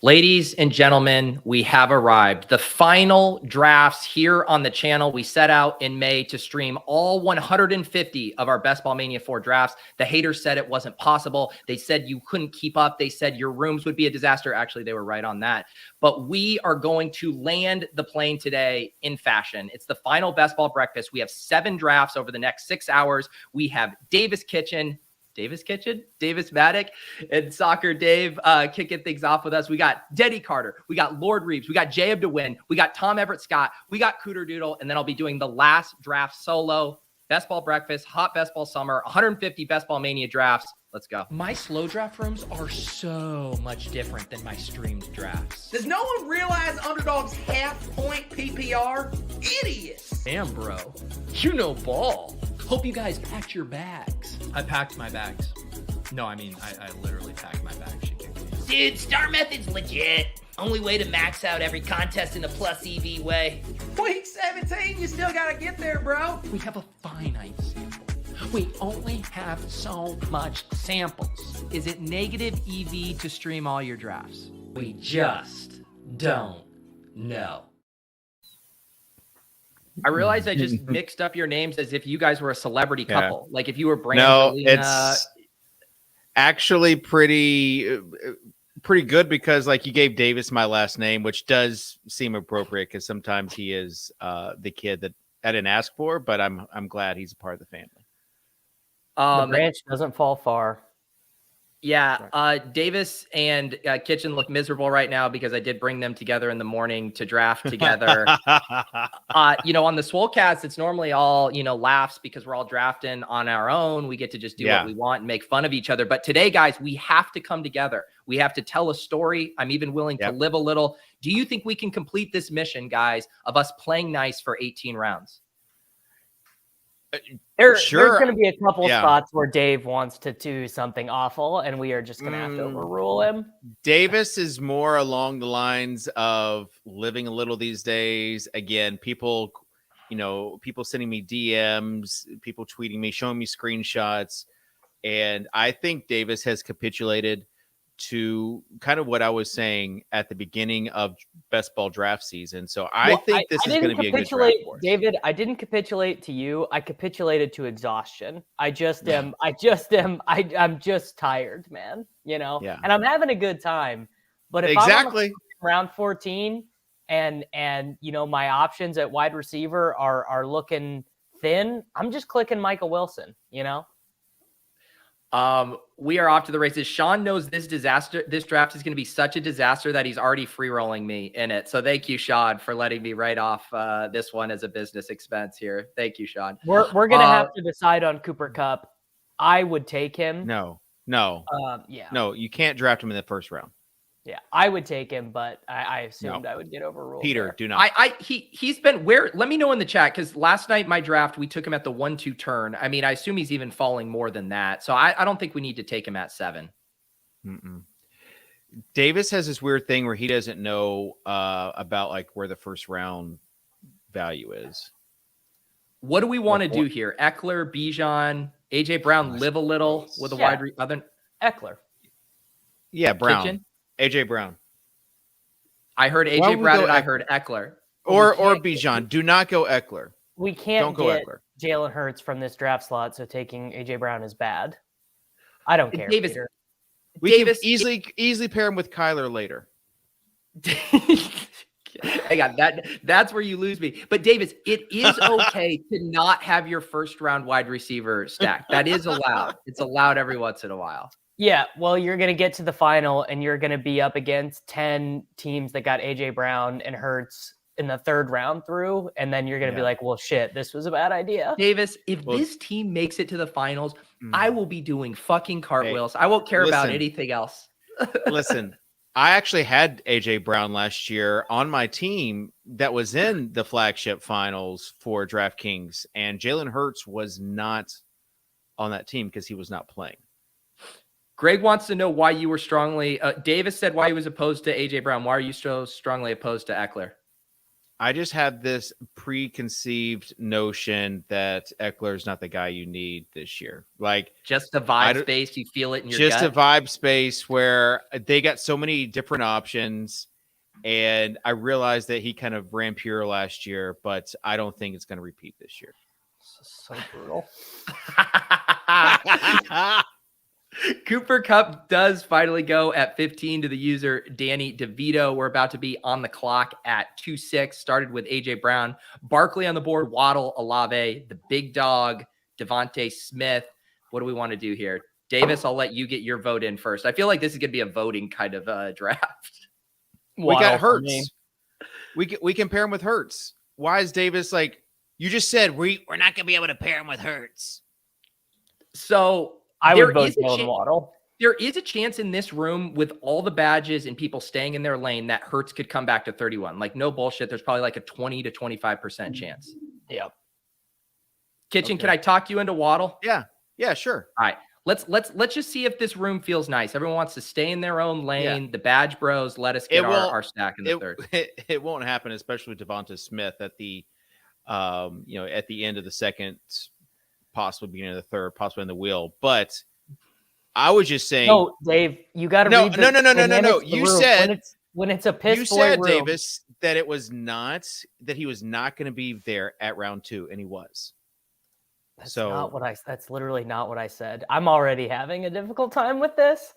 Ladies and gentlemen, we have arrived. The final drafts here on the channel. We set out in May to stream all 150 of our Best Ball Mania 4 drafts. The haters said it wasn't possible. They said you couldn't keep up. They said your rooms would be a disaster. Actually, they were right on that. But we are going to land the plane today in fashion. It's the final Best Ball breakfast. We have 7 drafts over the next 6 hours. We have Davis Maddock, and Soccer Dave kicking things off with us. We got Denny Carter, we got Lord Reeves, we got Jacob DeWin, we got Tom Everett Scott, we got Cooter Doodle, and then I'll be doing the last draft solo. Best Ball breakfast, hot Best Ball summer, 150 Best Ball Mania drafts. Let's go. My slow draft rooms are so much different than my streamed drafts. Does no one realize Underdog's half-point PPR? Idiots! Damn, bro. You know ball. Hope you guys packed your bags. I packed my bags. No, I mean, I literally packed my bags. Dude, Star Method's legit. Only way to max out every contest in a plus EV way. Week 17, you still gotta get there, bro. We have a finite sample. We only have so much samples. Is it negative EV to stream all your drafts? We just don't know. I realized I just mixed up your names as if you guys were a celebrity couple. Like if you were Brandon. No, it's actually pretty good because like you gave Davis my last name, which does seem appropriate because sometimes he is the kid that I didn't ask for, but I'm glad he's a part of the family. The branch doesn't fall far. Yeah, Davis and Kitchen look miserable right now because I did bring them together in the morning to draft together. On the Swolecast, it's normally all, laughs because we're all drafting on our own. We get to just do what we want and make fun of each other. But today, guys, we have to come together. We have to tell a story. I'm even willing to live a little. Do you think we can complete this mission, guys, of us playing nice for 18 rounds? There's going to be a couple spots where Dave wants to do something awful, and we are just going to have to overrule him. Davis is more along the lines of living a little these days. Again, people sending me DMs, people tweeting me, showing me screenshots. And I think Davis has capitulated to kind of what I was saying at the beginning of Best Ball draft season. So I think this is going to be a good draft for us. David, I didn't capitulate to you. I capitulated to exhaustion. I'm just tired, man, and I'm having a good time. But if I'm on round 14 and my options at wide receiver are looking thin, I'm just clicking Michael Wilson, We are off to the races. Sean knows this draft is going to be such a disaster that he's already free rolling me in it. So thank you, Sean, for letting me write off this one as a business expense here. Thank you, Sean. We're going to have to decide on Cooper Kupp. I would take him. No, you can't draft him in the first round. Yeah, I would take him, but I assumed I would get overruled. Peter, do not. He's been where? Let me know in the chat because last night my draft we took him at the 1-2 turn. I mean, I assume he's even falling more than that. So I don't think we need to take him at 7. Davis has this weird thing where he doesn't know about like where the first round value is. What do we want to do here? Eckler, Bijan, AJ Brown, live a little with a wide other Eckler. Yeah, Brown. Kitchen? AJ Brown. I heard AJ Brown and I heard Eckler. Or Bijan. Do not go Eckler. We can't get Jalen Hurts from this draft slot, so taking AJ Brown is bad. I don't care. Davis, Peter. We can easily pair him with Kyler later. Hang on, that's where you lose me. But Davis, it is okay to not have your first round wide receiver stacked. That is allowed. It's allowed every once in a while. Yeah, well, you're going to get to the final, and you're going to be up against 10 teams that got A.J. Brown and Hurts in the third round through, and then you're going to be like, well, shit, this was a bad idea. Davis, if this team makes it to the finals, I will be doing fucking cartwheels. I won't care about anything else. Listen, I actually had A.J. Brown last year on my team that was in the flagship finals for DraftKings, and Jalen Hurts was not on that team because he was not playing. Greg wants to know why you were strongly Davis said why he was opposed to AJ Brown. Why are you so strongly opposed to Eckler? I just have this preconceived notion that Eckler's not the guy you need this year. Like just a vibe space, you feel it in your just gut? a vibe space where they got so many different options. And I realized that he kind of ran pure last year, but I don't think it's going to repeat this year. So brutal. Cooper Kupp does finally go at 15 to the user Danny DeVito. We're about to be on the clock at 2-6. Started with AJ Brown, Barkley on the board, Waddle, Olave, the big dog, Devontae Smith. What do we want to do here? Davis, I'll let you get your vote in first. I feel like this is going to be a voting kind of draft. We got Hurts. We can pair him with Hurts. Why is Davis like you just said? We're not going to be able to pair him with Hurts. So I would vote Jalen Waddle. There is a chance in this room with all the badges and people staying in their lane that Hurts could come back to 31. Like no bullshit. There's probably like a 20 to 25% chance. Yep. Kitchen, okay. Can I talk you into Waddle? Yeah, sure. All right. Let's just see if this room feels nice. Everyone wants to stay in their own lane. Yeah. The badge bros, let us get our stack in the third. It won't happen, especially with Devonta Smith at the at the end of the second, possibly beginning of the third, possibly in the wheel. But I was just saying, no, Dave, you got to read no. You said when it's a piss. You said room. Davis that it was not that he was not going to be there at round 2, and he was. That's literally not what I said. I'm already having a difficult time with this.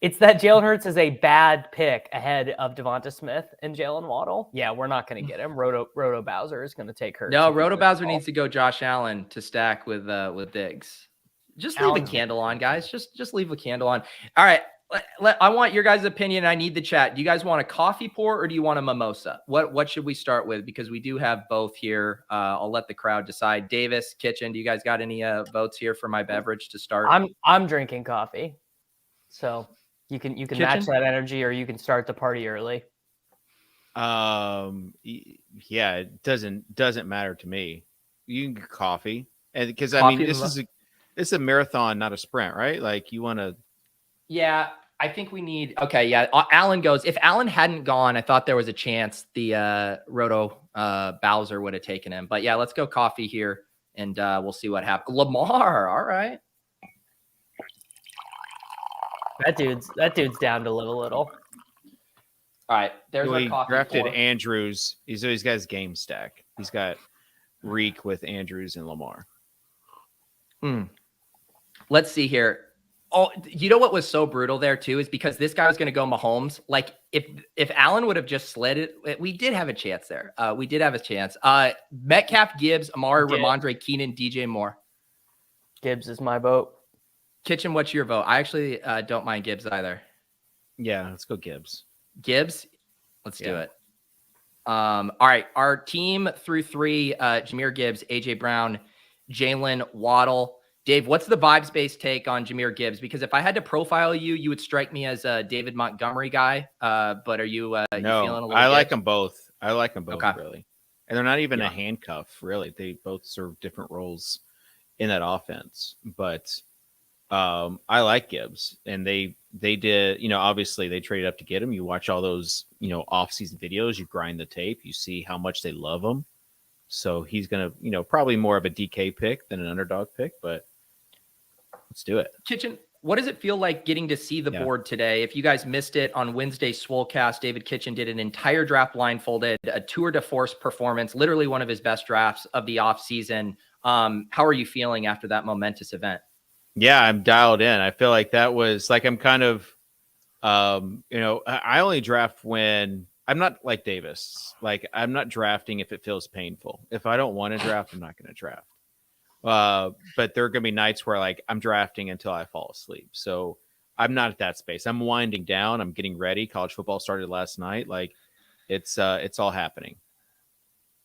It's that Jalen Hurts is a bad pick ahead of Devonta Smith and Jalen Waddle. Yeah, we're not going to get him. Roto Bowser is going to take Hurts. No, Roto Bowser needs to go Josh Allen to stack with Diggs. Just leave a candle on, guys. Just leave a candle on. All right. I want your guys' opinion. I need the chat. Do you guys want a coffee pour or do you want a mimosa? What should we start with? Because we do have both here. I'll let the crowd decide. Davis, Kitchen, do you guys got any votes here for my beverage to start? I'm drinking coffee. So you can match that energy or you can start the party early. Yeah, it doesn't matter to me. You can get coffee. And because I mean this is a marathon, not a sprint, right? Like you want to. Yeah, I think we need. Okay, yeah. Allen goes. If Allen hadn't gone, I thought there was a chance the Roto Bowser would have taken him. But yeah, let's go coffee here, and we'll see what happens. Lamar, all right. That dude's down to live a little. All right, there's our coffee. Drafted Andrews. He's got his game stack. He's got Reek with Andrews and Lamar. Let's see here. Oh, you know what was so brutal there too is because this guy was going to go Mahomes. Like if Allen would have just slid it, we did have a chance there. We did have a chance. Metcalf, Gibbs, Amari, Ramondre, Keenan, DJ Moore. Gibbs is my vote. Kitchen, what's your vote? I actually don't mind Gibbs either. Yeah, let's go Gibbs. Gibbs, let's do it. All right, our team through 3: Jahmyr Gibbs, AJ Brown, Jalen Waddle. Dave, what's the vibes-based take on Jahmyr Gibbs? Because if I had to profile you, you would strike me as a David Montgomery guy. But are you, no, you feeling a little I like them both. I like them both, okay. Really. And they're not even a handcuff, really. They both serve different roles in that offense. But I like Gibbs. And they did, obviously they traded up to get him. You watch all those, off-season videos. You grind the tape. You see how much they love him. So he's going to, probably more of a DK pick than an underdog pick, but let's do it. Kitchen, what does it feel like getting to see the board today? If you guys missed it on Wednesday Swolecast, David Kitchen did an entire draft blindfolded, a tour de force performance, literally one of his best drafts of the offseason. How are you feeling after that momentous event? Yeah, I'm dialed in. I feel like that was like I'm kind of, I only draft when I'm not like Davis. Like I'm not drafting if it feels painful. If I don't want to draft, I'm not going to draft. But there are going to be nights where like I'm drafting until I fall asleep. So I'm not at that space. I'm winding down. I'm getting ready. College football started last night. Like it's all happening.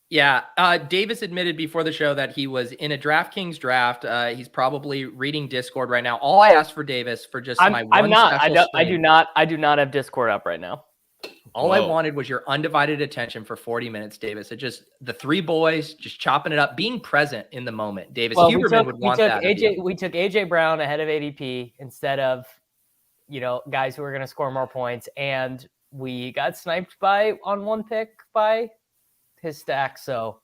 Yeah. Davis admitted before the show that he was in a DraftKings draft. He's probably reading Discord right now. All I asked for Davis for just I'm not. I do not have Discord up right now. All I wanted was your undivided attention for 40 minutes, Davis. It just the 3 boys just chopping it up, being present in the moment. Davis Huberman would want that. We took AJ Brown ahead of ADP instead of, guys who are going to score more points, and we got sniped on one pick by his stack. So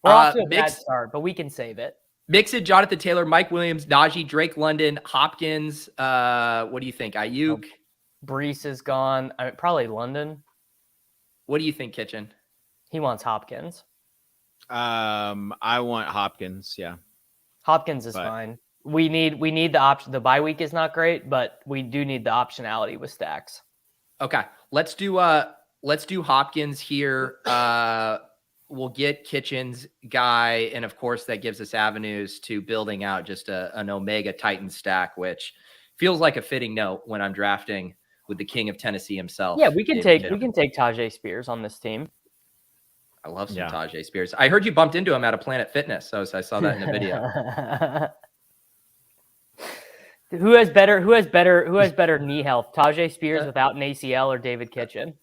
we're off to a bad start, but we can save it. Mixon, Jonathan Taylor, Mike Williams, Najee, Drake London, Hopkins. What do you think? Ayuk? Brees is gone. I mean, probably London. What do you think, Kitchen? He wants Hopkins. I want Hopkins. Yeah. Hopkins is fine. We need the option. The bye week is not great, but we do need the optionality with stacks. Okay. Let's do Hopkins here. We'll get Kitchen's guy, and of course that gives us avenues to building out just an Omega Titan stack, which feels like a fitting note when I'm drafting with the king of Tennessee himself. Yeah, we can take Tajay Spears on this team. I love some Tajay Spears. I heard you bumped into him at a Planet Fitness, so I saw that in the video. Who has better knee health? Tajay Spears without an ACL or David Kitchen?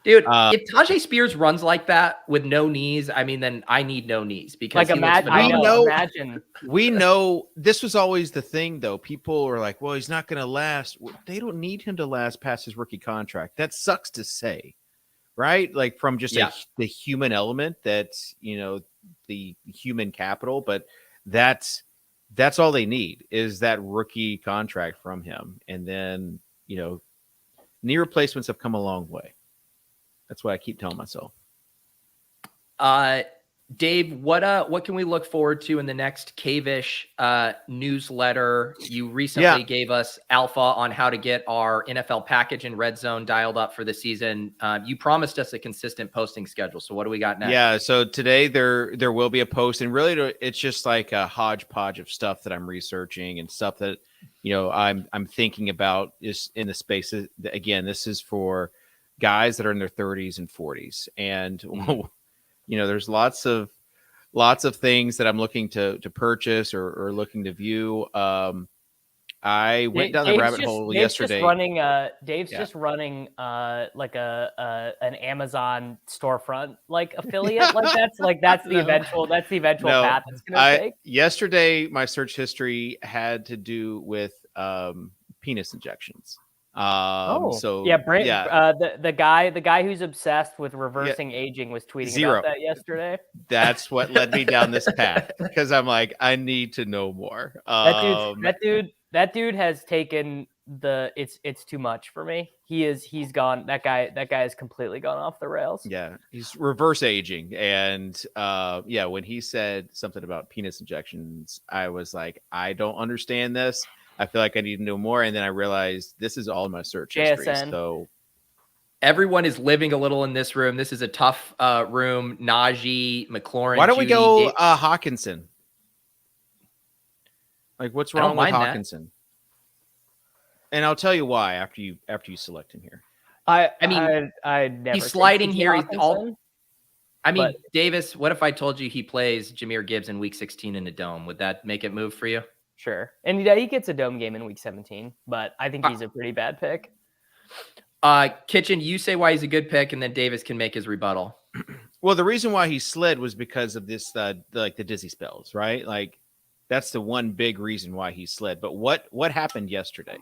Dude, if Tajay Spears runs like that with no knees, I mean, then I need no knees because imagine. We know this was always the thing, though. People are like, well, he's not going to last. They don't need him to last past his rookie contract. That sucks to say, right? Like from just the human element that, the human capital, but that's all they need is that rookie contract from him. And then, knee replacements have come a long way. That's what I keep telling myself. Dave, what can we look forward to in the next Cavish newsletter? You recently gave us alpha on how to get our NFL package and red zone dialed up for the season. You promised us a consistent posting schedule. So what do we got next? Yeah. So today there will be a post, and really it's just like a hodgepodge of stuff that I'm researching and stuff that, I'm thinking about is in the space. Again, this is for guys that are in their 30s and 40s. And, there's lots of things that I'm looking to purchase or looking to view. I went down the rabbit hole yesterday. Dave's just running like an Amazon storefront affiliate. That's the eventual path it's gonna take. Yesterday, my search history had to do with penis injections. The guy who's obsessed with reversing aging was tweeting about that yesterday. That's what led me down this path because I'm like, I need to know more. That dude has taken it's too much for me. He's gone. That guy has completely gone off the rails. Yeah, he's reverse aging, and when he said something about penis injections, I was like, I don't understand this. I feel like I need to know more. And then I realized this is all my search history. So everyone is living a little in this room. This is a tough room. Najee, McLaurin. Why don't we go Hawkinson? Like, what's wrong with Hawkinson? And I'll tell you why after you select him here. I never. He's sliding here. Davis, what if I told you he plays Jahmyr Gibbs in week 16 in a dome? Would that make it move for you? Sure. And he gets a dome game in week 17, but I think he's a pretty bad pick. Kitchen, you say why he's a good pick, and then Davis can make his rebuttal. Well, the reason why he slid was because of this, the dizzy spells, right? Like, that's the one big reason why he slid. But what happened yesterday?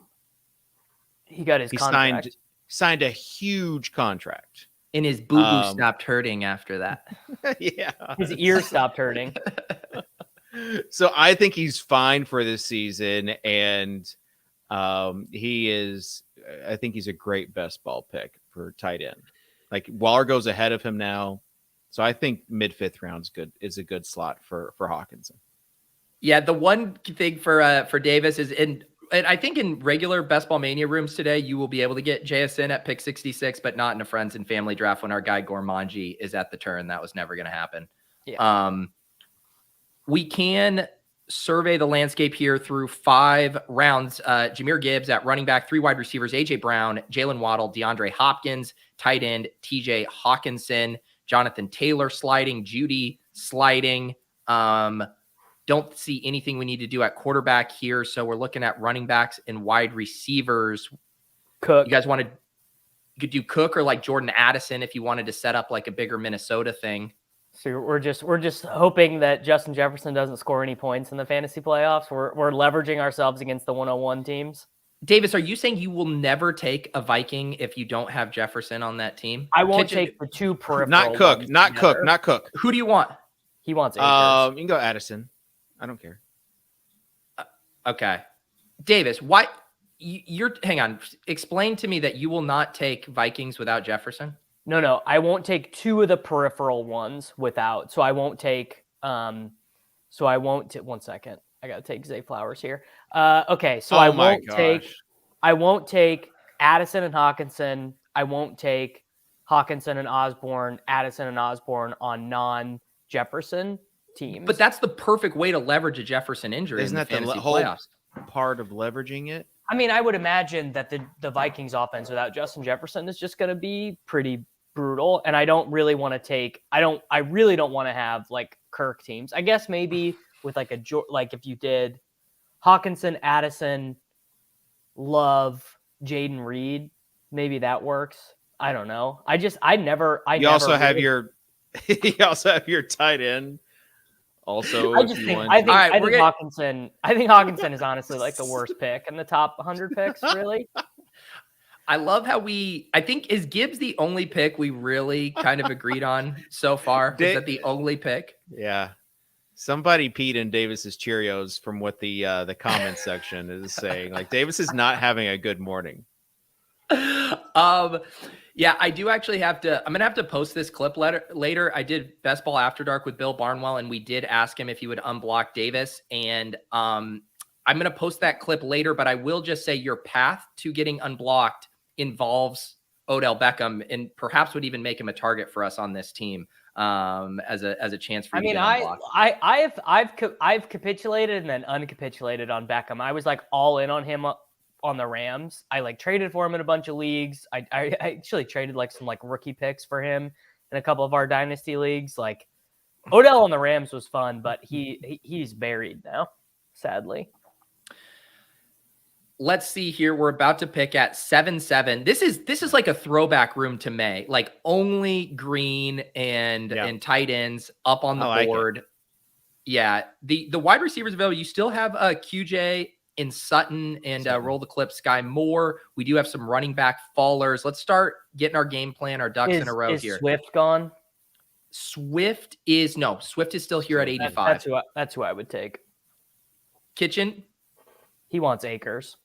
He got his contract. Signed a huge contract. And his boo-boo stopped hurting after that. Yeah. His ear stopped hurting. So I think he's fine for this season, and I think he's a great best ball pick for tight end. Like, Waller goes ahead of him now, so I think mid-fifth round is a good slot for Hawkinson. Yeah, the one thing for Davis is and I think in regular Best Ball Mania rooms today, you will be able to get JSN at pick 66, but not in a friends and family draft when our guy Gormanji is at the turn. That was never going to happen. Yeah. We can survey the landscape here through 5 rounds. Jahmyr Gibbs at running back, 3 wide receivers, A.J. Brown, Jalen Waddle, DeAndre Hopkins, tight end, T.J. Hawkinson, Jonathan Taylor sliding, Judy sliding. Don't see anything we need to do at quarterback here. So we're looking at running backs and wide receivers. Cook. You guys you could do Cook or like Jordan Addison if you wanted to set up like a bigger Minnesota thing. So we're just hoping that Justin Jefferson doesn't score any points in the fantasy playoffs. We're leveraging ourselves against the 101 teams. Davis, are you saying you will never take a Viking if you don't have Jefferson on that team? I won't take the two peripheral. Not Cook. Who do you want? He wants Akers. You can go Addison. I don't care. Okay. Davis, why you're hang on. Explain to me that you will not take Vikings without Jefferson. No, I won't take two of the peripheral ones without. So I won't take. One second. I gotta take Zay Flowers here. Okay, so I won't take Addison and Hawkinson. I won't take Hawkinson and Osborne, Addison and Osborne on non-Jefferson teams. But that's the perfect way to leverage a Jefferson injury. Isn't that the whole playoffs? Part of leveraging it? I mean, I would imagine that the Vikings offense without Justin Jefferson is just going to be pretty brutal. And I don't really want to take. I really don't want to have like Kirk teams. I guess maybe with like if you did Hawkinson, Addison, Love, Jaden Reed, maybe that works. I don't know. You also have your tight end. Also, I think Hawkinson is honestly like the worst pick in the top 100 picks. Really. I love how I think is Gibbs the only pick we really kind of agreed on so far? Is that the only pick? Yeah. Somebody peed in Davis's Cheerios from what the comment section is saying. Like Davis is not having a good morning. Yeah, I do actually I'm going to have to post this clip later. I did Best Ball After Dark with Bill Barnwell, and we did ask him if he would unblock Davis. And I'm going to post that clip later, but I will just say your path to getting unblocked involves Odell Beckham and perhaps would even make him a target for us on this team as a chance for you to get unblocked. I've capitulated and then uncapitulated on Beckham. I was like all in on him on the Rams. I like traded for him in a bunch of leagues. I actually traded like some like rookie picks for him in a couple of our dynasty leagues. Like Odell on the Rams was fun, but he's buried now, sadly. Let's see here. We're about to pick at 7-7. This is like a throwback room to May, like only green and tight ends up on the board. Yeah. The wide receivers available. You still have QJ in Sutton and roll the clip Sky Moore. We do have some running back fallers. Let's start getting our game plan, our ducks in a row here. Is Swift gone? Swift is still here at 85. That's who I would take. Kitchen. He wants Akers.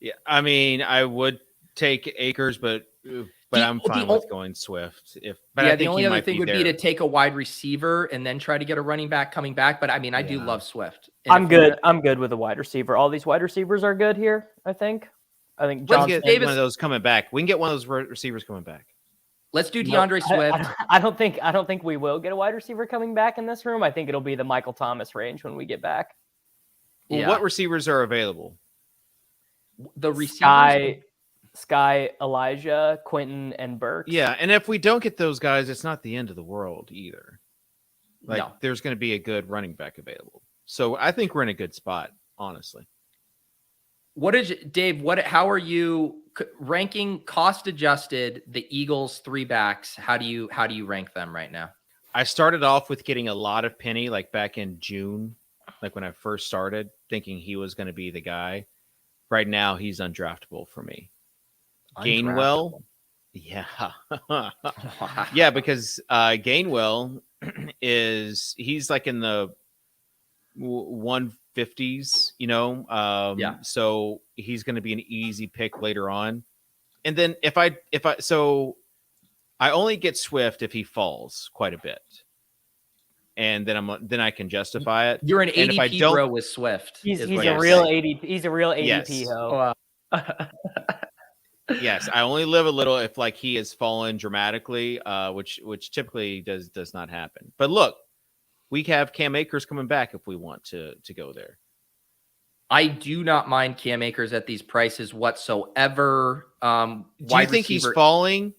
Yeah, I mean, I would take Akers, but I'm fine with going Swift. The only other thing would be to take a wide receiver and then try to get a running back coming back. But I mean, I do love Swift. I'm good with a wide receiver. All these wide receivers are good here. I think Johnson, get one of those coming back. We can get one of those receivers coming back. Let's do DeAndre Swift. I don't think we will get a wide receiver coming back in this room. I think it'll be the Michael Thomas range when we get back. Well, what receivers are available? The receivers. Sky, Elijah, Quentin, and Burks. Yeah, and if we don't get those guys, it's not the end of the world either. There's going to be a good running back available. So I think we're in a good spot, honestly. Dave, how are you ranking cost adjusted the Eagles 3 backs? How do you rank them right now? I started off with getting a lot of Penny like back in June, like when I first started, thinking he was going to be the guy. Right now, he's undraftable for me. Gainwell, yeah. Yeah, because Gainwell he's like in the 150s, so he's going to be an easy pick later on. And then I only get Swift if he falls quite a bit. And then I can justify it. You're an ADP bro with Swift. He's a real ADP. He's a real ADP ho. Yes, I only live a little if like he has fallen dramatically, which typically does not happen. But look, we have Cam Akers coming back if we want to go there. I do not mind Cam Akers at these prices whatsoever. Do you think he's falling?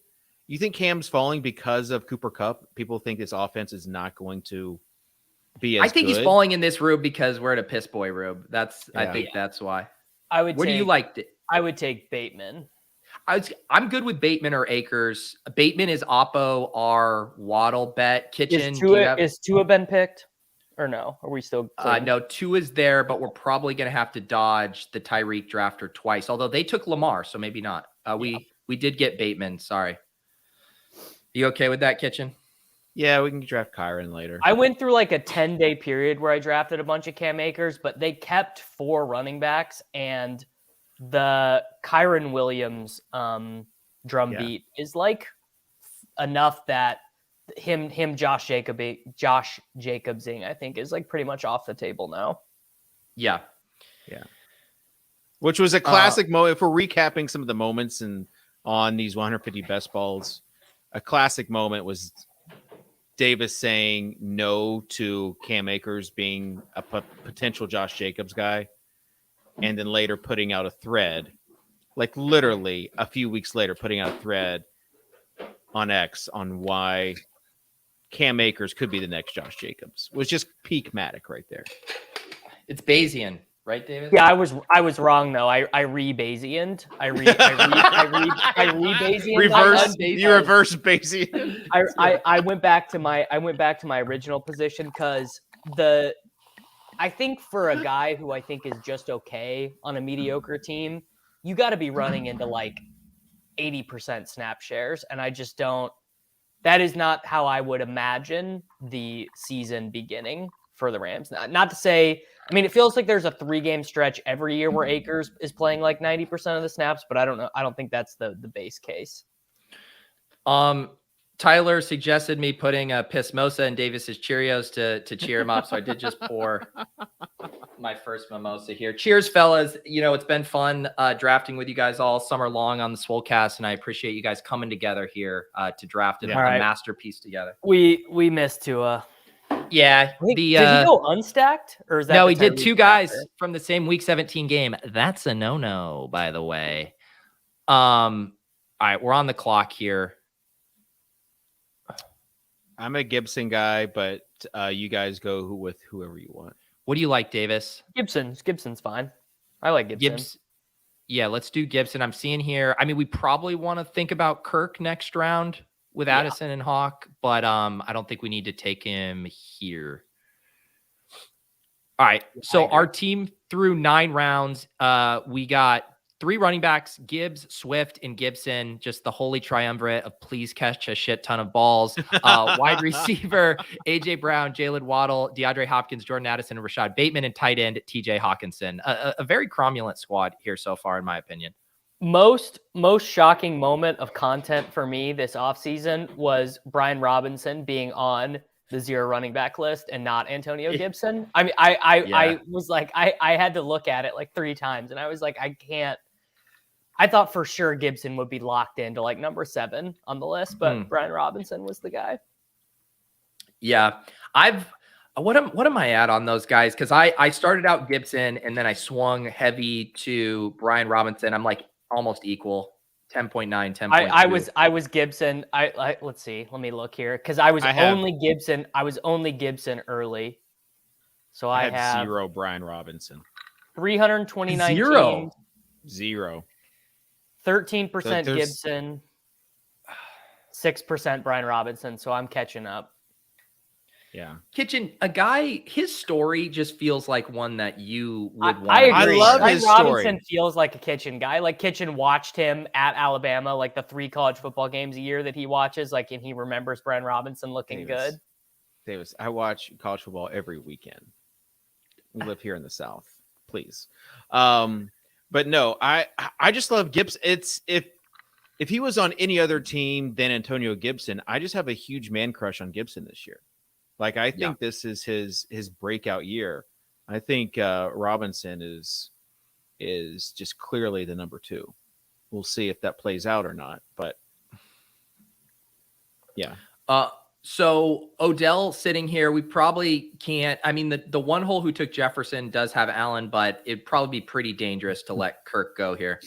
You think Cam's falling because of Cooper Kupp? People think this offense is not going to be as I think good? He's falling in this room because we're at a piss boy room. I think that's why. Do you like it? I would take Bateman. I'm good with Bateman or Akers. Bateman is Oppo, our Waddle bet. Kitchen. Is Tua been picked? Or no? Are we still no, Tua is there, but we're probably going to have to dodge the Tyreek drafter twice, although they took Lamar, so maybe not. We did get Bateman. Sorry. You okay with that, Kitchen? Yeah, we can draft Kyron later. I went through like a 10-day period where I drafted a bunch of Cam Akers, but they kept 4 running backs, and the Kyron Williams drumbeat is like enough that Josh Jacobsing, I think, is like pretty much off the table now. Yeah. Which was a classic moment. If we're recapping some of the moments on these 150 best balls, a classic moment was Davis saying no to Cam Akers being a potential Josh Jacobs guy, and then later putting out a thread, like literally a few weeks later, putting out a thread on X on why Cam Akers could be the next Josh Jacobs. Was just peak Matic right there. It's Bayesian, right, David? Yeah, I was wrong though. I re-Bayesianed. I re-Bayesianed. You reverse Bayesian. I went back to my original position because I think for a guy who I think is just okay on a mediocre team, you got to be running into like 80% snap shares, and I just don't. That is not how I would imagine the season beginning for the Rams. Not to say, I mean, it feels like there's a 3-game stretch every year where Akers is playing like 90% of the snaps, but I don't know. I don't think that's the base case. Tyler suggested me putting a Pismosa in Davis's Cheerios to cheer him up, so I did just pour my first mimosa here. Cheers, fellas. You know, it's been fun drafting with you guys all summer long on the Swolecast, and I appreciate you guys coming together here to draft a masterpiece together. We missed Tua. Yeah. Did he go unstacked? Or is that no, he did 2 guys from the same week 17 game. That's a no-no, by the way. All right, we're on the clock here. I'm a Gibson guy, but you guys go with whoever you want. What do you like, Davis? Gibson's fine. I like Gibson. Yeah, let's do Gibson. I'm seeing here. I mean, we probably want to think about Kirk next round with Addison and Hawk, but I don't think we need to take him here. All right. So our team through 9 rounds, we got 3 running backs, Gibbs, Swift, and Gibson, just the holy triumvirate of please catch a shit ton of balls. Wide receiver, A.J. Brown, Jalen Waddle, DeAndre Hopkins, Jordan Addison, and Rashad Bateman, and tight end, T.J. Hawkinson. A very cromulent squad here so far, in my opinion. Most shocking moment of content for me this offseason was Brian Robinson being on the 0 running back list and not Antonio Gibson. I mean, I was like, I had to look at it like 3 times, and I was like, I can't. I thought for sure Gibson would be locked into like number 7 on the list, but Brian Robinson was the guy. Yeah. What am I at on those guys? Because I started out Gibson and then I swung heavy to Brian Robinson. I'm like almost equal. 10.9, 10.2. I was Gibson. I let's see. Let me look here. Because I was only Gibson early. So I have 0 Brian Robinson. 329 0. teams. 0. 13% Gibson, 6% Brian Robinson. So I'm catching up. Yeah. Kitchen, a guy, his story just feels like one that you would want. I agree. I love Brian his Robinson story. feels like a Kitchen guy. Like Kitchen watched him at Alabama, like the 3 college football games a year that he watches, like, and he remembers Brian Robinson looking good. Davis, I watch college football every weekend. We live here in the South, please. But no, I just love Gibson. It's if he was on any other team than Antonio Gibson, I just have a huge man crush on Gibson this year. Like, I think this is his breakout year. I think Robinson is just clearly the number 2. We'll see if that plays out or not. But yeah. So Odell sitting here, we probably can't. I mean, the one hole who took Jefferson does have Allen, but it'd probably be pretty dangerous to let Kirk go here.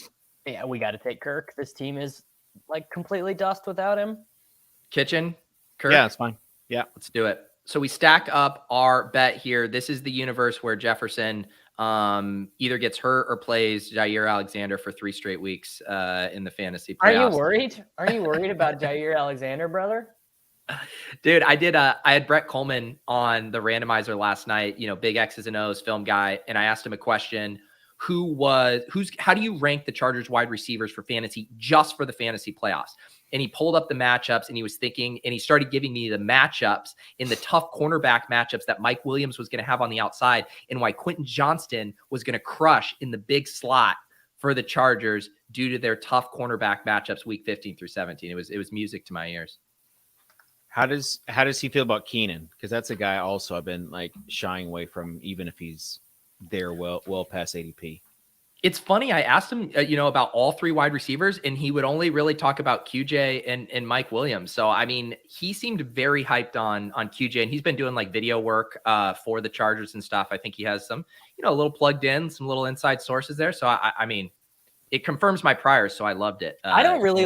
Yeah, we got to take Kirk. This team is like completely dust without him. Kitchen, Kirk? Yeah, it's fine. Yeah. Let's do it. So we stack up our bet here. This is the universe where Jefferson either gets hurt or plays Jair Alexander for 3 straight weeks in the fantasy playoffs. Are you worried? Are you worried about Jair Alexander, brother? Dude, I had Brett Coleman on the randomizer last night, big X's and O's film guy. And I asked him a question. How do you rank the Chargers wide receivers for fantasy, just for the fantasy playoffs? And he pulled up the matchups and he was thinking, and he started giving me the matchups in the tough cornerback matchups that Mike Williams was going to have on the outside, and why Quentin Johnston was going to crush in the big slot for the Chargers due to their tough cornerback matchups week 15 through 17. It was music to my ears. How does he feel about Keenan? Because that's a guy also I've been like shying away from, even if he's there well past ADP. It's funny. I asked him, about all three wide receivers, and he would only really talk about QJ and Mike Williams. So, I mean, he seemed very hyped on QJ, and he's been doing like video work for the Chargers and stuff. I think he has some, a little plugged in, some little inside sources there. So, I mean, it confirms my priors. So I loved it. I don't really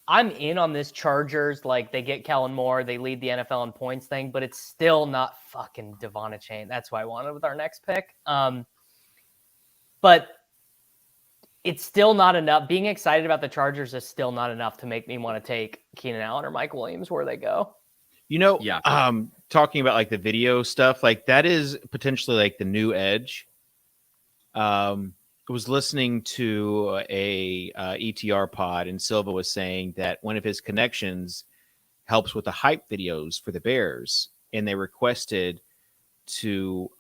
I'm in on this Chargers. Like, they get Kellen Moore, they lead the NFL in points thing, but it's still not fucking Devon Chain. That's why I wanted with our next pick. But it's still not enough. Being excited about the Chargers is still not enough to make me want to take Keenan Allen or Mike Williams where they go. Talking about like the video stuff, like that is potentially like the new edge. I was listening to a ETR pod, and Silva was saying that one of his connections helps with the hype videos for the Bears, and they requested to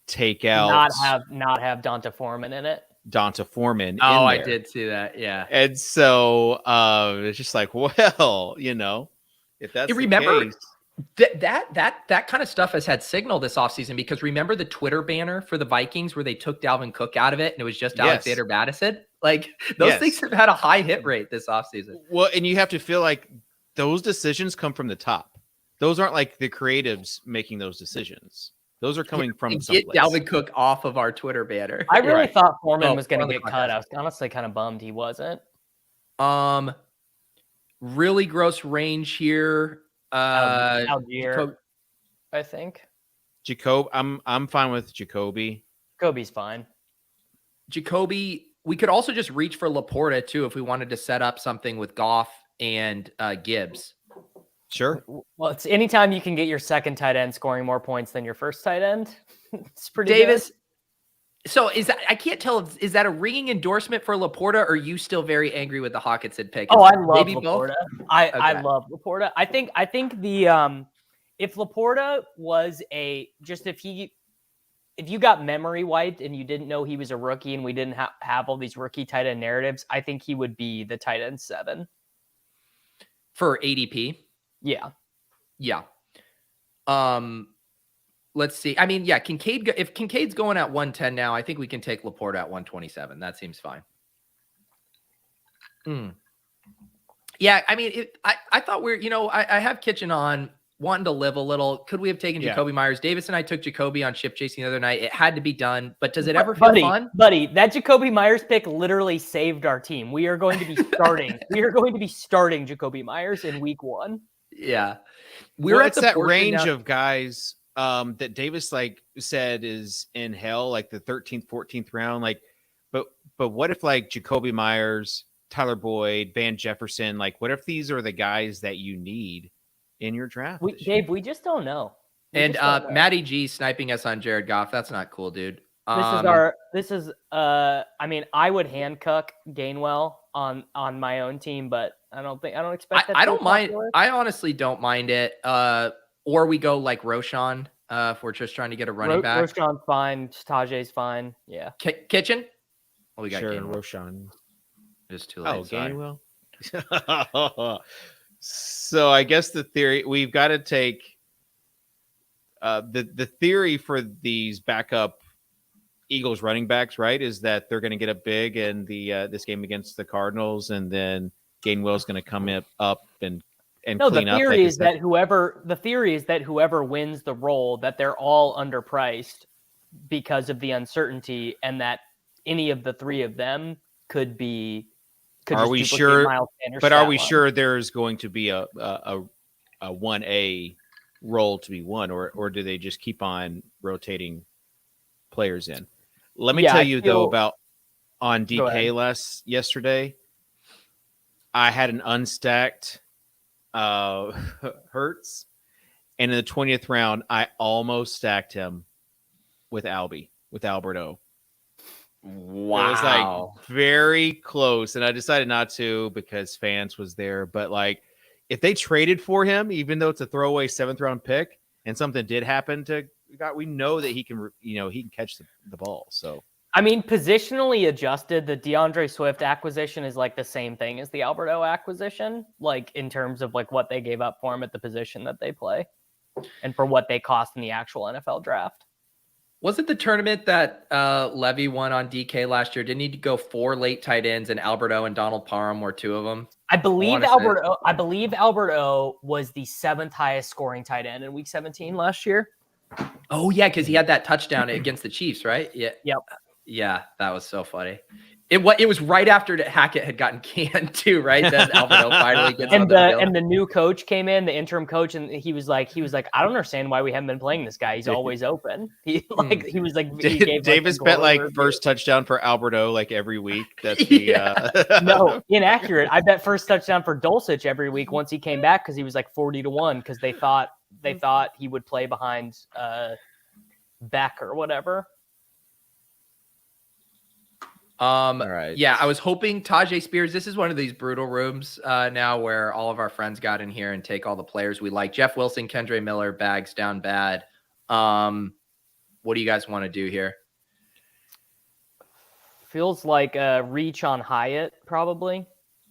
take out not have Donta Foreman in it. Donta Foreman. Oh, I did see that. Yeah. And so it's just like, well, if that's the case. That kind of stuff has had signal this offseason, because remember the Twitter banner for the Vikings where they took Dalvin Cook out of it and it was just Alexander Mattison? Like, those things have had a high hit rate this offseason. Well, and you have to feel like those decisions come from the top. Those aren't like the creatives making those decisions. Those are coming from someplace. Get Dalvin Cook off of our Twitter banner. I really thought Foreman was going to get cut. I was honestly kind of bummed he wasn't. Really gross range here. Algier, I think. I'm fine with Jacoby. Jacoby's fine. Jacoby. We could also just reach for Laporta too if we wanted to set up something with Goff and Gibbs. Sure. Well, it's anytime you can get your second tight end scoring more points than your first tight end. It's pretty Davis. Good. So I can't tell. Is that a ringing endorsement for Laporta, or are you still very angry with the Hawkinson pick? Oh, I love Laporta. I love Laporta. I think the if Laporta was if you got memory wiped and you didn't know he was a rookie and we didn't have all these rookie tight end narratives, I think he would be the tight end 7 for ADP. Yeah. Let's see. I mean, yeah, if Kincaid's going at 110 now, I think we can take Laporta at 127. That seems fine. Yeah, I mean, I thought I have Kitchen on wanting to live a little. Could we have taken Jacoby Myers? Davis and I took Jacoby on ship chasing the other night. It had to be done, but does it ever feel fun? Buddy, that Jacoby Myers pick literally saved our team. We are going to be starting Jacoby Myers in week 1. Yeah. We're at that range of guys that Davis said is in hell, like the 13th, 14th round. But what if Jacoby Myers, Tyler Boyd, Van Jefferson, what if these are the guys that you need in your draft? Dave, we just don't know. Matty G sniping us on Jared Goff. That's not cool, dude. I mean, I would handcuff Gainwell on my own team, but I don't expect that. I don't mind. I honestly don't mind it. Or we go like Roshan if we're just trying to get a running back. Roshan's fine. Tajay's fine. Yeah. Kitchen? Well, we got Gainwell. Roshan. Just too late. Gainwell. So I guess the theory, we've got to take the theory for these backup Eagles running backs, right, is that they're going to get up big in this game against the Cardinals, and then Gainwell's going to come up and clean up. The theory is that whoever wins the role, that they're all underpriced because of the uncertainty, and that any of the three of them could be. Are we sure? But are we sure there's going to be a 1A role to be won, or do they just keep on rotating players in? Let me tell you though about on DK yesterday. I had an unstacked Hurts, and in the 20th round, I almost stacked him with Alberto. Wow. It was like very close, and I decided not to because Fance was there. But like, if they traded for him, even though it's a throwaway 7th round pick, and something did happen to God, we know that he can, he can catch the ball. So I mean, positionally adjusted, the DeAndre Swift acquisition is like the same thing as the Alberto acquisition, like in terms of like what they gave up for him at the position that they play, and for what they cost in the actual NFL draft. Was it the tournament that Levy won on DK last year? Didn't he go 4 late tight ends, and Alberto and Donald Parham were 2 of them? I believe Alberto was the 7th highest scoring tight end in Week 17 last year. Oh yeah, because he had that touchdown against the Chiefs, right? Yeah. Yep. Yeah, that was so funny. It was right after Hackett had gotten canned too, right? Then Alberto finally gets and the new coach came in, the interim coach, and he was like, I don't understand why we haven't been playing this guy. He's always open. He was like, Davis bet like first touchdown for Alberto like every week. That's the no, inaccurate. I bet first touchdown for Dulcich every week once he came back because he was like 40-1 because they thought he would play behind Beck or whatever. All right. Yeah, I was hoping Tajay Spears. This is one of these brutal rooms now where all of our friends got in here and take all the players we like. Jeff Wilson, Kendre Miller, bags down bad. What do you guys want to do here? Feels like a reach on Hyatt, probably.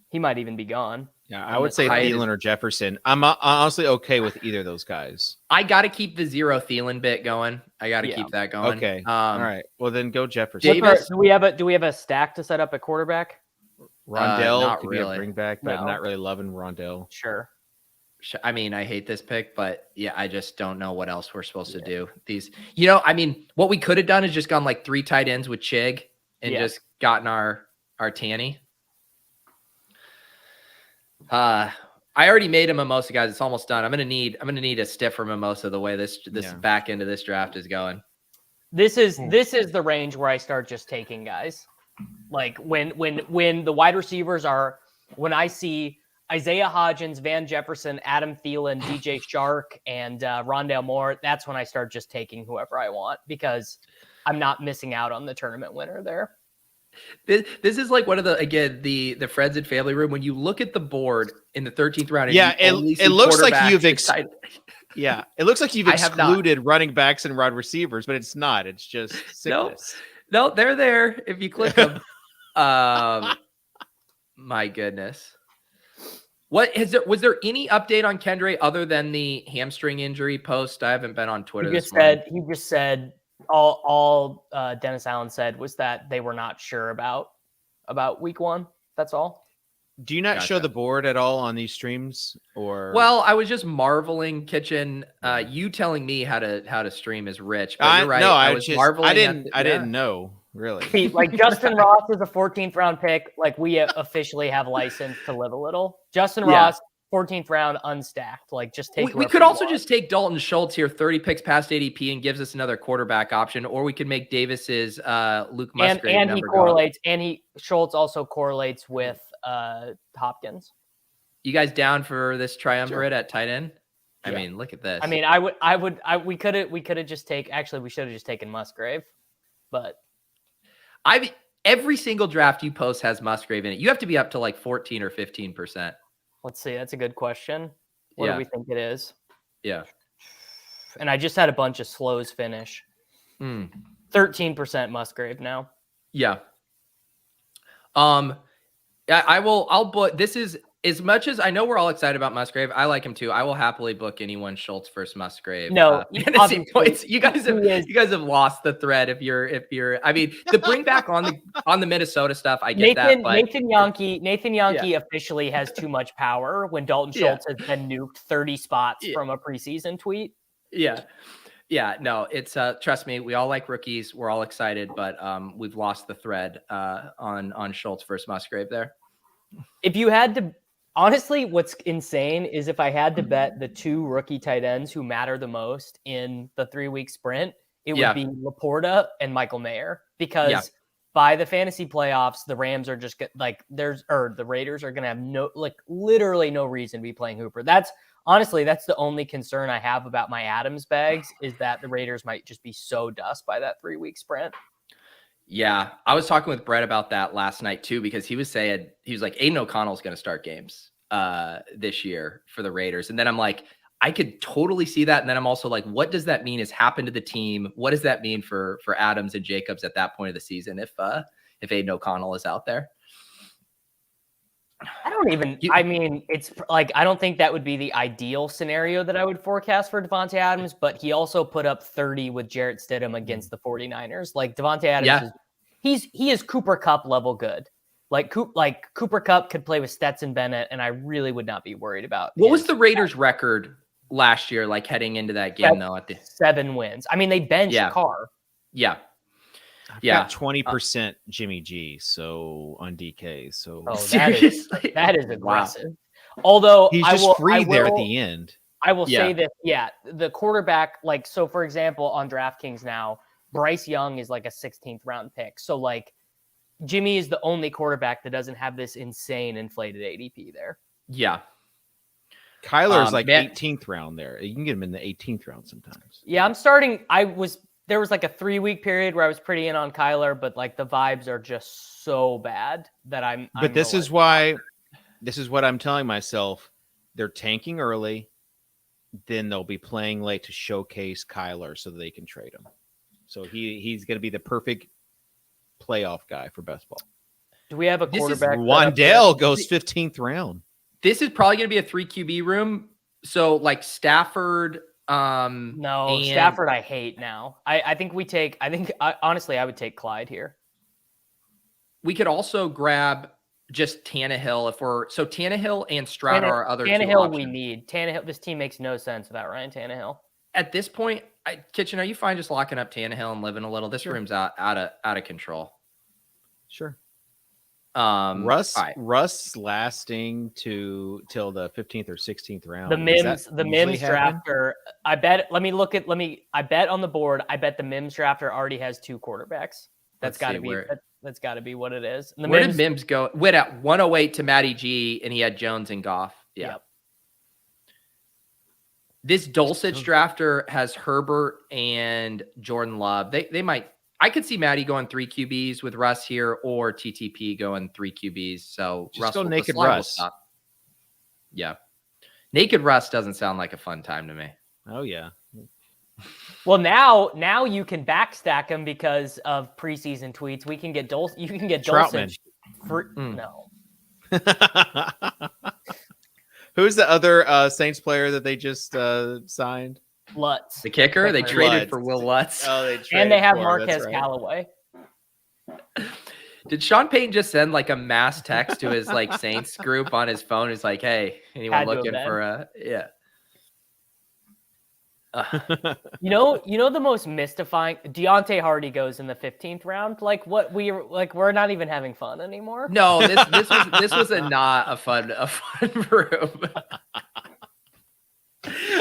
He might even be gone. Yeah, I would say Thielen or Jefferson. I'm honestly okay with either of those guys. I got to keep the 0 Thielen bit going. I got to keep that going. Okay. All right. Well, then go Jefferson. Davis, do we have a stack to set up at quarterback? Rondell not could really. be a bring back, but I'm not really loving Rondell. Sure. I mean, I hate this pick, but yeah, I just don't know what else we're supposed to do. I mean, what we could have done is just gone like 3 tight ends with Chig and just gotten our Tanny. I already made a mimosa, guys. It's almost done. I'm gonna need a stiffer mimosa the way this back end of this draft is going. This is the range where I start just taking guys. Like when the wide receivers are, when I see Isaiah Hodgins, Van Jefferson, Adam Thielen, DJ Shark, and Rondale Moore, that's when I start just taking whoever I want because I'm not missing out on the tournament winner there. This is like one of the friends and family room. When you look at the board in the 13th round, it looks like you've it looks like you've excluded running backs and wide receivers, but it's not. It's just sickness. No, they're there if you click them. My goodness. Was there any update on Kendre other than the hamstring injury post? I haven't been on Twitter. He just said. All Dennis Allen said was that they were not sure about week 1. That's all. Do you not show the board at all on these streams? Or I was just marveling, Kitchen. You telling me how to stream is rich. But you're right. No, I was marveling. I didn't know really. Like Justin Ross is a 14th round pick. Like we officially have license to live a little. Justin Ross. 14th round unstacked. Like just take. We could also just take Dalton Schultz here, 30 picks past ADP, and gives us another quarterback option, or we could make Davis's Luke Musgrave. And he correlates, Schultz also correlates with Hopkins. You guys down for this triumvirate at tight end? I mean, look at this. I mean, we should have just taken Musgrave, but every single draft you post has Musgrave in it. You have to be up to like 14 or 15%. Let's see. That's a good question. What do we think it is? Yeah. And I just had a bunch of slows finish. 13% Musgrave now. Yeah. I'll book. This is, as much as I know we're all excited about Musgrave, I like him too. I will happily book anyone Schultz versus Musgrave. No, points. You guys have lost the thread. If you're, I mean, the bring back on the Minnesota stuff. I get that. But Nathan Yonke officially has too much power when Dalton Schultz has been nuked 30 spots from a preseason tweet. Yeah. No, it's trust me, we all like rookies. We're all excited, but we've lost the thread on Schultz versus Musgrave there. If you had to. Honestly, what's insane is if I had to bet the 2 rookie tight ends who matter the most in the 3-week sprint, it would be Laporta and Michael Mayer because by the fantasy playoffs, the Rams are just the Raiders are gonna have literally no reason to be playing Hooper. That's the only concern I have about my Adams bags is that the Raiders might just be so dust by that 3-week sprint. Yeah, I was talking with Brett about that last night too, because he was like, Aiden O'Connell's going to start games this year for the Raiders. And then I'm like, I could totally see that. And then I'm also like, what does that mean has happened to the team? What does that mean for Adams and Jacobs at that point of the season if Aiden O'Connell is out there? I mean, it's like, I don't think that would be the ideal scenario that I would forecast for Devontae Adams, but he also put up 30 with Jarrett Stidham against the 49ers. Like Devontae Adams, he is Cooper Kupp level good. Like Cooper Kupp could play with Stetson Bennett, and I really would not be worried about. What was the Raiders' record last year, like heading into that game, though? 7 wins. I mean, they benched Carr. Yeah. I've got 20% Jimmy G, so on DK. So seriously, that is aggressive. Wow. Although he's just free there at the end. I will say that, the quarterback, like, so for example, on DraftKings now, Bryce Young is like a 16th round pick. So like Jimmy is the only quarterback that doesn't have this insane inflated ADP there. Yeah. Kyler's 18th round there. You can get him in the 18th round sometimes. Yeah, there was like a 3-week period where I was pretty in on Kyler, but like the vibes are just so bad that this is what I'm telling myself. They're tanking early, then they'll be playing late to showcase Kyler so that they can trade him. So he's going to be the perfect playoff guy for best ball. Do we have a quarterback? Wandale goes 15th round. This is probably going to be a 3 QB room. So like Stafford. Stafford I hate now. Honestly I would take Clyde here. We could also grab just Tannehill Tannehill and Stroud are our other two options. We need Tannehill. This team makes no sense without Ryan Tannehill. At this point, Kitchen, are you fine just locking up Tannehill and living a little? This room's out of control. Sure. Russ lasting till the 15th or 16th round. The Mims drafter. I bet on the board. I bet the Mims drafter already has 2 quarterbacks. That's got to be what it is. Where did Mims go? Went at 108 to Matty G, and he had Jones and Goff. Yeah. Yep. This Dulcich drafter has Herbert and Jordan Love. They might. I could see Matty going 3 QBs with Russ here, or TTP going 3 QBs. So just go naked Russ. Yeah. Naked Russ doesn't sound like a fun time to me. Oh yeah. Well, now you can backstack him because of preseason tweets. We can get You can get Dulcich. No. Who's the other Saints player that they just signed? Lutz. The kicker? They traded for Will Lutz. Oh, they traded and they have Marquez Callaway. Did Sean Payton just send like a mass text to his like Saints group on his phone? He's like, hey, anyone looking for a You know the most mystifying Deontay Hardy goes in the 15th round. Like what we're not even having fun anymore. No, this was not a fun room.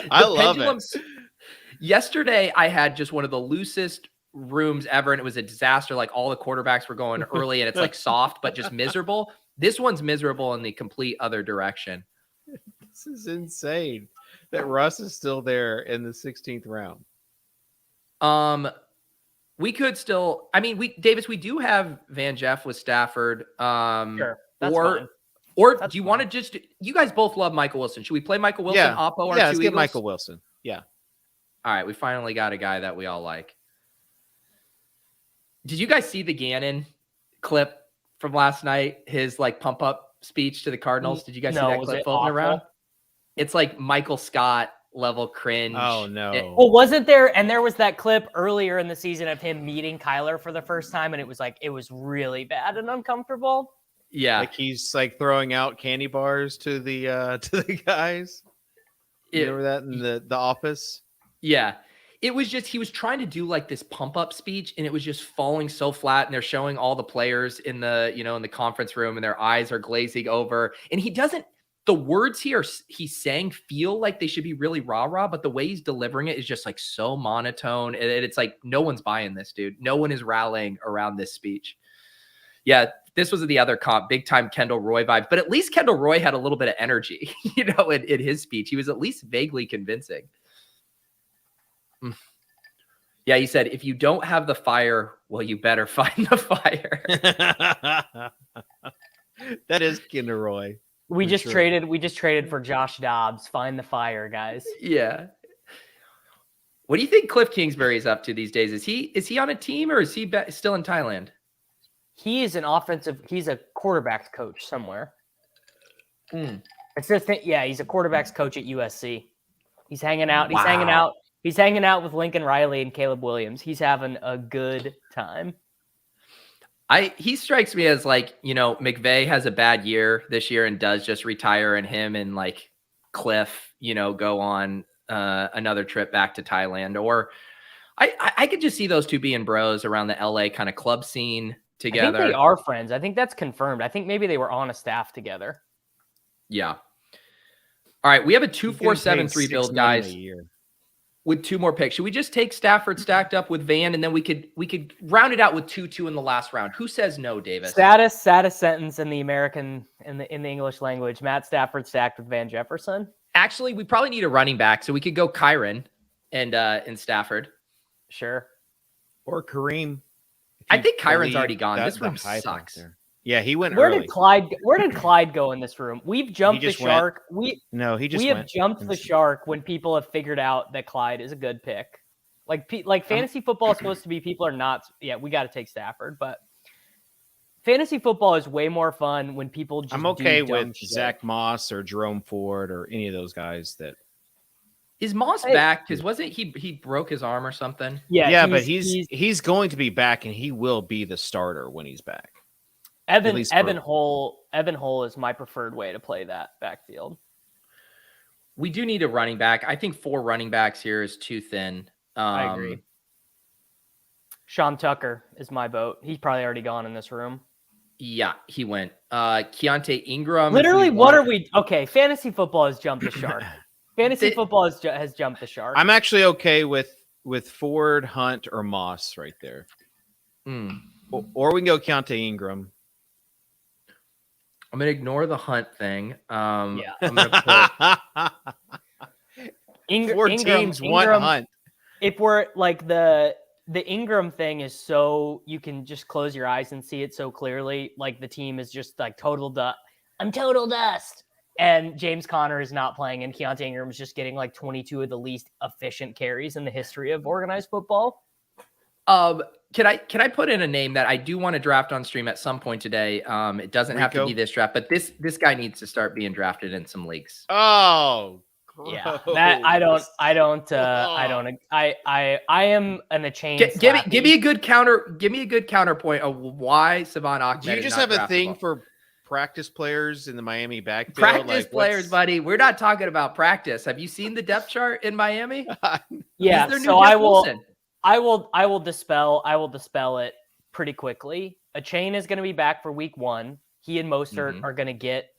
I love it. Yesterday, I had just one of the loosest rooms ever, and it was a disaster. Like all the quarterbacks were going early, and it's like soft, but just miserable. This one's miserable in the complete other direction. This is insane that Russ is still there in the 16th round. We could still. I mean, Davis, we do have Van Jeff with Stafford. Sure, that's fine. Or do you want to just? You guys both love Michael Wilson. Should we play Michael Wilson? Oppo, yeah, let's get Michael Wilson. Yeah. All right, we finally got a guy that we all like. Did you guys see the Gannon clip from last night? His like pump up speech to the Cardinals. Did you guys see that clip floating around? It's like Michael Scott level cringe. Oh no. Well, wasn't there? And there was that clip earlier in the season of him meeting Kyler for the first time, and it was really bad and uncomfortable. Yeah, like he's like throwing out candy bars to the guys. You remember that in the office? Yeah. It was just, he was trying to do like this pump up speech, and it was just falling so flat, and they're showing all the players in the, in the conference room, and their eyes are glazing over, and the words he's saying feel like they should be really rah-rah, but the way he's delivering it is just like so monotone. And it's like, no one's buying this, dude. No one is rallying around this speech. Yeah, this was the other comp, big time Kendall Roy vibe. But at least Kendall Roy had a little bit of energy, in his speech. He was at least vaguely convincing. Yeah, he said, if you don't have the fire, well, you better find the fire. That is Kendall Roy. We just traded for Josh Dobbs. Find the fire, guys. Yeah. What do you think Cliff Kingsbury is up to these days? Is he on a team or is he still in Thailand? He's a quarterbacks coach somewhere. Assistant, he's a quarterbacks coach at USC. He's hanging out. Wow. He's hanging out with Lincoln Riley and Caleb Williams. He's having a good time. He strikes me as like, McVay has a bad year this year and does just retire, and him and like Cliff, go on another trip back to Thailand. Or I could just see those two being bros around the LA kind of club scene together. I think they are friends. I think that's confirmed. I think maybe they were on a staff together. Yeah. All right. We have a 2-4-7-3 build, guys, with 2 more picks. Should we just take Stafford stacked up with Van, and then we could round it out with 2-2 in the last round? Who says no, Davis? Saddest sentence in the English language. Matt Stafford stacked with Van Jefferson. Actually, we probably need a running back, so we could go Kyron and Stafford. Sure. Or Kareem. I think Kyron's already gone. This room sucks. Yeah, he went Where early. Where did Clyde go in this room? We've jumped the shark. We have jumped the shark when people have figured out that Clyde is a good pick. Like fantasy football is supposed to be, people are not. Yeah, we got to take Stafford, but fantasy football is way more fun when people just. I'm okay with Zach Moss or Jerome Ford or any of those guys. That is Moss back? Because wasn't he broke his arm or something? Yeah, but he's going to be back, and he will be the starter when he's back. Evan Hull is my preferred way to play that backfield. We do need a running back. I think 4 running backs here is too thin. I agree. Sean Tucker is my vote. He's probably already gone in this room. Yeah, he went. Keontae Ingram. Literally, what are we? Okay, fantasy football has jumped the shark. Fantasy football has jumped the shark. I'm actually okay with Ford, Hunt, or Moss right there. Or we can go Keontae Ingram. I'm going to ignore the Hunt thing. I'm going to put 4 teams, 1 Hunt. If we're like the Ingram thing is so you can just close your eyes and see it so clearly. Like the team is just like total dust. I'm total dust. And James Conner is not playing, and Keontae Ingram is just getting like 22 of the least efficient carries in the history of organized football. Can I put in a name that I do want to draft on stream at some point today? It doesn't have to be this draft, but this guy needs to start being drafted in some leagues. Oh, gross. Yeah. That I am a chain. Give me a good counterpoint of why Savon Ahmed. Do you just have a thing for practice players in the Miami backfield? Practice players, buddy. We're not talking about practice. Have you seen the depth chart in Miami? Yeah. So I will dispel it pretty quickly. A chain is going to be back for week 1. He and Mostert are going to get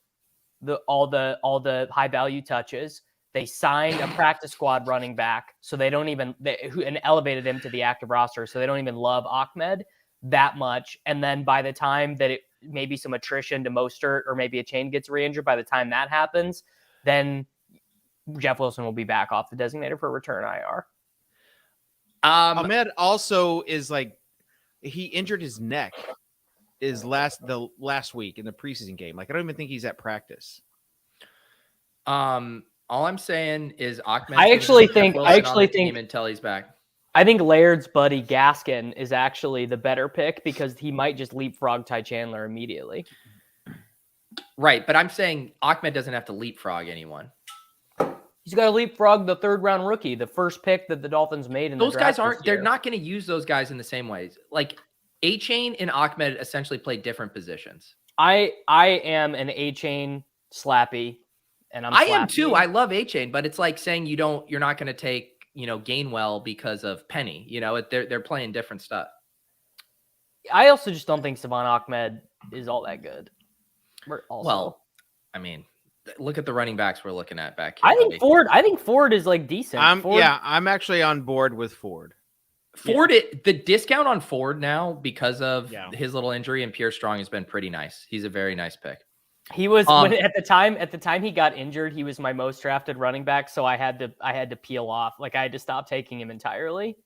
all the high value touches. They signed a practice squad running back, so they don't even and elevated him to the active roster, so they don't even love Ahmed that much. And then by the time that it maybe some attrition to Mostert or maybe a chain gets re-injured, by the time that happens, then Jeff Wilson will be back off the designated for return IR. Ahmed also is like, he injured his neck the last week in the preseason game. Like, I don't even think he's at practice. All I'm saying is Ahmed. I actually think until he's back. I think Laird's buddy Gaskin is actually the better pick because he might just leapfrog Ty Chandler immediately. Right, but I'm saying Ahmed doesn't have to leapfrog anyone. He's got to leapfrog the 3rd-round rookie, the first pick that the Dolphins made in those the draft. Those guys aren't. They're not going to use those guys in the same ways. Like A-Chain and Ahmed essentially play different positions. I am an A-Chain slappy, and I am too. I love A-Chain, but it's like saying you're not going to take Gainwell because of Penny. They're playing different stuff. I also just don't think Savon Ahmed is all that good. Well, I mean, look at the running backs we're looking at back here. I think Ford is like decent. I'm actually on board with Ford. Ford, the discount on Ford now because of his little injury and Pierre Strong has been pretty nice. He's a very nice pick. He was at the time he got injured, he was my most drafted running back, so I had to peel off. Like I had to stop taking him entirely.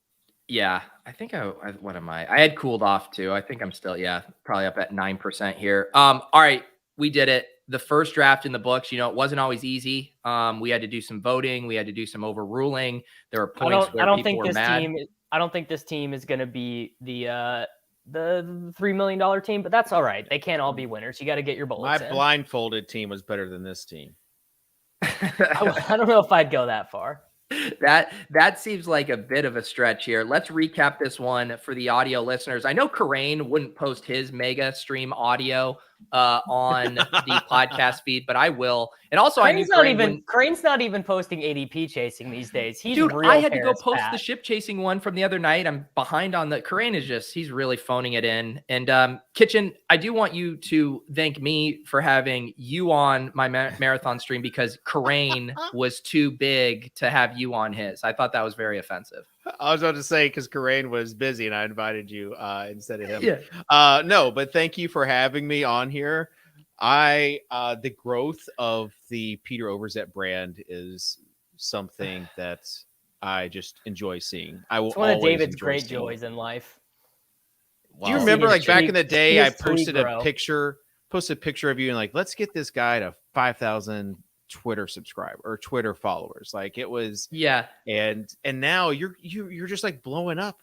Yeah, I think what am I? I had cooled off too. I think I'm still probably up at 9% here. All right, we did it. The first draft in the books, it wasn't always easy. We had to do some voting, we had to do some overruling. There were points where people were mad. I don't think this team is going to be the $3 million team, but that's all right. They can't all be winners. You got to get your bullets. My blindfolded team was better than this team. I don't know if I'd go that far. That seems like a bit of a stretch here. Let's recap this one for the audio listeners. I know Karain wouldn't post his mega stream audio on the podcast feed, but I will. And also, Crane's not even posting ADP chasing these days. I had to go post the ship chasing one from the other night. I'm behind on the Karain he's really phoning it in. And Kitchen, I do want you to thank me for having you on my marathon stream because Karain was too big to have you on his. I thought that was very offensive. I was about to say because Karain was busy and I invited you instead of him. Yeah. No, but thank you for having me on here. The growth of the Peter Overzet brand is something that I just enjoy seeing. It's one of David's great joys in life. Wow. Do you remember back in the day, I posted a picture of you and let's get this guy to 5,000 Twitter Twitter followers. It was, and now you're just blowing up.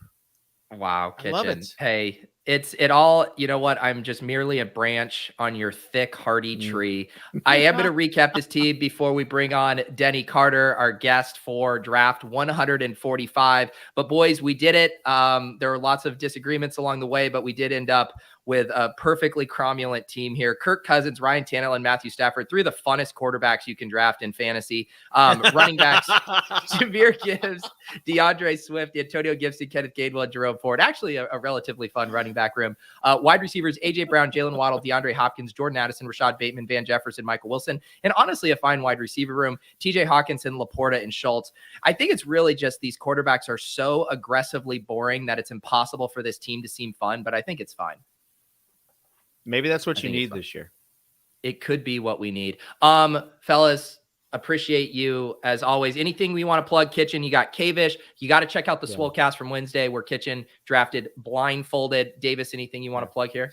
Wow, Kitchen. I love it. Hey, it all, you know what? I'm just merely a branch on your thick, hardy tree. I am going to recap this team before we bring on Denny Carter, our guest for draft 145. But boys, we did it. There were lots of disagreements along the way, but we did end up with a perfectly cromulent team here. Kirk Cousins, Ryan Tannehill, and Matthew Stafford, three of the funnest quarterbacks you can draft in fantasy. Running backs, Jahmyr Gibbs, DeAndre Swift, Antonio Gibson, Kenneth Gainwell, and Jerome Ford. Actually, a relatively fun running back room. Wide receivers, A.J. Brown, Jalen Waddle, DeAndre Hopkins, Jordan Addison, Rashad Bateman, Van Jefferson, Michael Wilson. And honestly, a fine wide receiver room, T.J. Hawkinson, Laporta, and Schultz. I think it's really just these quarterbacks are so aggressively boring that it's impossible for this team to seem fun, but I think it's fine. Maybe that's what you need this year. It could be what we need. Fellas, appreciate you as always. Anything we want to plug, Kitchen? You got Kavish. You got to check out the Swolecast from Wednesday where Kitchen drafted blindfolded. Davis, anything you want to plug here?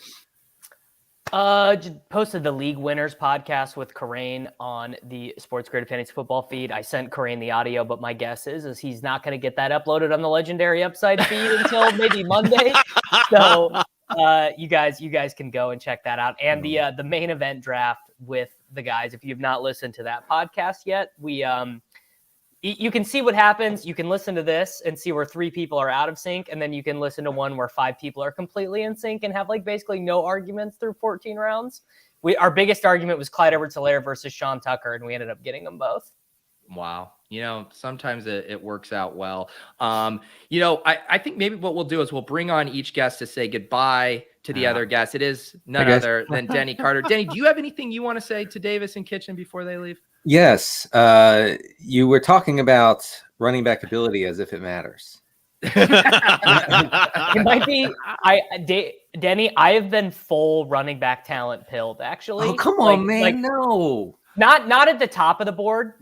Just posted the League Winners podcast with Karain on the Sports Creative Fantasy Football feed. I sent Karain the audio, but my guess is he's not going to get that uploaded on the Legendary Upside feed until maybe Monday. So you guys can go and check that out. And the main event draft with the guys, if you've not listened to that podcast yet, you can see what happens. You can listen to this and see where 3 people are out of sync, and then you can listen to one where 5 people are completely in sync and have basically no arguments through 14 rounds. Our biggest argument was Clyde Edwards-Helaire versus Sean Tucker, and we ended up getting them both. Wow. Sometimes it works out well. I think maybe what we'll do is we'll bring on each guest to say goodbye to the other guest. It is none other than Denny Carter. Denny, do you have anything you want to say to Davis and Kitchen before they leave? Yes. You were talking about running back ability as if it matters. It might be. Denny, I have been full running back talent pilled, actually. Oh, come on, man. No. Not at the top of the board,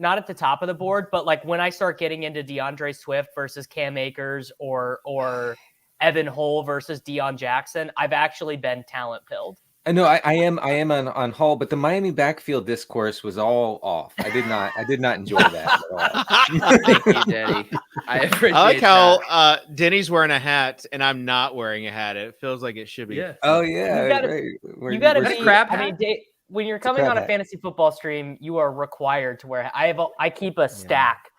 but when I start getting into DeAndre Swift versus Cam Akers or Evan Hull versus Deion Jackson, I've actually been talent pilled. No, I am on Hull, but the Miami backfield discourse was all off. I did not enjoy that at all. Thank you, Denny. I appreciate I like how Denny's wearing a hat and I'm not wearing a hat. It feels like it should be. Yeah. Oh yeah. You gotta be crap. I mean, when you're coming on a fantasy football stream, you are required to wear. I keep a stack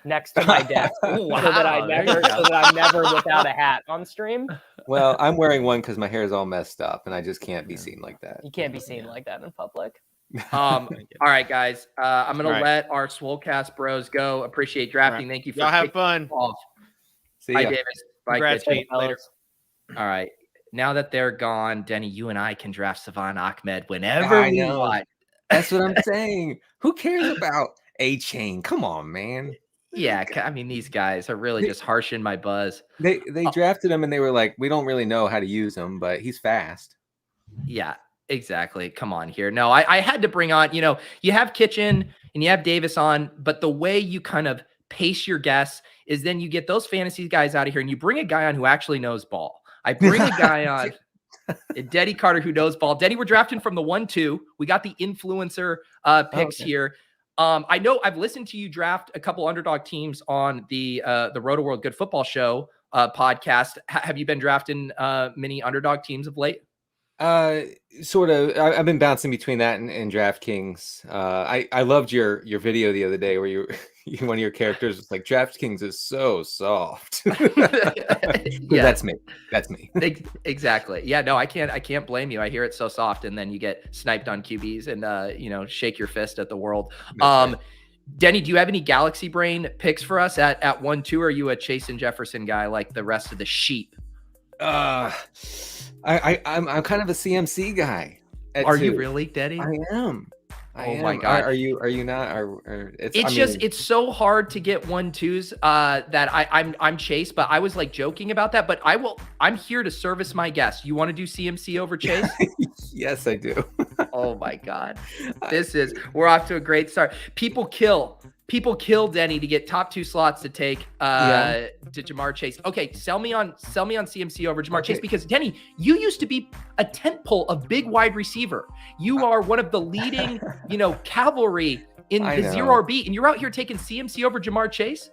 next to my desk so that I'm never without a hat on stream. Well, I'm wearing one because my hair is all messed up and I just can't be seen like that. You can't be seen like that in public. All right, guys. I'm gonna let our Swolecast bros go. Appreciate drafting. Thank you for have fun. See ya. Bye, Davis. Bye, Congrats, Kitchen. later. All right. Now that they're gone, Denny, you and I can draft Savon Ahmed whenever we want. That's what I'm saying. Who cares about A-Chain? Come on, man. Yeah, I mean, these guys are really just harshing my buzz. They drafted him and they were like, we don't really know how to use him, but he's fast. Yeah, exactly. Come on here. No, I had to bring on, you have Kitchen and you have Davis on, but the way you kind of pace your guests is then you get those fantasy guys out of here and you bring a guy on who actually knows ball. I bring a guy on, Denny Carter, who knows ball. Denny, we're drafting from the 1-2. We got the influencer picks here. I know I've listened to you draft a couple underdog teams on the Roto World Good Football Show podcast. Have you been drafting many underdog teams of late? Sort of. I've been bouncing between that and DraftKings. I loved your video the other day where one of your characters was like, DraftKings is so soft. Yeah, that's me. That's me. Exactly. Yeah, no, I can't blame you. I hear it so soft, and then you get sniped on QBs and shake your fist at the world. Right. Denny, do you have any Galaxy Brain picks for us at 1-2? Or are you a Chase and Jefferson guy like the rest of the sheep? I'm kind of a CMC guy. Are you really, Denny? I am. My God. Are you not? It's so hard to get 1-2s that I'm Chase, but I was like joking about that. But I'm here to service my guests. You want to do CMC over Chase? Yes, I do. Oh my God. We're off to a great start. People kill Denny to get top 2 slots to take to Jamar Chase. Okay, sell me on CMC over Jamar Chase, because Denny, you used to be a tentpole of big wide receiver. You are one of the leading, cavalry in the zero RB, and you're out here taking CMC over Jamar Chase.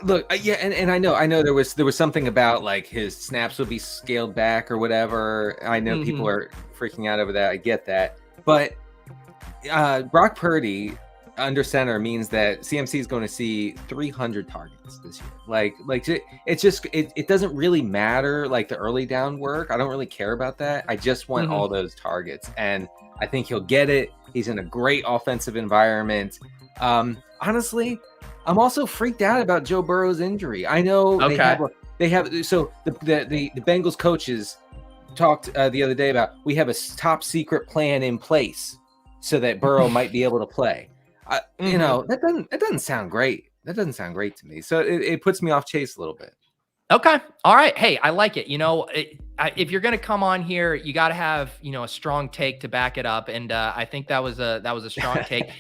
Look, and I know there was something about like his snaps would be scaled back or whatever. I know people are freaking out over that. I get that, but Brock Purdy under center means that CMC is going to see 300 targets this year. It doesn't really matter like the early down work. I don't really care about that. I just want all those targets, and I think he'll get it. He's in a great offensive environment. Honestly, I'm also freaked out about Joe Burrow's injury. I know they have so the Bengals coaches talked the other day about, we have a top secret plan in place so that Burrow might be able to play. That doesn't sound great. That doesn't sound great to me. So it puts me off Chase a little bit. Okay. All right. Hey, I like it. If you're going to come on here, you got to have, a strong take to back it up. And I think that was a strong take.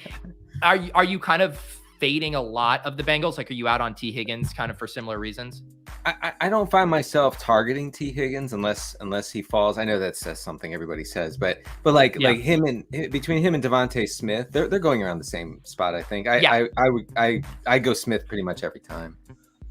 Are you kind of fading a lot of the Bengals? Like, are you out on T Higgins kind of for similar reasons? I don't find myself targeting T Higgins unless he falls. I know that says something, everybody says, but like him and between him and Devontae Smith, they're going around the same spot. I think I go Smith pretty much every time.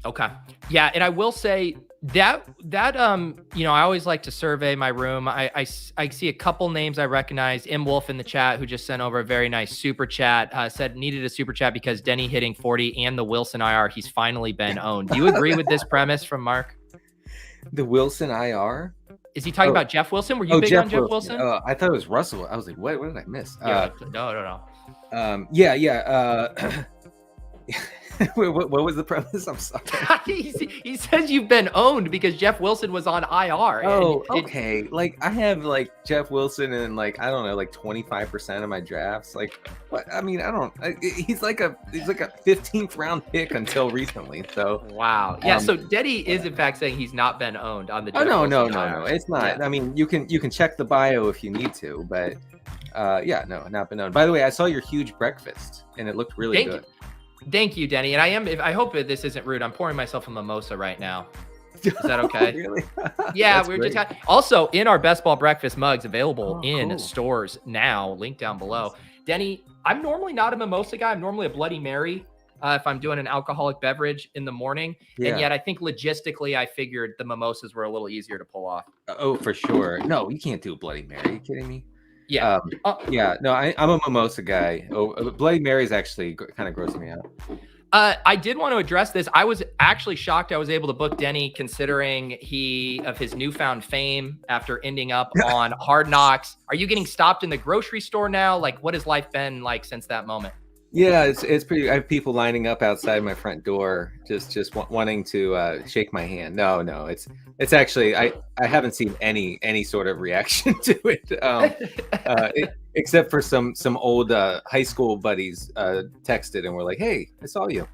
Okay. Yeah. And I will say that I always like to survey my room. I see a couple names I recognize. M Wolf in the chat, who just sent over a very nice super chat, said needed a super chat because Denny hitting 40 and the Wilson IR, he's finally been owned. Do you agree with this premise from Mark? The Wilson IR? Is he talking about Jeff Wilson? Were you big on Jeff Wilson? I thought it was Russell. I was like, what did I miss? No. What was the premise? I'm sorry. He says you've been owned because Jeff Wilson was on IR. Oh, okay. I have Jeff Wilson in 25% of my drafts. What? I mean, he's like a 15th round pick until recently. So wow. Yeah. So Denny is in fact saying he's not been owned on the. Jeff No. It's not. Yeah. I mean, you can check the bio if you need to, but not been owned. By the way, I saw your huge breakfast and it looked really good. Thank you, Denny. And I hope this isn't rude. I'm pouring myself a mimosa right now. Is that okay? Really? Yeah, we're great. Also in our Best Ball Breakfast mugs available in stores now, link down below. Denny, I'm normally not a mimosa guy. I'm normally a Bloody Mary if I'm doing an alcoholic beverage in the morning. Yeah. And yet I think logistically, I figured the mimosas were a little easier to pull off. Oh, for sure. No, you can't do a Bloody Mary. Are you kidding me? Yeah. No, I'm a mimosa guy. Bloody Mary's actually kind of grossing me out. I did want to address this. I was actually shocked I was able to book Denny, considering his newfound fame after ending up on Hard Knocks. Are you getting stopped in the grocery store now? What has life been like since that moment? Yeah, it's pretty. I have people lining up outside my front door, just wanting to shake my hand. No, it's actually I haven't seen any sort of reaction to it, except for some old high school buddies texted and were like, "Hey, I saw you."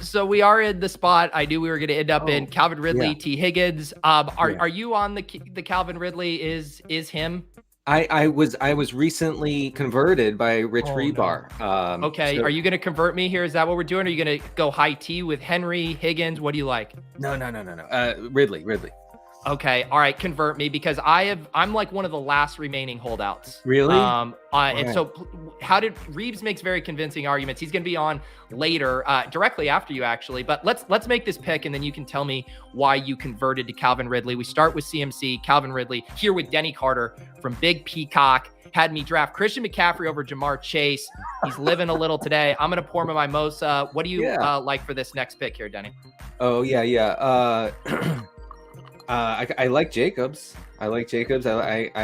So we are in the spot I knew we were going to end up in. Calvin Ridley, T. Higgins. Are you on the Calvin Ridley is him? I was recently converted by Rich Rebar. No. Okay, so, are you going to convert me here? Is that what we're doing? Are you going to go high T with Henry, Higgins? What do you like? No. Ridley. Okay, all right, convert me because I'm like one of the last remaining holdouts. Really? And so how did Reeves makes very convincing arguments. He's going to be on later, directly after you actually. But let's make this pick and then you can tell me why you converted to Calvin Ridley. We start with CMC, Calvin Ridley here with Denny Carter from Big Peacock. Had me draft Christian McCaffrey over Jamar Chase. He's living a little today. I'm going to pour my mimosa. What do you like for this next pick here, Denny? Oh, yeah. I like Jacobs. I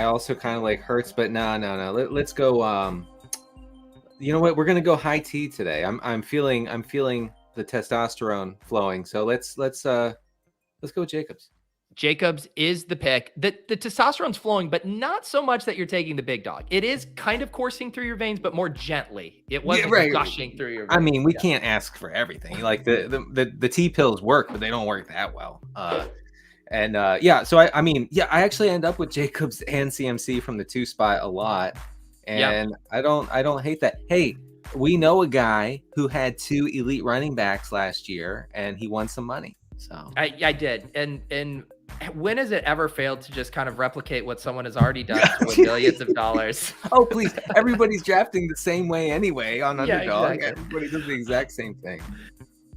also kind of like Hurts, but no. Let's go. You know what? We're gonna go high T today. I'm feeling the testosterone flowing. So let's go with Jacobs. Jacobs is the pick. The testosterone's flowing, but not so much that you're taking the big dog. It is kind of coursing through your veins, but more gently. It wasn't gushing through your veins. I mean, we can't ask for everything. Like the T pills work, but they don't work that well. So I actually end up with Jacobs and CMC from the 2 spot a lot, and I don't hate that. Hey, we know a guy who had 2 elite running backs last year, and he won some money. So I did, and when has it ever failed to just kind of replicate what someone has already done with billions of dollars? Oh, please! Everybody's drafting the same way anyway on Underdog. Exactly. Everybody does the exact same thing.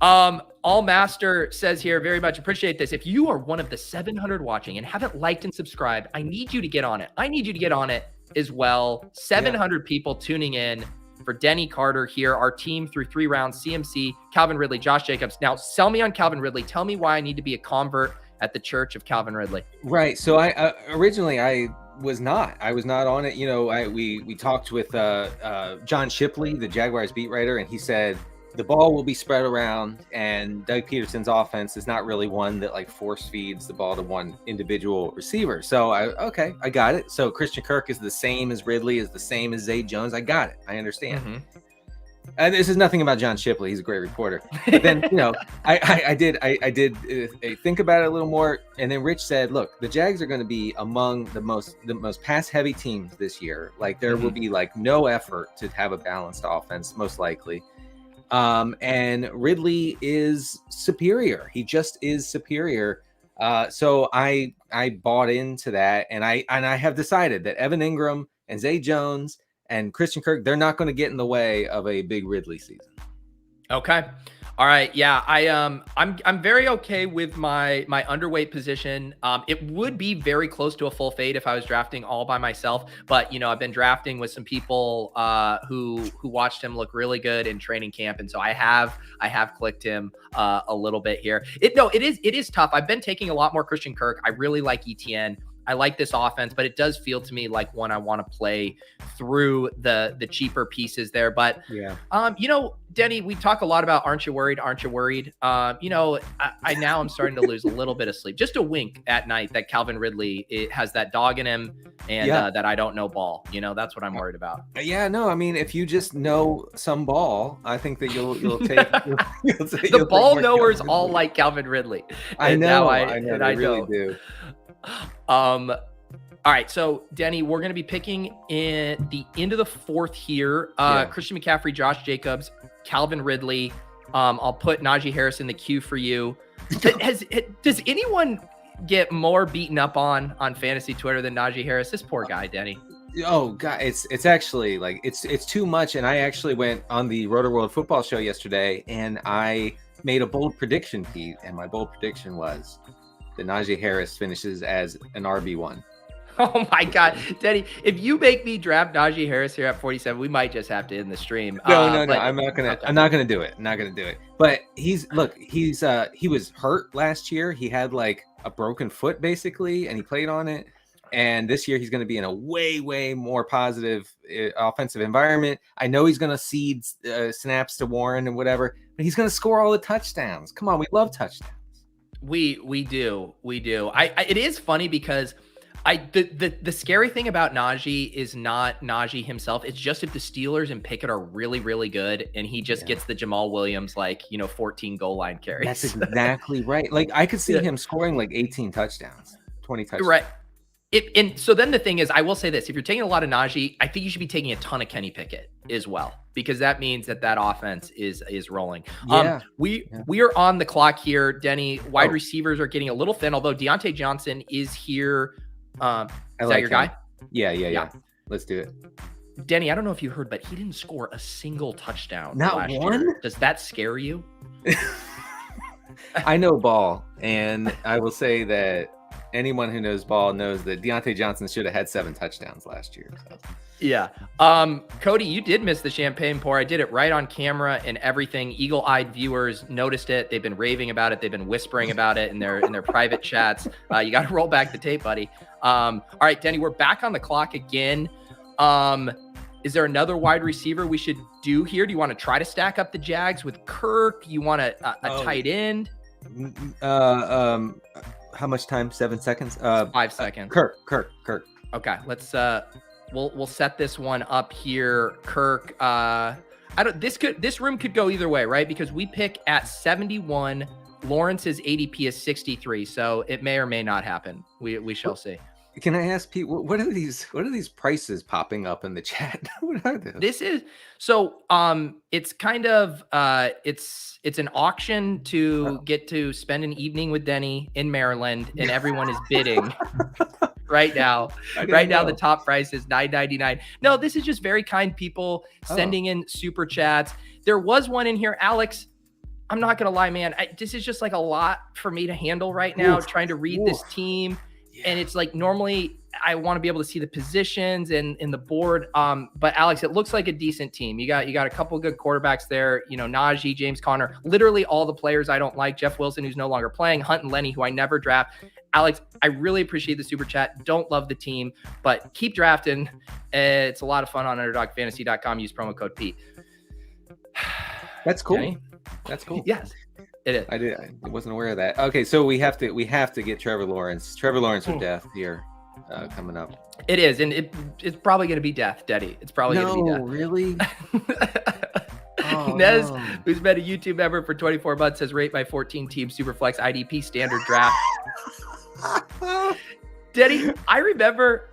All Master says here, very much appreciate this. If you are one of the 700 watching and haven't liked and subscribed, I need you to get on it. I need you to get on it as well. 700 people tuning in for Denny Carter here, our team through 3 rounds, CMC, Calvin Ridley, Josh Jacobs. Now, sell me on Calvin Ridley. Tell me why I need to be a convert at the Church of Calvin Ridley. Right. So I originally I was not on it. You know, we talked with John Shipley, the Jaguars beat writer, and he said the ball will be spread around, and Doug Peterson's offense is not really one that like force feeds the ball to one individual receiver. So I got it. So Christian Kirk is the same as Ridley, is the same as Zay Jones. I got it. I understand. Mm-hmm. And this is nothing about John Shipley. He's a great reporter. But then, I did think about it a little more. And then Rich said, look, the Jags are going to be among the most pass heavy teams this year. Like there will be like no effort to have a balanced offense, most likely. And Ridley is superior. He just is superior. So I bought into that, and I have decided that Evan Ingram and Zay Jones and Christian Kirk, they're not going to get in the way of a big Ridley season. Okay. All right. Yeah. I'm very okay with my underweight position. It would be very close to a full fade if I was drafting all by myself, but I've been drafting with some people who watched him look really good in training camp, and so I have clicked him a little bit here. It is tough. I've been taking a lot more Christian Kirk. I really like ETN. I like this offense, but it does feel to me like one I want to play through the cheaper pieces there. But Denny, we talk a lot about aren't you worried? Aren't you worried? I now I'm starting to lose a little bit of sleep. Just a wink at night that Calvin Ridley has that dog in him, and that I don't know ball. That's what I'm worried about. Yeah, no, I mean, if you just know some ball, I think that you'll take the ball knowers all like Calvin Ridley. I know, I really do. All right, so Denny, we're going to be picking in the end of the 4th here. Christian McCaffrey, Josh Jacobs, Calvin Ridley. I'll put Najee Harris in the queue for you. Does anyone get more beaten up on fantasy Twitter than Najee Harris? This poor guy, Denny. Oh God, it's actually like it's too much. And I actually went on the Roto World Football Show yesterday, and I made a bold prediction, Pete. And my bold prediction was that Najee Harris finishes as an RB1. Oh my God, Denny! If you make me draft Najee Harris here at 47, we might just have to end the stream. No. I'm not gonna do it. But he was hurt last year. He had like a broken foot basically, and he played on it. And this year he's going to be in a way more positive offensive environment. I know he's going to cede snaps to Warren and whatever, but he's going to score all the touchdowns. Come on, we love touchdowns. We do. It is funny because The scary thing about Najee is not Najee himself. It's just if the Steelers and Pickett are really, really good and he just gets the Jamal Williams, 14 goal line carries. That's exactly right. Like I could see him scoring like 18 touchdowns, 20 touchdowns. Right. And so then the thing is, I will say this, if you're taking a lot of Najee, I think you should be taking a ton of Kenny Pickett as well, because that means that offense is rolling. We are on the clock here, Denny. Wide receivers are getting a little thin, although Deontay Johnson is here. Is that your guy? Yeah. Let's do it. Denny, I don't know if you heard, but he didn't score a single touchdown. Not one? Year. Does that scare you? I know ball, and I will say that anyone who knows ball knows that Deontay Johnson should have had 7 touchdowns last year. So. Yeah. Cody, you did miss the champagne pour. I did it right on camera and everything. Eagle-eyed viewers noticed it. They've been raving about it. They've been whispering about it in their private chats. You got to roll back the tape, buddy. All right, Denny, we're back on the clock again. Is there another wide receiver we should do here? Do you want to try to stack up the Jags with Kirk? You want a tight end? How much time? 7 seconds? 5 seconds. Kirk. Okay, let's we'll set this one up here. Kirk. This room could go either way, right? Because we pick at 71. Lawrence's ADP is 63, so it may or may not happen. We shall see. Can I ask Pete, what are these prices popping up in the chat? What are those? This is it's kind of it's an auction to get to spend an evening with Denny in Maryland, and everyone is bidding right now. Right now, the top price is $9.99. No, this is just very kind people sending in super chats. There was one in here, Alex. I'm not gonna lie, man. This is just like a lot for me to handle right now, trying to read this team. Yeah. And it's like, normally I want to be able to see the positions and the board. But Alex, it looks like a decent team. You got a couple good quarterbacks there. Najee, James Conner, literally all the players I don't like. Jeff Wilson, who's no longer playing, Hunt and Lenny, who I never draft. Alex, I really appreciate the super chat. Don't love the team, but keep drafting. It's a lot of fun on underdogfantasy.com. Use promo code Pete. That's cool. Okay. That's cool. Yes. It is. I wasn't aware of that. Okay, so we have to get Trevor Lawrence or death here coming up. It is, and it's probably going to be death, Denny. It's probably going to be death. Really? Nez, who's been a YouTube member for 24 months, says rate my 14 team Superflex IDP standard draft. Denny, I remember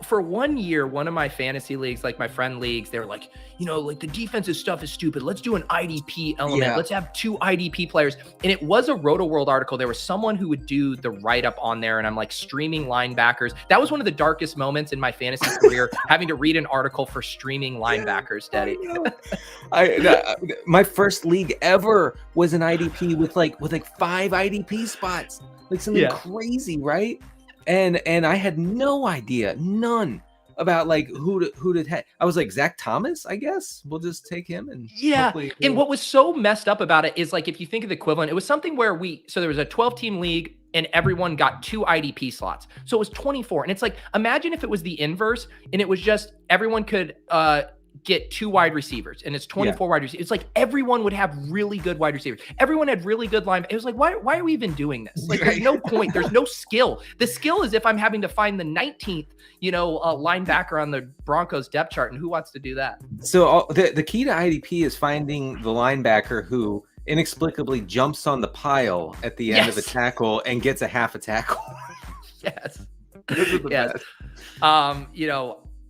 for 1 year, one of my fantasy leagues, like my friend leagues, they were like, the defensive stuff is stupid. Let's do an IDP element. Yeah. Let's have 2 IDP players. And it was a Roto World article. There was someone who would do the write-up on there, and I'm like streaming linebackers. That was one of the darkest moments in my fantasy career, having to read an article for streaming linebackers, Denny. My first league ever was an IDP with like 5 IDP spots, like something crazy, right? And I had no idea, none, about like who to have. I was like, Zach Thomas, I guess we'll just take him. And and what was so messed up about it is, like, if you think of the equivalent, it was something where there was a 12-team league and everyone got 2 IDP slots, so it was 24. And it's like, imagine if it was the inverse and it was just everyone could get 2 wide receivers, and it's 24 wide receivers. It's like everyone would have really good wide receivers. Everyone had really good line. It was like, why are we even doing this? Like, there's no point. There's no skill. The skill is if I'm having to find the 19th, linebacker on the Broncos depth chart, and who wants to do that? So the key to IDP is finding the linebacker who inexplicably jumps on the pile at the end of a tackle and gets a half a tackle. Yes. Yes.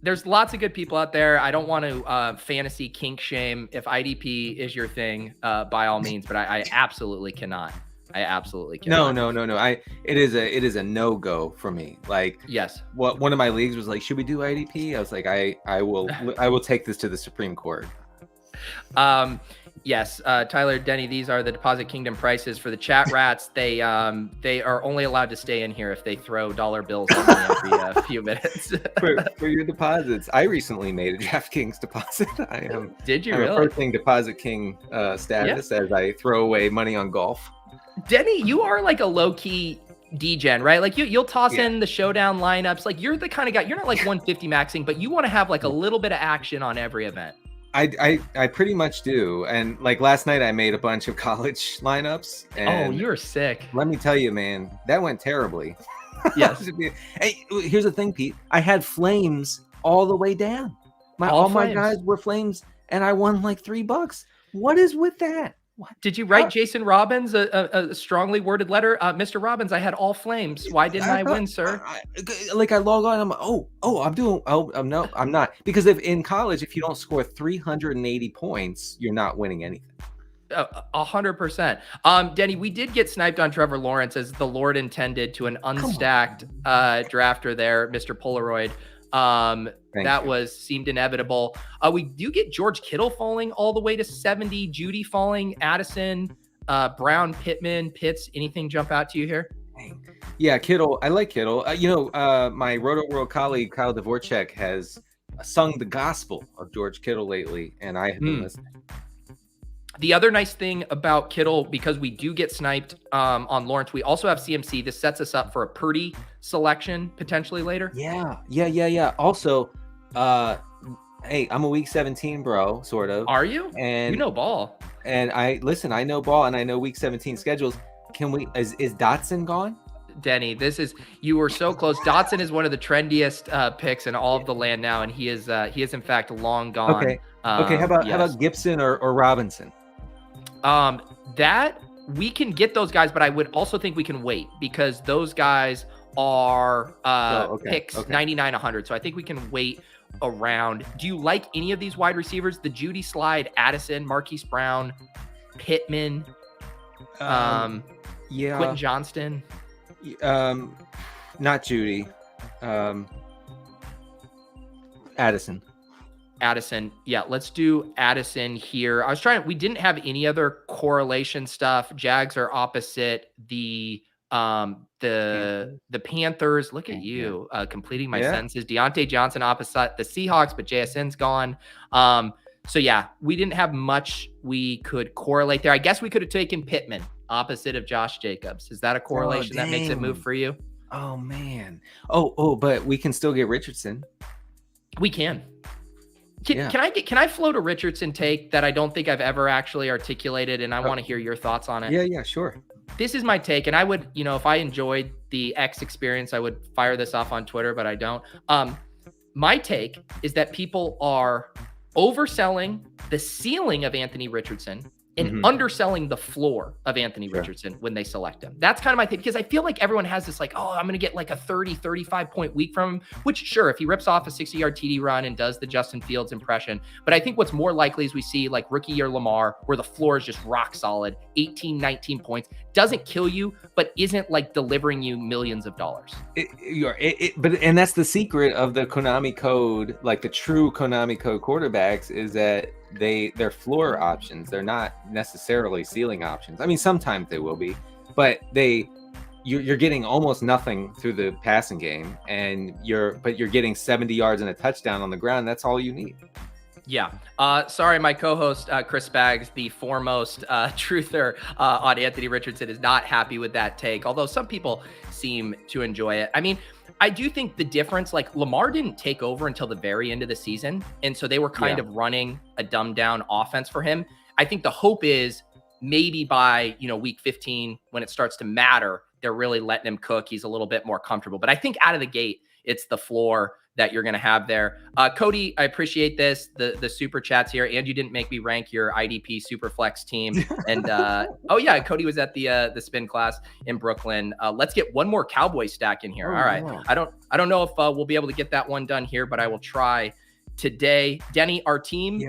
There's lots of good people out there. I don't want to fantasy kink shame. If IDP is your thing, by all means, but I absolutely cannot. I absolutely cannot. No. It is a no-go for me. Like, yes. One of my leagues was like, should we do IDP? I was like, I will take this to the Supreme Court. Yes, Tyler, Denny, these are the Deposit Kingdom prices for the chat rats. They are only allowed to stay in here if they throw dollar bills at me every few minutes. for your deposits, I recently made a DraftKings deposit. Did you I'm really? approaching Deposit King status as I throw away money on golf. Denny, you are like a low-key degen, right? Like you'll toss in the showdown lineups. Like, you're the kind of guy, you're not like 150 maxing, but you want to have like a little bit of action on every event. I pretty much do. And like last night I made a bunch of college lineups. And you're sick. Let me tell you, man, that went terribly. Yes. Hey, here's the thing, Pete. I had flames all the way down. All my guys were flames, and I won like $3. What is with that? What? Did you write Jason Robbins a strongly worded letter? Mr. Robbins, I had all flames. Why didn't I win, sir? I log on. I'm no, I'm not. Because if in college, if you don't score 380 points, you're not winning anything. 100%. Denny, we did get sniped on Trevor Lawrence as the Lord intended to an unstacked drafter there, Mr. Polaroid. Seemed inevitable. We do get George Kittle falling all the way to 70, Judy falling, Addison, Brown, Pittman, Pitts. Anything jump out to you here? Yeah, Kittle. I like Kittle. My Roto World colleague Kyle Dvorchak has sung the gospel of George Kittle lately, and I have been listening. The other nice thing about Kittle, because we do get sniped on Lawrence, we also have CMC. This sets us up for a Purdy selection potentially later. Yeah. Also, hey, I'm a week 17 bro, sort of. Are you? And you know ball. And I know ball, and I know week 17 schedules. Can we? Is Dotson gone? Denny, you were so close. Dotson is one of the trendiest picks in all of the land now, and he is in fact long gone. Okay. How about Gibson or Robinson? That we can get those guys, but I would also think we can wait because those guys are picks 99, 100. So I think we can wait around. Do you like any of these wide receivers? The Judy slide, Addison, Marquise Brown, Pittman, Quentin Johnston. Not Judy. Addison. Yeah, let's do Addison here. We didn't have any other correlation stuff. Jags are opposite the Panthers. Look at you completing my sentences. Deontay Johnson opposite the Seahawks, but JSN's gone. So yeah, we didn't have much we could correlate there. I guess we could have taken Pittman opposite of Josh Jacobs. Is that a correlation that makes it move for you? Oh man. But we can still get Richardson. We can. Can I float a Richardson take that I don't think I've ever actually articulated, and I want to hear your thoughts on it? Yeah, sure. This is my take, and I would, if I enjoyed the X experience, I would fire this off on Twitter, but I don't. My take is that people are overselling the ceiling of Anthony Richardson and underselling the floor of Anthony Richardson when they select him. That's kind of my thing, because I feel like everyone has this like, I'm going to get like a 30, 35 point week from him, which sure, if he rips off a 60-yard TD run and does the Justin Fields impression. But I think what's more likely is we see like rookie year Lamar, where the floor is just rock solid, 18, 19 points, doesn't kill you, but isn't like delivering you millions of dollars. And that's the secret of the Konami code, like the true Konami code quarterbacks, is that they're floor options. They're not necessarily ceiling options. I mean, sometimes they will be, but you're getting almost nothing through the passing game, and you're getting 70 yards and a touchdown on the ground. That's all you need. Yeah. Sorry, my co-host, Chris Spags, the foremost truther on Anthony Richardson, is not happy with that take, although some people seem to enjoy it. I mean, I do think the difference, like Lamar didn't take over until the very end of the season. And so they were kind of running a dumbed down offense for him. I think the hope is maybe by, week 15, when it starts to matter, they're really letting him cook. He's a little bit more comfortable. But I think out of the gate, it's the floor that you're going to have there. Cody, I appreciate this, the super chats here. And you didn't make me rank your IDP super flex team. And Cody was at the spin class in Brooklyn. Let's get one more Cowboy stack in here. All right. Yeah. I don't know if we'll be able to get that one done here, but I will try today. Denny, our team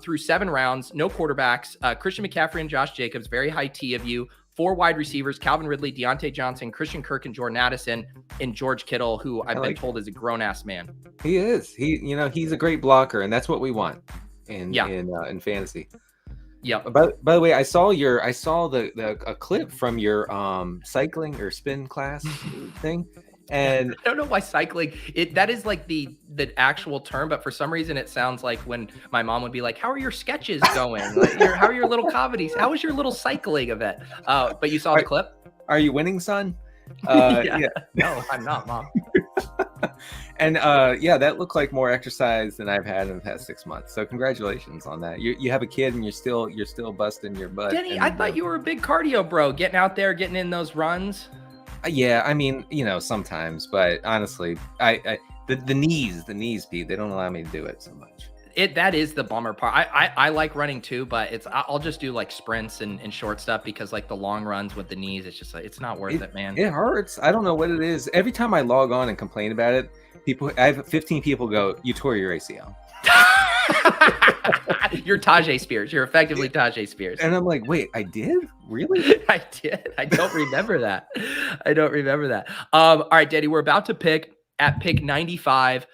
through 7 rounds, no quarterbacks, Christian McCaffrey and Josh Jacobs, very high T of you. 4 wide receivers, Calvin Ridley, Deontay Johnson, Christian Kirk, and Jordan Addison, and George Kittle, who I've been told is a grown-ass man. He is. He's a great blocker, and that's what we want in fantasy. Yeah. By the way, I saw a clip from your cycling or spin class thing. And I don't know why cycling, that is like the actual term, but for some reason it sounds like when my mom would be like, how are your sketches going? Like, how are your little comedies? How was your little cycling event? But you saw the clip? Are you winning, son? Yeah. No, I'm not, Mom. And that looked like more exercise than I've had in the past 6 months. So congratulations on that. You have a kid and you're still busting your butt. Denny, I thought you were a big cardio bro, getting out there, getting in those runs. Yeah, I mean, sometimes, but honestly, the knees, Pete, they don't allow me to do it so much. That is the bummer part. I like running too, but I'll just do like sprints and short stuff because like the long runs with the knees, it's just like it's not worth it, man. It hurts. I don't know what it is. Every time I log on and complain about it, I have 15 people go, "You tore your ACL." You're Tajay Spears. You're effectively Tajay Spears. And I'm like, wait, I did? Really? I did. I don't remember that. I don't remember that. All right, Daddy, we're about to pick at pick 95.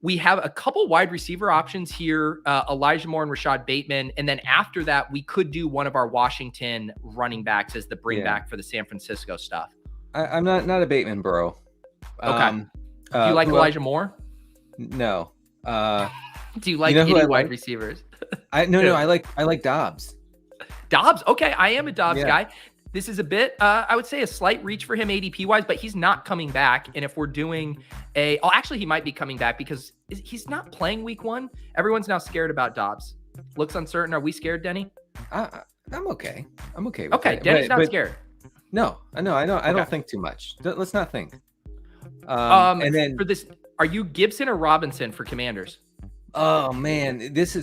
We have a couple wide receiver options here, Elijah Moore and Rashad Bateman. And then after that, we could do one of our Washington running backs as the bring back for the San Francisco stuff. I'm not a Bateman bro. Okay. Do you like Elijah Moore? No. Do you like any wide receivers? I like Dobbs. Dobbs? Okay, I am a Dobbs guy. This is a bit, I would say a slight reach for him ADP wise, but he's not coming back. And if we're doing actually he might be coming back because he's not playing week 1. Everyone's now scared about Dobbs. Looks uncertain. Are we scared, Denny? I'm okay. I'm okay with Okay, it. Denny's not scared. No, I know. I don't think too much. Let's not think. And then for this, are you Gibson or Robinson for Commanders? Oh man, that's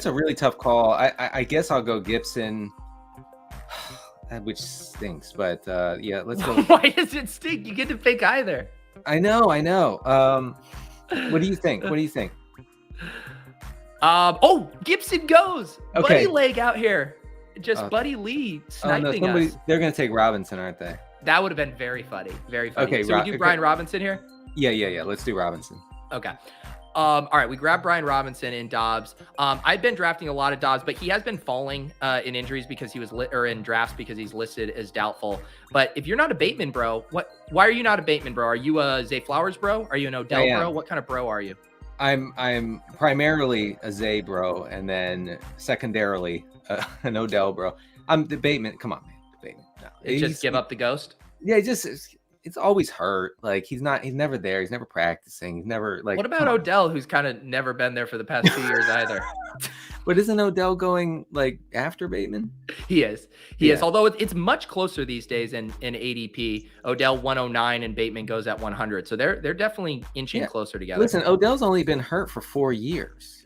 a really tough call. I guess I'll go Gibson. Which stinks, but yeah, let's go. Why does it stink? You get to pick either. I know. What do you think? Gibson goes. Okay. Buddy leg out here. Just Buddy Lee sniping us. They're going to take Robinson, aren't they? That would have been very funny. Very funny. Okay, so we do Brian Robinson here? Yeah. Let's do Robinson. Okay. All right, we grabbed Brian Robinson and Dobbs. I've been drafting a lot of Dobbs, but he has been falling in injuries because he was in drafts because he's listed as doubtful. But if you're not a Bateman bro, why are you not a Bateman bro? Are you a Zay Flowers bro? Are you an Odell bro? What kind of bro are you? I'm primarily a Zay bro, and then secondarily an Odell bro. I'm the Bateman. Come on, man, Bateman. No, just give up the ghost. Yeah, it's always hurt. Like he's never there. He's never practicing. He's never like. What about Odell, who's kind of never been there for the past 2 years either? But isn't Odell going like after Bateman? He is. He is. Although it's much closer these days in ADP. Odell 109 and Bateman goes at 100. So they're definitely inching closer together. Listen, Odell's only been hurt for 4 years.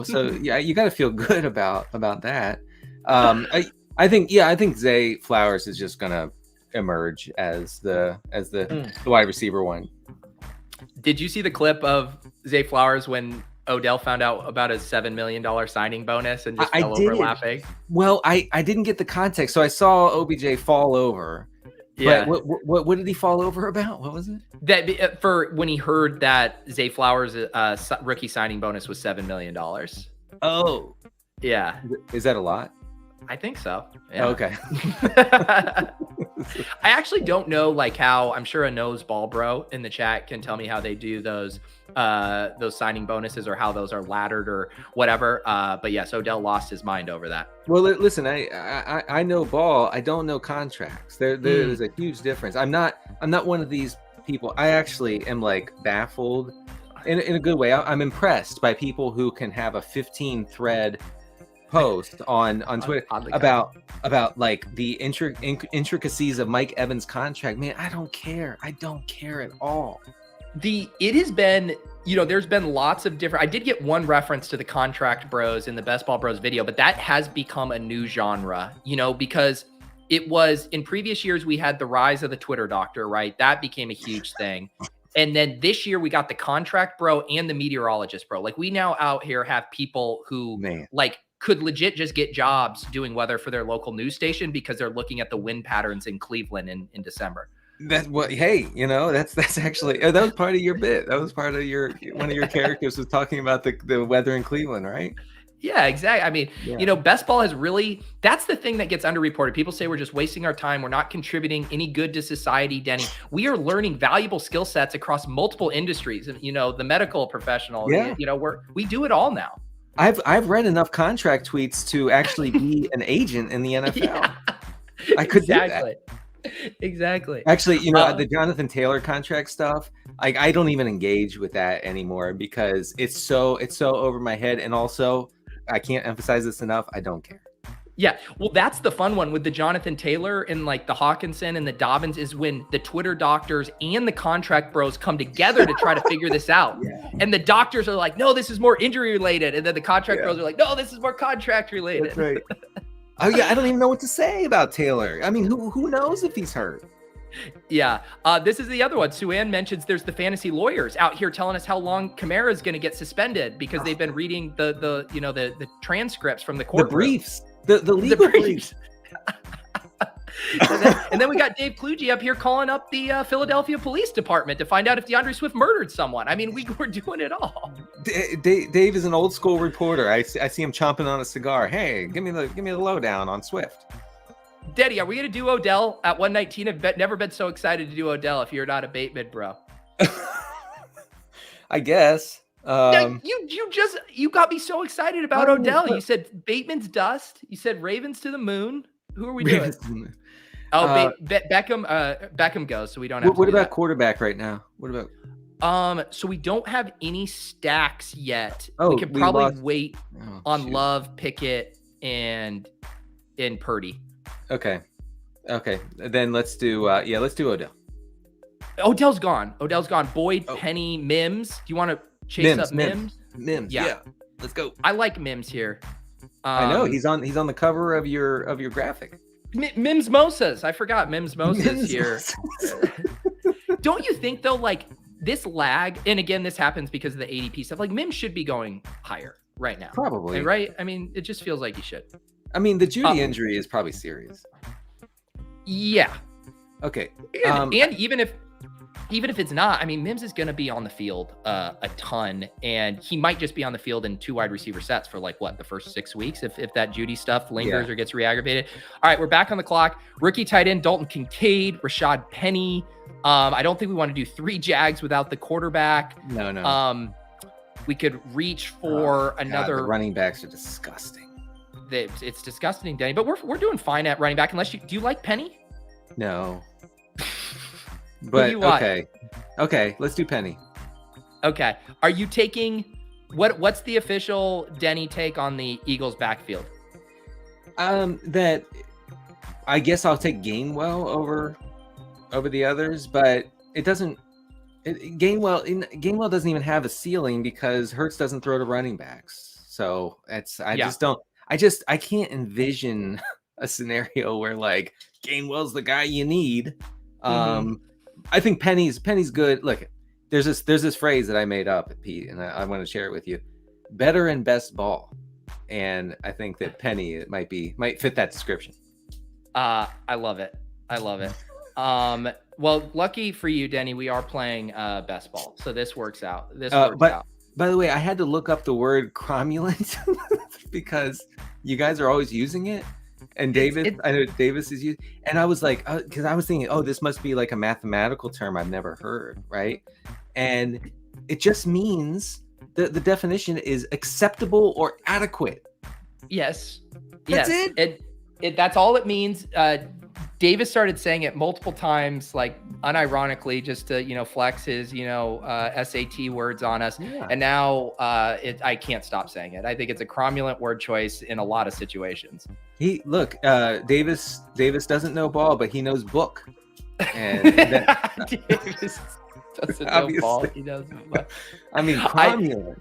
So yeah, you got to feel good about that. I think Zay Flowers is just gonna emerge as the wide receiver one. Did you see the clip of Zay Flowers when Odell found out about his $7 million signing bonus and just fell over laughing? Well, I didn't get the context, so I saw OBJ fall over. Yeah. But what did he fall over about? What was it? That for when he heard that Zay Flowers' rookie signing bonus was $7 million. Oh, yeah. Is that a lot? I think so. Yeah. Okay. I actually don't know how I'm sure a nose ball bro in the chat can tell me how they do those signing bonuses or how those are laddered or whatever. But yes, Odell lost his mind over that. Well, listen, I know ball. I don't know contracts. There's a huge difference. I'm not one of these people. I actually am baffled in a good way. I'm impressed by people who can have a 15 thread post on Twitter about the intricacies of Mike Evans' contract. Man, I don't care at all. It has been, there's been lots of different. I did get one reference to the contract bros in the Best Ball Bros video, but that has become a new genre, because it was in previous years we had the rise of the Twitter doctor, right? That became a huge thing. And then this year we got the contract bro and the meteorologist bro. We now out here have people who could legit just get jobs doing weather for their local news station because they're looking at the wind patterns in Cleveland in December. That's what, hey, that's actually, that was part of your bit. That was part of one of your characters was talking about the weather in Cleveland, right? Yeah, exactly. I mean, Best Ball has really, that's the thing that gets underreported. People say we're just wasting our time. We're not contributing any good to society, Denny. We are learning valuable skill sets across multiple industries. And, the medical professional, we do it all now. I've read enough contract tweets to actually be an agent in the NFL. Yeah, I could do that. Exactly. Actually, the Jonathan Taylor contract stuff, I don't even engage with that anymore because it's so over my head. And also, I can't emphasize this enough. I don't care. Yeah, well, that's the fun one with the Jonathan Taylor and like the Hawkinson and the Dobbins is when the Twitter doctors and the contract bros come together to try to figure this out. Yeah. And the doctors are like, no, this is more injury related. And then the contract bros are like, no, this is more contract related. That's right. Oh yeah, I don't even know what to say about Taylor. I mean, who knows if he's hurt? Yeah. This is the other one. Sue-Ann mentions there's the fantasy lawyers out here telling us how long Kamara is going to get suspended because they've been reading the transcripts from the court. The briefs. The legal briefs. and then we got Dave Kluge up here calling up the Philadelphia Police Department to find out if DeAndre Swift murdered someone. I mean, we're doing it all. Dave is an old school reporter. I see him chomping on a cigar. Hey, give me the lowdown on Swift. Denny, are we going to do Odell at 119? I've never been so excited to do Odell if you're not a Bateman, bro. I guess. You got me so excited about Odell. You said Bateman's dust. You said Ravens to the moon. Who are we doing? Beckham goes, so we don't have. What about quarterback right now? What about? So we don't have any stacks yet. Oh, we could probably wait on Love, Pickett, and Purdy. Okay. Then let's do Odell. Odell's gone. Boyd, Penny, Mims. Do you want to chase up Mims? Mims. Yeah. Let's go. I like Mims here. I know he's on the cover of your graphic. Mims Moses. I forgot Mims Moses here. Don't you think though, like this lag, and again, this happens because of the ADP stuff. Like Mims should be going higher right now. Probably. Right? I mean, it just feels like he should. I mean, the Judy injury is probably serious. Yeah. Okay. And even if it's not, I mean, Mims is going to be on the field a ton, and he might just be on the field in 2 wide receiver sets for like the first 6 weeks if that Judy stuff lingers or gets re-aggravated. All right, we're back on the clock. Rookie tight end Dalton Kincaid, Rashad Penny. I don't think we want to do 3 Jags without the quarterback. No. We could reach for another. The running backs are disgusting. It's disgusting, Denny, but we're doing fine at running back. Do you like Penny? No. But okay, let's do Penny. Okay, are you taking what's the official Denny take on the Eagles backfield? That I guess I'll take Gainwell over the others, but it doesn't. Gainwell doesn't even have a ceiling because Hurts doesn't throw to running backs. So I can't envision a scenario where like Gainwell's the guy you need. I think Penny's good. Look, there's this phrase that I made up, Pete, and I want to share it with you. Better and best ball, and I think that Penny might fit that description. I love it. Well, lucky for you, Denny, we are playing best ball, so this works out. By the way, I had to look up the word cromulent because you guys are always using it. And I know Davis is used, and I was like, because I was thinking, this must be like a mathematical term I've never heard, right? And it just means the definition is acceptable or adequate. Yes. That's it. That's all it means. Davis started saying it multiple times, like unironically, just to flex his SAT words on us. Yeah. And now I can't stop saying it. I think it's a cromulent word choice in a lot of situations. Davis doesn't know ball, but he knows book. And Davis doesn't know ball. He knows book. I mean, cromulent.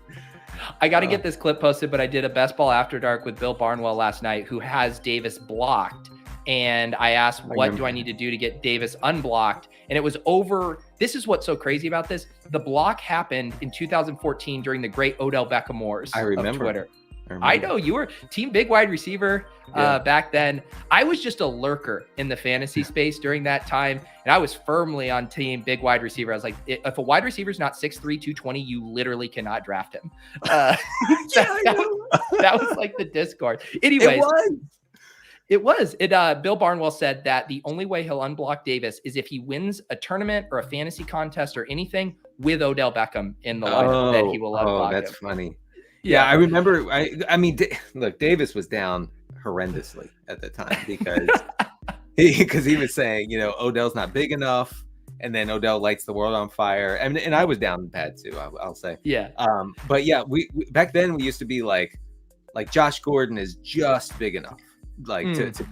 I got to get this clip posted, but I did a Best Ball After Dark with Bill Barnwell last night, who has Davis blocked. And I asked, what do I need to do to get Davis unblocked? And it was over. This is what's so crazy about this. The block happened in 2014 during the great Odell Beckham wars of Twitter. I know you were team big wide receiver back then. I was just a lurker in the fantasy space during that time. And I was firmly on team big wide receiver. I was like, if a wide receiver is not 6'3", 220, you literally cannot draft him. That was like the Discord. Anyways. It was. Bill Barnwell said that the only way he'll unblock Davis is if he wins a tournament or a fantasy contest or anything with Odell Beckham in the lineup that he will unblock. That's funny. Yeah, I remember. I mean, look, Davis was down horrendously at the time because he was saying, Odell's not big enough, and then Odell lights the world on fire. And I was down bad too. I'll say. Yeah. But yeah, we back then we used to be like Josh Gordon is just big enough. like to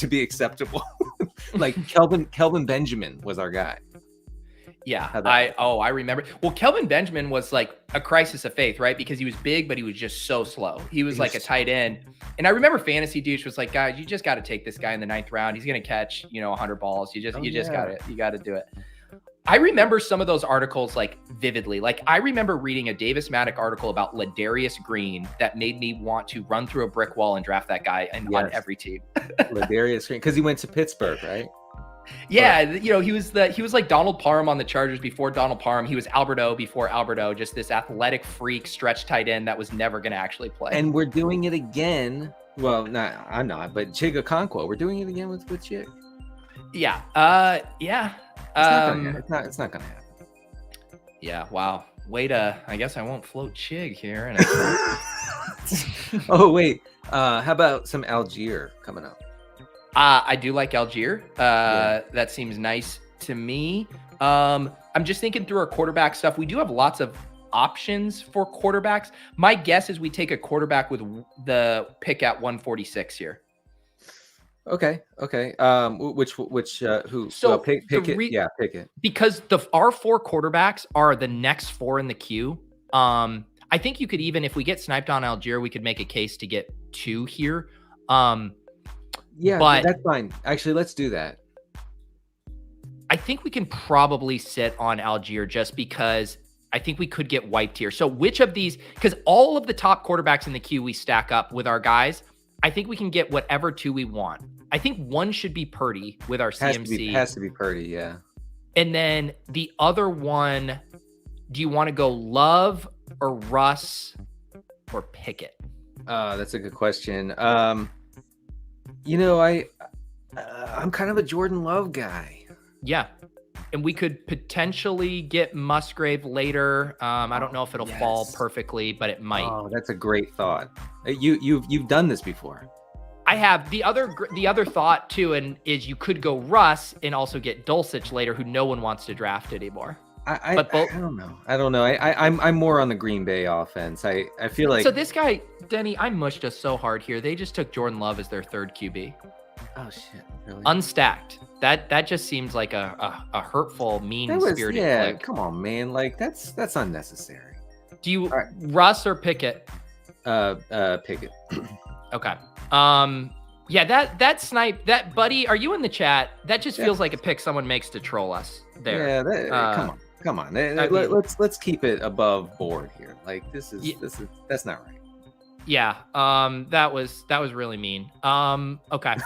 be acceptable. Like Kelvin Benjamin was our guy. Yeah, I remember. Well, Kelvin Benjamin was like a crisis of faith, right? Because he was big, but he was just so slow. He was like a tight end. And I remember Fantasy Douche was like, guys, you just got to take this guy in the 9th round. He's going to catch, 100 balls. You just got to do it. I remember some of those articles like vividly. Like I remember reading a Davis Maddock article about Ladarius Green that made me want to run through a brick wall and draft that guy on every team. Ladarius Green, because he went to Pittsburgh, right? Yeah, he was like Donald Parham on the Chargers before Donald Parham. He was Alberto before Alberto, just this athletic freak stretch tight end that was never going to actually play. And we're doing it again. Well, I'm not, but Chig Okonkwo, we're doing it again with Chig. Yeah. Yeah. It's not gonna happen. Yeah. Wow. Wait. I guess I won't float Chig here. Oh wait. How about some Algier coming up? I do like Algier. That seems nice to me. I'm just thinking through our quarterback stuff. We do have lots of options for quarterbacks. My guess is we take a quarterback with the pick at 146 here. Okay. Which who? So Pickett. Yeah, Pickett. Because our 4 quarterbacks are the next 4 in the queue. I think you could even, if we get sniped on Algier, we could make a case to get 2 here. Yeah, but that's fine. Actually, let's do that. I think we can probably sit on Algier just because I think we could get wiped here. So which of these, because all of the top quarterbacks in the queue we stack up with our guys, I think we can get whatever 2 we want. I think one should be Purdy with our CMC. Has to be Purdy, yeah. And then the other one, do you want to go Love or Russ or Pickett? That's a good question. I'm kind of a Jordan Love guy. Yeah. And we could potentially get Musgrave later. I don't know if it'll fall perfectly, but it might. Oh, that's a great thought. You've done this before. I have. The other thought too, and is you could go Russ and also get Dulcich later, who no one wants to draft anymore. I don't know. I'm more on the Green Bay offense. I feel like so this guy, Denny, I mushed us so hard here. They just took Jordan Love as their 3rd QB. Oh shit! Really? Unstacked. That just seems like a hurtful, mean-spirited click. Come on, man. Like that's unnecessary. Do you Russ or Pickett? Pickett. Okay. Yeah, that snipe, that buddy, are you in the chat? That just feels like a pick someone makes to troll us there. Yeah, come on. Let's keep it above board here. Like that's not right. Yeah. That was really mean. Okay.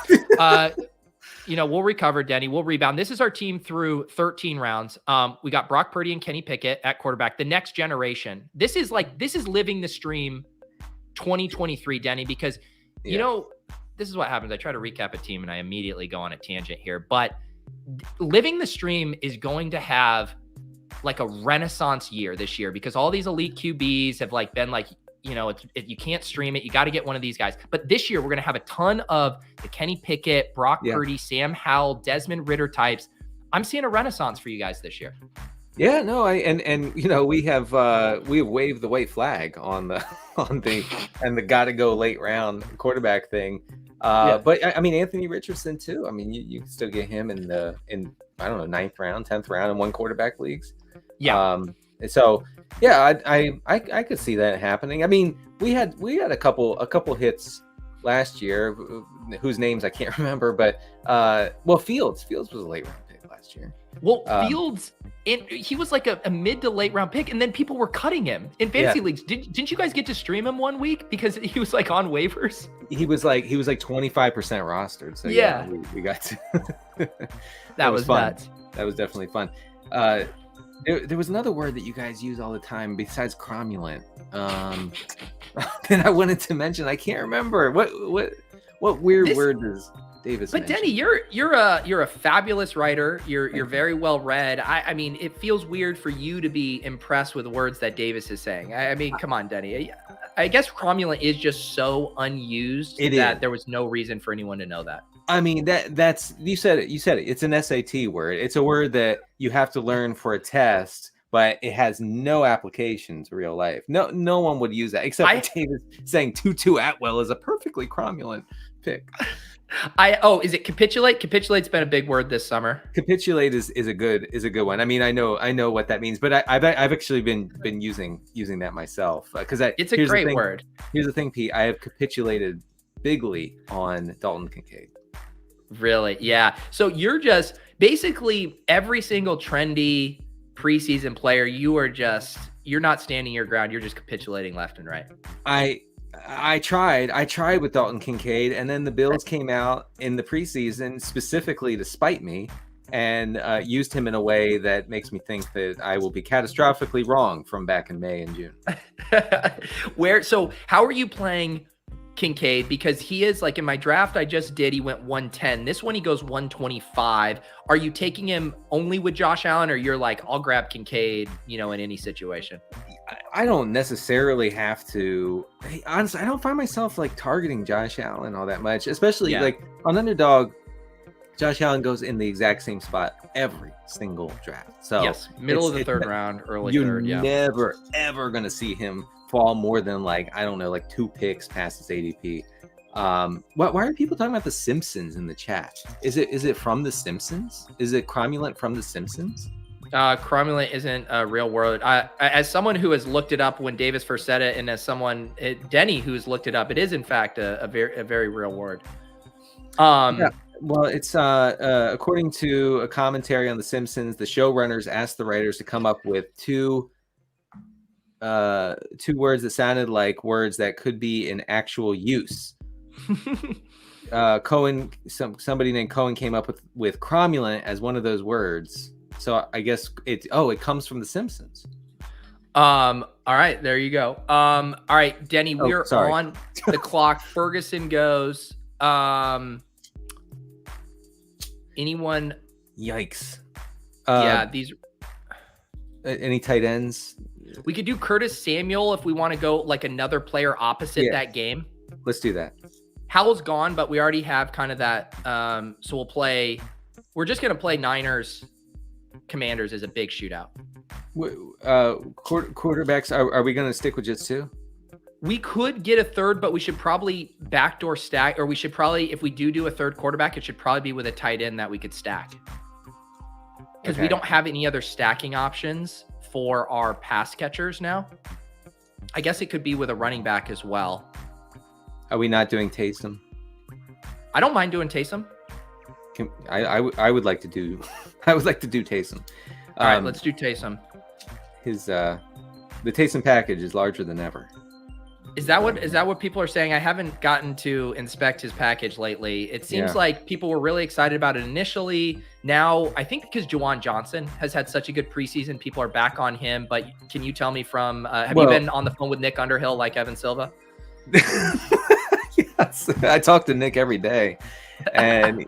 We'll recover, Denny. We'll rebound. This is our team through 13 rounds. We got Brock Purdy and Kenny Pickett at quarterback, the next generation. This is living the stream 2023, Denny, because this is what happens. I try to recap a team and I immediately go on a tangent here, but living the stream is going to have like a renaissance year this year because all these elite QBs have been you can't stream it. You got to get one of these guys. But this year we're going to have a ton of the Kenny Pickett, Brock Purdy, Sam Howell, Desmond Ridder types. I'm seeing a renaissance for you guys this year. Yeah, no, we have waved the white flag on the got to go late round quarterback thing. But I mean Anthony Richardson too. I mean you can still get him in I don't know 9th round, 10th round in 1 quarterback leagues. Yeah. So yeah, I could see that happening. I mean we had a couple hits last year whose names I can't remember, but Fields was a late round pick last year. Well, Fields, he was like a mid to late round pick, and then people were cutting him in fantasy leagues. Didn't you guys get to stream him one week because he was like on waivers? He was like 25% rostered. So yeah, we got to. that was fun. Nuts. That was definitely fun. There was another word that you guys use all the time besides cromulent. That I wanted to mention. I can't remember what weird word does Davis but mentioned. Denny, you're a fabulous writer. You're very well read. I mean, it feels weird for you to be impressed with words that Davis is saying. I mean, come on, Denny. I guess cromulent is just so unused that there was no reason for anyone to know that. I mean, that's you said it. It's an SAT word. It's a word that you have to learn for a test, but it has no application to real life. No one would use that except for Davis saying Tutu Atwell is a perfectly cromulent pick. Is it capitulate? Capitulate's been a big word this summer. Capitulate is a good one. I mean, I know what that means, but I've actually been using that myself because it's a great word. Here's the thing, Pete. I have capitulated bigly on Dalton Kincaid. Really? Yeah. So you're just basically every single trendy preseason player. You're not standing your ground. You're just capitulating left and right. I tried with Dalton Kincaid, and then the Bills came out in the preseason specifically to spite me and used him in a way that makes me think that I will be catastrophically wrong from back in May and June. So how are you playing Kincaid? Because he is like in my draft I just did, he went 110. This one he goes 125. Are you taking him only with Josh Allen, or you're like, I'll grab Kincaid, in any situation? I don't necessarily have to. Honestly, I don't find myself like targeting Josh Allen all that much, especially like on underdog. Josh Allen goes in the exact same spot every single draft. So yes, middle of the third round, early third. You're never ever gonna see him fall more than like 2 picks past his ADP. Why are people talking about The Simpsons in the chat? Is it from The Simpsons? Is it cromulent from The Simpsons? Cromulent isn't a real word. As someone who has looked it up when Davis first said it, and as Denny who's looked it up, it is in fact a very real word. Yeah. Well, it's according to a commentary on The Simpsons, the showrunners asked the writers to come up with two words that sounded like words that could be in actual use. Somebody named Cohen came up with cromulent as one of those words. So I guess it comes from The Simpsons. All right, there you go. All right, Denny, we're on the clock. Ferguson goes. Anyone? Yikes. These. Any tight ends? We could do Curtis Samuel if we want to go like another player opposite that game. Let's do that. Howell's gone, but we already have kind of that. So we're just going to play Niners Commanders as a big shootout. Quarterbacks, are we going to stick with just 2? We could get a third, but we should probably backdoor stack, or we should probably, if we do a third quarterback, it should probably be with a tight end that we could stack. Because we don't have any other stacking options for our pass catchers now. I guess it could be with a running back as well. Are we not doing Taysom? I don't mind doing Taysom. I would like to do Taysom. All right, let's do Taysom. The Taysom package is larger than ever. Is that what people are saying? I haven't gotten to inspect his package lately. It seems like people were really excited about it initially. Now, I think because Juwan Johnson has had such a good preseason, people are back on him. But can you tell me have you been on the phone with Nick Underhill like Evan Silva? Yes, I talk to Nick every day, and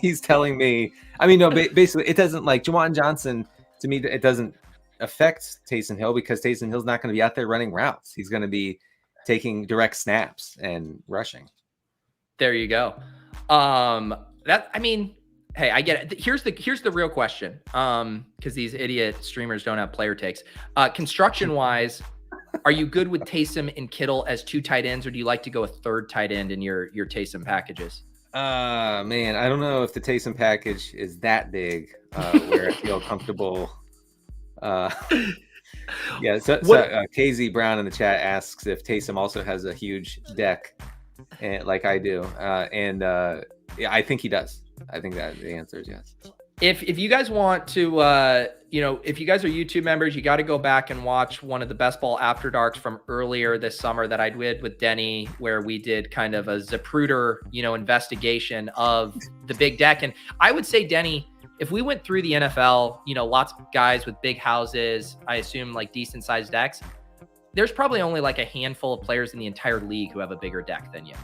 he's telling me. I mean, no, basically, it doesn't like Juwan Johnson. To me, it doesn't affect Taysom Hill because Taysom Hill's not going to be out there running routes. He's going to be taking direct snaps and rushing. There you go. Hey, I get it. Here's the real question. Because these idiot streamers don't have player takes. Construction wise, are you good with Taysom and Kittle as 2 tight ends, or do you like to go a third tight end in your Taysom packages? Man, I don't know if the Taysom package is that big where I feel comfortable. KZ Brown in the chat asks if Taysom also has a huge deck, like I do, I think he does. I think that the answer is yes. If you guys want to, if you guys are YouTube members, you got to go back and watch one of the Best Ball After Darks from earlier this summer that I did with Denny, where we did kind of a Zapruder, investigation of the big deck. And I would say, Denny, if we went through the NFL, lots of guys with big houses, I assume like decent sized decks, there's probably only like a handful of players in the entire league who have a bigger deck than you.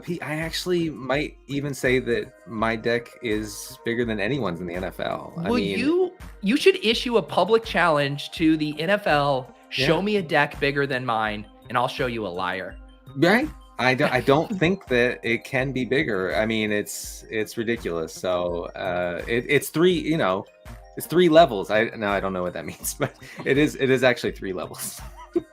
Pete, I actually might even say that my deck is bigger than anyone's in the NFL. You should issue a public challenge to the NFL. Show me a deck bigger than mine, and I'll show you a liar. Right? I don't think that it can be bigger. I mean, it's ridiculous. So it's 3. It's 3 levels. I don't know what that means, but it is actually 3 levels.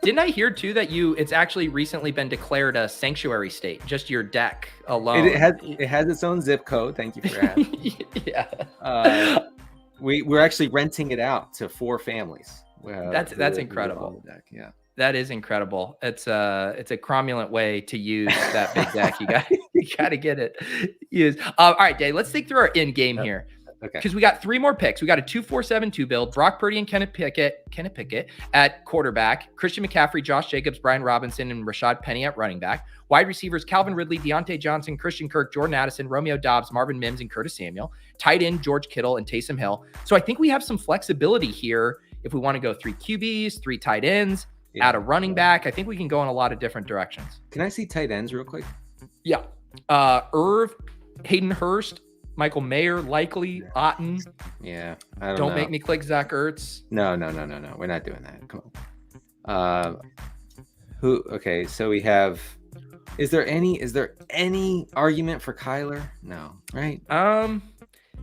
Didn't I hear too that it's actually recently been declared a sanctuary state, just your deck alone? It has its own zip code. Thank you for asking. Yeah. We're actually renting it out to 4 families. That's incredible. On the deck. Yeah. That is incredible. It's a cromulent way to use that big deck. You got to get it used. All right, Dave, let's think through our end game here. Okay. Because we got 3 more picks. We got a 2-4-7-2 build. Brock Purdy and Kenneth Pickett at quarterback. Christian McCaffrey, Josh Jacobs, Brian Robinson, and Rashad Penny at running back. Wide receivers, Calvin Ridley, Deontay Johnson, Christian Kirk, Jordan Addison, Romeo Doubs, Marvin Mims, and Curtis Samuel. Tight end, George Kittle and Taysom Hill. So I think we have some flexibility here if we want to go 3 QBs, 3 tight ends, add a running back. I think we can go in a lot of different directions. Can I see tight ends real quick? Yeah. Irv, Hayden Hurst, Michael Mayer, likely, Otten. Yeah. I don't know. make me click Zach Ertz. No. We're not doing that. Come on. Okay, so we have. Is there any argument for Kyler? No, right?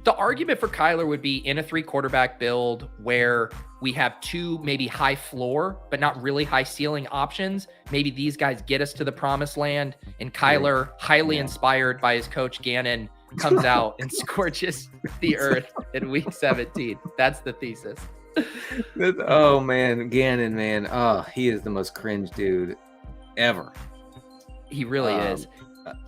The argument for Kyler would be in a 3 quarterback build where we have 2 maybe high floor, but not really high ceiling options. Maybe these guys get us to the promised land, and Kyler, highly inspired by his coach Gannon, comes out and scorches the earth in week 17. That's the thesis. Oh man, Gannon, man. Oh, he is the most cringe dude ever. He really is.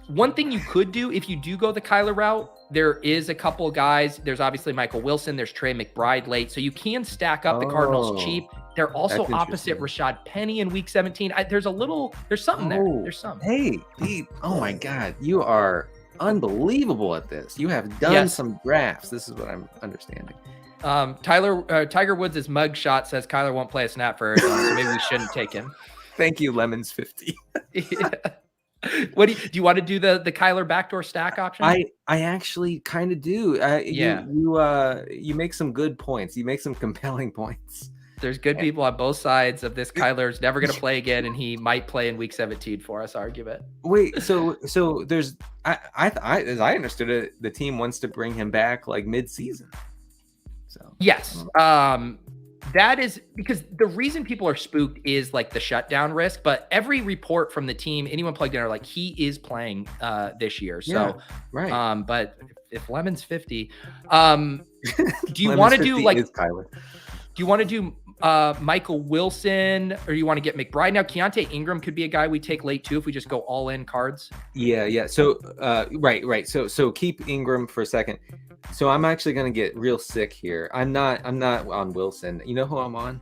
One thing you could do if you do go the Kyler route, there is a couple of guys. There's obviously Michael Wilson. There's Trey McBride late. So you can stack up the Cardinals cheap. They're also opposite Rashad Penny in week 17. There's something there. There's something. Hey, Pete. Oh my God. You are unbelievable at this. You have done some drafts. This is what I'm understanding. Tiger Woods' mug shot says Kyler won't play a snap for Arizona, so maybe we shouldn't take him. Thank you, Lemons 50. Yeah. What do you want to do the Kyler backdoor stack option? I actually kind of do. You make some good points. You make some compelling points. There's good people on both sides of this. Kyler's never going to play again, and he might play in week 17 for us argument. Wait, so there's as I understood it, the team wants to bring him back like mid-season. So yes, that is because the reason people are spooked is like the shutdown risk. But every report from the team, anyone plugged in, are like he is playing this year. So right. But if Lemon's 50, do you want to do like Kyler? Do you want to do Michael Wilson, or you want to get McBride? Now, Keontae Ingram could be a guy we take late too if we just go all in cards. Yeah. So right. So keep Ingram for a second. So I'm actually gonna get real sick here. I'm not on Wilson. You know who I'm on?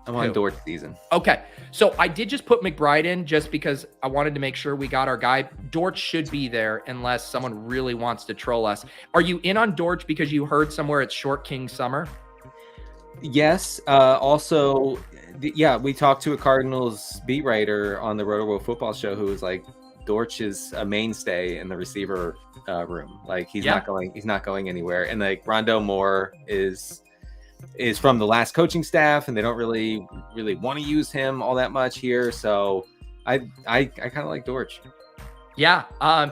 I'm on Dortch season. Okay. So I did just put McBride in just because I wanted to make sure we got our guy. Dortch should be there unless someone really wants to troll us. Are you in on Dortch because you heard somewhere it's Short King Summer? Yes. Also, we talked to a Cardinals beat writer on the Roto World Football Show who was like, Dortch is a mainstay in the receiver room. Like he's not going anywhere. And like Rondale Moore is from the last coaching staff, and they don't really want to use him all that much here. So I kind of like Dortch. Yeah.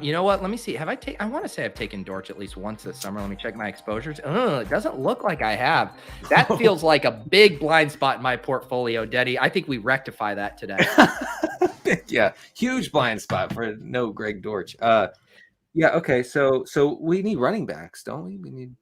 You know what? Let me see. I want to say I've taken Dortch at least once this summer. Let me check my exposures. It doesn't look like I have. That feels like a big blind spot in my portfolio, Deddy. I think we rectify that today. Yeah. Huge blind spot for no Greg Dortch. Yeah. Okay. So we need running backs, don't we? We need.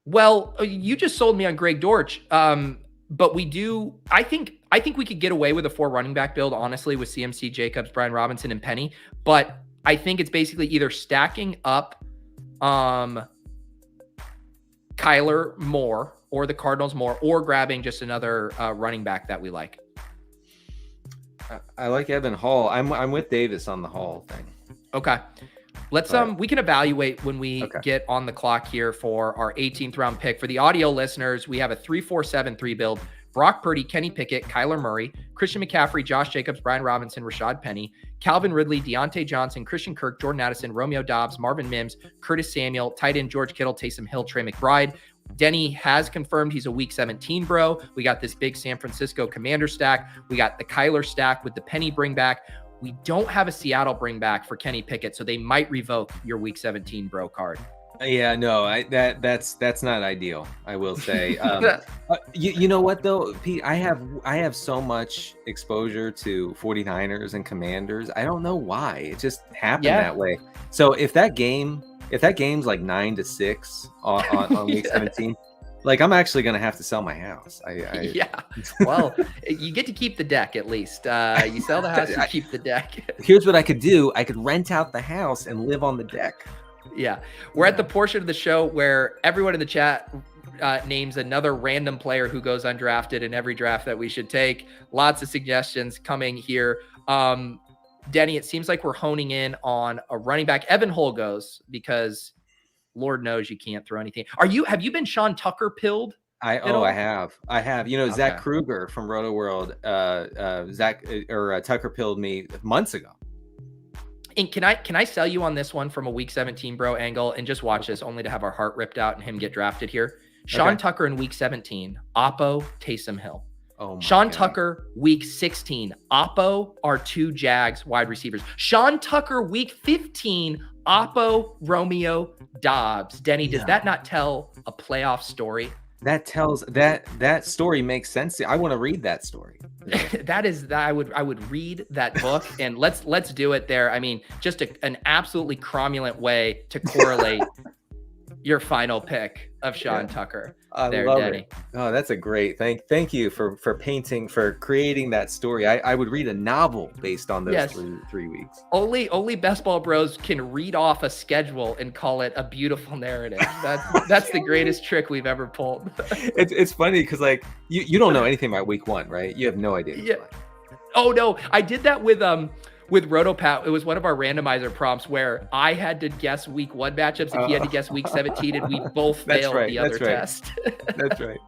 Well, you just sold me on Greg Dortch. But we do. I think we could get away with a 4 running back build, honestly, with CMC, Jacobs, Brian Robinson, and Penny. But I think it's basically either stacking up Kyler more or the Cardinals more, or grabbing just another running back that we like. I like Evan Hall. I'm with Davis on the Hall thing. Okay. Let's we can evaluate when we get on the clock here for our 18th round pick. For the audio listeners, we have a 3-4-7-3 build. Brock Purdy, Kenny Pickett, Kyler Murray, Christian McCaffrey, Josh Jacobs, Brian Robinson, Rashad Penny, Calvin Ridley, Deontay Johnson, Christian Kirk, Jordan Addison, Romeo Doubs, Marvin Mims, Curtis Samuel, tight end George Kittle, Taysom Hill, Trey McBride. Denny has confirmed he's a week 17 bro. We got this big San Francisco Commander stack. We got the Kyler stack with the Penny bring back. We don't have a Seattle bring back for Kenny Pickett, so they might revoke your week 17 bro card. Yeah, no, that's not ideal, I will say. You know what though, Pete, I have so much exposure to 49ers and Commanders. I don't know why. It just happened that way. So if that game's like 9-6 on week 17, like I'm actually gonna have to sell my house. Yeah. Well, you get to keep the deck at least. You sell the house, you keep the deck. Here's what I could do. I could rent out the house and live on the deck. Yeah. We're at the portion of the show where everyone in the chat names another random player who goes undrafted in every draft that we should take. Lots of suggestions coming here. Denny, it seems like we're honing in on a running back. Evan Hull goes because Lord knows you can't throw anything. Have you been Sean Tucker pilled? I have. You know, okay. Zach Kruger from Roto World, Tucker pilled me months ago. And can I sell you on this one from a week 17 bro angle and just watch this only to have our heart ripped out and him get drafted here? Sean Tucker in week 17, Oppo, Taysom Hill. Oh my Sean God. Tucker week 16, Oppo are 2 Jags wide receivers. Sean Tucker week 15, Oppo, Romeo, Dobbs. Denny, does that not tell a playoff story? That tells that story makes sense. I want to read that story. I would read that book and let's do it there. I mean, just an absolutely cromulent way to correlate your final pick of Sean Tucker. I love it. Oh, that's a great thank you for creating that story. I would read a novel based on those 3 weeks. Only best ball bros can read off a schedule and call it a beautiful narrative. That's the greatest trick we've ever pulled. It's funny because like you don't know anything about week 1, right? You have no idea. Yeah. Oh no, I did that with RotoPat. It was one of our randomizer prompts where I had to guess week 1 matchups and he had to guess week 17, and we both failed the other test. That's right.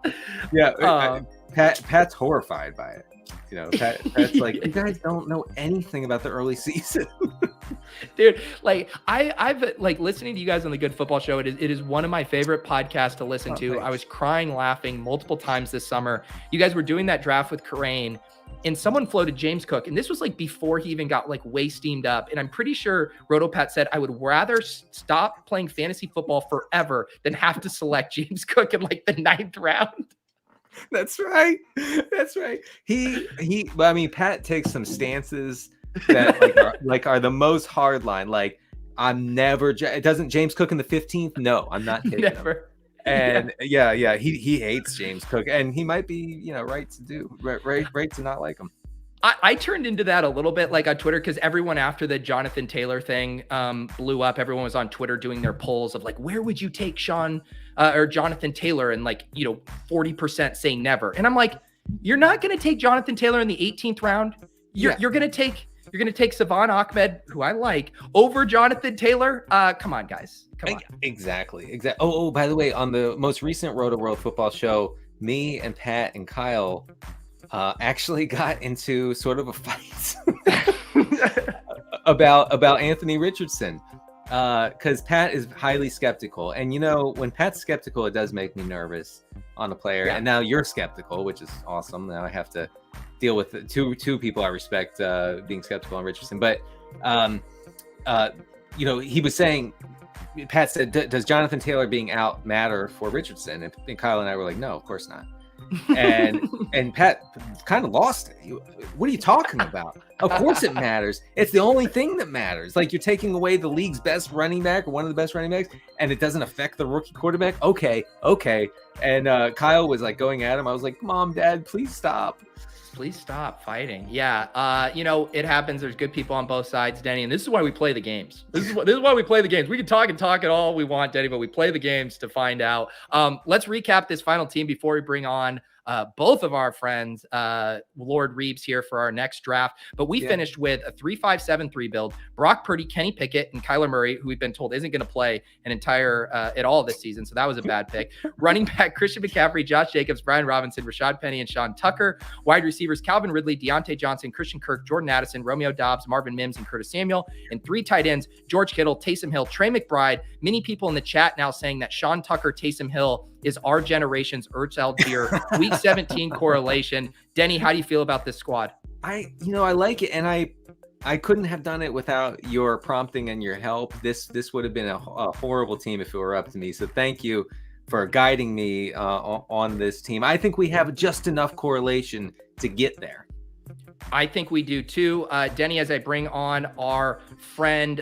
Yeah. Pat's horrified by it. You know, Pat's like, you guys don't know anything about the early season. Dude, like I've like listening to you guys on the Good Football Show. It is one of my favorite podcasts to listen to. Thanks. I was crying, laughing multiple times this summer. You guys were doing that draft with Karain. And someone floated James Cook. And this was like before he even got like way steamed up. And I'm pretty sure RotoPat said, I would rather stop playing fantasy football forever than have to select James Cook in like the 9th round. That's right. I mean, Pat takes some stances that are the most hardline. Like I'm never, doesn't James Cook in the 15th? No, I'm not taking never. Him. And he hates James Cook, and he might be, right to not like him. I turned into that a little bit like on Twitter because everyone after the Jonathan Taylor thing blew up, everyone was on Twitter doing their polls of like, where would you take Sean or Jonathan Taylor? And like, 40% saying never. And I'm like, you're not going to take Jonathan Taylor in the 18th round. You're going to take Savon Ahmed, who I like, over Jonathan Taylor. Come on, guys. Come on. Exactly. Oh, by the way, on the most recent Roto World Football Show, me and Pat and Kyle actually got into sort of a fight about Anthony Richardson because Pat is highly skeptical. And, when Pat's skeptical, it does make me nervous on a player. Yeah. And now you're skeptical, which is awesome. Now I have to deal with two people I respect being skeptical on Richardson. But, he was saying, Pat said, does Jonathan Taylor being out matter for Richardson? And Kyle and I were like, no, of course not. And Pat kind of lost it. What are you talking about? Of course it matters. It's the only thing that matters. Like you're taking away the league's best running back or one of the best running backs, and it doesn't affect the rookie quarterback. Okay. And Kyle was like going at him. I was like, Mom, Dad, please stop. Please stop fighting. Yeah. It happens. There's good people on both sides, Denny. And this is why we play the games. This is why we play the games. We can talk it all we want, Denny, but we play the games to find out. Let's recap this final team before we bring on both of our friends, Lord Reeves here for our next draft. But we finished with a 3-5-7-3 build. Brock Purdy, Kenny Pickett, and Kyler Murray, who we've been told isn't going to play an entire at all this season. So that was a bad pick. Running back, Christian McCaffrey, Josh Jacobs, Brian Robinson, Rashad Penny, and Sean Tucker. Wide receivers, Calvin Ridley, Deontay Johnson, Christian Kirk, Jordan Addison, Romeo Dobbs, Marvin Mims, and Curtis Samuel. And 3 tight ends, George Kittle, Taysom Hill, Trey McBride. Many people in the chat now saying that Sean Tucker, Taysom Hill is our generation's Ertz Algier week 17 correlation. Denny, how do you feel about this squad? I like it. And I couldn't have done it without your prompting and your help. This would have been a horrible team if it were up to me. So thank you for guiding me on this team. I think we have just enough correlation to get there. I think we do too. Denny, as I bring on our friend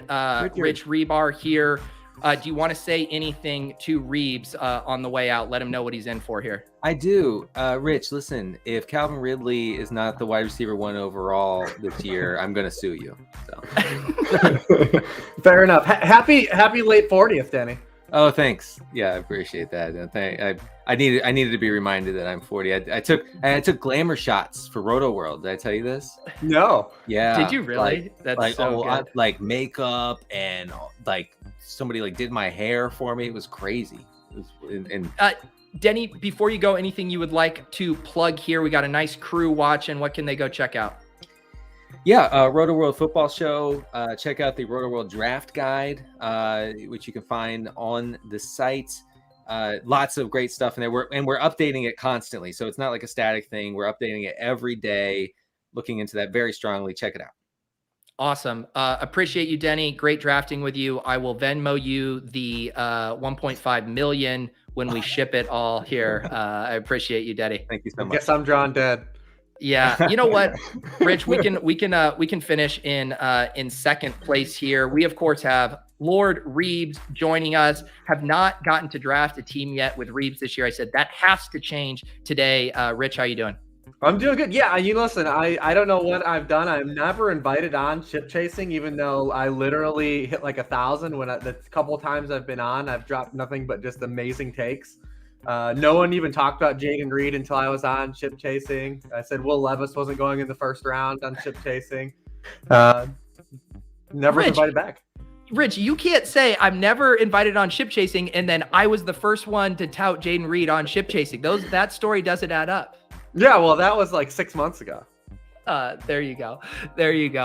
Rich Rebar here, do you want to say anything to Reeves on the way out? Let him know what he's in for here. I do. Rich, listen, if Calvin Ridley is not the wide receiver 1 overall this year, I'm going to sue you. So. Fair enough. Happy late 40th, Denny. Oh, thanks. Yeah, I appreciate that. I needed to be reminded that I'm 40. I took glamour shots for Roto World. Did I tell you this? No. Yeah. Did you really? That's so good. Like makeup and like somebody like did my hair for me. It was crazy. Denny, before you go, anything you would like to plug here? We got a nice crew watching. What can they go check out? Yeah, Roto World Football Show. Check out the Roto World Draft Guide, which you can find on the site. Lots of great stuff in there. We're updating it constantly, so it's not like a static thing. We're updating it every day, looking into that very strongly. Check it out. Awesome. Appreciate you, Denny. Great drafting with you. I will Venmo you the 1.5 million when we ship it all here. I appreciate you, Denny. Thank you so much. Guess I'm drawn dead. Yeah, you know what, Rich, we can finish in second place here. We of course have Lord Reeves joining us. Have not gotten to draft a team yet with Reeves this year. I said that has to change today. Rich, how you doing? I'm doing good. Yeah, you listen, I don't know what I've done. I'm never invited on ship chasing, even though I literally hit like 1,000 when the couple times I've been on. I've dropped nothing but just amazing takes. No one even talked about Jaden Reed until I was on ship chasing. I said Will Levis wasn't going in the first round on ship chasing. Never invited back. Rich, you can't say I'm never invited on ship chasing and then I was the first one to tout Jaden Reed on ship chasing. That story doesn't add up. Yeah, well, that was like 6 months ago. There you go.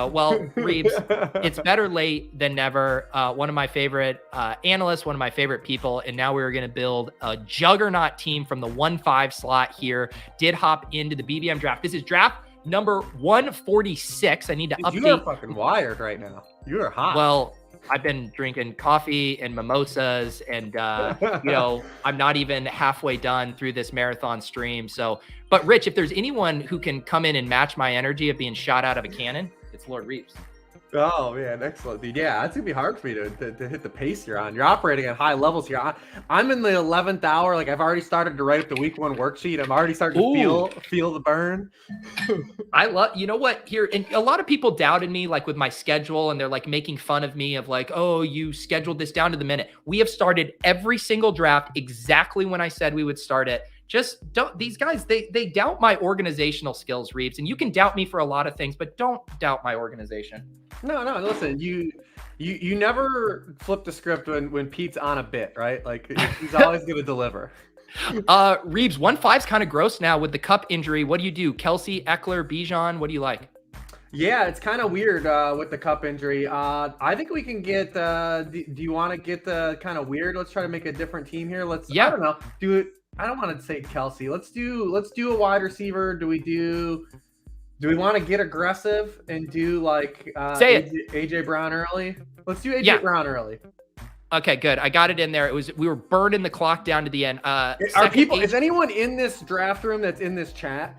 Well, Reeves, it's better late than never. One of my favorite analysts, one of my favorite people, and now we're going to build a juggernaut team from the 1-5 slot here. Did hop into the BBM draft. This is draft number 146. I need to update. You are fucking wired right now. You are hot. Well, I've been drinking coffee and mimosas and, I'm not even halfway done through this marathon stream. So, but Rich, if there's anyone who can come in and match my energy of being shot out of a cannon, it's Lord Reeves. Oh man, excellent, dude. Yeah, that's gonna be hard for me to hit the pace you're on. You're operating at high levels here. I'm in the 11th hour. Like I've already started to write the week 1 worksheet. I'm already starting to feel the burn. I love, you know what, here, and a lot of people doubted me like with my schedule, and they're like making fun of me of like, oh, you scheduled this down to the minute. We have started every single draft exactly when I said we would start it. Just don't, these guys, they doubt my organizational skills, Reeves, and you can doubt me for a lot of things, but don't doubt my organization. No, listen, you never flip the script when Pete's on a bit, right? Like he's always going to deliver. Reeves, 1-5's kind of gross now with the cup injury. What do you do? Kelsey, Eckler, Bijan, what do you like? Yeah, it's kind of weird with the cup injury. I think we can get, do you want to get the kind of weird? Let's try to make a different team here. I don't know, do it. I don't want to say Kelsey. Let's do a wide receiver. Do we want to get aggressive and do like AJ Brown early? Let's do AJ Brown early. Okay, good. I got it in there. We were burning the clock down to the end. Is anyone in this draft room that's in this chat?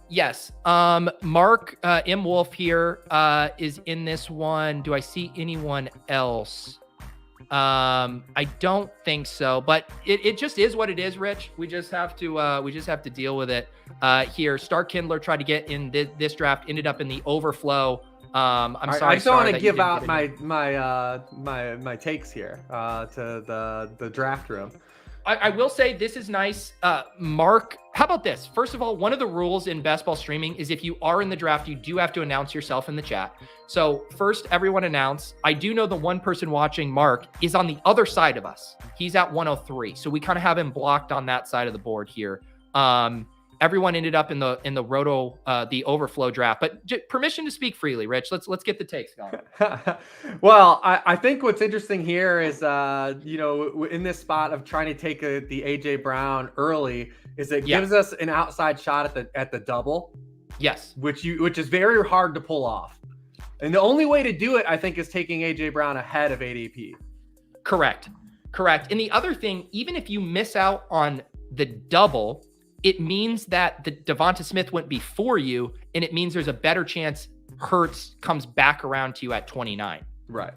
Yes. Mark M. Wolf here is in this one. Do I see anyone else? I don't think so, but it just is what it is, Rich. We just have to deal with it here. Star Kindler tried to get in this draft, ended up in the overflow. I'm sorry. I just want to give out my takes here to the draft room. I will say this is nice. Mark, how about this? First of all, one of the rules in best ball streaming is if you are in the draft, you do have to announce yourself in the chat. So first, everyone announce. I do know the one person watching, Mark, is on the other side of us. He's at 103. So we kind of have him blocked on that side of the board here. Everyone ended up in the Roto, the overflow draft, but permission to speak freely, Rich. Let's get the takes going. Well, I think what's interesting here is, in this spot of trying to take the AJ Brown early, is it gives us an outside shot at the double. Yes, which is very hard to pull off. And the only way to do it, I think, is taking AJ Brown ahead of ADP. Correct. And the other thing, even if you miss out on the double, it means that the Devonta Smith went before you, and it means there's a better chance Hurts comes back around to you at 29. Right.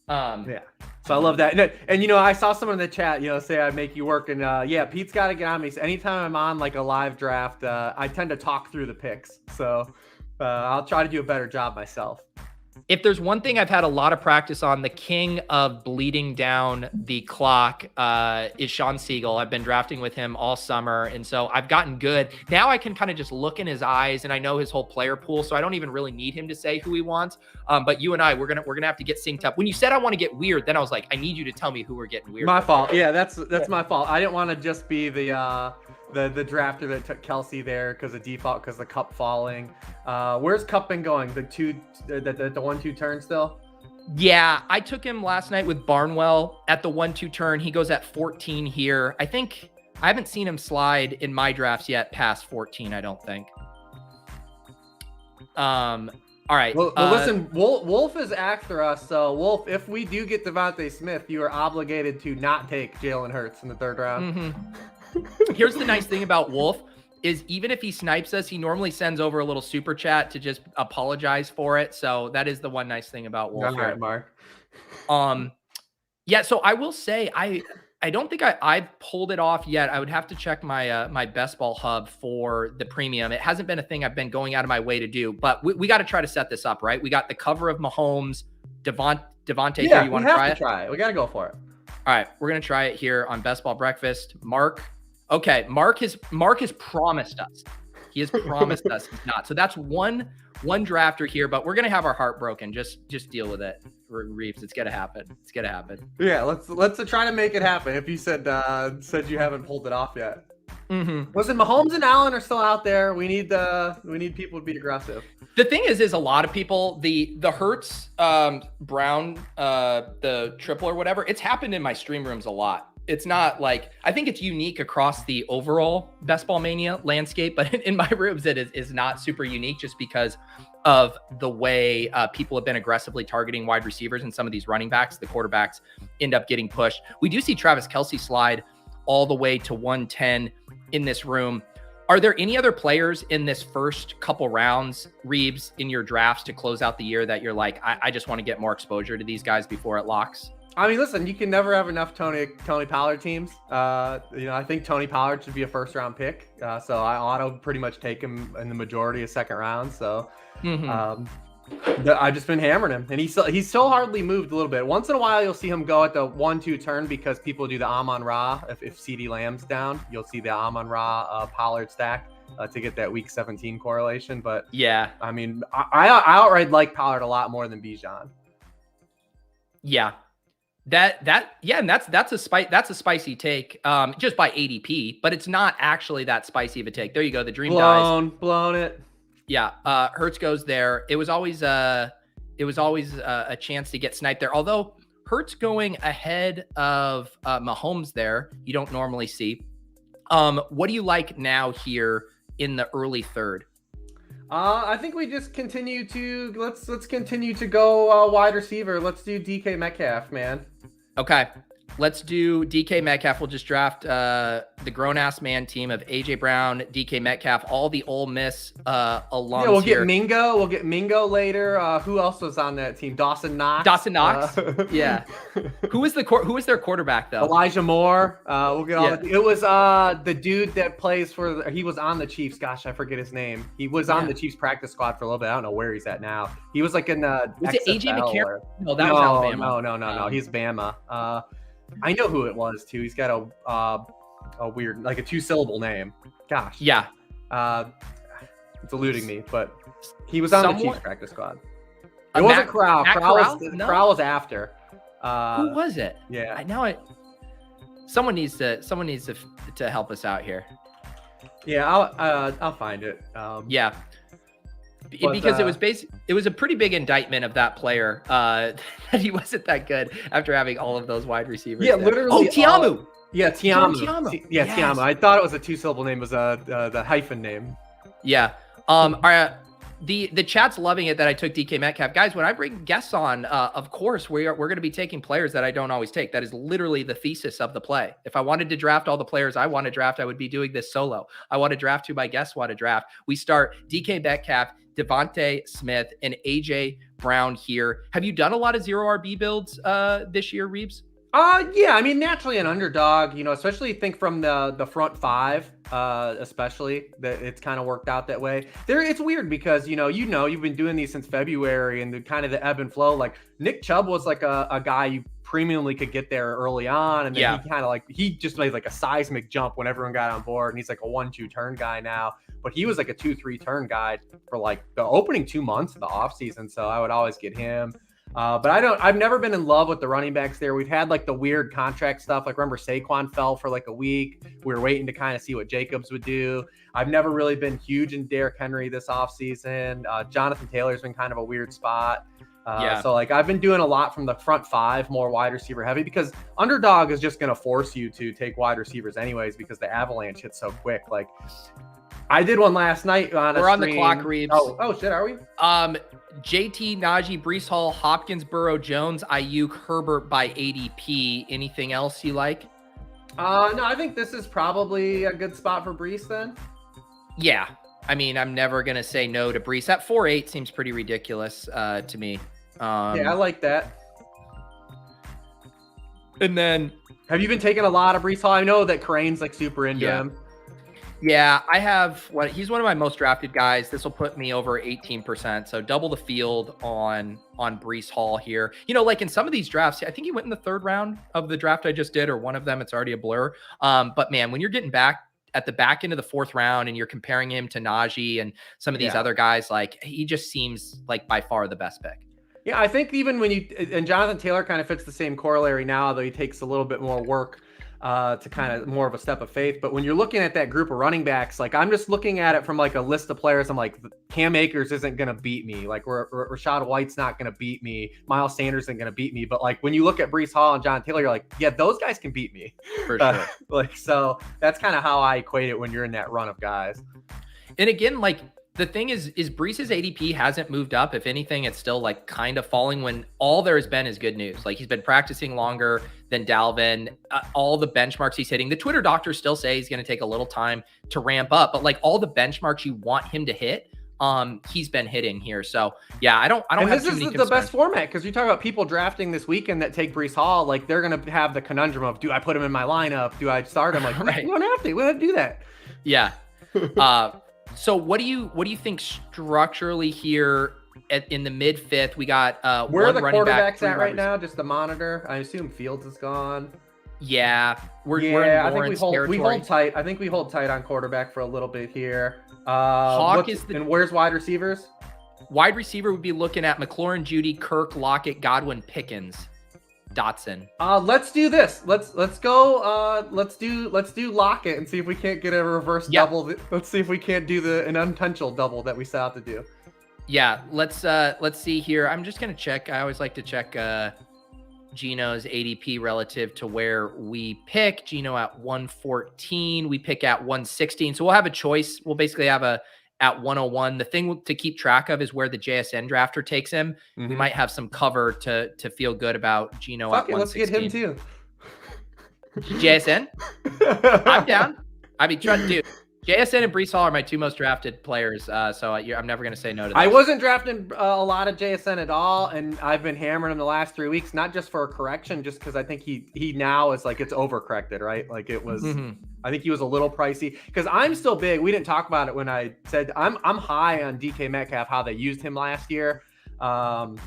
Yeah. So I love that. And I saw someone in the chat, say I make you work. And yeah, Pete's got to get on me. So anytime I'm on like a live draft, I tend to talk through the picks. So I'll try to do a better job myself. If there's one thing I've had a lot of practice on, the king of bleeding down the clock is Sean Siegel. I've been drafting with him all summer, and so I've gotten good. Now I can kind of just look in his eyes, and I know his whole player pool, so I don't even really need him to say who he wants. But you and I, we're gonna have to get synced up. When you said I want to get weird, then I was like, I need you to tell me who we're getting weird. My fault. Yeah, that's my fault. I didn't want to just be the drafter that took Kelsey there because of default, because the cup falling. Where's Cup been going? The 1-2 turn still? Yeah, I took him last night with Barnwell at the 1-2 turn. He goes at 14 here. I think I haven't seen him slide in my drafts yet past 14, I don't think. All right. Well, listen, Wolf is after us. So, Wolf, if we do get Devontae Smith, you are obligated to not take Jalen Hurts in the 3rd round. Mm-hmm. Here's the nice thing about Wolf is even if he snipes us, he normally sends over a little super chat to just apologize for it. So that is the one nice thing about Wolf. All right, Mark. Yeah. So I will say I don't think I've pulled it off yet. I would have to check my my Best Ball Hub for the premium. It hasn't been a thing I've been going out of my way to do, but we got to try to set this up, right? We got the cover of Mahomes, Devontae. Yeah, you want to try it? We got to go for it. All right, we're gonna try it here on Best Ball Breakfast. Mark. Okay, Mark has promised us. He has promised us he's not. So that's one drafter here, but we're gonna have our heart broken. Just deal with it, Reeves. It's gonna happen. It's gonna happen. Yeah, let's try to make it happen. If you said you haven't pulled it off yet. Mm-hmm. Listen, Mahomes and Allen are still out there. We need people to be aggressive. The thing is a lot of people, the Hurts, Brown, the triple or whatever, it's happened in my stream rooms a lot. It's not like, I think it's unique across the overall Best Ball Mania landscape, but in my rooms, it is not super unique just because of the way people have been aggressively targeting wide receivers and some of these running backs. The quarterbacks end up getting pushed. We do see Travis Kelce slide all the way to 110 in this room. Are there any other players in this first couple rounds, Reeves, in your drafts to close out the year that you're like, I just want to get more exposure to these guys before it locks? I mean, listen, you can never have enough Tony Pollard teams. I think Tony Pollard should be a 1st round pick. So I auto pretty much take him in the majority of 2nd round. So I've just been hammering him, and he's so hardly moved a little bit. Once in a while, you'll see him go at the 1-2 turn because people do the Amon-Ra. If CeeDee Lamb's down, you'll see the Amon-Ra Pollard stack to get that week 17 correlation. But yeah, I mean, I outright like Pollard a lot more than Bijan. Yeah. And that's a spicy take, just by ADP, but it's not actually that spicy of a take. There you go. The dream dies. Blown it. Yeah. Hurts goes there. It was always a chance to get sniped there. Although Hurts going ahead of Mahomes there, you don't normally see. What do you like now here in the early 3rd? I think we just continue to let's continue to go wide receiver. Let's do DK Metcalf, man. Okay, let's do DK Metcalf. We'll just draft the grown-ass man team of AJ Brown, DK Metcalf, all the Ole Miss alums. Yeah, we'll here. get Mingo. We'll get Mingo later. Who else was on that team? Dawson Knox. Yeah. Who is their quarterback though? Elijah Moore. We'll get all. It was the dude that plays for. He was on the Chiefs. Gosh, I forget his name. He was on the Chiefs practice squad for a little bit. I don't know where he's at now. He was like in the. Was it AJ McCarron? No, that was Alabama. No. He's Bama. I know who it was too. He's got a weird, like a 2-syllable name. Gosh. Yeah. It's eluding me, but he was on the Chiefs practice squad. It wasn't Corral. Corral was after. Who was it? Yeah. Someone needs to help us out here. Yeah, I'll find it. Yeah. Because it was a pretty big indictment of that player that he wasn't that good after having all of those wide receivers. Yeah, literally. Oh, Tiamu. Tiamu. Yes. Tiamu. I thought it was a 2-syllable name. It was the hyphen name. Yeah. All right. The chat's loving it that I took DK Metcalf. Guys, when I bring guests on, of course, we're going to be taking players that I don't always take. That is literally the thesis of the play. If I wanted to draft all the players I want to draft, I would be doing this solo. I want to draft who my guests want to draft. We start DK Metcalf, Devontae Smith, and AJ Brown here. Have you done a lot of 0 RB builds this year, Reeves? Yeah, I mean, naturally an underdog, especially think from the front 5, especially that it's kind of worked out that way. It's weird because, you've been doing these since February and the kind of the ebb and flow. Like Nick Chubb was like a guy you premiumly could get there early on. And then he just made like a seismic jump when everyone got on board, and he's like a 1-2 turn guy now, but he was like a 2-3 turn guy for like the opening 2 months of the offseason. So I would always get him. But I've never been in love with the running backs there. We've had like the weird contract stuff. Like remember Saquon fell for like a week. We were waiting to kind of see what Jacobs would do. I've never really been huge in Derrick Henry this offseason. Jonathan Taylor's been kind of a weird spot. So like I've been doing a lot from the front 5, more wide receiver heavy, because underdog is just going to force you to take wide receivers anyways, because the avalanche hits so quick. Like I did one last night on a We're on stream. the clock, Reeves. Oh shit, are we? JT, Najee, Breece Hall, Hopkins, Burrow, Jones, Ayuk, Herbert by ADP. Anything else you like? No, I think this is probably a good spot for Breece then. Yeah. I mean, I'm never going to say no to Breece. That 4.8 seems pretty ridiculous to me. Yeah, I like that. And then... Have you been taking a lot of Breece Hall? I know that Crane's like super into him. Yeah, I have he's one of my most drafted guys. This will put me over 18%. So double the field on Breece Hall here. Like in some of these drafts, I think he went in the 3rd round of the draft I just did, or one of them. It's already a blur. But man, when you're getting back at the back end of the 4th round and you're comparing him to Najee and some of these other guys, like he just seems like by far the best pick. Yeah, I think even and Jonathan Taylor kind of fits the same corollary now, though he takes a little bit more work to kind of more of a step of faith. But when you're looking at that group of running backs, like I'm just looking at it from like a list of players. I'm like, Cam Akers isn't going to beat me. Like Rashad White's not going to beat me. Miles Sanders isn't going to beat me. But like when you look at Breece Hall and John Taylor, you're like, yeah, those guys can beat me. For sure. So that's kind of how I equate it when you're in that run of guys. And again, like the thing is Breece's ADP hasn't moved up. If anything, it's still like kind of falling when all there has been is good news. Like he's been practicing longer than Dalvin, all the benchmarks he's hitting. The Twitter doctors still say he's going to take a little time to ramp up, but like all the benchmarks you want him to hit, he's been hitting here. So yeah, I don't and have this too many is concerns. the best format, because you talk about people drafting this weekend that take Breece Hall, like they're going to have the conundrum of, do I put him in my lineup? Do I start him? Like, right. We don't have to. We don't have to do that. Yeah. So what do you think structurally here in the mid 5th? We got where are the quarterbacks at right now? Just the monitor. I assume Fields is gone. Yeah, we're in I think we hold tight. I think we hold tight on quarterback for a little bit here. And where's wide receivers? Wide receiver would be looking at McLaurin, Judy, Kirk, Lockett, Godwin, Pickens, Dotson. Let's do this. Let's go. Let's do Lockett and see if we can't get a reverse double. Let's see if we can't do an unintentional double that we set out to do. Yeah, let's see here. I'm just gonna check. I always like to check Gino's ADP relative to where we pick. Gino at 114. We pick at 116. So we'll have a choice. We'll basically have at 101. The thing to keep track of is where the JSN drafter takes him. Mm-hmm. We might have some cover to feel good about Gino at 116. Let's get him too. JSN? I'm down. I mean, dude, JSN and Breece Hall are my 2 most drafted players, so I'm never going to say no to that. I wasn't drafting a lot of JSN at all, and I've been hammering him the last 3 weeks, not just for a correction, just because I think he now is like, it's overcorrected, right? Like it was, I think he was a little pricey, because I'm still big. We didn't talk about it when I said I'm high on DK Metcalf, how they used him last year, and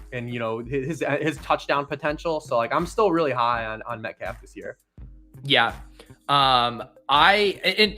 his touchdown potential. So like I'm still really high on Metcalf this year. Yeah. And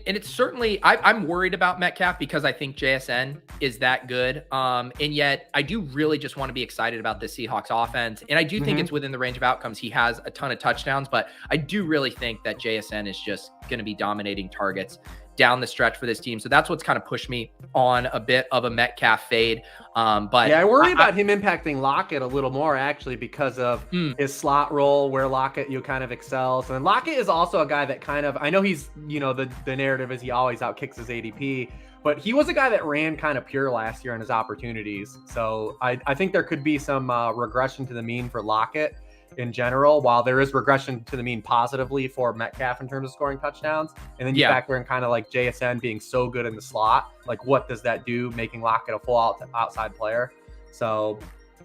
it's certainly, I'm worried about Metcalf because I think JSN is that good. And yet I do really just want to be excited about the Seahawks offense. And I do think it's within the range of outcomes. He has a ton of touchdowns, but I do really think that JSN is just going to be dominating targets down the stretch for this team. So that's what's kind of pushed me on a bit of a Metcalf fade. But yeah, I worry about him impacting Lockett a little more actually, because of his slot role where Lockett kind of excels. And Lockett is also a guy that kind of, I know he's, the narrative is he always outkicks his ADP, but he was a guy that ran kind of pure last year in his opportunities. So I think there could be some regression to the mean for Lockett in general, while there is regression to the mean positively for Metcalf in terms of scoring touchdowns. And then you factor in kind of like JSN being so good in the slot. Like, what does that do, making Lockett a full outside player? So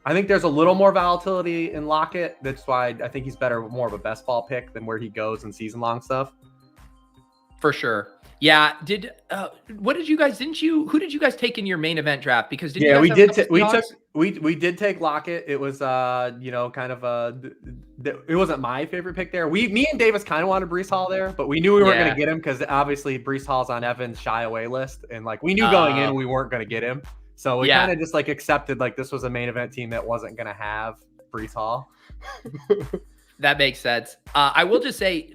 I think there's a little more volatility in Lockett. That's why I think he's more of a best ball pick than where he goes in season long stuff. For sure. Yeah. Who did you guys take in your main event draft? Because we did take Lockett. It was kind of it wasn't my favorite pick there. Me and Davis kind of wanted Breece Hall there, but we knew we weren't going to get him because obviously Breece Hall's on Evan's shy away list, and like we knew going in we weren't going to get him. So we kind of just like accepted like this was a main event team that wasn't going to have Breece Hall. That makes sense. I will just say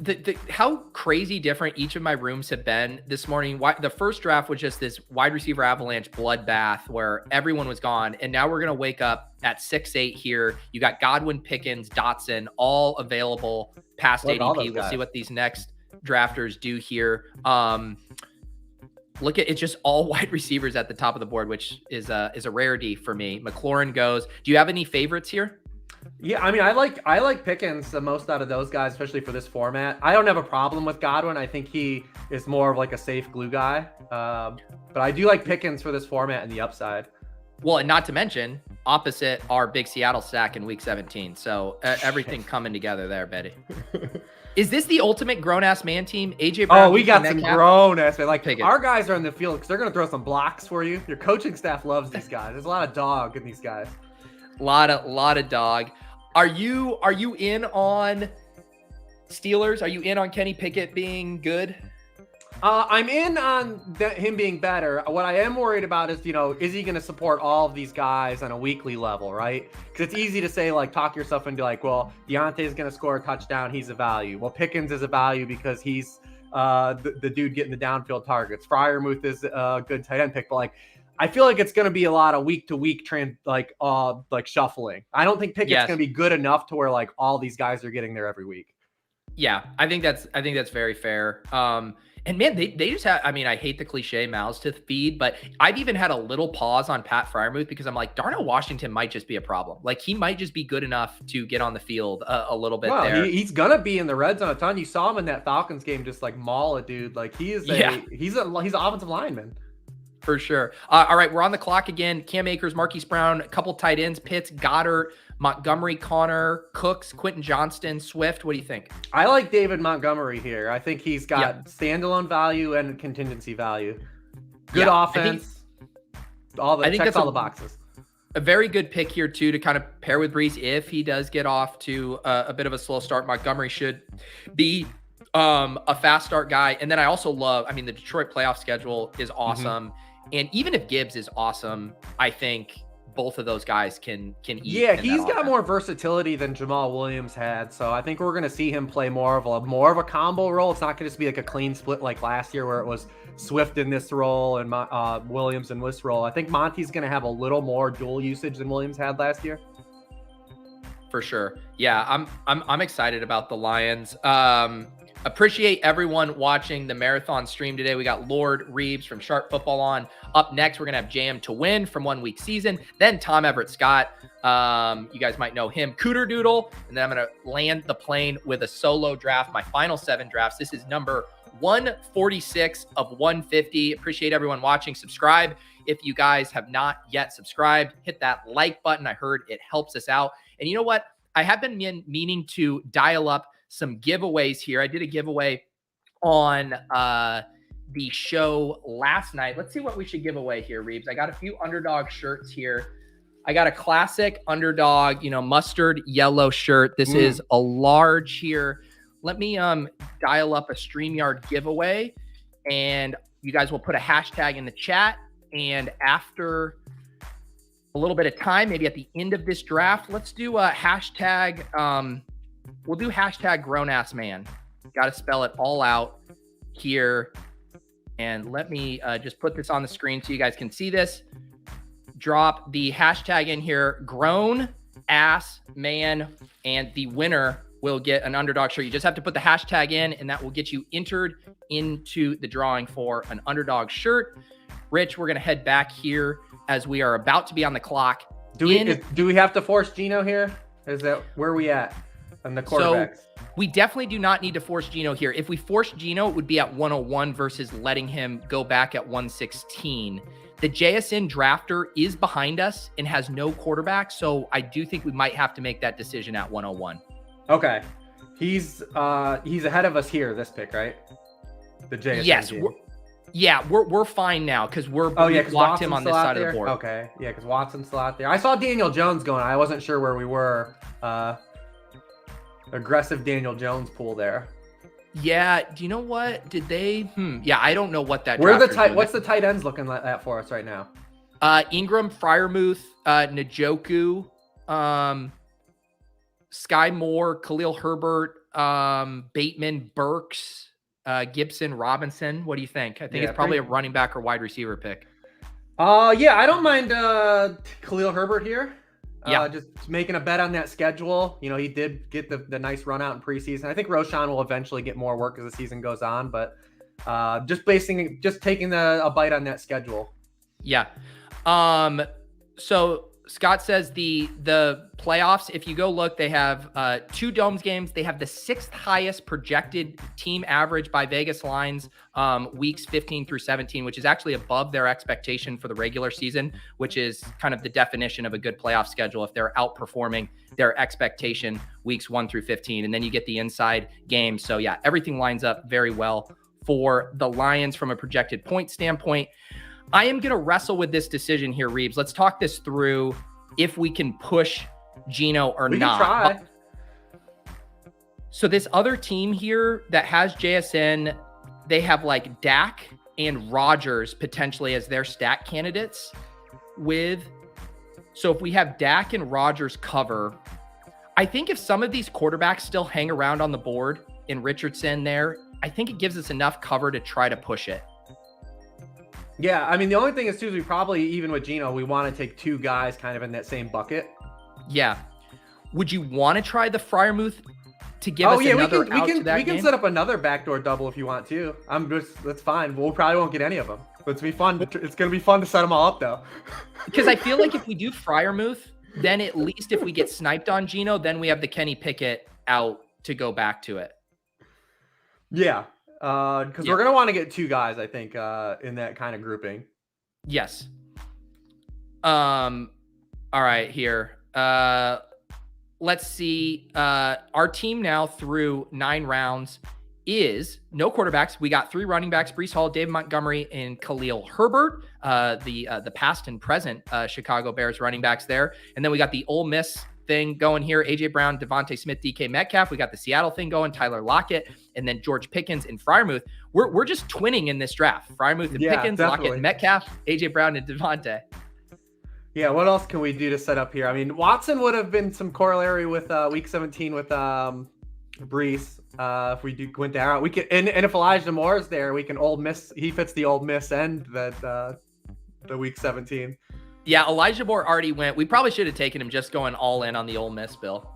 how crazy different each of my rooms have been this morning. The first draft was just this wide receiver avalanche bloodbath where everyone was gone. And now we're going to wake up at 6-8 here. You got Godwin, Pickens, Dotson, all available past ADP. We'll see what these next drafters do here. Look at it's just all wide receivers at the top of the board, which is a rarity for me. McLaurin goes. Do you have any favorites here? Yeah, I mean, I like Pickens the most out of those guys, especially for this format. I don't have a problem with Godwin. I think he is more of like a safe glue guy. But I do like Pickens for this format and the upside. Well, and not to mention, opposite our big Seattle stack in week 17. So everything coming together there, Betty. Is this the ultimate grown-ass man team? AJ Brown? Oh, we got some grown-ass man. Like, our guys are in the field because they're going to throw some blocks for you. Your coaching staff loves these guys. There's a lot of dog in these guys. Lot of dog. Are you in on Steelers? Are you in on Kenny Pickett being good? I'm in on him being better. What I am worried about is, is he going to support all of these guys on a weekly level, right? Because it's easy to say, like, talk yourself into, like, well, Deontay's going to score a touchdown. He's a value. Well, Pickens is a value because he's the dude getting the downfield targets. Freiermuth is a good tight end pick, but, like, I feel like it's going to be a lot of week to week shuffling. I don't think Pickett's going to be good enough to where like all these guys are getting there every week. Yeah, I think that's very fair. And man, they just have, I mean, I hate the cliche mouths to feed, but I've even had a little pause on Pat Freiermuth because I'm like, Darnell Washington might just be a problem. Like he might just be good enough to get on the field a little bit there. He's going to be in the red zone a ton. You saw him in that Falcons game, just like maul a dude. Like he's an offensive lineman. For sure. All right, we're on the clock again. Cam Akers, Marquise Brown, a couple tight ends, Pitts, Goddard, Montgomery, Connor, Cooks, Quentin Johnston, Swift. What do you think? I like David Montgomery here. I think he's got standalone value and contingency value. Good offense. Checks all the boxes. A very good pick here, too, to kind of pair with Breece if he does get off to a bit of a slow start. Montgomery should be a fast start guy. And then I also love, the Detroit playoff schedule is awesome. Mm-hmm. And even if Gibbs is awesome, I think both of those guys can eat. Yeah, he's got more versatility than Jamal Williams had. So I think we're going to see him play more of a combo role. It's not going to just be like a clean split like last year where it was Swift in this role and Williams in this role. I think Monty's going to have a little more dual usage than Williams had last year. For sure. Yeah, I'm excited about the Lions. Appreciate everyone watching the marathon stream today. We got Lord Reeves from Sharp Football on. Up next, we're going to have Jam to Win from 1 week season. Then Tom Everett Scott. You guys might know him. Cooter Doodle. And then I'm going to land the plane with a solo draft, my final 7 drafts. This is number 146 of 150. Appreciate everyone watching. Subscribe if you guys have not yet subscribed. Hit that like button. I heard it helps us out. And you know what? I have been meaning to dial up some giveaways here. I did a giveaway on the show last night. Let's see what we should give away here, Reeves. I got a few Underdog shirts here. I got a classic Underdog, mustard yellow shirt. This is a large here. Let me dial up a StreamYard giveaway, and you guys will put a hashtag in the chat. And after a little bit of time, maybe at the end of this draft, let's do a hashtag. We'll do hashtag grown ass man. Got to spell it all out here. And let me just put this on the screen so you guys can see this. Drop the hashtag in here, grown ass man, and the winner will get an Underdog shirt. You just have to put the hashtag in, and that will get you entered into the drawing for an Underdog shirt. Rich, we're going to head back here as we are about to be on the clock. Do we have to force Geno here? Is that where we at on the quarterbacks? So we definitely do not need to force Geno here. If we force Geno, it would be at 101 versus letting him go back at 116. The JSN drafter is behind us and has no quarterback, so I do think we might have to make that decision at 101. Okay. He's ahead of us here, this pick, right? The JSN yes, team. We're fine now because we've blocked Watson's him on this side of the board. Okay, yeah, because Watson's still out there. I saw Daniel Jones going. I wasn't sure where we were. Aggressive Daniel Jones pool there. Yeah, do you know what? Did they? Yeah, I don't know what that. What's the tight ends looking at for us right now? Ingram, Freiermuth, Njoku, Sky Moore, Khalil Herbert, Bateman, Burks, Gibson, Robinson. What do you think? I think it's probably a running back or wide receiver pick. Yeah, I don't mind Khalil Herbert here. Yeah, just making a bet on that schedule. You know, he did get the nice run out in preseason. I think Roshan will eventually get more work as the season goes on, but just taking a bite on that schedule. Yeah. So Scott says the playoffs, if you go look, they have 2 Domes games. They have the 6th highest projected team average by Vegas lines, weeks 15 through 17, which is actually above their expectation for the regular season, which is kind of the definition of a good playoff schedule. If they're outperforming their expectation weeks 1 through 15, and then you get the inside game. So yeah, everything lines up very well for the Lions from a projected point standpoint. I am going to wrestle with this decision here, Reeves. Let's talk this through if we can push Geno or not. We can try. So this other team here that has JSN, they have like Dak and Rodgers potentially as their stack candidates so if we have Dak and Rodgers cover, I think if some of these quarterbacks still hang around on the board in Richardson there, I think it gives us enough cover to try to push it. Yeah, I mean, the only thing is, too, is we probably, even with Geno, we want to take 2 guys kind of in that same bucket. Yeah. Would you want to try the Freiermuth to give us another out to that we can game? set up another backdoor double if you want to. That's fine. We'll probably won't get any of them. But it's going to be fun to set them all up, though. Because I feel like if we do Freiermuth, then at least if we get sniped on Geno, then we have the Kenny Pickett out to go back to it. Yeah. Because we're going to want to get 2 guys, I think, in that kind of grouping. Yes. All right, here. Let's see. Our team now through 9 rounds is no quarterbacks. We got 3 running backs: Breece Hall, David Montgomery, and Khalil Herbert. The past and present Chicago Bears running backs there. And then we got the Ole Miss thing going here: AJ Brown, Devontae Smith, DK Metcalf. We got the Seattle thing going: Tyler Lockett, and then George Pickens and Freiermuth. We're just twinning in this draft: Freiermuth and Pickens, definitely. Lockett and Metcalf, AJ Brown and Devontae. Yeah, what else can we do to set up here? I mean, Watson would have been some corollary with week 17 with Breece. If we went that route, we could, and if Elijah Moore is there, we can Ole Miss. He fits the Ole Miss end that the week 17. Yeah, Elijah Moore already went. We probably should have taken him just going all in on the Ole Miss bill.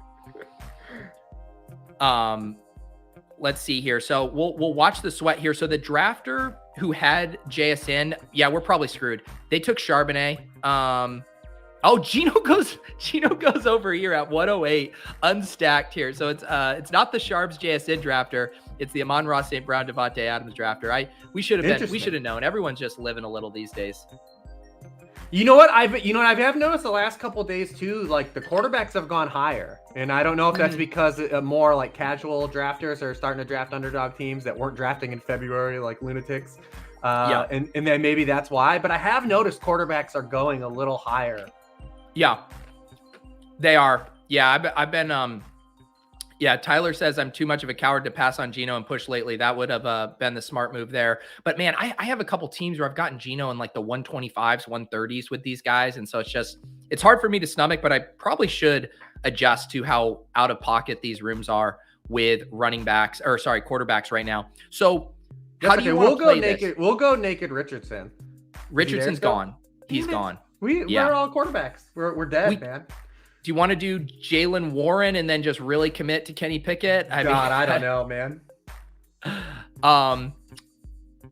Let's see here. So we'll watch the sweat here. So the drafter who had JSN, yeah, we're probably screwed. They took Charbonnet. Geno goes over here at 108, unstacked here. So it's not the Sharps JSN drafter. It's the Amon-Ra St. Brown Devontae Adams drafter. We should have known. Everyone's just living a little these days. You know what? I have noticed the last couple of days too, like the quarterbacks have gone higher. And I don't know if that's because more like casual drafters are starting to draft underdog teams that weren't drafting in February like lunatics. And then maybe that's why. But I have noticed quarterbacks are going a little higher. Yeah, they are. Yeah, I've been Tyler says I'm too much of a coward to pass on Geno and push lately. That would have been the smart move there. But man, I have a couple teams where I've gotten Geno in like the 125s, 130s with these guys. And so it's hard for me to stomach, but I probably should adjust to how out of pocket these rooms are with quarterbacks right now. So how do you want to play this? We'll go naked Richardson. Richardson's gone. He's gone. We're all quarterbacks. We're dead, man. Do you want to do Jalen Warren and then just really commit to Kenny Pickett? I don't know, man.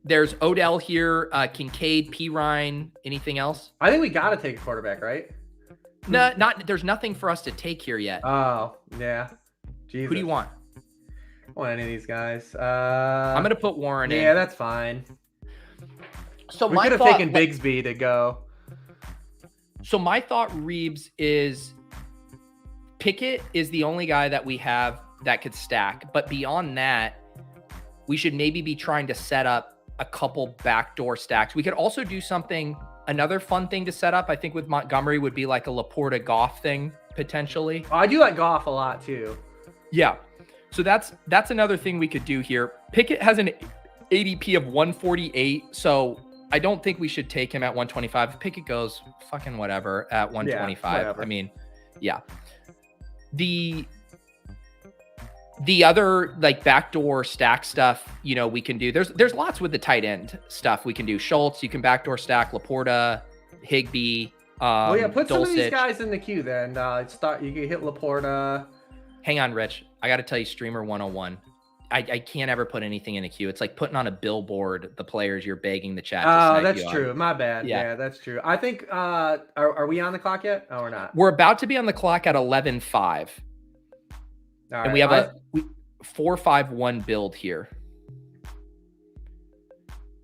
There's Odell here, Kincaid, Pirine, anything else? I think we got to take a quarterback, right? No, there's nothing for us to take here yet. Oh, yeah. Jesus. Who do you want? I don't want any of these guys. I'm going to put Warren in. Yeah, that's fine. So we could have taken Bigsby to go. So my thought, Reeves, is Pickett is the only guy that we have that could stack. But beyond that, we should maybe be trying to set up a couple backdoor stacks. We could also do something, another fun thing to set up, I think, with Montgomery would be like a Laporta Goff thing, potentially. Oh, I do like Goff a lot, too. Yeah. So that's another thing we could do here. Pickett has an ADP of 148, so I don't think we should take him at 125. If Pickett goes fucking whatever at 125. Yeah, I mean, yeah. The other like backdoor stack stuff, you know, we can do. There's lots with the tight end stuff we can do. Schultz, you can backdoor stack Laporta, Higbee. Well, yeah, put some of these Dulcich. guys in the queue then. You can hit Laporta. Hang on, Rich. I got to tell you, Streamer 101. I can't ever put anything in a queue. It's like putting on a billboard the players you're begging the chat. Oh, that's true. My bad. Yeah. Yeah, that's true. I think. Are we on the clock yet? Oh, we're not. We're about to be on the clock at 11:05. And we have a 4-5-1 build here.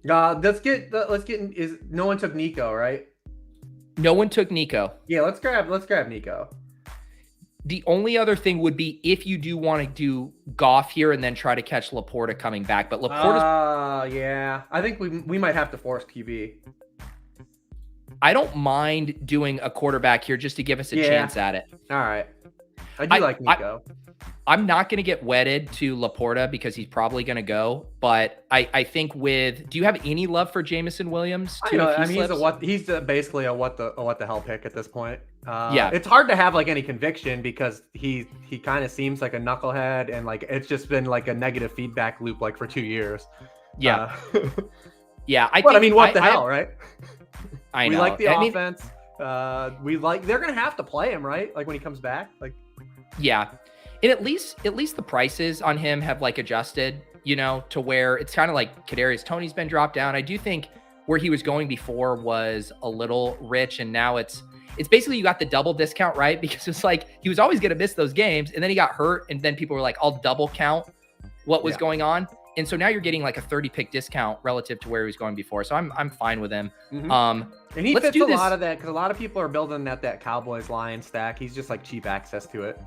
Let's get. Is no one took Nico, right? No one took Nico. Yeah, let's grab Nico. The only other thing would be if you do want to do Goff here and then try to catch Laporta coming back. But Laporta's yeah. I think we might have to force QB. I don't mind doing a quarterback here just to give us a chance at it. All right. I do like Nico. I'm not going to get wedded to Laporta because he's probably going to go. But I think do you have any love for Jameson Williams? I mean, he's basically a what the hell pick at this point. Yeah, it's hard to have like any conviction because he kind of seems like a knucklehead and like it's just been like a negative feedback loop like for 2 years. Yeah, yeah. What the hell, right? I know. We like the offense. They're gonna have to play him, right? Like when he comes back, like. Yeah, and at least the prices on him have like adjusted, you know, to where it's kind of like Kadarius Toney's been dropped down. I do think where he was going before was a little rich, and now it's basically you got the double discount, right? Because it's like he was always going to miss those games, and then he got hurt, and then people were like, I'll double count what was going on. And so now you're getting like a 30 pick discount relative to where he was going before. So I'm fine with him. Mm-hmm. And he fits a lot of that because a lot of people are building that Cowboys Lions stack. He's just like cheap access to it.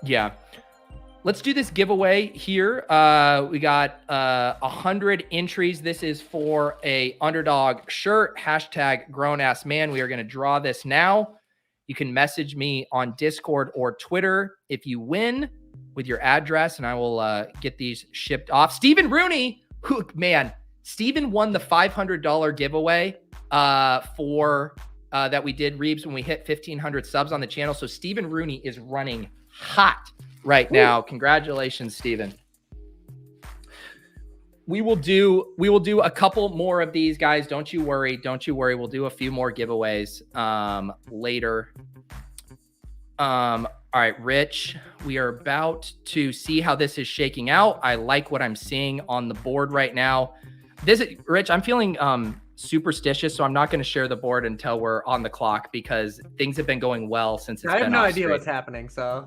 Yeah. Let's do this giveaway here. We got 100 entries. This is for a underdog shirt, hashtag grown ass man. We are going to draw this now. You can message me on Discord or Twitter if you win with your address, and I will get these shipped off. Stephen Rooney, Stephen won the $500 giveaway for that we did, Reeves, when we hit 1,500 subs on the channel. So Stephen Rooney is running hot right now. Congratulations, Stephen. We will do a couple more of these, guys. Don't you worry. We'll do a few more giveaways later. All right, Rich, we are about to see how this is shaking out. I like what I'm seeing on the board right now. Rich, I'm feeling superstitious, so I'm not going to share the board until we're on the clock because things have been going well since it's been I have no idea what's happening, so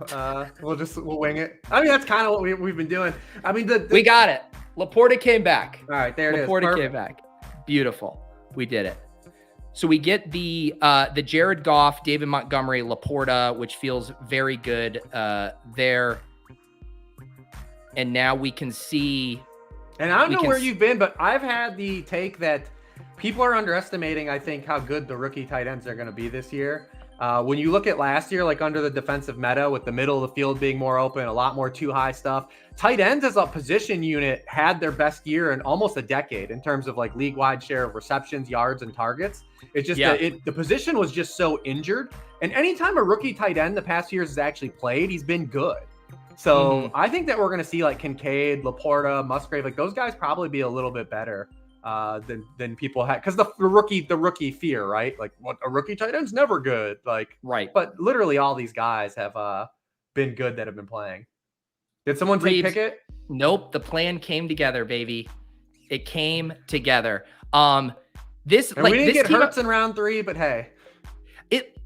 we'll wing it. I mean, that's kind of what we've been doing. I mean, we got it. Laporta came back. All right, there it is. Laporta came back. Beautiful. We did it. So we get the Jared Goff, David Montgomery, Laporta, which feels very good there. And now we can see. And I don't know where you've been, but I've had the take that people are underestimating, I think, how good the rookie tight ends are going to be this year. When you look at last year, like under the defensive meta with the middle of the field being more open, a lot more too high stuff, tight ends as a position unit had their best year in almost a decade in terms of like league-wide share of receptions, yards, and targets. It's just the position was just so injured. And anytime a rookie tight end the past years has actually played, he's been good. So I think that we're going to see like Kincaid, Laporta, Musgrave, like those guys probably be a little bit better than people had, because the rookie fear, right? Like, what, a rookie tight end's never good, like, right? But literally all these guys have been good that have been playing. Did someone take Pickett? Nope, the plan came together, baby. It came together. This and like we didn't this get team, Hurts in round 3, but hey.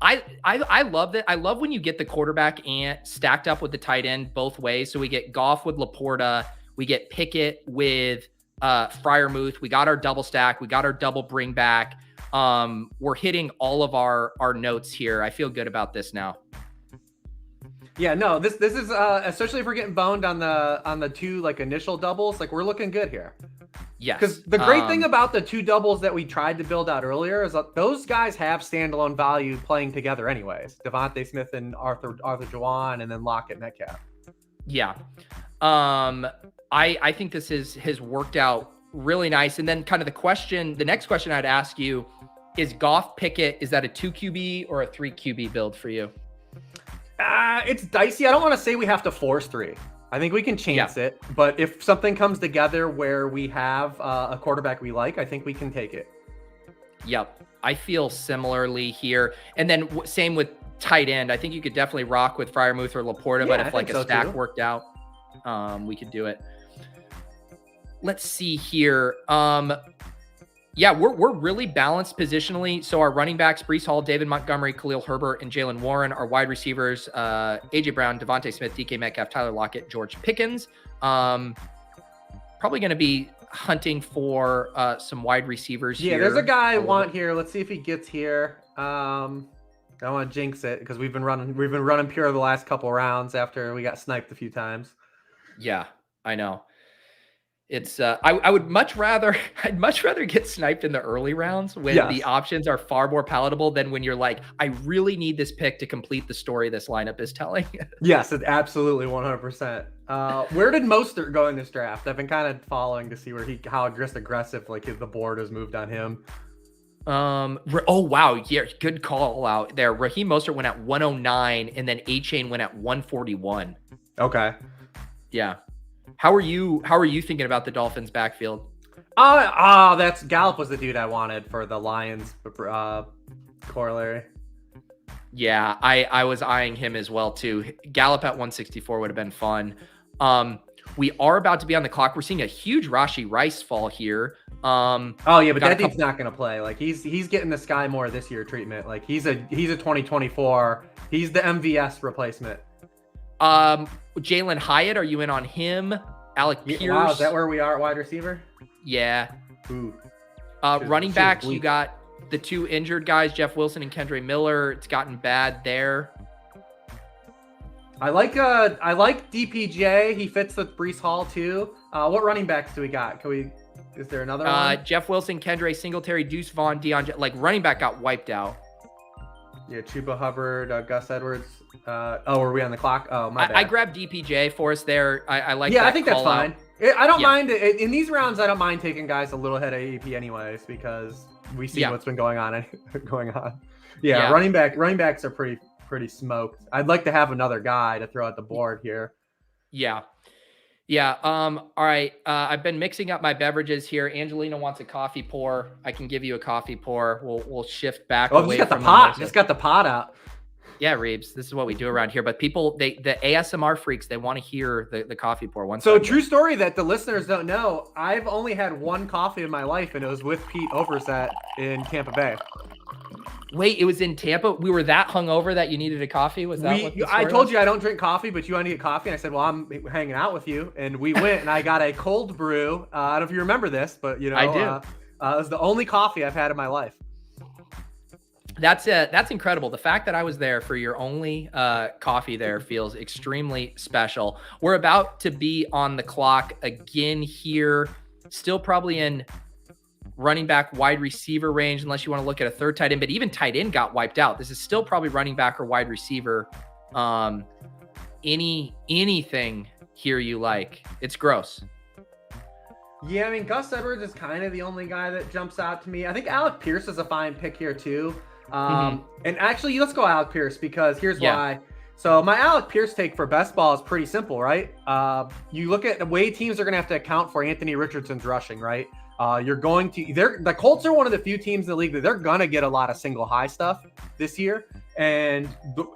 I love that. I love when you get the quarterback and stacked up with the tight end both ways. So we get Goff with Laporta, we get Pickett with Freiermuth. We got our double stack, we got our double bring back. We're hitting all of our notes here. I feel good about this now. Yeah, no, this is especially if we're getting boned on the 2 like initial doubles, like we're looking good here. Yes. Because the great thing about the 2 doubles that we tried to build out earlier is that those guys have standalone value playing together anyways. Devontae Smith and Arthur Juwan, and then Lockett Metcalf. Yeah. I think this has worked out really nice. And then kind of the next question I'd ask you is Goff Pickett, is that a 2 QB or a 3 QB build for you? It's dicey. I don't want to say we have to force 3. I think we can chance it, but if something comes together where we have a quarterback we like, I think we can take it. Yep. I feel similarly here. And then same with tight end. I think you could definitely rock with Freiermuth or Laporta, but if like a stack worked out, we could do it. Let's see here. Yeah, we're really balanced positionally. So our running backs, Breece Hall, David Montgomery, Khalil Herbert, and Jalen Warren. Our wide receivers, A.J. Brown, Devontae Smith, DK Metcalf, Tyler Lockett, George Pickens. Probably going to be hunting for some wide receivers here. Yeah, there's a guy I want here. Let's see if he gets here. I don't want to jinx it because we've been running pure the last couple rounds after we got sniped a few times. Yeah, I know. It's I would much rather get sniped in the early rounds when the options are far more palatable than when you're like, I really need this pick to complete the story this lineup is telling. Yes, it's absolutely 100%. Where did Mostert go in this draft? I've been kind of following to see how aggressive like the board has moved on him. Oh wow, yeah, good call out there. Raheem Mostert went at 109 and then A-Chain went at 141. Okay. Yeah. How are you thinking about the Dolphins backfield? That's Gallup was the dude I wanted for the Lions corollary. Yeah, I was eyeing him as well too. Gallup at 164 would have been fun. We are about to be on the clock. We're seeing a huge Rashee Rice fall here. But that dude's not going to play. Like he's getting the Sky Moore this year treatment. Like he's a 2024. He's the MVS replacement. Jalen Hyatt, are you in on him? Alec Pierce. Wow, is that where we are at wide receiver? Yeah. Ooh. Running backs, you got the 2 injured guys, Jeff Wilson and Kendre Miller. It's gotten bad there. I like DPJ. He fits with Breece Hall too. What running backs do we got? Is there another one? Jeff Wilson, Kendre, Singletary, Deuce Vaughn, like running back got wiped out. Yeah, Chuba Hubbard, Gus Edwards. Were we on the clock? Oh, my bad. I grabbed DPJ for us there. I like. Yeah, that I think that's fine. I don't mind it in these rounds. I don't mind taking guys a little ahead of AP anyways because we see what's been going on. Yeah, running backs are pretty smoked. I'd like to have another guy to throw at the board here. Yeah. All right. I've been mixing up my beverages here. Angelina wants a coffee pour. I can give you a coffee pour. We'll shift back. Oh, just got the pot. Just got the pot out. Yeah, Reeves. This is what we do around here. But people, the ASMR freaks, they want to hear the coffee pour. So true story that the listeners don't know. I've only had one coffee in my life, and it was with Pete Overzet in Tampa Bay. Wait, it was in Tampa? We were that hungover that you needed a coffee? Was that what the story I told you I don't drink coffee, but you want to get coffee? And I said, well, I'm hanging out with you. And we went, and I got a cold brew. I don't know if you remember this, but, I do. It was the only coffee I've had in my life. That's incredible. The fact that I was there for your only coffee there feels extremely special. We're about to be on the clock again here. Still probably in running back, wide receiver range, unless you want to look at a third tight end. But even tight end got wiped out. This is still probably running back or wide receiver. Anything here you like. It's gross. Yeah, I mean, Gus Edwards is kind of the only guy that jumps out to me. I think Alec Pierce is a fine pick here too. And actually, let's go Alec Pierce because here's why. So my Alec Pierce take for best ball is pretty simple, right? You look at the way teams are going to have to account for Anthony Richardson's rushing, right? The Colts are one of the few teams in the league that they're going to get a lot of single high stuff this year. And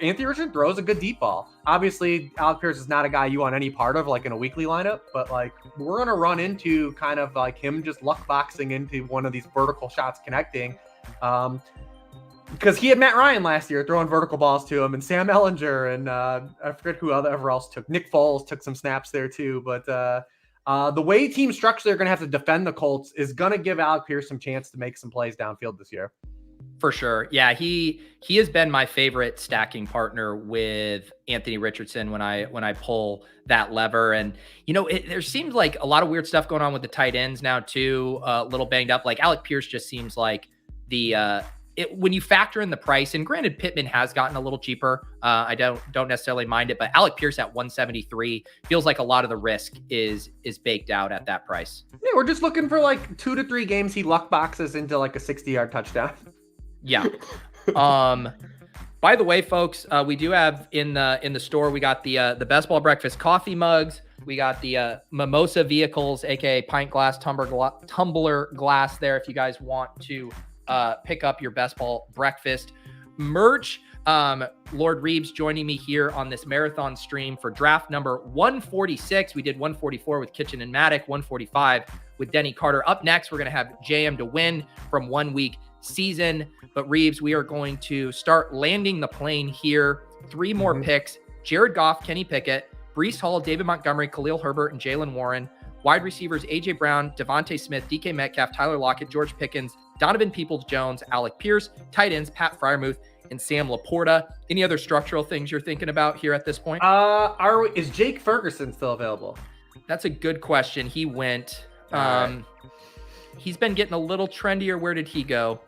Anthony Richardson throws a good deep ball. Obviously, Alec Pierce is not a guy you want any part of, like in a weekly lineup, but like we're going to run into kind of like him just luck boxing into one of these vertical shots connecting. Because he had Matt Ryan last year throwing vertical balls to him, and Sam Ellinger, and I forget who ever else took. Nick Foles took some snaps there too. But the way team structure they're going to have to defend the Colts is going to give Alec Pierce some chance to make some plays downfield this year. For sure. Yeah, he has been my favorite stacking partner with Anthony Richardson when I pull that lever. And, you know, there seems like a lot of weird stuff going on with the tight ends now too, a little banged up. Like Alec Pierce just seems like when you factor in the price, and granted Pittman has gotten a little cheaper. I don't necessarily mind it, but Alec Pierce at 173 feels like a lot of the risk is baked out at that price. Yeah, we're just looking for like 2 to 3 games he luck boxes into like a 60-yard touchdown. Yeah. By the way, folks, we do have in the store, we got the Best Ball Breakfast coffee mugs. We got the mimosa vehicles, aka pint glass, tumbler glass there. If you guys want to pick up your Best Ball Breakfast merch. Lord Reeves joining me here on this marathon stream for draft number 146. We did 144 with Kitchen and Maddock, 145 with Denny Carter. Up next, we're going to have JM to win from 1 week season. But Reeves, we are going to start landing the plane here. 3 more picks: Jared Goff, Kenny Pickett, Breece Hall, David Montgomery, Khalil Herbert, and Jalen Warren. Wide receivers: AJ Brown, Devontae Smith, DK Metcalf, Tyler Lockett, George Pickens, Donovan Peoples-Jones, Alec Pierce. Tight ends: Pat Freiermuth and Sam Laporta. Any other structural things you're thinking about here at this point? Is Jake Ferguson still available? That's a good question. He went. He's been getting a little trendier. Where did he go?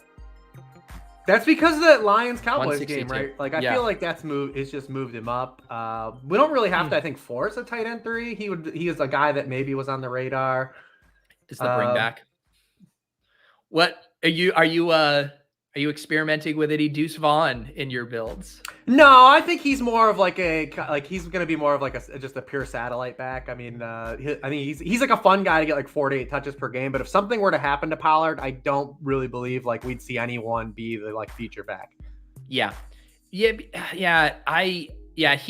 That's because of that Lions-Cowboys game, right? Like, I feel like it's just moved him up. We don't really have to, I think, force a tight end 3. He is a guy that maybe was on the radar. Is the bring back? What are you experimenting with any Deuce Vaughn in your builds? No, I think he's more of he's going to be more of like just a pure satellite back. I mean, he's like a fun guy to get like 4 to 8 touches per game. But if something were to happen to Pollard, I don't really believe like we'd see anyone be the like feature back. Yeah. He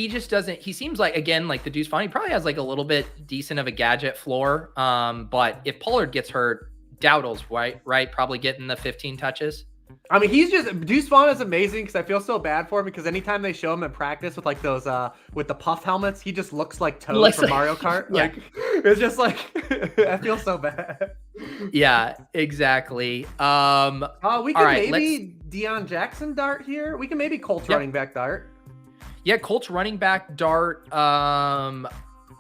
just doesn't. He seems like, again, like the Deuce Vaughn, he probably has like a little bit decent of a gadget floor. But if Pollard gets hurt, Dowdle's right, probably getting the 15 touches. I mean, Deuce Vaughn is amazing because I feel so bad for him because anytime they show him in practice with like those with the puff helmets, he just looks like Toad from Mario Kart. Yeah. Like it's just like I feel so bad. Yeah, exactly. We can maybe Deion Jackson dart here. We can maybe Colts running back dart. Yeah, Colts running back dart.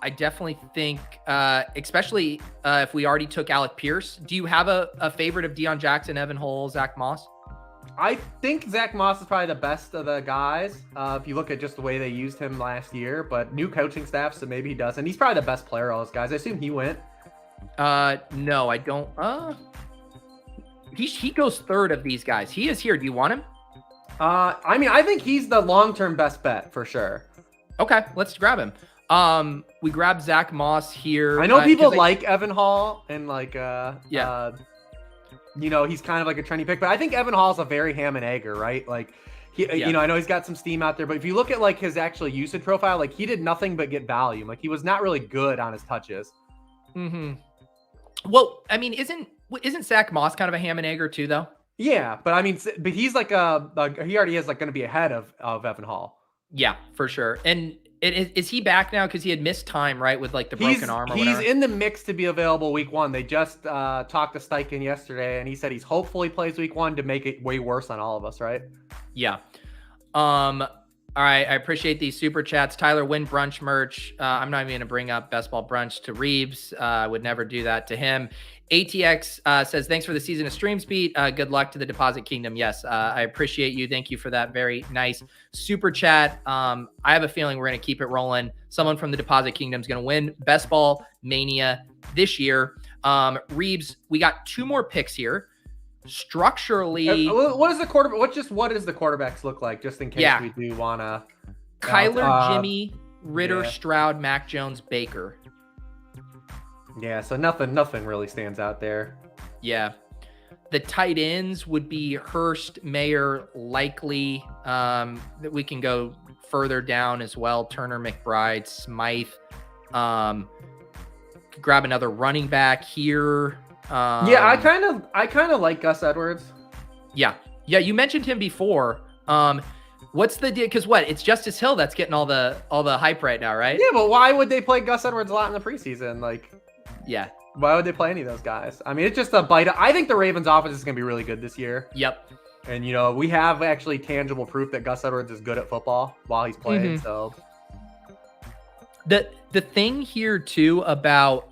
I definitely think, especially if we already took Alec Pierce. Do you have a favorite of Deion Jackson, Evan Hull, Zach Moss? I think Zach Moss is probably the best of the guys. If you look at just the way they used him last year, but new coaching staff, so maybe he doesn't. He's probably the best player of all those guys. I assume he went. No, I don't. He goes third of these guys. He is here. Do you want him? I mean, I think he's the long-term best bet for sure. Okay, let's grab him. We grabbed Zach Moss here. I know people like Evan Hall and like, you know, he's kind of like a trendy pick, but I think Evan Hall's a very ham and egger, right? Like, you know, I know he's got some steam out there, but if you look at like his actual usage profile, like he did nothing but get volume. Like he was not really good on his touches. Well, I mean, isn't Zach Moss kind of a ham and egger too, though? Yeah, but I mean, but he's like he already is like going to be ahead of Evan Hall. Yeah, for sure. And is he back now? Because he had missed time, right, with like the broken arm or whatever? He's in the mix to be available week 1. They just talked to Steichen yesterday, and he said he's hopefully plays week 1 to make it way worse on all of us, right? Yeah. All right, I appreciate these super chats. Tyler, win brunch merch. I'm not even going to bring up Best Ball Brunch to Reeves. I would never do that to him. ATX says, thanks for the season of Stream Speed. Good luck to the Deposit Kingdom. Yes, I appreciate you. Thank you for that very nice super chat. I have a feeling we're going to keep it rolling. Someone from the Deposit Kingdom is going to win Best Ball Mania this year. Reeves, we got 2 more picks here. Structurally, what is the quarterback? What does the quarterbacks look like? Just in case we do want to. Kyler, Jimmy, Ritter, Stroud, Mac Jones, Baker. Yeah, so nothing really stands out there. Yeah. the tight ends would be Hurst, Mayer, likely. That we can go further down as well. Turner, McBride, Smythe. Grab another running back here. Yeah, I kind of like Gus Edwards. Yeah. You mentioned him before. What's the deal? Because it's Justice Hill that's getting all the hype right now, right? Yeah, but why would they play Gus Edwards a lot in the preseason? Like, yeah. Why would they play any of those guys? I mean, it's just a bite. I think the Ravens offense is going to be really good this year. Yep. And, we have actually tangible proof that Gus Edwards is good at football while he's playing. Mm-hmm. So the thing here too about,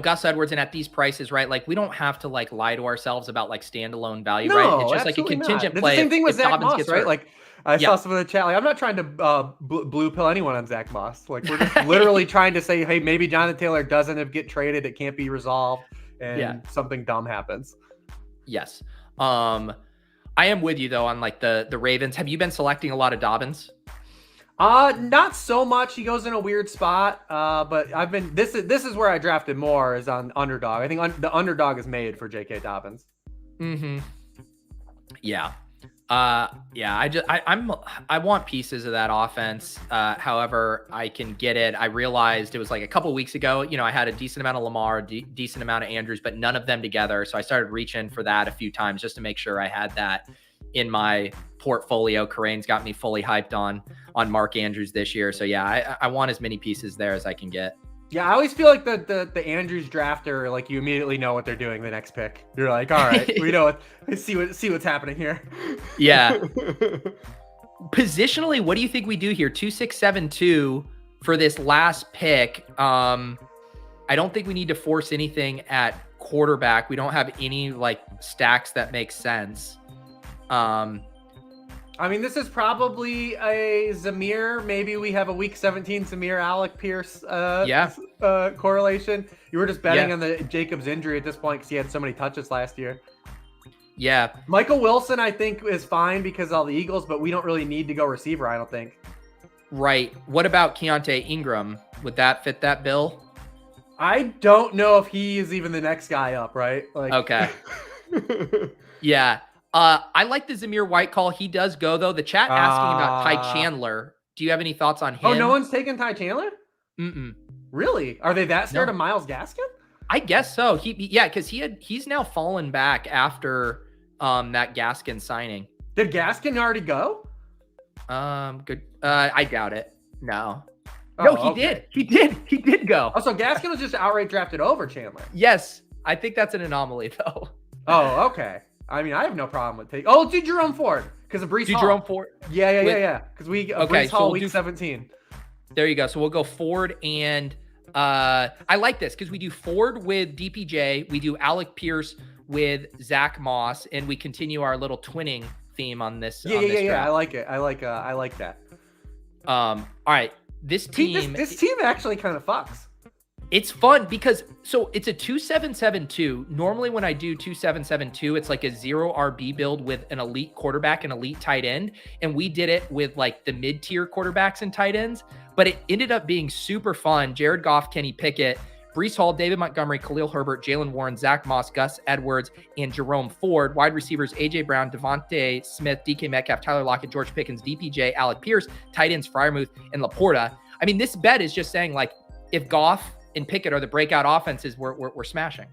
Gus Edwards, and at these prices, right? Like, we don't have to lie to ourselves about standalone value, right? It's just like a contingent play. The same thing with Zach Moss, right? Hurt. Like, I saw some of the chat. Like, I'm not trying to blue pill anyone on Zach Moss. Like, we're just literally trying to say, hey, maybe Jonathan Taylor doesn't get traded. It can't be resolved, and something dumb happens. Yes. I am with you though on the Ravens. Have you been selecting a lot of Dobbins? Not so much. He goes in a weird spot. But I've been. This is where I drafted more, is on underdog. I think the underdog is made for J.K. Dobbins. Mm-hmm. Yeah. I want pieces of that offense. However I can get it. I realized it was a couple weeks ago, I had a decent amount of Lamar, decent amount of Andrews, but none of them together. So I started reaching for that a few times just to make sure I had that in my portfolio. Corain's got me fully hyped on Mark Andrews this year. So yeah, I want as many pieces there as I can get. Yeah, I always feel like the Andrews drafter, you immediately know what they're doing the next pick. You're like, all right, we know what. See what's happening here. Yeah. Positionally, what do you think we do here? 2-6-7-2 for this last pick. I don't think we need to force anything at quarterback. We don't have any stacks that make sense. I mean, this is probably a Zamir. Maybe we have a week 17 Zamir Alec Pierce correlation. You were just betting on the Jacobs injury at this point because he had so many touches last year. Yeah. Michael Wilson, I think, is fine because of all the Eagles, but we don't really need to go receiver, I don't think. Right. What about Keontae Ingram? Would that fit that bill? I don't know if he is even the next guy up, right? Okay. Yeah. I like the Zamir White call. He does go, though. The chat asking about Ty Chandler. Do you have any thoughts on him? Oh, no one's taking Ty Chandler? Mm-mm. Really? Are they that scared of Myles Gaskin? I guess so. Because he's now fallen back after that Gaskin signing. Did Gaskin already go? Good. I doubt it. No. No, he did. He did go. Oh, so Gaskin was just outright drafted over Chandler. Yes. I think that's an anomaly, though. Oh, okay. I mean, I have no problem with taking. Oh, do Jerome Ford because of Breece Hall. Jerome Ford. Yeah. Because Breece Hall week 17. There you go. So we'll go Ford and I like this because we do Ford with DPJ, we do Alec Pierce with Zach Moss, and we continue our little twinning theme on this. Yeah. I like it. I like that. All right. This team. This team actually kind of fucks. It's fun because it's a 2-7-7-2. Normally when I do 2-7-7-2, it's like a 0 RB build with an elite quarterback and elite tight end. And we did it with the mid-tier quarterbacks and tight ends, but it ended up being super fun. Jared Goff, Kenny Pickett, Breece Hall, David Montgomery, Khalil Herbert, Jalen Warren, Zach Moss, Gus Edwards, and Jerome Ford. Wide receivers, AJ Brown, Devontae Smith, DK Metcalf, Tyler Lockett, George Pickens, DPJ, Alec Pierce, tight ends, Freiermuth, and Laporta. I mean, this bet is just saying if Goff and Pickett are the breakout offenses, we're smashing.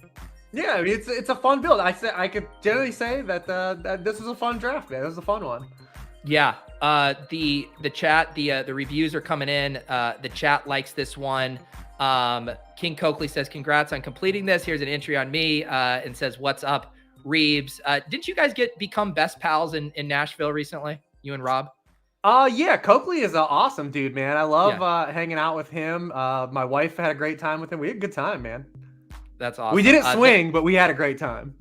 Yeah, I mean, it's a fun build. I could generally say that that this was a fun draft, man. This was a fun one. Yeah. The chat, the reviews are coming in. The chat likes this one. King Coakley says, congrats on completing this. Here's an entry on me and says, what's up, Reeves? Didn't you guys become best pals in Nashville recently? You and Rob? Yeah, Coakley is an awesome dude, man. I love hanging out with him. My wife had a great time with him. We had a good time, man. That's awesome. We didn't swing, but we had a great time.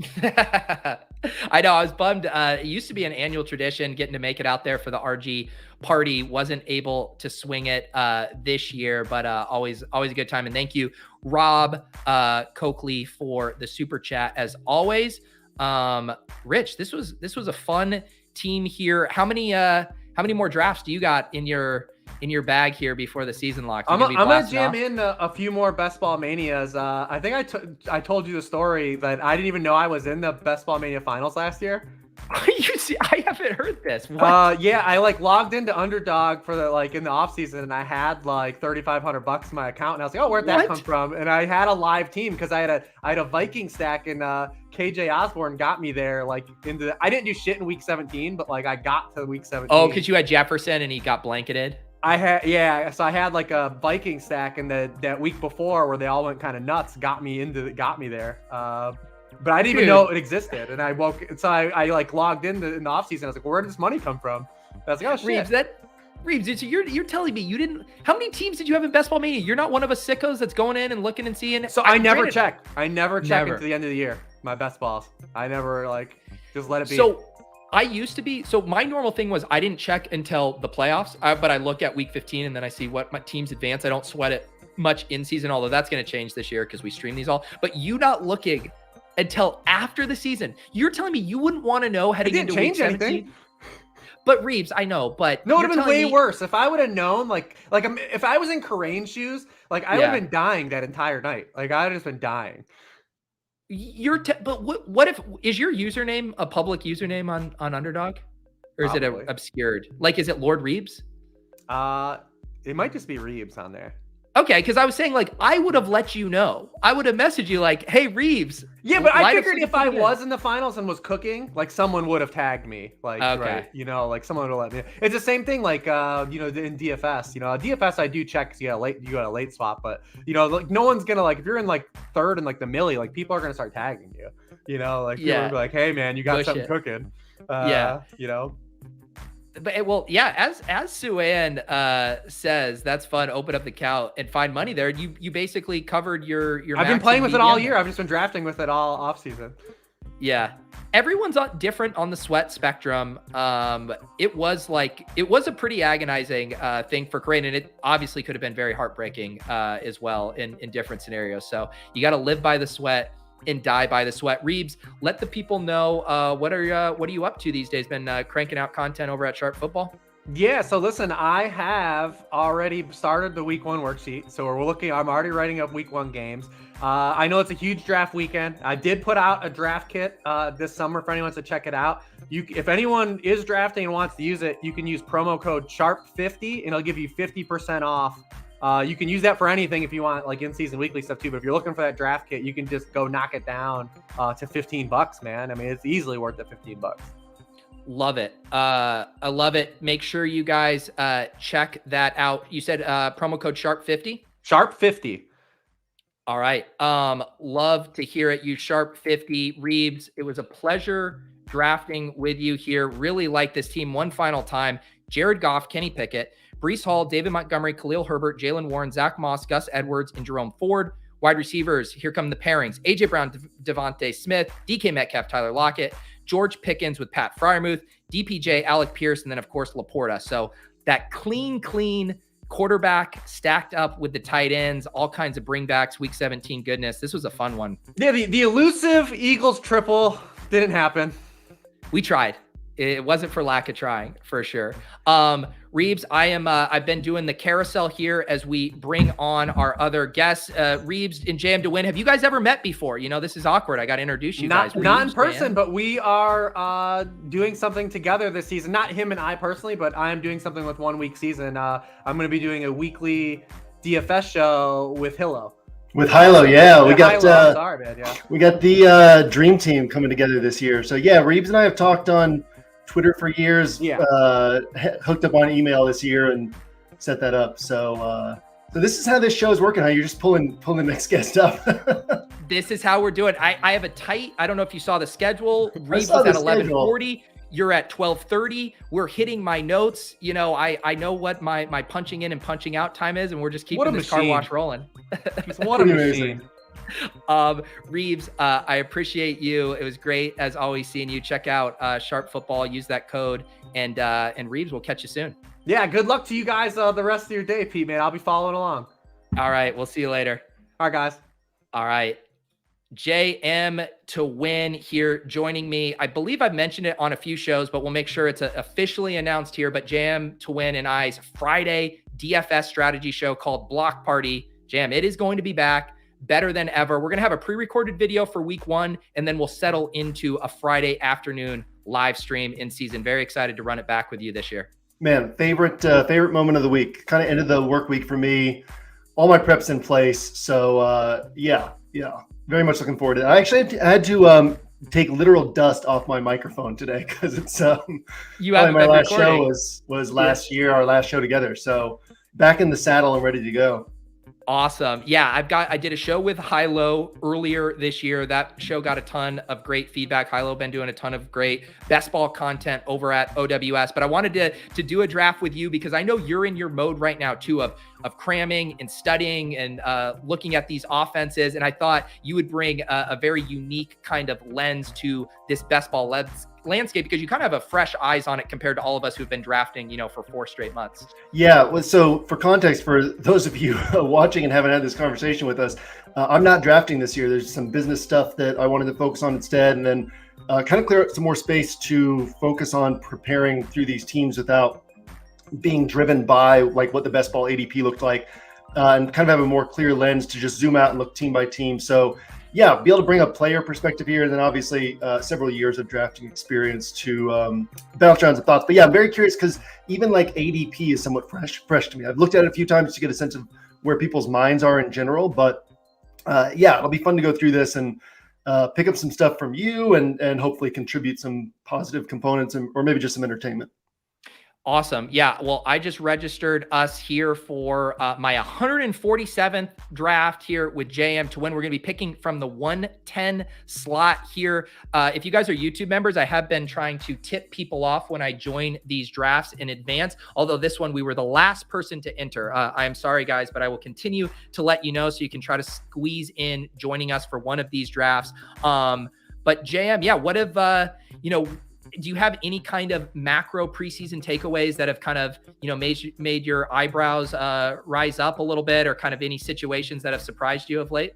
I know. I was bummed. It used to be an annual tradition getting to make it out there for the RG party. Wasn't able to swing it this year, but always a good time. And thank you, Rob Coakley, for the super chat as always. Rich, this was a fun team here. How many more drafts do you got in your in your bag here before the season locks? I'm gonna jam in a few more Best Ball Manias. I think I told you the story that I didn't even know I was in the Best Ball Mania finals last year. You see, I haven't heard this. What? Yeah, I logged into Underdog for in the off season, and I had like $3,500 in my account, and I was like, oh, where'd that come from? And I had a live team because I had a Viking stack, and KJ Osborne got me there I didn't do shit in week 17, but I got to week 17. Oh, because you had Jefferson and he got blanketed. So I had like a Viking stack, and that week before where they all went kind of nuts got me there. But I didn't even know it existed, and I logged in the offseason. I was like, where did this money come from? I was like, oh shit. Reeves, you're telling me you didn't? How many teams did you have in Best Ball Mania? You're not one of us sickos that's going in and looking and seeing. So I never check. I never check into the end of the year. My best balls. I never just let it be. So I used to be. So my normal thing was I didn't check until the playoffs, but I look at week 15 and then I see what my teams advance. I don't sweat it much in season, although that's going to change this year because we stream these all. But you not looking until after the season. You're telling me you wouldn't want to know heading into week 17? Anything. But Reeves, I know, but no, it would have been way worse if I would have known. If I was in Corain's shoes, I would have been dying that entire night. I would have just been dying. But what if is your username a public username on Underdog, or is it obscured? Is it Lord Reeves? It might just be Reeves on there. Okay, because I was saying I would have let you know. I would have messaged you hey Reeves. Yeah, but I figured if I was in the finals and was cooking, someone would have tagged me. Okay. Right, someone would have let me. It's the same thing in DFS. DFS I do check because you got a late swap, but no one's gonna if you're in third in the millie, people are gonna start tagging you. People are gonna be like, hey man, you got something cooking. But as Suan says, that's fun. Open up the account and find money there. You basically covered your. I've been playing with it all year. I've just been drafting with it all off season. Yeah, everyone's different on the sweat spectrum. It was a pretty agonizing thing for Corain, and it obviously could have been very heartbreaking as well in different scenarios. So you got to live by the sweat and die by the sweat. Reeves, let the people know what are you up to these days? Been cranking out content over at Sharp Football? Yeah, so listen, I have already started the week 1 worksheet. So I'm already writing up week 1 games. I know it's a huge draft weekend. I did put out a draft kit this summer for anyone wants to check it out. If anyone is drafting and wants to use it, you can use promo code SHARP50 and it'll give you 50% off. You can use that for anything if you want, in-season weekly stuff too. But if you're looking for that draft kit, you can just go knock it down to $15, man. I mean, it's easily worth the $15. Love it. I love it. Make sure you guys check that out. You said promo code SHARP50? SHARP50. All right. Love to hear it. You SHARP50. Reeves, it was a pleasure drafting with you here. Really like this team. One final time. Jared Goff, Kenny Pickett, Breece Hall, David Montgomery, Khalil Herbert, Jalen Warren, Zach Moss, Gus Edwards, and Jerome Ford. Wide receivers, here come the pairings. A.J. Brown, Devontae Smith, DK Metcalf, Tyler Lockett, George Pickens with Pat Freiermuth, DPJ, Alec Pierce, and then, of course, Laporta. So that clean quarterback stacked up with the tight ends, all kinds of bringbacks, week 17 goodness. This was a fun one. Yeah, the elusive Eagles triple didn't happen. We tried. It wasn't for lack of trying, for sure. Reeves, I've been doing the carousel here as we bring on our other guests. Reeves and JM to win. Have you guys ever met before? This is awkward. I got to introduce you guys. Not in person, but we are doing something together this season. Not him and I personally, but I am doing something with 1 week season. I'm going to be doing a weekly DFS show with Hilo. With Hilo, yeah. We got we got the dream team coming together this year. So yeah, Reeves and I have talked on Twitter for years, hooked up on email this year and set that up. So this is how this show is working. How you're just pulling the next guest up. This is how we're doing. I have a tight. I don't know if you saw the schedule. Reeves was at 11:40. You're at 12:30. We're hitting my notes. I know what my punching in and punching out time is, and we're just keeping this car wash rolling. What a machine. Reeves, I appreciate you. It was great as always seeing you. Check out Sharp Football. Use that code, and Reeves, we'll catch you soon. Yeah, good luck to you guys the rest of your day, Pete, man. I'll be following along. All right, we'll see you later. All right, guys. All right. JM to win here joining me. I believe I've mentioned it on a few shows, but we'll make sure it's officially announced here. But JM to win and I's Friday DFS strategy show called Block Party. Jam, it is going to be back better than ever. We're going to have a pre-recorded video for week 1, and then we'll settle into a Friday afternoon live stream in season. Very excited to run it back with you this year. Man, favorite moment of the week. Kind of ended the work week for me. All my preps in place. So yeah, very much looking forward to it. I actually had to take literal dust off my microphone today because it's you haven't my been last recording. show was last year, our last show together. So back in the saddle and ready to go. Awesome. Yeah, I did a show with Hilo earlier this year. That show got a ton of great feedback. Hilo been doing a ton of great best ball content over at OWS, but I wanted to do a draft with you because I know you're in your mode right now too of cramming and studying and looking at these offenses. And I thought you would bring a very unique kind of lens to this best ball landscape because you kind of have a fresh eyes on it compared to all of us who've been drafting, for 4 straight months. Yeah. Well, so for context, for those of you watching and haven't had this conversation with us, I'm not drafting this year. There's some business stuff that I wanted to focus on instead, and then kind of clear up some more space to focus on preparing through these teams without being driven by like what the best ball ADP looked like, and kind of have a more clear lens to just zoom out and look team by team. So yeah, be able to bring a player perspective here, and then obviously several years of drafting experience to bounce around some thoughts. But yeah, I'm very curious because even like ADP is somewhat fresh to me. I've looked at it a few times to get a sense of where people's minds are in general. But yeah, it'll be fun to go through this and pick up some stuff from you and hopefully contribute some positive components or maybe just some entertainment. Awesome. Yeah. Well, I just registered us here for my 147th draft here with JM to win. We're going to be picking from the 110 slot here. If you guys are YouTube members, I have been trying to tip people off when I join these drafts in advance. Although this one, we were the last person to enter. I am sorry, guys, but I will continue to let you know so you can try to squeeze in joining us for one of these drafts. But JM, yeah, what if, do you have any kind of macro preseason takeaways that have kind of, made your eyebrows rise up a little bit, or kind of any situations that have surprised you of late?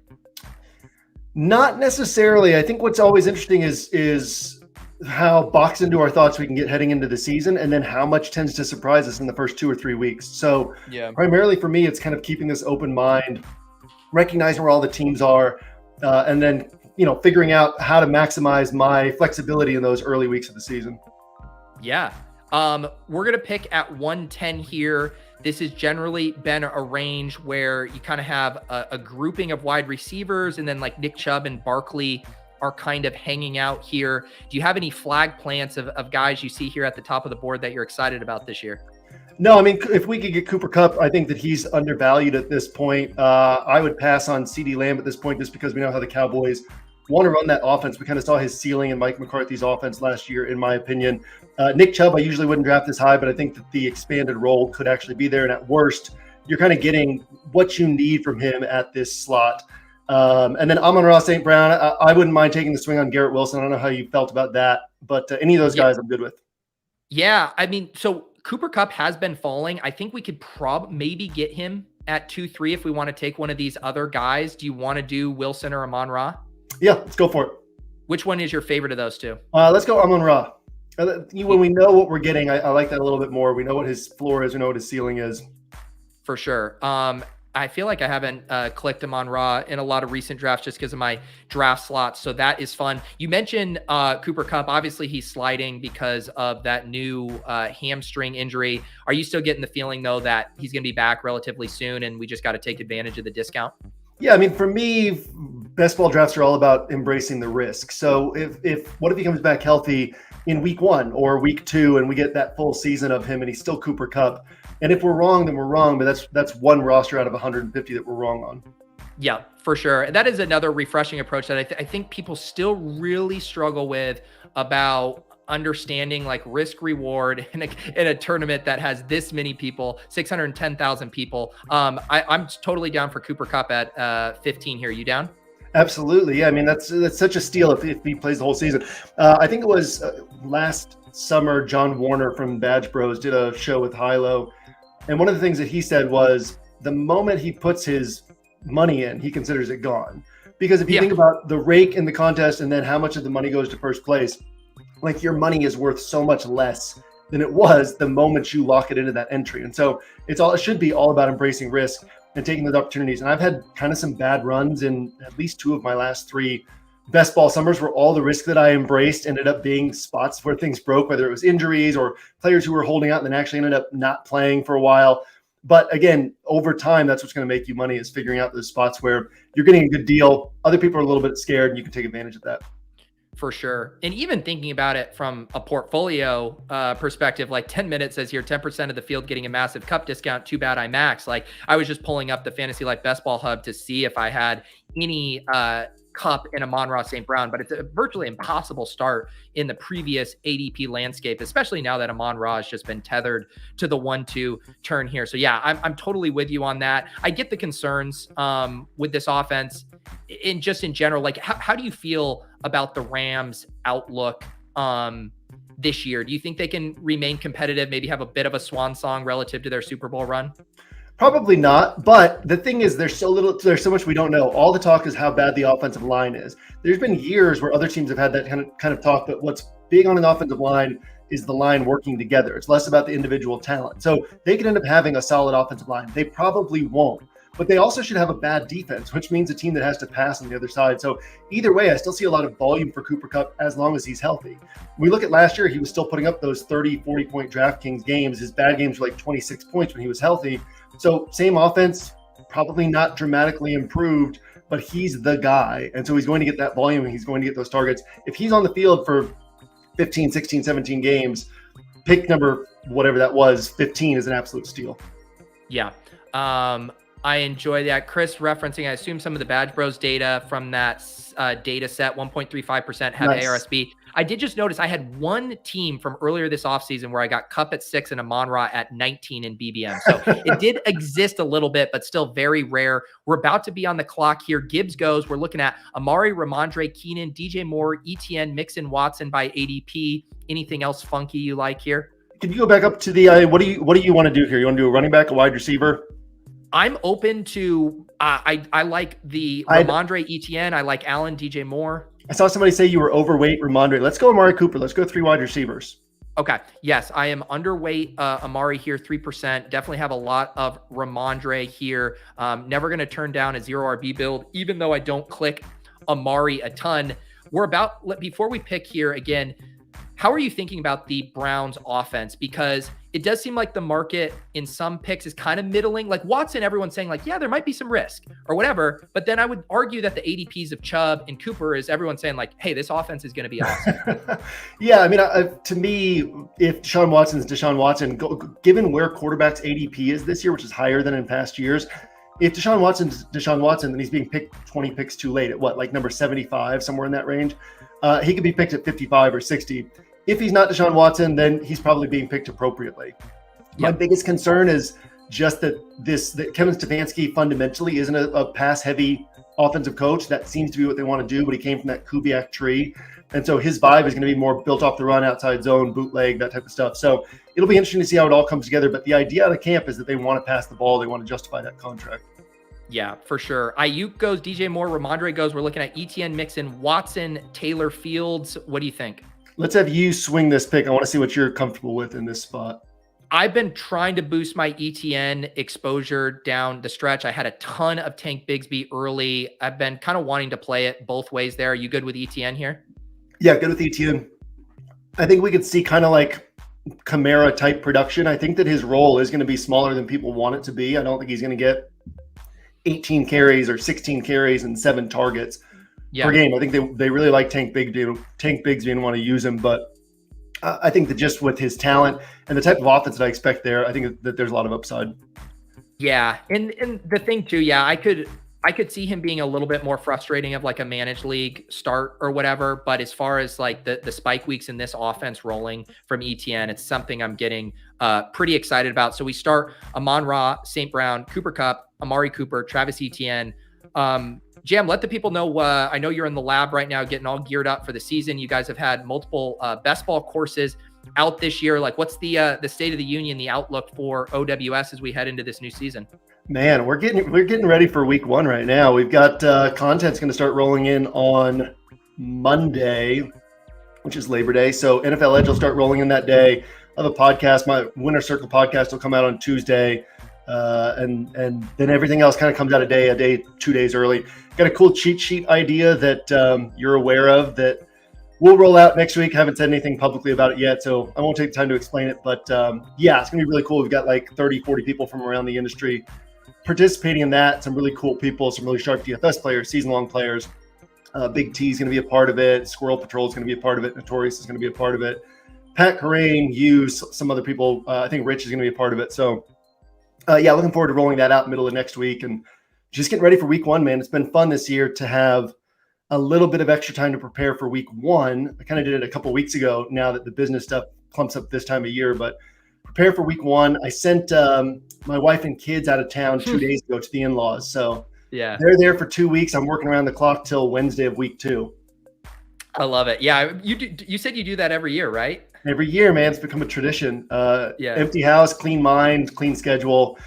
Not necessarily. I think what's always interesting is how boxed into our thoughts we can get heading into the season, and then how much tends to surprise us in the first 2 or 3 weeks. So yeah, primarily for me, it's kind of keeping this open mind, recognizing where all the teams are, and then figuring out how to maximize my flexibility in those early weeks of the season. Yeah. We're going to pick at 110 here. This has generally been a range where you kind of have a grouping of wide receivers, and then like Nick Chubb and Barkley are kind of hanging out here. Do you have any flag plants of guys you see here at the top of the board that you're excited about this year? No, I mean, if we could get Cooper Kupp, I think that he's undervalued at this point. I would pass on CeeDee Lamb at this point just because we know how the Cowboys want to run that offense. We kind of saw his ceiling in Mike McCarthy's offense last year, in my opinion. Nick Chubb, I usually wouldn't draft this high, but I think that the expanded role could actually be there. And at worst, you're kind of getting what you need from him at this slot. And then Amon-Ra St. Brown, I wouldn't mind taking the swing on Garrett Wilson. I don't know how you felt about that, but any of those guys I'm good with. Yeah, I mean, so Cooper Kupp has been falling. I think we could maybe get him at 2-3 if we want to take one of these other guys. Do you want to do Wilson or Amon-Ra? Yeah, let's go for it. Which one is your favorite of those two? Let's go Amon-Ra. When we know what we're getting, I like that a little bit more. We know what his floor is. We know what his ceiling is. For sure. I feel like I haven't clicked Amon-Ra in a lot of recent drafts just because of my draft slots. So that is fun. You mentioned Cooper Kupp. Obviously, he's sliding because of that new hamstring injury. Are you still getting the feeling, though, that he's going to be back relatively soon and we just got to take advantage of the discount? Yeah, I mean, for me, best ball drafts are all about embracing the risk. So what if he comes back healthy in week 1 or week 2 and we get that full season of him and he's still Cooper Kupp? And if we're wrong, then we're wrong. But that's one roster out of 150 that we're wrong on. Yeah, for sure. That is another refreshing approach that I think people still really struggle with about understanding like risk reward in a tournament that has this many people, 610,000 people. I'm totally down for Cooper Kupp at 15 here. You down? Absolutely. Yeah. I mean, that's such a steal if he plays the whole season. I think it was last summer, John Warner from Badge Bros did a show with Hilo. And one of the things that he said was the moment he puts his money in, he considers it gone. Because if you think about the rake in the contest and then how much of the money goes to first place, like your money is worth so much less than it was the moment you lock it into that entry. And so it should be all about embracing risk and taking those opportunities. And I've had kind of some bad runs in at least 2 of my last 3 best ball summers, where all the risk that I embraced ended up being spots where things broke, whether it was injuries or players who were holding out and then actually ended up not playing for a while. But again, over time, that's what's going to make you money, is figuring out those spots where you're getting a good deal. Other people are a little bit scared, and you can take advantage of that. For sure. And even thinking about it from a portfolio perspective, like 10 minutes says here, 10% of the field getting a massive cup discount. Too bad I max. Like, I was just pulling up the Fantasy Life Best Ball Hub to see if I had any cup in Amon-Ra St. Brown, but it's a virtually impossible start in the previous ADP landscape, especially now that Amon-Ra has just been tethered to the 1-2 turn here. So yeah, I'm totally with you on that. I get the concerns with this offense in general. Like, how do you feel about the Rams outlook this year? Do you think they can remain competitive, maybe have a bit of a swan song relative to their Super Bowl run? Probably not, but the thing is, there's so much we don't know. All the talk is how bad the offensive line is. There's been years where other teams have had that kind of talk, but what's big on an offensive line is the line working together. It's less about the individual talent. So they could end up having a solid offensive line. They probably won't, but they also should have a bad defense, which means a team that has to pass on the other side. So either way, I still see a lot of volume for Cooper Kupp as long as he's healthy. When we look at last year, he was still putting up those 30, 40-point DraftKings games. His bad games were like 26 points when he was healthy. So same offense, probably not dramatically improved, but he's the guy. And so he's going to get that volume and he's going to get those targets. If he's on the field for 15, 16, 17 games, pick number, whatever that was, 15 is an absolute steal. Yeah. I enjoy that. Chris referencing, I assume, some of the Badge Bros data from that data set, 1.35% have Nice. ARSB. I did just notice I had one team from earlier this offseason where I got Kupp at 6 and Amon-Ra at 19 in BBM. So it did exist a little bit, but still very rare. We're about to be on the clock here. Gibbs goes. We're looking at Amari, Ramondre, Keenan, DJ Moore, ETN, Mixon, Watson by ADP. Anything else funky you like here? Can you go back up to the what do you want to do here? You want to do a running back, a wide receiver? I'm open to I like the Ramondre, ETN. I like Allen, DJ Moore. I saw somebody say you were overweight Ramondre. Let's go Amari Cooper. Let's go 3 wide receivers. Okay. Yes, I am underweight Amari here, 3%. Definitely have a lot of Ramondre here. Never going to turn down a 0 RB build, even though I don't click Amari a ton. Before we pick here again, how are you thinking about the Browns offense? Because it does seem like the market in some picks is kind of middling. Like Watson, everyone's saying like, yeah, there might be some risk or whatever. But then I would argue that the ADPs of Chubb and Cooper is everyone saying like, hey, this offense is going to be awesome. Yeah, I mean, to me, if Deshaun Watson's Deshaun Watson, given where quarterback's ADP is this year, which is higher than in past years, if Deshaun Watson's Deshaun Watson, then he's being picked 20 picks too late at what, like number 75, somewhere in that range. He could be picked at 55 or 60. If he's not Deshaun Watson, then he's probably being picked appropriately. Yep. My biggest concern is just that Kevin Stefanski fundamentally isn't a pass-heavy offensive coach. That seems to be what they want to do, but he came from that Kubiak tree. And so his vibe is going to be more built off the run, outside zone, bootleg, that type of stuff. So it'll be interesting to see how it all comes together. But the idea out of camp is that they want to pass the ball. They want to justify that contract. Yeah, for sure. Ayuk goes, DJ Moore, Ramondre goes. We're looking at ETN, Mixon, Watson, Taylor, Fields. What do you think? Let's have you swing this pick. I want to see what you're comfortable with in this spot. I've been trying to boost my ETN exposure down the stretch. I had a ton of Tank Bigsby early. I've been kind of wanting to play it both ways there. Are you good with ETN here? Yeah, good with ETN. I think we could see kind of like Kamara type production. I think that his role is going to be smaller than people want it to be. I don't think he's going to get 18 carries or 16 carries and 7 targets per game. I think they really like Tank Bigsby and want to use him, but I think that just with his talent and the type of offense that I expect there, I think that there's a lot of upside. Yeah, and the thing too, yeah, I could see him being a little bit more frustrating of like a managed league start or whatever. But as far as like the spike weeks in this offense rolling from ETN, it's something I'm getting pretty excited about. So we start Amon-Ra, St. Brown, Cooper Kupp, Amari Cooper, Travis Etienne. Jam, let the people know, I know you're in the lab right now getting all geared up for the season. You guys have had multiple best ball courses out this year. Like what's the state of the union, the outlook for OWS as we head into this new season? Man, we're getting ready for week 1 right now. We've got content's going to start rolling in on Monday, which is Labor Day. So NFL Edge will start rolling in that day. have a podcast. My Winner Circle podcast will come out on Tuesday. And then everything else kind of comes out a day, 2 days early. Got a cool cheat sheet idea that you're aware of that we'll roll out next week. Haven't said anything publicly about it yet, so I won't take the time to explain it. But yeah, it's going to be really cool. We've got like 30, 40 people from around the industry participating in that. Some really cool people, some really sharp DFS players, season-long players. Big T is going to be a part of it. Squirrel Patrol is going to be a part of it. Notorious is going to be a part of it. Pat Corain, you, some other people. I think Rich is going to be a part of it. So yeah, looking forward to rolling that out middle of next week and just getting ready for week 1, man. It's been fun this year to have a little bit of extra time to prepare for week 1. I kind of did it a couple of weeks ago now that the business stuff clumps up this time of year, but prepare for week 1. I sent my wife and kids out of town 2 days ago to the in-laws. So yeah, they're there for 2 weeks. I'm working around the clock till Wednesday of week 2. I love it. Yeah. You said you do that every year, right? Every year, man. It's become a tradition. Empty house, clean mind, clean schedule.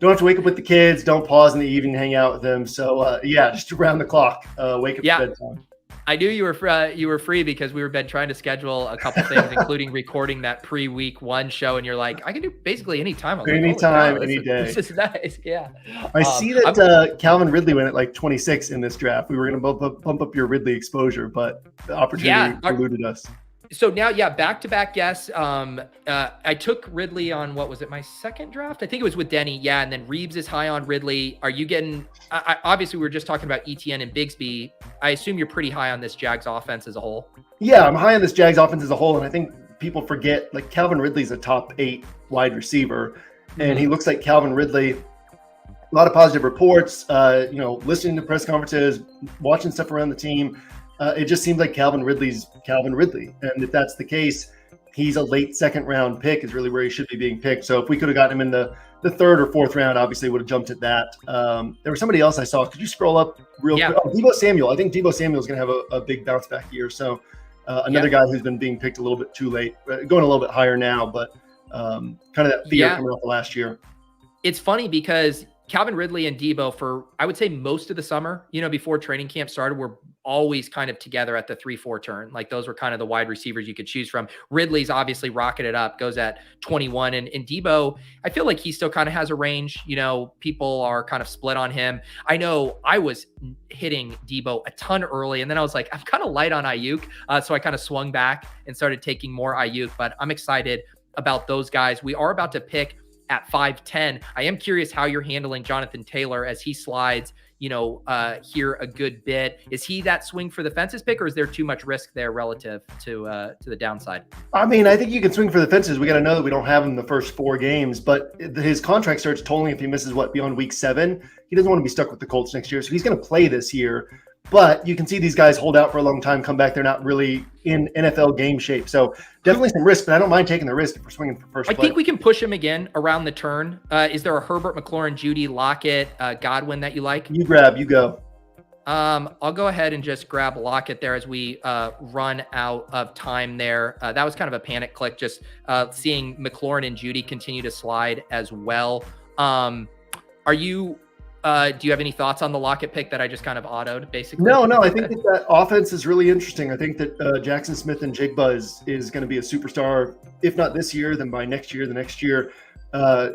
Don't have to wake up with the kids. Don't pause in the evening, hang out with them. So yeah, just around the clock, wake up at bedtime. I knew you were free because we've been trying to schedule a couple things, including recording that pre-week 1 show. And you're like, I can do basically any time. Anytime, any day. This is nice. Yeah. I see that Calvin Ridley went at like 26 in this draft. We were going to bump up your Ridley exposure, but the opportunity eluded us. So now, yeah, back-to-back guests. I took Ridley on, what was it, my second draft? I think it was with Denny. Yeah, and then Reeves is high on Ridley. Are you getting obviously, we were just talking about ETN and Bigsby. I assume you're pretty high on this Jags offense as a whole. Yeah, I'm high on this Jags offense as a whole, and I think people forget, like, Calvin Ridley's a top 8 wide receiver, and he looks like Calvin Ridley. A lot of positive reports, listening to press conferences, watching stuff around the team. It just seems like Calvin Ridley's Calvin Ridley. And if that's the case, he's a late second round pick is really where he should be being picked. So if we could have gotten him in the 3rd or 4th round, obviously would have jumped at that. There was somebody else I saw. Could you scroll up real quick? Oh, Deebo Samuel. I think Deebo Samuel is going to have a big bounce back year. So another guy who's been being picked a little bit too late, going a little bit higher now, but kind of that fear coming off the last year. It's funny because Calvin Ridley and Deebo for, I would say, most of the summer, before training camp started, were always kind of together at the 3-4 turn. Like those were kind of the wide receivers you could choose from. Ridley's obviously rocketed up, goes at 21. And Deebo, I feel like he still kind of has a range. People are kind of split on him. I know I was hitting Deebo a ton early, and then I was like, I'm kind of light on Ayuk. So I kind of swung back and started taking more Ayuk, but I'm excited about those guys. We are about to pick at 5'10". I am curious how you're handling Jonathan Taylor as he slides, here a good bit. Is he that swing for the fences pick, or is there too much risk there relative to the downside? I mean, I think you can swing for the fences. We got to know that we don't have him the first 4 games, but his contract starts tolling if he misses beyond week 7. He doesn't want to be stuck with the Colts next year, so he's going to play this year. But you can see these guys hold out for a long time, come back. They're not really in NFL game shape. So definitely some risk, but I don't mind taking the risk if we're swinging for first. I think we can push him again around the turn. Is there a Herbert, McLaurin, Judy, Lockett, Godwin that you like? You go. I'll go ahead and just grab Lockett there as we run out of time there. That was kind of a panic click, just seeing McLaurin and Judy continue to slide as well. Do you have any thoughts on the Lockett pick that I just kind of autoed, basically? No. I think that offense is really interesting. I think that Jackson Smith and Jigba is going to be a superstar, if not this year, then by next year, the next year.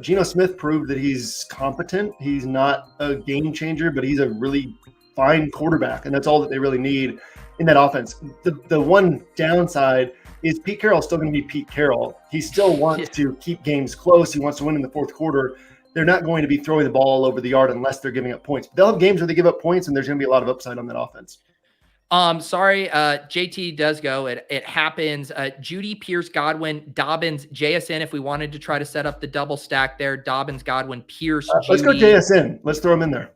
Geno Smith proved that he's competent. He's not a game changer, but he's a really fine quarterback, and that's all that they really need in that offense. The one downside is Pete Carroll's still going to be Pete Carroll. He still wants to keep games close. He wants to win in the 4th quarter. They're not going to be throwing the ball all over the yard unless they're giving up points. They'll have games where they give up points, and there's going to be a lot of upside on that offense. Sorry, JT does go. It happens. Judy, Pierce, Godwin, Dobbins, JSN. If we wanted to try to set up the double stack there, Dobbins, Godwin, Pierce, let's go JSN. Let's throw him in there.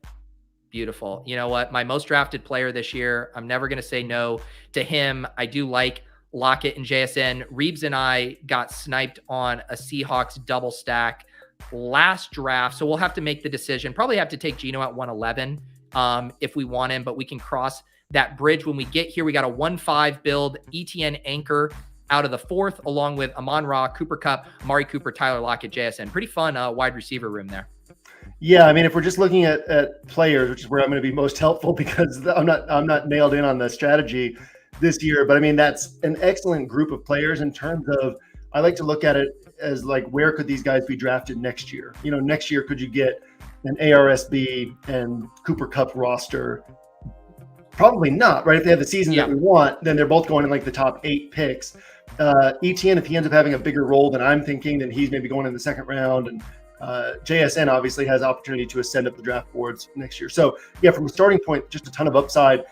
Beautiful. You know what? My most drafted player this year. I'm never going to say no to him. I do like Lockett and JSN. Reeves and I got sniped on a Seahawks double stack last draft, so we'll have to make the decision. Probably have to take Geno at 111 if we want him, but we can cross that bridge when we get here. We got a 1-5 build, ETN anchor out of the 4th, along with Amon-Ra, Cooper Kupp, Amari Cooper, Tyler Lockett, JSN. Pretty fun wide receiver room there. Yeah, I mean, if we're just looking at players, which is where I'm going to be most helpful because I'm not nailed in on the strategy this year, but I mean, that's an excellent group of players in terms of I like to look at it as like, where could these guys be drafted next year? You know, next year, could you get an ARSB and Cooper Kupp roster? Probably not, right? If they have the season that we want, then they're both going in like the top 8 picks. ETN, if he ends up having a bigger role than I'm thinking, then he's maybe going in the second round. And JSN obviously has opportunity to ascend up the draft boards next year. So yeah, from a starting point, just a ton of upside.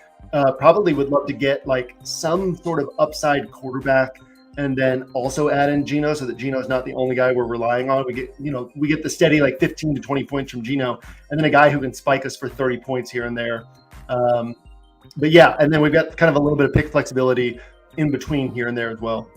Probably would love to get like some sort of upside quarterback, and then also add in Geno, so that Geno's not the only guy we're relying on. We get the steady like 15 to 20 points from Geno, and then a guy who can spike us for 30 points here and there. But yeah, and then we've got kind of a little bit of pick flexibility in between here and there as well.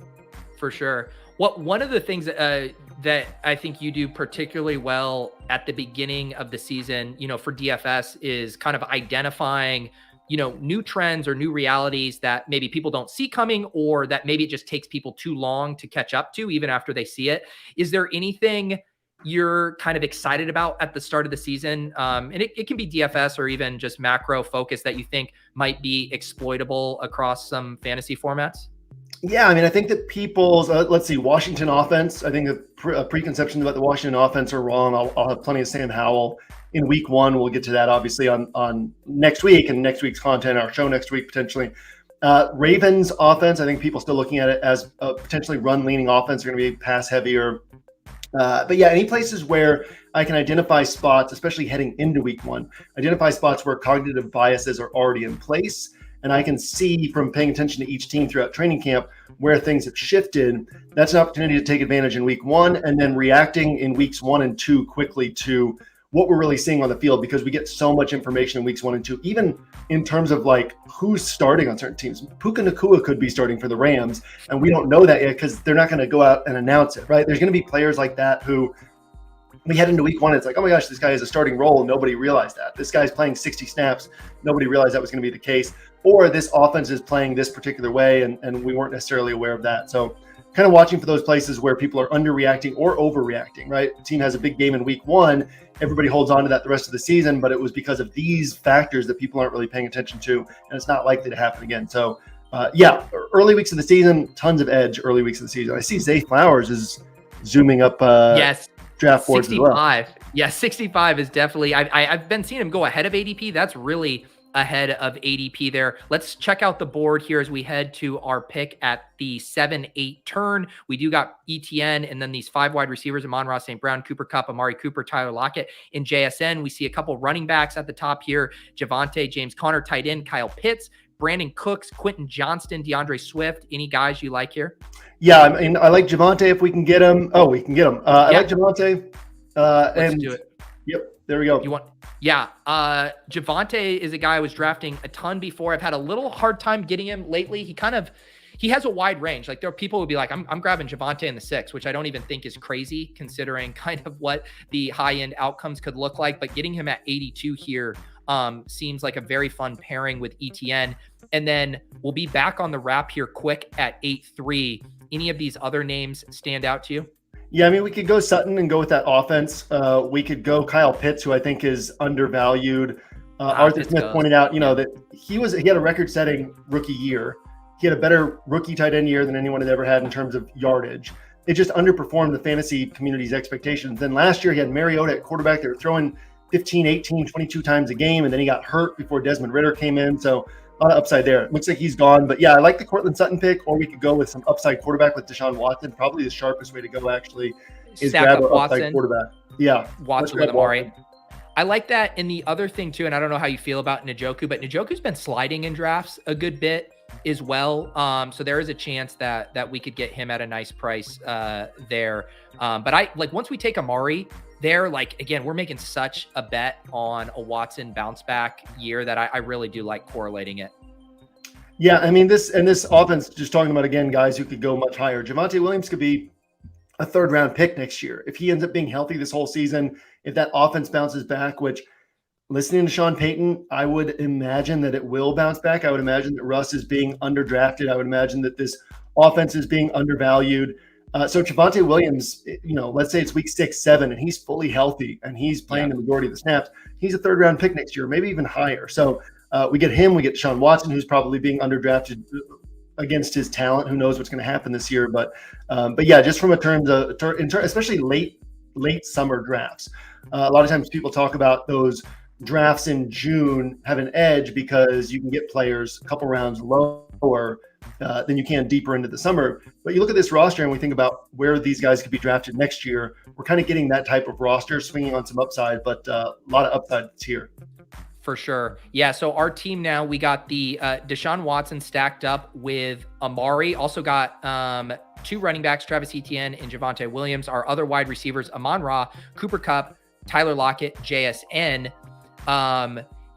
For sure. One of the things that I think you do particularly well at the beginning of the season, for DFS, is kind of identifying, new trends or new realities that maybe people don't see coming, or that maybe it just takes people too long to catch up to, even after they see it. Is there anything you're kind of excited about at the start of the season? And it can be DFS or even just macro focus that you think might be exploitable across some fantasy formats? Yeah, I mean, I think that people's, let's see, Washington offense, I think preconceptions about the Washington offense are wrong. I'll have plenty of Sam Howell in week 1. We'll get to that obviously on next week and next week's content, our show next week potentially. Ravens offense, I think people still looking at it as a potentially run-leaning offense. They're going to be pass heavier. But yeah, any places where I can identify spots, especially heading into week 1, identify spots where cognitive biases are already in place. And I can see from paying attention to each team throughout training camp where things have shifted. That's an opportunity to take advantage in week 1, and then reacting in weeks 1 and 2 quickly to what we're really seeing on the field, because we get so much information in weeks 1 and 2, even in terms of like who's starting on certain teams. Puka Nacua could be starting for the Rams, and we don't know that yet because they're not going to go out and announce it, right? There's going to be players like that who we head into week 1, it's like, oh my gosh, this guy has a starting role, and nobody realized that. This guy's playing 60 snaps. Nobody realized that was going to be the case. Or this offense is playing this particular way, and we weren't necessarily aware of that. So kind of watching for those places where people are underreacting or overreacting, right? The team has a big game in week 1. Everybody holds on to that the rest of the season, but it was because of these factors that people aren't really paying attention to, and it's not likely to happen again. So yeah, early weeks of the season, tons of edge early weeks of the season. I see Zay Flowers is zooming up yes. Draft boards 65. as well. Yeah, 65 is definitely, I've been seeing him go ahead of ADP. That's really ahead of ADP there. Let's check out the board here as we head to our pick at the 7-8 turn. We do got ETN, and then these 5 wide receivers: Amon-Ra St. Brown, Cooper Kupp, Amari Cooper, Tyler Lockett. In JSN, we see a couple running backs at the top here: Javonte, James Conner, tight end, Kyle Pitts, Brandon Cooks, Quentin Johnston, DeAndre Swift. Any guys you like here? Yeah, I mean, I like Javonte if we can get him. Oh, we can get him. I like Javonte. Let's do it. Yep, there we go. Yeah, Javonte is a guy I was drafting a ton before. I've had a little hard time getting him lately. He has a wide range. Like, there are people who would be like, I'm grabbing Javonte in the 6, which I don't even think is crazy considering kind of what the high-end outcomes could look like. But getting him at 82 here seems like a very fun pairing with ETN. And then we'll be back on the wrap here quick at 8-3. Any of these other names stand out to you? Yeah, I mean, we could go Sutton and go with that offense. We could go Kyle Pitts, who I think is undervalued. Arthur Smith pointed out, that he had a record-setting rookie year. He had a better rookie tight end year than anyone had ever had in terms of yardage. It just underperformed the fantasy community's expectations. Then last year he had Mariota at quarterback. They were throwing 15, 18, 22 times a game, and then he got hurt before Desmond Ridder came in. So a lot of upside there. It looks like he's gone. But yeah, I like the Cortland Sutton pick, or we could go with some upside quarterback with Deshaun Watson. Probably the sharpest way to go, actually, is grab an upside quarterback. Yeah. Watson with Amari. I like that. And the other thing, too, and I don't know how you feel about Njoku, but Njoku's been sliding in drafts a good bit as well. So there is a chance that we could get him at a nice price there. But once we take Amari there, again, we're making such a bet on a Watson bounce back year that I really do like correlating it. Yeah, I mean, this offense, just talking about, again, guys who could go much higher. Javonte Williams could be a 3rd-round pick next year. If he ends up being healthy this whole season, if that offense bounces back, which, listening to Sean Payton, I would imagine that it will bounce back. I would imagine that Russ is being underdrafted. I would imagine that this offense is being undervalued. So Javonte Williams, let's say it's week 6, 7, and he's fully healthy and he's playing the majority of the snaps. He's a 3rd-round pick next year, maybe even higher. So we get him. We get Deshaun Watson, who's probably being underdrafted against his talent. Who knows what's going to happen this year? But yeah, just from a terms of especially late summer drafts. A lot of times people talk about those drafts in June have an edge because you can get players a couple rounds lower than you can deeper into the summer. But you look at this roster and we think about where these guys could be drafted next year. We're kind of getting that type of roster, swinging on some upside, but a lot of upside here. For sure. Yeah. So our team now, we got the Deshaun Watson stacked up with Amari. Also got 2 running backs, Travis Etienne and Javonte Williams. Our other wide receivers, Amon-Ra, Cooper Kupp, Tyler Lockett, JSN.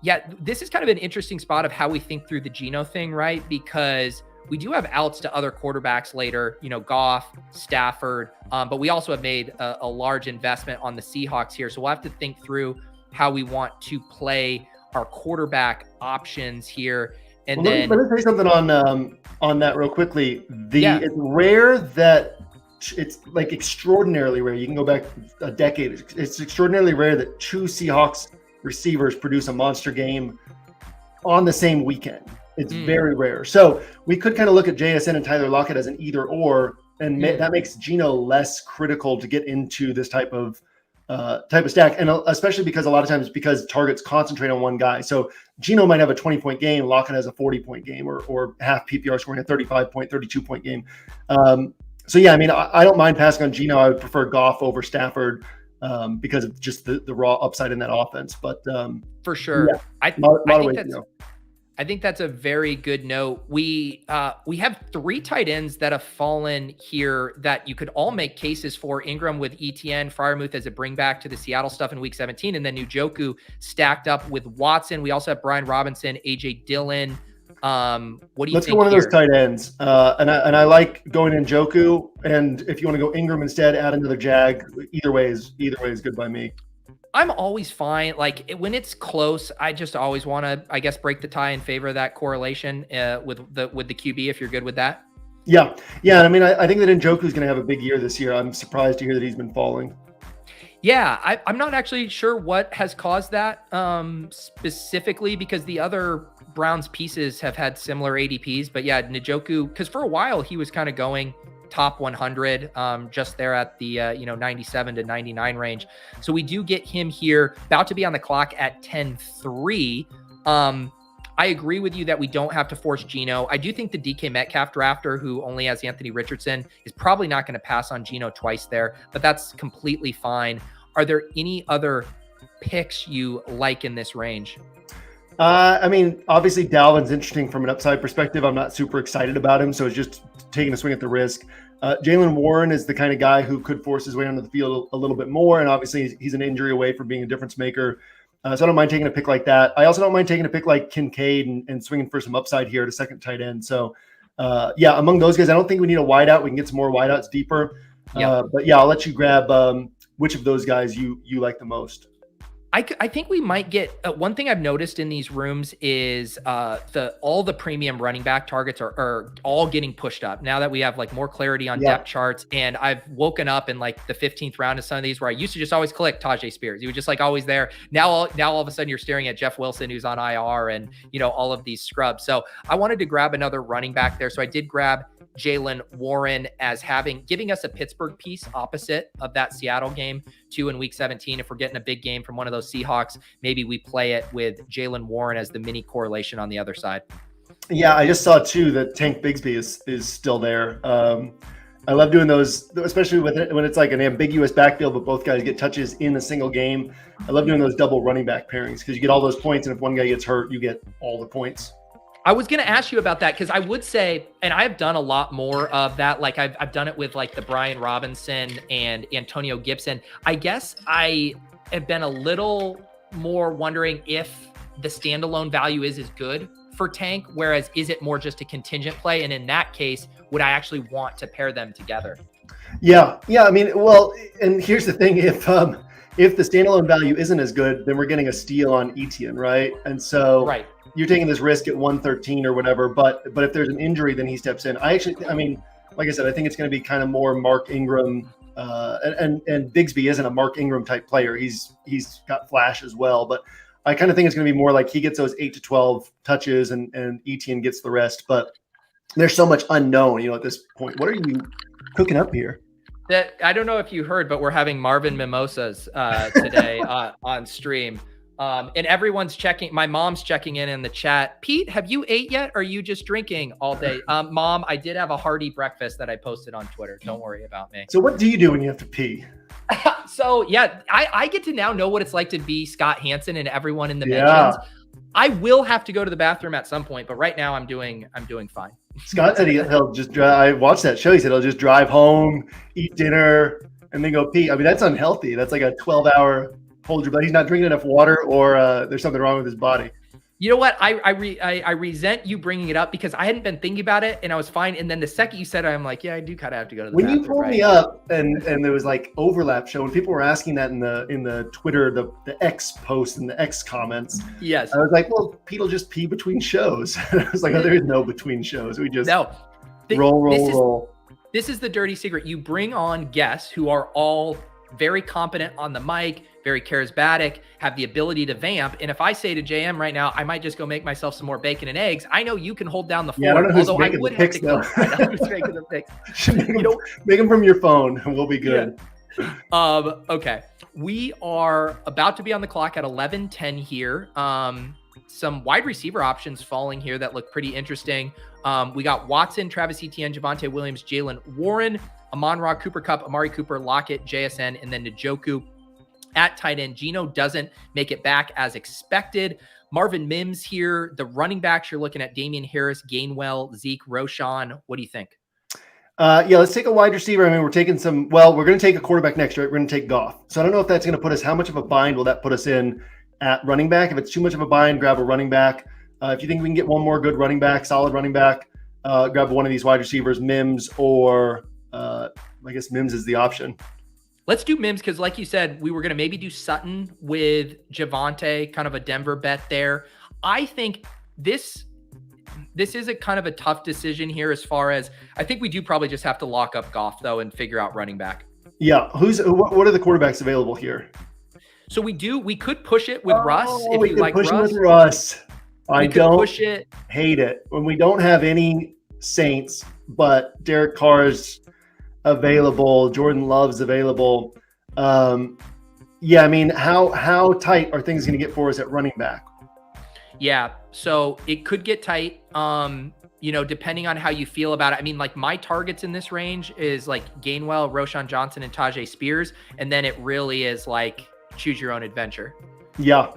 Yeah, this is kind of an interesting spot of how we think through the Geno thing, right? Because we do have outs to other quarterbacks later, Goff, Stafford, but we also have made a large investment on the Seahawks here. So we'll have to think through how we want to play our quarterback options here. And then let me say something on that real quickly. It's rare that it's like extraordinarily rare. You can go back a decade. It's extraordinarily rare that 2 Seahawks receivers produce a monster game on the same weekend. It's very rare. So we could kind of look at JSN and Tyler Lockett as an either or, and that makes Geno less critical to get into this type of stack, and especially because a lot of times because targets concentrate on one guy. So Geno might have a 20-point game, Lockett has a 40-point game, or half PPR scoring a 35-point, 32-point game. So yeah, I mean, I don't mind passing on Geno. I would prefer Goff over Stafford because of just the raw upside in that offense. But for sure, yeah, I think that's a very good note. We have 3 tight ends that have fallen here that you could all make cases for. Ingram with ETN, Freiermuth as a bring back to the Seattle stuff in week 17, and then Njoku stacked up with Watson. We also have Brian Robinson, AJ Dillon. What do you Let's think go one of here? those tight ends. And I like going Njoku, and if you want to go Ingram instead, add another Jag. Either way is good by me. I'm always fine. Like when it's close, I just always want to, I guess, break the tie in favor of that correlation with the QB. If you're good with that. Yeah. I mean, I think that Njoku's going to have a big year this year. I'm surprised to hear that he's been falling. Yeah, I'm not actually sure what has caused that specifically, because the other Browns pieces have had similar ADPs. But yeah, Njoku, because for a while he was kind of going top 100, just there at the 97 to 99 range. So we do get him here, about to be on the clock at 10-3. I agree with you that we don't have to force Geno. I do think the DK Metcalf drafter, who only has Anthony Richardson, is probably not going to pass on Geno twice there, but that's completely fine. Are there any other picks you like in this range? I mean, obviously Dalvin's interesting from an upside perspective. I'm not super excited about him, so it's just taking a swing at the risk. Jaylen Warren is the kind of guy who could force his way onto the field a little bit more, and obviously he's an injury away from being a difference maker. So I don't mind taking a pick like that. I also don't mind taking a pick like Kincaid and swinging for some upside here at a second tight end. So yeah, among those guys, I don't think we need a wideout. We can get some more wideouts deeper. But yeah, I'll let you grab which of those guys you like the most. I think we might get one thing I've noticed in these rooms is all the premium running back targets are all getting pushed up now that we have like more clarity on depth charts. And I've woken up in like the 15th round of some of these where I used to just always click Tajay Spears. He was just like always there. Now all of a sudden you're staring at Jeff Wilson, who's on IR, and all of these scrubs. So I wanted to grab another running back there. So I did grab Jaylen Warren as giving us a Pittsburgh piece opposite of that Seattle game too in week 17. If we're getting a big game from one of those Seahawks, maybe we play it with Jaylen Warren as the mini correlation on the other side. Yeah, I just saw too that Tank Bigsby is still there. I love doing those, especially when it's like an ambiguous backfield, but both guys get touches in a single game. I love doing those double running back pairings because you get all those points, and if one guy gets hurt, you get all the points. I was going to ask you about that because I would say, and I've done a lot more of that. Like I've done it with like the Brian Robinson and Antonio Gibson. I guess I have been a little more wondering if the standalone value is as good for Tank, whereas is it more just a contingent play? And in that case, would I actually want to pair them together? Yeah. I mean, well, and here's the thing: if the standalone value isn't as good, then we're getting a steal on Etienne, right? And so right. You're taking this risk at 113 or whatever, but if there's an injury, then he steps in. I mean, like I said, I think it's going to be kind of more Mark Ingram, and Bigsby isn't a Mark Ingram type player. He's got flash as well, but I kind of think it's going to be more like he gets those 8 to 12 touches and Etienne gets the rest. But There's so much unknown, at this point. What are you cooking up here? That I don't know if you heard, but we're having Marvin mimosas today on stream. And everyone's checking. My mom's checking in the chat. Pete, have you ate yet? Or are you just drinking all day? Mom, I did have a hearty breakfast that I posted on Twitter. Don't worry about me. So what do you do when you have to pee? So yeah, I get to now know what it's like to be Scott Hansen and everyone in the mentions. I will have to go to the bathroom at some point, but right now I'm doing fine. Scott said he'll just drive. I watched that show. He said he'll just drive home, eat dinner, and then go pee. I mean, that's unhealthy. That's like a 12-hour hold your blood. He's not drinking enough water, or there's something wrong with his body. You know what? I resent you bringing it up because I hadn't been thinking about it and I was fine. And then the second you said it, I'm like, yeah, I do kind of have to go to the bathroom. When you pulled me up and there was like overlap show, and people were asking that in the Twitter, the X post and the X comments. Yes. I was like, well, Pete will just pee between shows. I was like, oh, there is no between shows. We just roll. This is the dirty secret. You bring on guests who are all very competent on the mic, very charismatic, have the ability to vamp. And if I say to JM right now, I might just go make myself some more bacon and eggs, I know you can hold down the floor. Yeah, I don't know who's although I making would the have picks, to go. I know who's making the picks. Make them from your phone and we'll be good. Yeah. Okay. We are about to be on the clock at 11:10 here. Some wide receiver options falling here that look pretty interesting. We got Watson, Travis Etienne, Javonte Williams, Jalen Warren, Amon-Ra, Cooper Kupp, Amari Cooper, Lockett, JSN, and then Njoku at tight end. Geno doesn't make it back as expected. Marvin Mims here. The running backs, you're looking at Damian Harris, Gainwell, Zeke, Roshan. What do you think? Let's take a wide receiver. I mean, we're taking we're going to take a quarterback next, right? We're going to take Goff. So I don't know if that's going to put us, how much of a bind will that put us in at running back? If it's too much of a bind, grab a running back. If you think we can get one more good running back, solid running back, grab one of these wide receivers, Mims, or I guess Mims is the option. Let's do Mims because, like you said, we were going to maybe do Sutton with Javonte, kind of a Denver bet there. I think this is a kind of a tough decision here as far as I think we do probably just have to lock up Goff, though, and figure out running back. Yeah. What are the quarterbacks available here? So we could push it with Russ if you like push Russ. It with Russ. I don't hate it when we don't have any Saints, but Derek Carr's available, Jordan Love's available. I mean, how tight are things going to get for us at running back? Yeah, so it could get tight. Depending on how you feel about it. I mean, like my targets in this range is like Gainwell, Roshan Johnson, and Tajay Spears, and then it really is like choose your own adventure. Yeah.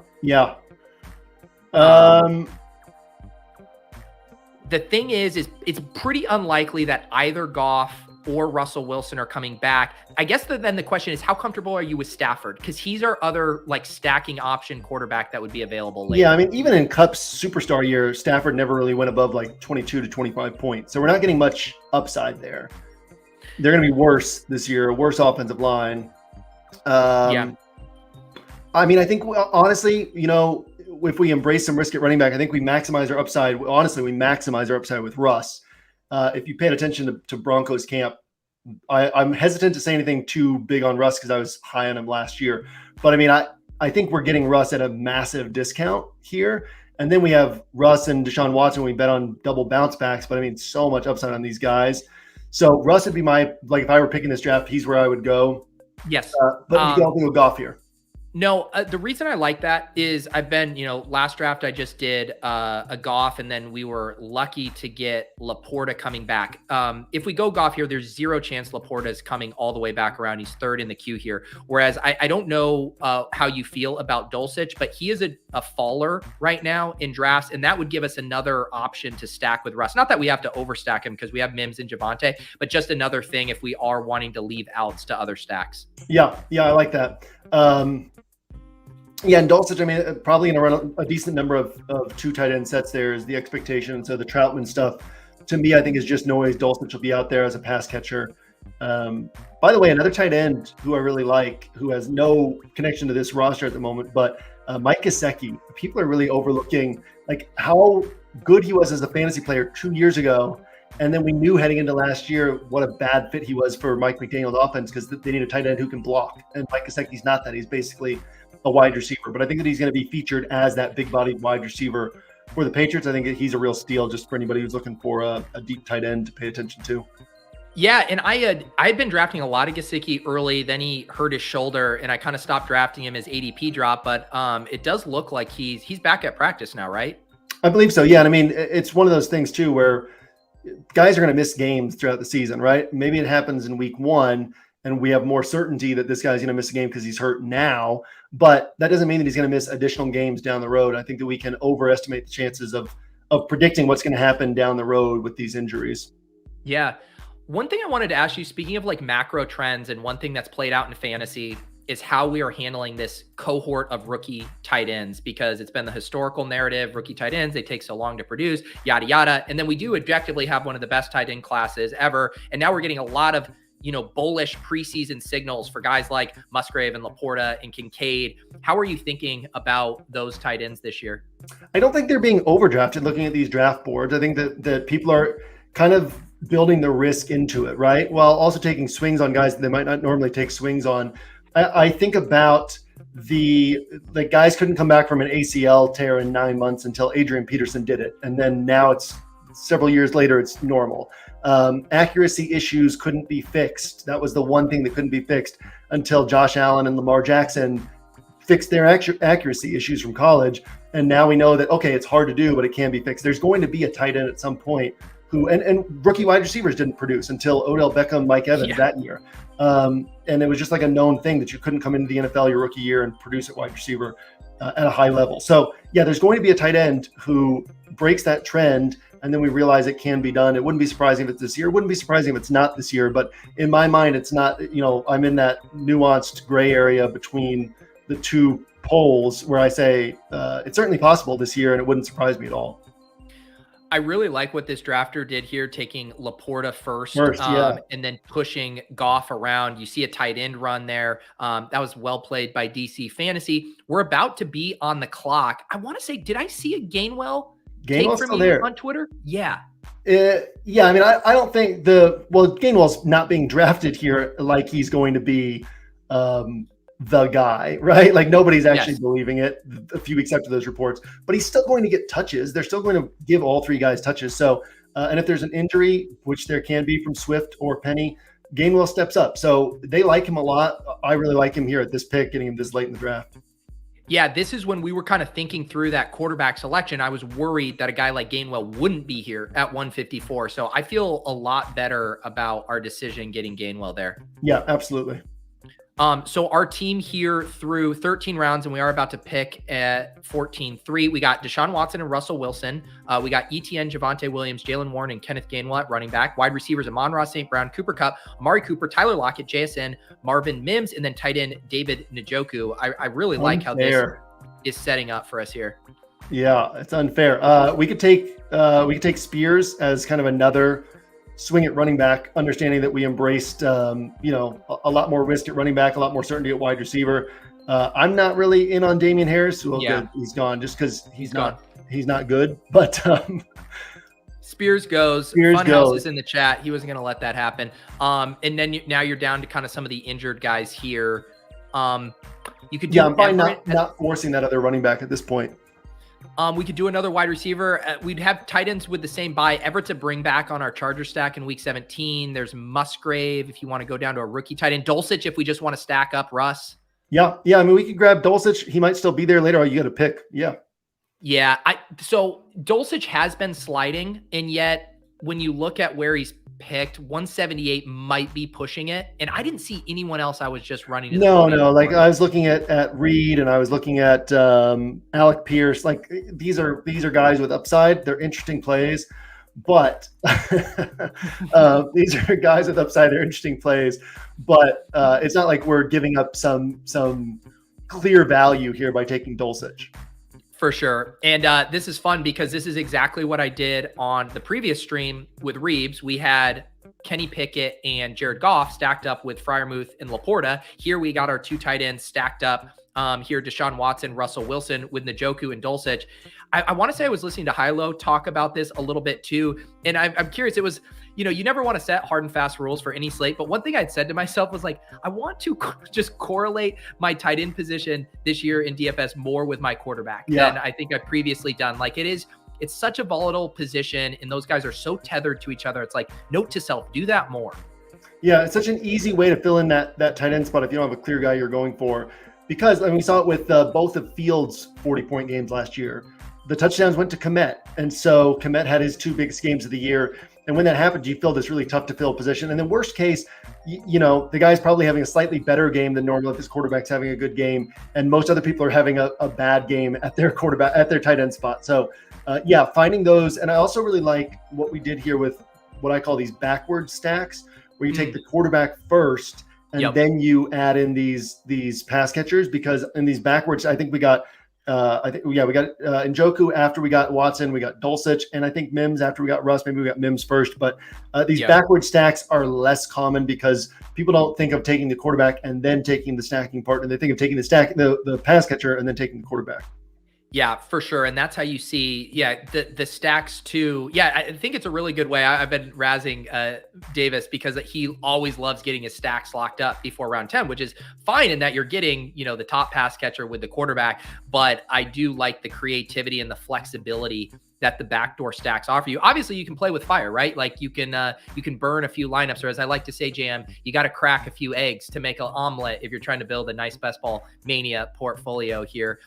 The thing is it's pretty unlikely that either Goff or Russell Wilson are coming back. I guess then the question is, how comfortable are you with Stafford? Because he's our other like stacking option quarterback that would be available later. Yeah, I mean, even in Kupp's superstar year, Stafford never really went above like 22 to 25 points. So we're not getting much upside there. They're going to be worse this year, worse offensive line. I mean, I think honestly, if we embrace some risk at running back, I think we maximize our upside. Honestly, we maximize our upside with Russ. If you paid attention to Broncos camp, I'm hesitant to say anything too big on Russ because I was high on him last year. But I mean, I think we're getting Russ at a massive discount here. And then we have Russ and Deshaun Watson. We bet on double bounce backs, but I mean, so much upside on these guys. So Russ would be if I were picking this draft, he's where I would go. Yes. But you can also go Goff here. No, the reason I like that is I've been, last draft I just did a Goff, and then we were lucky to get Laporta coming back. If we go Goff here, there's zero chance Laporta is coming all the way back around. He's third in the queue here. Whereas I don't know how you feel about Dulcich, but he is a faller right now in drafts, and that would give us another option to stack with Russ. Not that we have to overstack him because we have Mims and Javonte, but just another thing if we are wanting to leave outs to other stacks. Yeah, I like that. And Dulcich, I mean, probably going to run a decent number of two tight end sets there is the expectation. So the Troutman stuff, to me, I think is just noise. Dulcich will be out there as a pass catcher. By the way, another tight end who I really like, who has no connection to this roster at the moment, but Mike Gesicki. People are really overlooking like how good he was as a fantasy player 2 years ago. And then we knew heading into last year what a bad fit he was for Mike McDaniel's offense because they need a tight end who can block. And Mike Gesicki's not that. He's basically a wide receiver, but I think that he's going to be featured as that big-bodied wide receiver for the Patriots, I think he's a real steal just for anybody who's looking for a deep tight end to pay attention to. Yeah, and I'd been drafting a lot of Gesicki early, then he hurt his shoulder, and I kind of stopped drafting him as ADP drop, but it does look like he's back at practice now, right? I believe so, yeah. And I mean, it's one of those things too where guys are going to miss games throughout the season, right? Maybe it happens in week 1 and we have more certainty that this guy's going to miss a game because he's hurt now, but that doesn't mean that he's going to miss additional games down the road. I think that we can overestimate the chances of predicting what's going to happen down the road with these injuries. Yeah. One thing I wanted to ask you, speaking of like macro trends, and one thing that's played out in fantasy is how we are handling this cohort of rookie tight ends, because it's been the historical narrative, rookie tight ends, they take so long to produce, yada, yada. And then we do objectively have one of the best tight end classes ever. And now we're getting a lot of, bullish preseason signals for guys like Musgrave and Laporta and Kincaid. How are you thinking about those tight ends this year? I don't think they're being overdrafted looking at these draft boards. I think that people are kind of building the risk into it, right? While also taking swings on guys that they might not normally take swings on. I think about the guys couldn't come back from an ACL tear in 9 months until Adrian Peterson did it. And then now it's several years later, it's normal. Accuracy issues couldn't be fixed. That was the one thing that couldn't be fixed until Josh Allen and Lamar Jackson fixed their accuracy issues from college. And now we know that, okay, it's hard to do, but it can be fixed. There's going to be a tight end at some point who, and rookie wide receivers didn't produce until Odell Beckham, Mike Evans that year. And it was just like a known thing that you couldn't come into the NFL your rookie year and produce at wide receiver at a high level. So yeah, there's going to be a tight end who breaks that trend, and then we realize it can be done. It wouldn't be surprising if it's this year. It wouldn't be surprising if it's not this year, but in my mind, it's not, I'm in that nuanced gray area between the two poles where I say it's certainly possible this year, and it wouldn't surprise me at all. I really like what this drafter did here, taking Laporta first and then pushing Goff around. You see a tight end run there. That was well played by DC Fantasy. We're about to be on the clock. I want to say, did I see a Gainwell take from you there on Twitter? Yeah. Yeah, I mean, I don't think Gainwell's not being drafted here like he's going to be the guy, right? Like nobody's actually believing it a few weeks after those reports, but he's still going to get touches. They're still going to give all three guys touches. So, and if there's an injury, which there can be from Swift or Penny, Gainwell steps up. So they like him a lot. I really like him here at this pick, getting him this late in the draft. Yeah, this is when we were kind of thinking through that quarterback selection. I was worried that a guy like Gainwell wouldn't be here at 154. So I feel a lot better about our decision getting Gainwell there. Yeah, absolutely. So our team here through 13 rounds, and we are about to pick at 14-3. We got Deshaun Watson and Russell Wilson. We got Etienne, Javonte Williams, Jalen Warren, and Kenneth Gainwell at running back. Wide receivers, Amon-Ra St. Brown, Cooper Kupp, Amari Cooper, Tyler Lockett, JSN, Marvin Mims, and then tight end David Njoku. I really like how this is setting up for us here. Yeah, it's unfair. We could take Spears as kind of another swing at running back, understanding that we embraced, a lot more risk at running back, a lot more certainty at wide receiver. I'm not really in on Damian Harris. Well, good, he's gone just because he's not good. But Spears goes. Funhouse is in the chat. He wasn't going to let that happen. And then now you're down to kind of some of the injured guys here. You could do I'm fine not forcing that other running back at this point. We could do another wide receiver. We'd have tight ends with the same bye. Everett to bring back on our Charger stack in week 17. There's Musgrave if you want to go down to a rookie tight end. Dulcich if we just want to stack up Russ. Yeah. I mean, we could grab Dulcich. He might still be there later. You got to pick. Yeah. Yeah. So Dulcich has been sliding, and yet when you look at where he's picked, 178 might be pushing it. And I didn't see anyone else I was just running. No. Like I was looking at Reed, and I was looking at Alec Pierce. Like these are guys with upside. They're interesting plays, but these are guys with upside. They're interesting plays, but it's not like we're giving up some clear value here by taking Dulcich. For sure. And this is fun because this is exactly what I did on the previous stream with Reeves. We had Kenny Pickett and Jared Goff stacked up with Freiermuth and Laporta. Here we got our two tight ends stacked up. Here, Deshaun Watson, Russell Wilson with Njoku and Dulcich. I want to say I was listening to Hilo talk about this a little bit too. And I'm curious, it was, you never want to set hard and fast rules for any slate. But one thing I'd said to myself was like, I want to just correlate my tight end position this year in DFS more with my quarterback than I think I've previously done. Like it is it's such a volatile position, and those guys are so tethered to each other. It's like, note to self, do that more. Yeah, it's such an easy way to fill in that tight end spot if you don't have a clear guy you're going for. Because, I mean, we saw it with both of Fields' 40-point games last year. The touchdowns went to Kmet, and so Kmet had his 2 biggest games of the year. And when that happened, you feel this really tough to fill position. And then worst case, you know, the guy's probably having a slightly better game than normal if his quarterback's having a good game. And most other people are having a bad game at their quarterback, at their tight end spot. So yeah, finding those. And I also really like what we did here with what I call these backward stacks, where you take the quarterback first and then you add in these pass catchers, because in these backwards, I think we got we got Njoku after we got Watson, we got Dulcich, and I think Mims after we got Russ. Maybe we got Mims first, but these backward stacks are less common because people don't think of taking the quarterback and then taking the stacking partner. They think of taking the pass catcher and then taking the quarterback. Yeah, for sure. And that's how you see, the stacks too. Yeah, I think it's a really good way. I've been razzing Davis because he always loves getting his stacks locked up before round 10, which is fine in that you're getting, you know, the top pass catcher with the quarterback. But I do like the creativity and the flexibility that the backdoor stacks offer you. Obviously, you can play with fire, right? Like you can burn a few lineups, or as I like to say, JM, you got to crack a few eggs to make an omelet if you're trying to build a nice best ball mania portfolio here.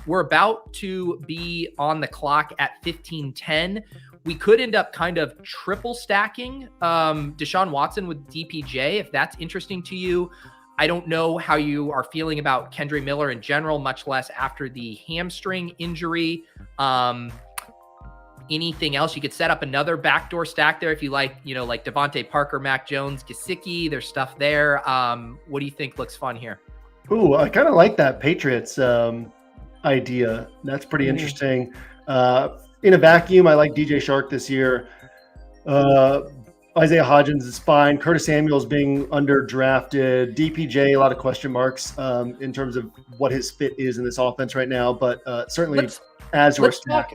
We're about to be on the clock at 15:10. We could end up kind of triple stacking Deshaun Watson with DPJ, if that's interesting to you. I don't know how you are feeling about Kendre Miller in general, much less after the hamstring injury. Anything else? You could set up another backdoor stack there if you like, you know, like Devontae Parker, Mac Jones, Gesicki. There's stuff there. What do you think looks fun here? Ooh, I kind of like that Patriots idea. That's pretty interesting. In a vacuum, I like DJ Shark this year. Isaiah Hodgins is fine. Curtis Samuel's being underdrafted. DPJ, a lot of question marks in terms of what his fit is in this offense right now, but certainly as your stack.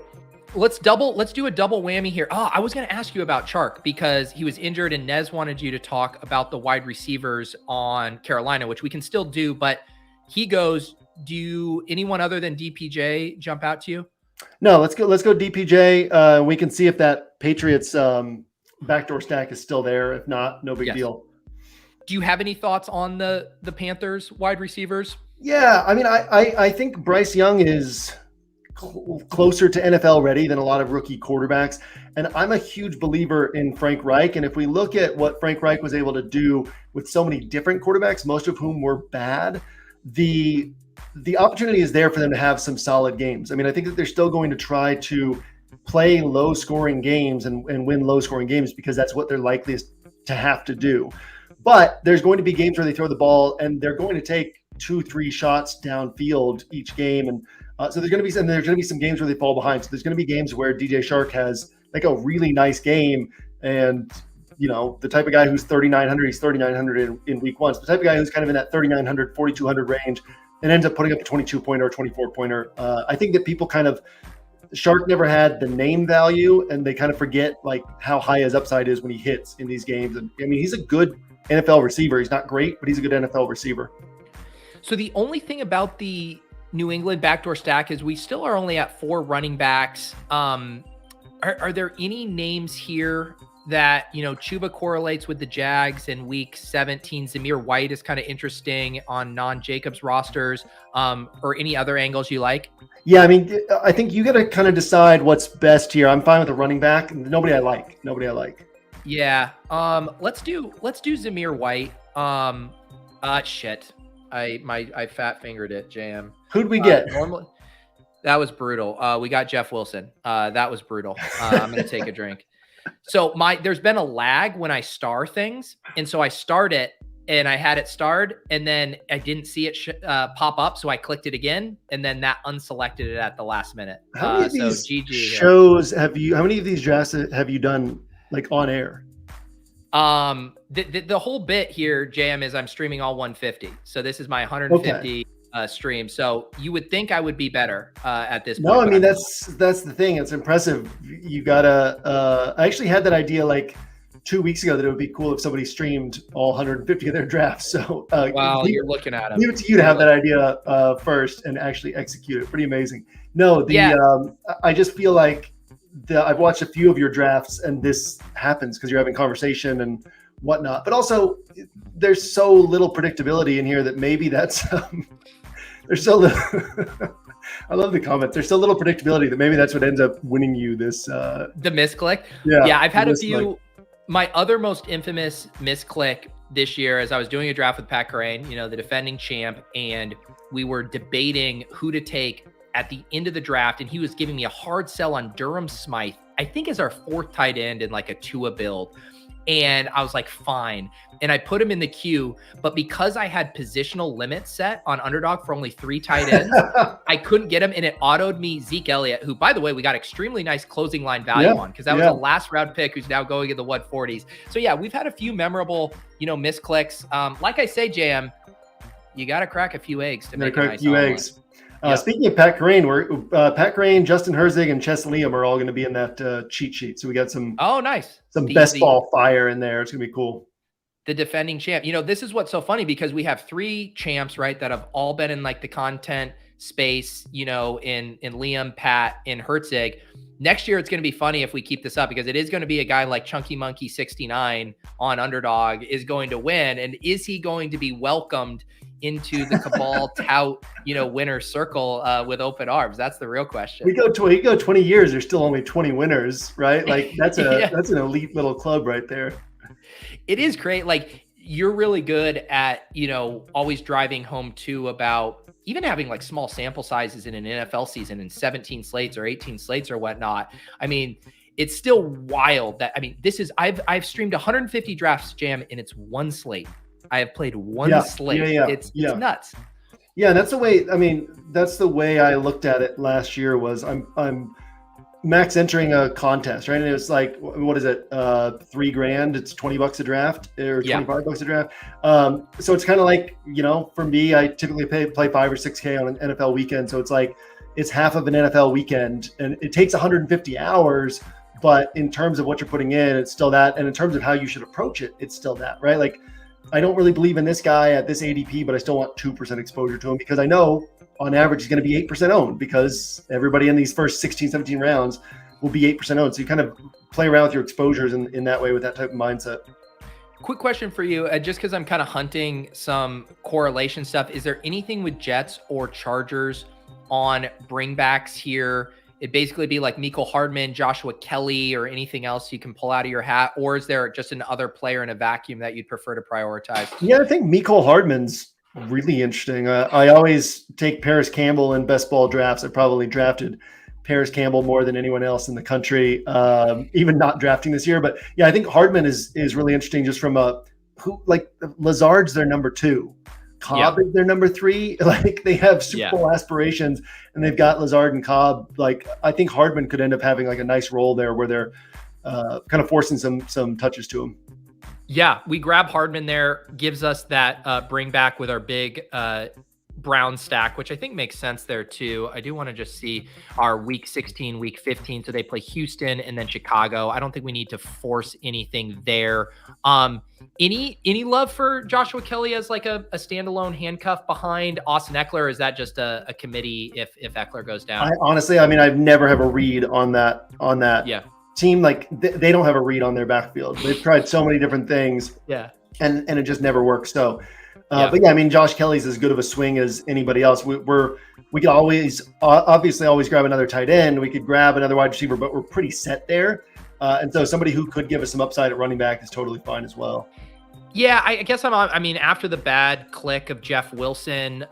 Let's do a double whammy here. I was going to ask you about Chark because he was injured and Nez wanted you to talk about the wide receivers on Carolina, which we can still do, but he goes, do anyone other than DPJ jump out to you? No, let's go DPJ. We can see if that Patriots backdoor stack is still there. If not, no big deal. Do you have any thoughts on the Panthers wide receivers? Yeah, I mean, I think Bryce Young is closer to NFL ready than a lot of rookie quarterbacks. And I'm a huge believer in Frank Reich. And if we look at what Frank Reich was able to do with so many different quarterbacks, most of whom were bad, the opportunity is there for them to have some solid games. I mean, I think that they're still going to try to play low scoring games and win low scoring games because that's what they're likeliest to have to do. But there's going to be games where they throw the ball and they're going to take 2-3 shots downfield each game. And so there's going to be some games where they fall behind. So there's going to be games where DJ Shark has like a really nice game. And, you know, the type of guy who's 3,900, he's 3,900 in week 1. So the type of guy who's kind of in that 3,900, 4,200 range and ends up putting up a 22-pointer or 24-pointer. I think that people kind of, Shark never had the name value and they kind of forget like how high his upside is when he hits in these games. And I mean, he's a good NFL receiver. He's not great, but he's a good NFL receiver. So the only thing about the New England backdoor stack is we still are only at 4 running backs. Are there any names here that, you know, Chuba correlates with the Jags in week 17? Zamir White is kind of interesting on non-Jacobs rosters, or any other angles you like? Yeah, I mean, I think you got to kind of decide what's best here. I'm fine with a running back. Nobody I like. Yeah. Let's do Zamir White. Shit. I fat fingered it, JM. Who'd we get? Normally, that was brutal. We got Jeff Wilson. That was brutal. I'm gonna take a drink. So there's been a lag when I star things, and so I starred it, and I had it starred, and then I didn't see it pop up, so I clicked it again, and then that unselected it at the last minute. How many of these shows have you? How many of these drafts have you done like on air? The whole bit here, JM, is I'm streaming all 150. So this is my 150 stream. So you would think I would be better at this point. No, I mean, that's the thing. It's impressive. You gotta, I actually had that idea like 2 weeks ago that it would be cool if somebody streamed all 150 of their drafts. So wow, you're looking at them. Leave it to you to have that idea first and actually execute it. Pretty amazing. No, I just feel like I've watched a few of your drafts, and this happens because you're having conversation and whatnot. But also, there's so little predictability in here that maybe that's there's so little. I love the comment. There's so little predictability that maybe that's what ends up winning you this. The misclick. Yeah, I've had a few. My other most infamous misclick this year, as I was doing a draft with Pat Crane, the defending champ, and we were debating who to take at the end of the draft, and he was giving me a hard sell on Durham Smythe, I think as our 4th tight end in like a Tua build. And I was like, fine. And I put him in the queue, but because I had positional limits set on Underdog for only 3 tight ends, I couldn't get him, and it autoed me Zeke Elliott, who, by the way, we got extremely nice closing line value on, because that was a last round pick who's now going in the 140s. So yeah, we've had a few memorable, misclicks. Like I say, JM, you got to crack a few eggs to make a nice eggs. Speaking of Pat Crane, Pat Crane, Justin Herzig, and Chess Liam are all going to be in that cheat sheet. So we got some some best ball fire in there. It's going to be cool. The defending champ. This is what's so funny, because we have 3 champs, right, that have all been in like the content space, in Liam, Pat, and Herzig. Next year, it's going to be funny if we keep this up, because it is going to be a guy like Chunky Monkey 69 on Underdog is going to win. And is he going to be welcomed into the Cabal tout, winner's circle with open arms? That's the real question. We go 20 years. There's still only 20 winners, right? Like that's that's an elite little club right there. It is great. Like, you're really good at, always driving home too about even having like small sample sizes in an NFL season and 17 slates or 18 slates or whatnot. I mean, it's still wild that, I've streamed 150 drafts, Jam, and it's 1 slate. I have played 1 slate. It's nuts. Yeah, that's the way. That's the way I looked at it last year. Was I'm max entering a contest, right? And it was like, what is it? $3,000. It's $20 a draft or $25 a draft. So it's kind of like, for me, I typically play 5 or 6K on an NFL weekend. So it's like, it's half of an NFL weekend, and it takes 150 hours. But in terms of what you're putting in, it's still that. And in terms of how you should approach it, it's still that, right? Like, I don't really believe in this guy at this ADP, but I still want 2% exposure to him, because I know on average he's going to be 8% owned, because everybody in these first 16, 17 rounds will be 8% owned. So you kind of play around with your exposures in that way with that type of mindset. Quick question for you, just because I'm kind of hunting some correlation stuff. Is there anything with Jets or Chargers on bringbacks here? It'd basically be like Mecole Hardman, Joshua Kelly, or anything else you can pull out of your hat? Or is there just another player in a vacuum that you'd prefer to prioritize? Yeah, I think Mecole Hardman's really interesting. I always take Paris Campbell in best ball drafts. I probably drafted Paris Campbell more than anyone else in the country, even not drafting this year. But yeah, I think Hardman is really interesting, just from Lazard's their number 2. Cobb is their number 3. Like, they have Super Bowl aspirations, and they've got Lazard and Cobb. Like, I think Hardman could end up having like a nice role there, where they're kind of forcing some touches to him. Yeah, we grab Hardman there, gives us that bring back with our big Brown stack, which I think makes sense there too. I do want to just see our week 16, week 15. So they play Houston and then Chicago. I don't think we need to force anything there. Any love for Joshua Kelly as like a standalone handcuff behind Austin Eckler? Or is that just a committee if Eckler goes down? Honestly, I've never have a read on that. Yeah. Team, like they don't have a read on their backfield. They've tried so many different things. Yeah. And it just never works. So, but yeah, Josh Kelly's as good of a swing as anybody else. We could always grab another tight end. We could grab another wide receiver, but we're pretty set there. And so somebody who could give us some upside at running back is totally fine as well. Yeah, I guess after the bad click of Jeff Wilson,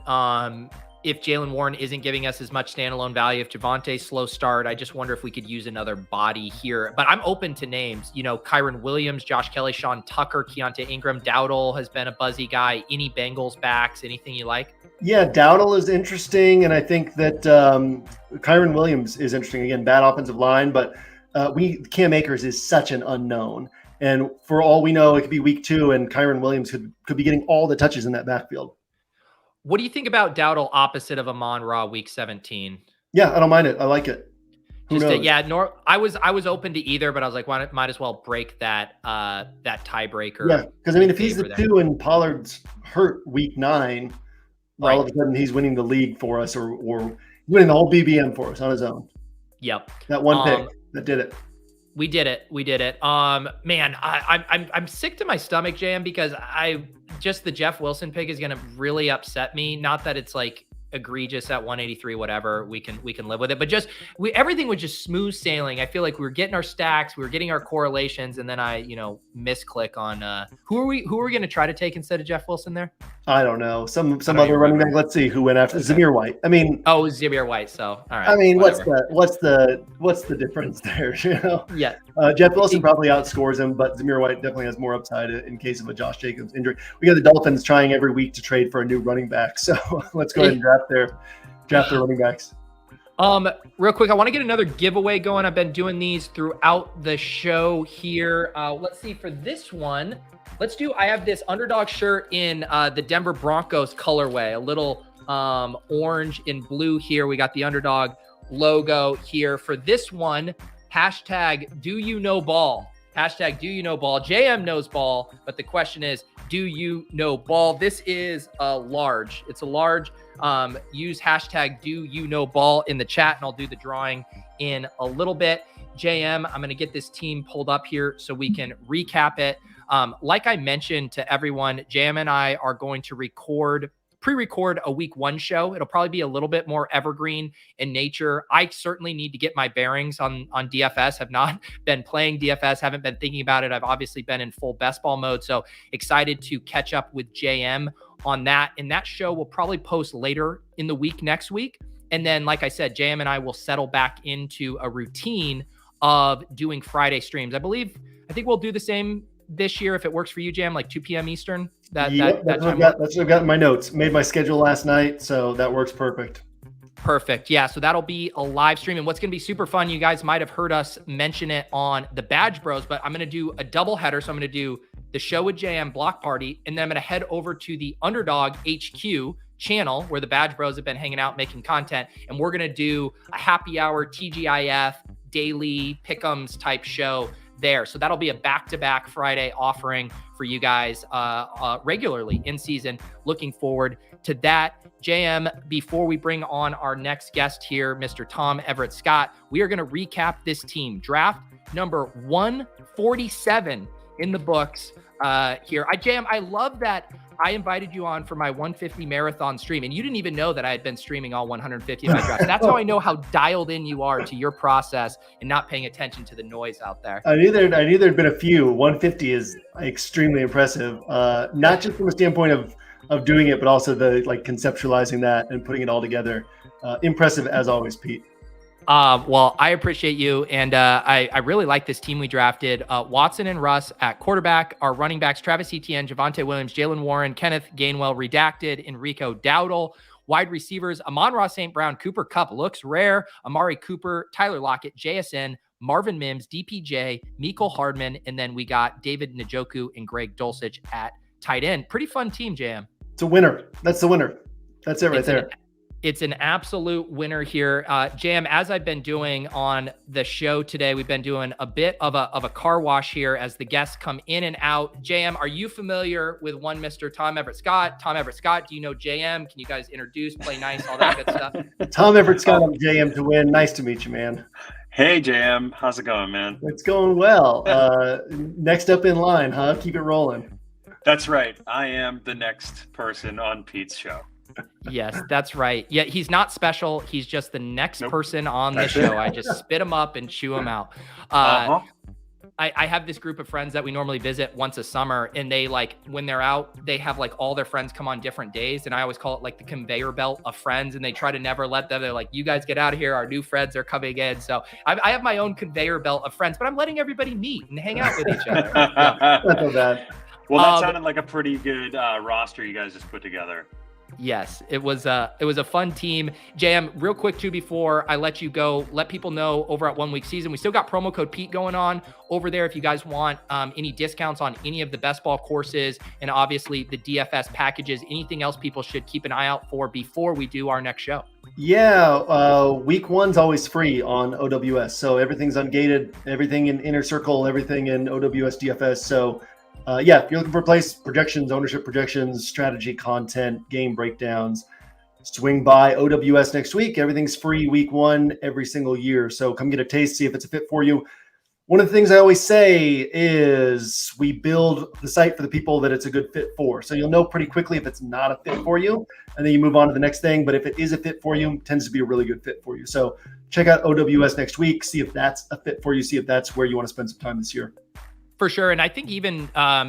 if Jalen Warren isn't giving us as much standalone value, if Javonte's slow start, I just wonder if we could use another body here. But I'm open to names. Kyron Williams, Josh Kelly, Sean Tucker, Keontae Ingram, Dowdle has been a buzzy guy. Any Bengals backs? Anything you like? Yeah, Dowdle is interesting, and I think that Kyron Williams is interesting. Again, bad offensive line, but Cam Akers is such an unknown. And for all we know, it could be week 2, and Kyron Williams could be getting all the touches in that backfield. What do you think about Dowdle opposite of Amon-Ra week 17? Yeah, I don't mind it. I like it. I was open to either, but I was like, might as well break that tiebreaker. Yeah, because I mean, if he's the 2 and Pollard's hurt week 9, all of a sudden he's winning the league for us, or winning the whole BBM for us on his own. Yep, that one pick that did it. We did it. Man, I'm sick to my stomach, JM, because the Jeff Wilson pick is going to really upset me. Not that it's like egregious at 183, whatever, we can live with it, but everything was just smooth sailing. I feel like we were getting our stacks, we were getting our correlations, and then I misclick on who are we going to try to take instead of Jeff Wilson there? I don't know, some other running back. Let's see who went after Zamir White. I mean, Zamir White. So all right, I mean, whatever. what's the difference there? Yeah, Jeff Wilson probably outscores him, but Zamir White definitely has more upside in case of a Josh Jacobs injury. We got the Dolphins trying every week to trade for a new running back, so let's go ahead and draft their running backs. Real quick, I want to get another giveaway going. I've been doing these throughout the show here. Let's see, for this one, I have this underdog shirt in the Denver Broncos colorway, a little orange and blue here. We got the underdog logo here. For this one, hashtag do you know ball? Hashtag do you know ball? JM knows ball, but the question is, do you know ball? This is a large. It's a large. Use hashtag do you know ball in the chat, and I'll do the drawing in a little bit. JM, I'm going to get this team pulled up here so we can recap it. Like I mentioned to everyone, JM and I are going to pre-record a week 1 show. It'll probably be a little bit more evergreen in nature. I certainly need to get my bearings on DFS. Have not been playing DFS, haven't been thinking about it. I've obviously been in full best ball mode, so excited to catch up with JM on that. And that show will probably post later in the week next week. And then, like I said, JM and I will settle back into a routine of doing Friday streams. I think we'll do the same this year if it works for you, JM, like 2 p.m. Eastern. That's what I've got in my notes. Made my schedule last night, so that works perfect. Perfect. Yeah, so that'll be a live stream. And what's going to be super fun, you guys might have heard us mention it on the Badge Bros, but I'm going to do a double header. So I'm going to do the show with JM Block Party, and then I'm going to head over to the Underdog HQ channel where the Badge Bros have been hanging out making content, and we're going to do a happy hour TGIF daily pick'ems type show there. So that'll be a back-to-back Friday offering for you guys regularly in season. Looking forward to that. JM, before we bring on our next guest here, Mr. Tom Everett Scott, we are going to recap this team. Draft number 147 in the books here. JM, I love that I invited you on for my 150 marathon stream, and you didn't even know that I had been streaming all 150 of my drafts. That's how I know how dialed in you are to your process and not paying attention to the noise out there. I knew there'd been a few. 150 is extremely impressive, not just from a standpoint of doing it, but also the conceptualizing that and putting it all together. Impressive as always, Pete. Well, I appreciate you, and I really like this team we drafted. Watson and Russ at quarterback, our running backs, Travis Etienne, Javonte Williams, Jalen Warren, Kenneth Gainwell, redacted, Enrico Dowdle. Wide receivers, Amon-Ra St. Brown, Cooper Kupp looks rare, Amari Cooper, Tyler Lockett, JSN, Marvin Mims, DPJ, Mecole Hardman, and then we got David Njoku and Greg Dulcich at tight end. Pretty fun team, JM. It's a winner. That's the winner. That's it right there. It's an absolute winner here. JM, as I've been doing on the show today, we've been doing a bit of a car wash here as the guests come in and out. JM, are you familiar with one Mr. Tom Everett Scott? Tom Everett Scott, do you know JM? Can you guys introduce, play nice, all that good stuff? Tom Everett Scott, I'm JM to win. Nice to meet you, man. Hey, JM. How's it going, man? It's going well. Next up in line, huh? Keep it rolling. That's right. I am the next person on Pete's show. Yes, that's right. Yeah, he's not special. He's just the next person on the show. I just spit him up and chew him out. I have this group of friends that we normally visit once a summer, and they when they're out, they have all their friends come on different days. And I always call it the conveyor belt of friends, and they try to never let them. They're like, you guys get out of here. Our new friends are coming in. So I have my own conveyor belt of friends, but I'm letting everybody meet and hang out with each other. Not so bad. Well, that sounded like a pretty good roster you guys just put together. Yes, it was a fun team. JM, real quick too, before I let you go, let people know over at 1 Week Season, we still got promo code Pete going on over there. If you guys want any discounts on any of the best ball courses and obviously the DFS packages, anything else people should keep an eye out for before we do our next show. Yeah, week 1's always free on OWS. So everything's ungated, everything in Inner Circle, everything in OWS DFS. So yeah, if you're looking for place projections, ownership projections, strategy content, game breakdowns, swing by OWS next week. Everything's free week 1 every single year. So come get a taste, see if it's a fit for you. One of the things I always say is we build the site for the people that it's a good fit for. So you'll know pretty quickly if it's not a fit for you, and then you move on to the next thing. But if it is a fit for you, it tends to be a really good fit for you. So check out OWS next week, see if that's a fit for you, see if that's where you want to spend some time this year. For sure. And I think even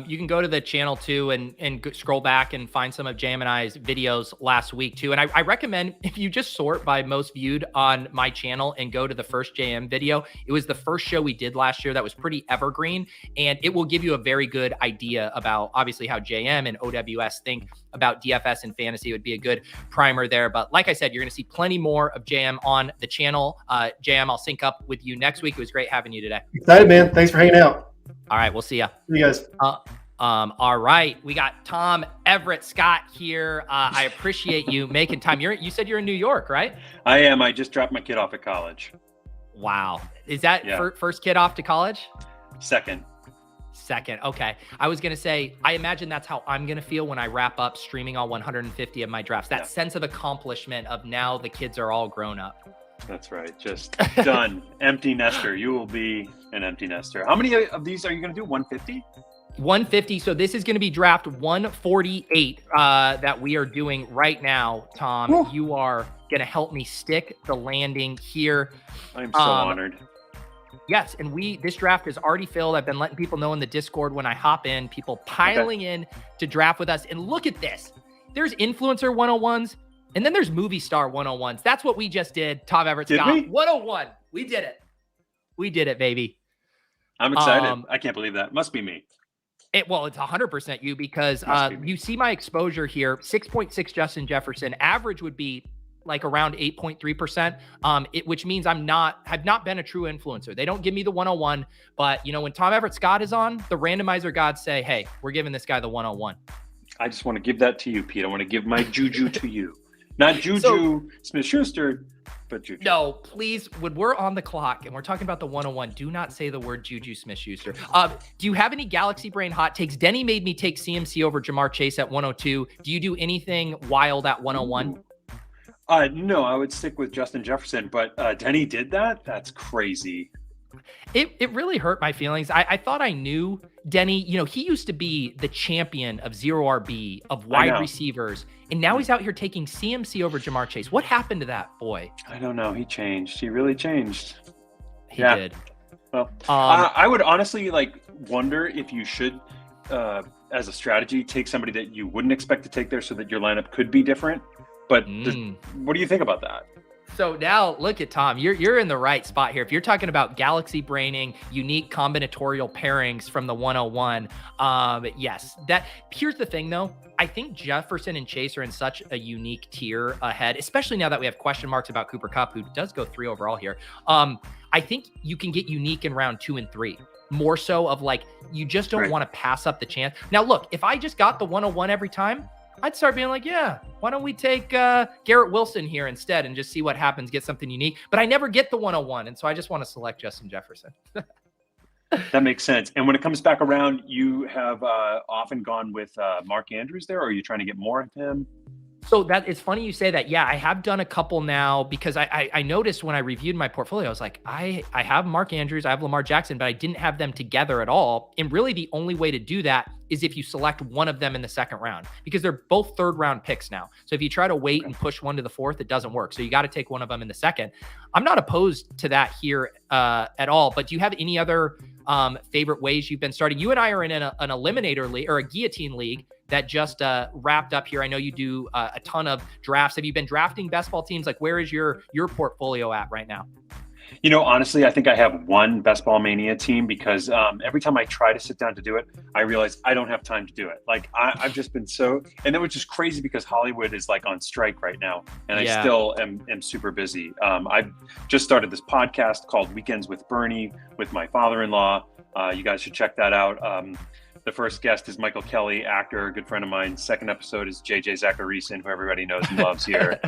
you can go to the channel too and scroll back and find some of Jam and I's videos last week too. And I recommend if you just sort by most viewed on my channel and go to the first JM video. It was the first show we did last year that was pretty evergreen, and it will give you a very good idea about obviously how JM and OWS think about DFS and fantasy. It would be a good primer there. But like I said, you're going to see plenty more of JM on the channel. JM, I'll sync up with you next week. It was great having you today. Excited, man. Thanks for hanging out. All right, we'll see ya. See you guys. All right, we got Tom Everett Scott here. I appreciate you making time. You said you're in New York, right? I am. I just dropped my kid off at college. Wow, is that first kid off to college? Second. Okay. I was gonna say, I imagine that's how I'm gonna feel when I wrap up streaming all 150 of my drafts. That sense of accomplishment of now the kids are all grown up. That's right. Just done. Empty nester. You will be an empty nester. How many of these are you going to do? 150? 150. So this is going to be draft 148 that we are doing right now. Tom, Woo. You are going to help me stick the landing here. I'm so honored. Yes, and this draft is already filled. I've been letting people know in the Discord when I hop in, people piling in to draft with us. And look at this. There's influencer 101s. And then there's movie star 101s. That's what we just did. Tom Everett Scott. 101. We did it. We did it, baby. I'm excited. I can't believe that. Must be me. Well, it's 100% you because you see my exposure here. 6.6 Justin Jefferson. Average would be like around 8.3%, which means have not been a true influencer. They don't give me the 101, but when Tom Everett Scott is on, the randomizer gods say, hey, we're giving this guy the 101. I just want to give that to you, Pete. I want to give my juju to you. Not Juju Smith-Schuster, but Juju. No, please, when we're on the clock and we're talking about the 101, do not say the word Juju Smith-Schuster. Do you have any Galaxy Brain hot takes? Denny made me take CMC over Jamar Chase at 102. Do you do anything wild at 101? No, I would stick with Justin Jefferson, but Denny did that? That's crazy. It really hurt my feelings. I thought I knew Denny. He used to be the champion of zero RB, of wide receivers, and now he's out here taking CMC over Jamar Chase. What happened to that boy? I don't know. He changed. He really changed. He did. Well, I would honestly wonder if you should, as a strategy, take somebody that you wouldn't expect to take there so that your lineup could be different. But what do you think about that? So now look at Tom, you're in the right spot here. If you're talking about galaxy braining, unique combinatorial pairings from the 101, yes, here's the thing though. I think Jefferson and Chase are in such a unique tier ahead, especially now that we have question marks about Cooper Kupp, who does go 3 overall here. I think you can get unique in round 2 and 3. More so of you just don't want to pass up the chance. Now look, if I just got the 101 every time, I'd start being like, yeah, why don't we take Garrett Wilson here instead and just see what happens, get something unique. But I never get the 101, and so I just want to select Justin Jefferson. That makes sense. And when it comes back around, you have often gone with Mark Andrews there, or are you trying to get more of him? So it's funny you say that. Yeah, I have done a couple now because I noticed when I reviewed my portfolio, I was like, I have Mark Andrews, I have Lamar Jackson, but I didn't have them together at all. And really the only way to do that is if you select one of them in the second round, because they're both 3rd round picks now. So if you try to wait and push one to the 4th, it doesn't work. So you got to take one of them in the second. I'm not opposed to that here at all, but do you have any other favorite ways you've been starting? You and I are in an eliminator league or a guillotine league that just wrapped up here. I know you do a ton of drafts. Have you been drafting best ball teams? Where is your portfolio at right now? Honestly, I think I have one Best Ball Mania team because every time I try to sit down to do it, I realize I don't have time to do it. Like I've just been and it was just crazy because Hollywood is like on strike right now, and I still am super busy. I've just started this podcast called Weekends with Bernie with my father-in-law. You guys should check that out. The first guest is Michael Kelly, actor, a good friend of mine. Second episode is JJ Zachariason, who everybody knows and loves here.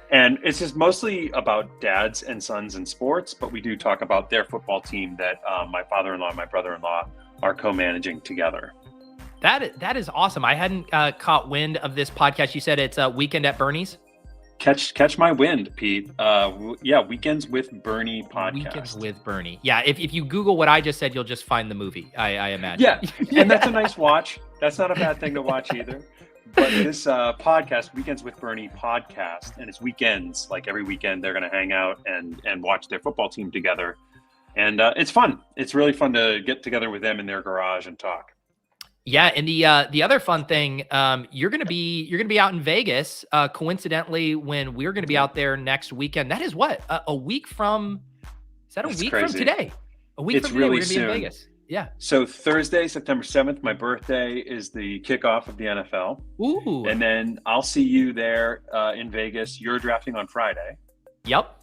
And it's just mostly about dads and sons in sports, but we do talk about their football team that my father-in-law and my brother-in-law are co-managing together. That is awesome. I hadn't caught wind of this podcast. You said it's a Weekend at Bernie's? Catch my wind, Pete. Weekends with Bernie podcast. Weekends with Bernie. Yeah, if you Google what I just said, you'll just find the movie, I imagine. Yeah, and that's a nice watch. That's not a bad thing to watch either. But this podcast, Weekends with Bernie podcast, and it's weekends. Like every weekend, they're going to hang out and watch their football team together, and it's fun. It's really fun to get together with them in their garage and talk. Yeah, and the other fun thing, you're gonna be out in Vegas. Coincidentally, when we're gonna be out there next weekend. That is what a week from. Is that a week from today? A week from today, really we're gonna be in Vegas. Yeah. So Thursday, September 7th, my birthday, is the kickoff of the NFL. Ooh. And then I'll see you there in Vegas. You're drafting on Friday. Yep.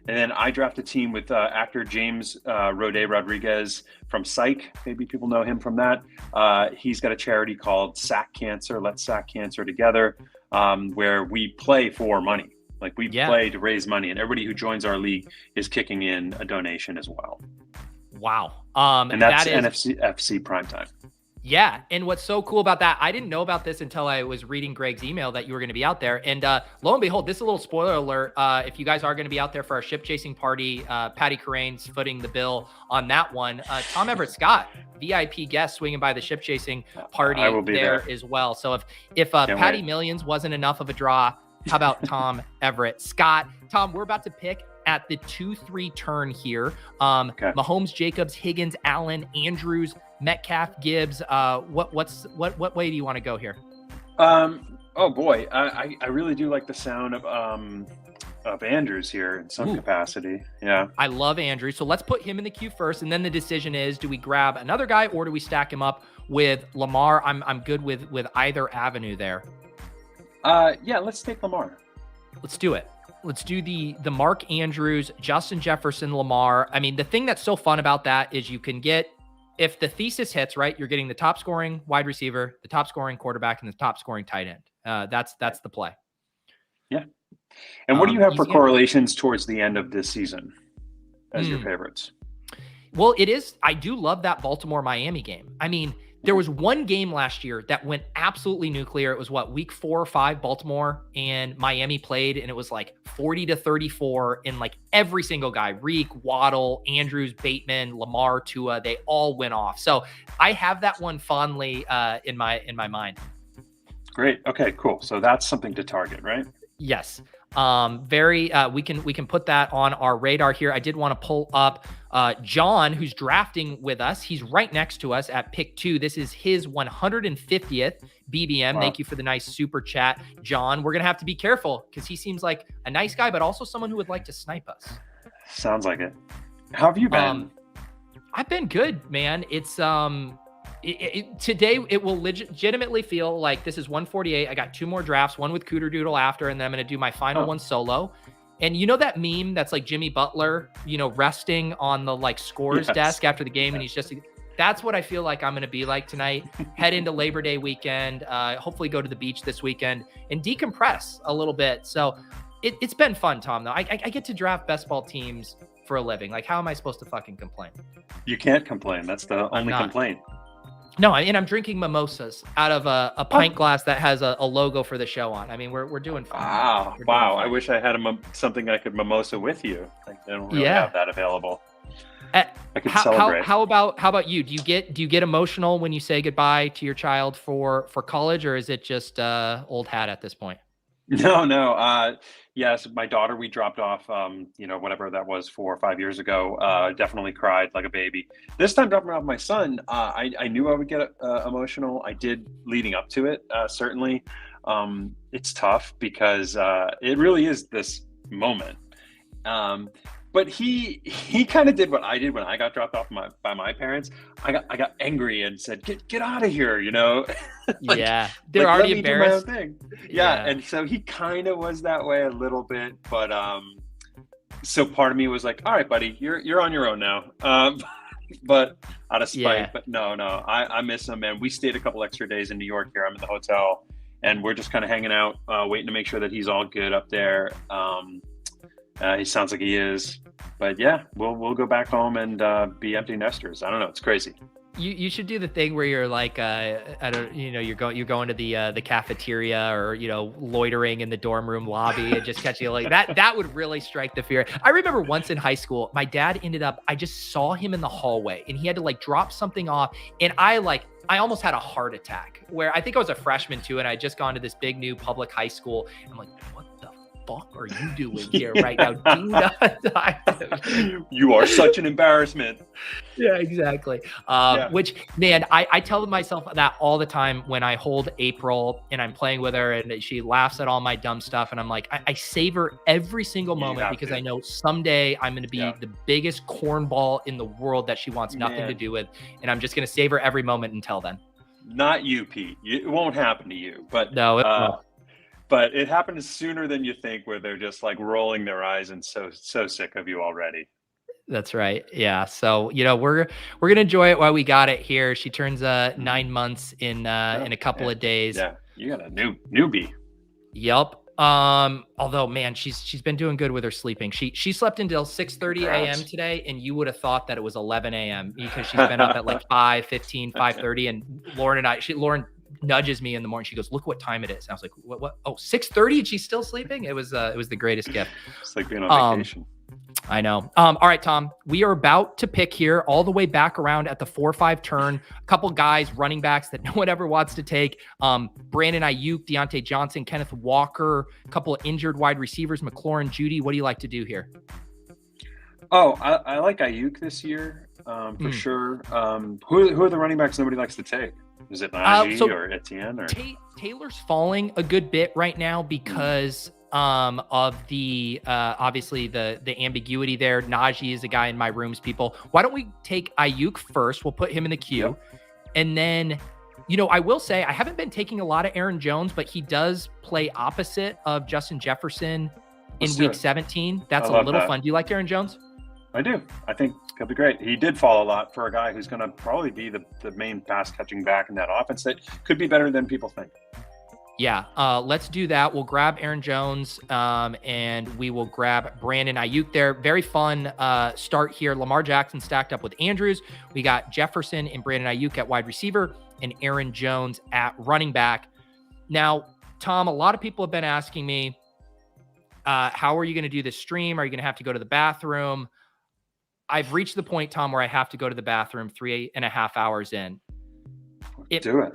And then I draft a team with actor James Rode Rodriguez from Psych. Maybe people know him from that. He's got a charity called Sack Cancer, Let's Sack Cancer Together, where we play for money. Like we play to raise money, and everybody who joins our league is kicking in a donation as well. Wow. And that's NFC Primetime. Yeah. And what's so cool about that, I didn't know about this until I was reading Greg's email that you were going to be out there. And lo and behold, this is a little spoiler alert. If you guys are going to be out there for our ship chasing party, Patty Carrane's footing the bill on that one. Tom Everett Scott, VIP guest, swinging by the ship chasing party there as well. So if Patty Millions wasn't enough of a draw, how about Tom Everett Scott? Tom, we're about to pick at the 2-3 turn here. Mahomes, Jacobs, Higgins, Allen, Andrews, Metcalf, Gibbs. What way do you want to go here? Oh boy, I really do like the sound of Andrews here in some capacity. Yeah, I love Andrews. So let's put him in the queue first, and then the decision is: do we grab another guy or do we stack him up with Lamar? I'm good with either avenue there. Let's take Lamar. Let's do it. Let's do the Mark Andrews, Justin Jefferson, Lamar. I mean, the thing that's so fun about that is you can get, if the thesis hits, right, you're getting the top scoring wide receiver, the top scoring quarterback, and the top scoring tight end. That's the play. Yeah. And what do you have for correlations towards the end of this season as your favorites? Well, I do love that Baltimore-Miami game. I mean, there was one game last year that went absolutely nuclear. It was week 4 or 5, Baltimore and Miami played, and it was like 40-34 in like every single guy, Reek, Waddle, Andrews, Bateman, Lamar, Tua, they all went off. So I have that one fondly in my mind. Great. Okay, cool. So that's something to target, right? Yes. We can put that on our radar here. I did want to pull up John, who's drafting with us. He's right next to us at pick 2. This is his 150th BBM. Wow. Thank you for the nice super chat, John. We're going to have to be careful because he seems like a nice guy, but also someone who would like to snipe us. Sounds like it. How have you been? I've been good, man. It's, today it will legitimately feel like this is 148. I got 2 more drafts, one with Cooter Doodle after, and then I'm going to do my final one solo. And you know that meme that's like Jimmy Butler, resting on the like scores desk after the game, and he's just, that's what I feel like I'm going to be like tonight. Head into Labor Day weekend, hopefully go to the beach this weekend and decompress a little bit. So it's been fun, Tom, though. I get to draft best ball teams for a living. Like, how am I supposed to fucking complain? You can't complain. That's the only complaint. No, and I'm drinking mimosas out of a pint glass that has a logo for the show on. I mean, we're doing fine. Wow. I wish I had something I could mimosa with you. I don't really have that available. I could celebrate. How about you? Do you get emotional when you say goodbye to your child for college, or is it just old hat at this point? No. Yes, my daughter, we dropped off, whatever that was 4 or 5 years ago. Definitely cried like a baby. This time dropping off my son, I knew I would get emotional. I did leading up to it, certainly. It's tough because it really is this moment. But he kind of did what I did when I got dropped off by my parents. I got angry and said, "Get out of here!" You know. Yeah, they're already embarrassed. Yeah, and so he kind of was that way a little bit, but so part of me was like, "All right, buddy, you're on your own now." But out of spite, but no, I miss him, and we stayed a couple extra days in New York here. I'm in the hotel, and we're just kind of hanging out, waiting to make sure that he's all good up there. He sounds like he is, but yeah, we'll go back home and be empty nesters. I don't know, it's crazy. You should do the thing where you're like, you're going to the cafeteria or, loitering in the dorm room lobby and just catch you like that. That would really strike the fear. I remember once in high school, my dad I just saw him in the hallway and he had to like drop something off. And I almost had a heart attack where I think I was a freshman too. And I had just gone to this big new public high school. I'm like, what the fuck are you doing here right now? Do not die. You are such an embarrassment. Yeah, exactly. Which, man, I tell myself that all the time when I hold April and I'm playing with her and she laughs at all my dumb stuff. And I'm like, I savor every single moment because I know someday I'm going to be the biggest cornball in the world that she wants nothing to do with. And I'm just going to savor every moment until then. Not you, Pete. It won't happen to you. But no, it won't. But it happens sooner than you think, where they're just like rolling their eyes and so sick of you already. That's right. Yeah. So, we're going to enjoy it while we got it here. She turns 9 months in a couple of days. Yeah. You got a newbie. Yep. Although, man, she's been doing good with her sleeping. She slept until 6:30 a.m. today, and you would have thought that it was 11 a.m. because she's been up at like 5:15, 5:30. And Lauren nudges me in the morning. She goes, "Look what time it is." And I was like, what? Oh, 6:30 and she's still sleeping? It was the greatest gift. It's like being on vacation. I know. All right, Tom, we are about to pick here all the way back around at the 4-5 turn. A couple guys, running backs that no one ever wants to take. Brandon Ayuk, Deontay Johnson, Kenneth Walker, a couple of injured wide receivers, McLaurin, Judy. What do you like to do here? Oh, I like Ayuk this year for sure. Who are the running backs nobody likes to take? Is it Najee or Etienne? Or Taylor's falling a good bit right now because of the obviously the ambiguity there. Najee is a guy in my rooms, people. Why don't we take Ayuk first? We'll put him in the queue. And then, I will say I haven't been taking a lot of Aaron Jones, but he does play opposite of Justin Jefferson in week 17. That's a little fun. Do you like Aaron Jones? I do. I think he'll be great. He did fall a lot for a guy who's going to probably be the main pass catching back in that offense that could be better than people think. Yeah, let's do that. We'll grab Aaron Jones and we will grab Brandon Ayuk there. Very fun start here. Lamar Jackson stacked up with Andrews. We got Jefferson and Brandon Ayuk at wide receiver and Aaron Jones at running back. Now, Tom, a lot of people have been asking me, how are you going to do this stream? Are you going to have to go to the bathroom? I've reached the point, Tom, where I have to go to the bathroom 3.5 hours in. Do it.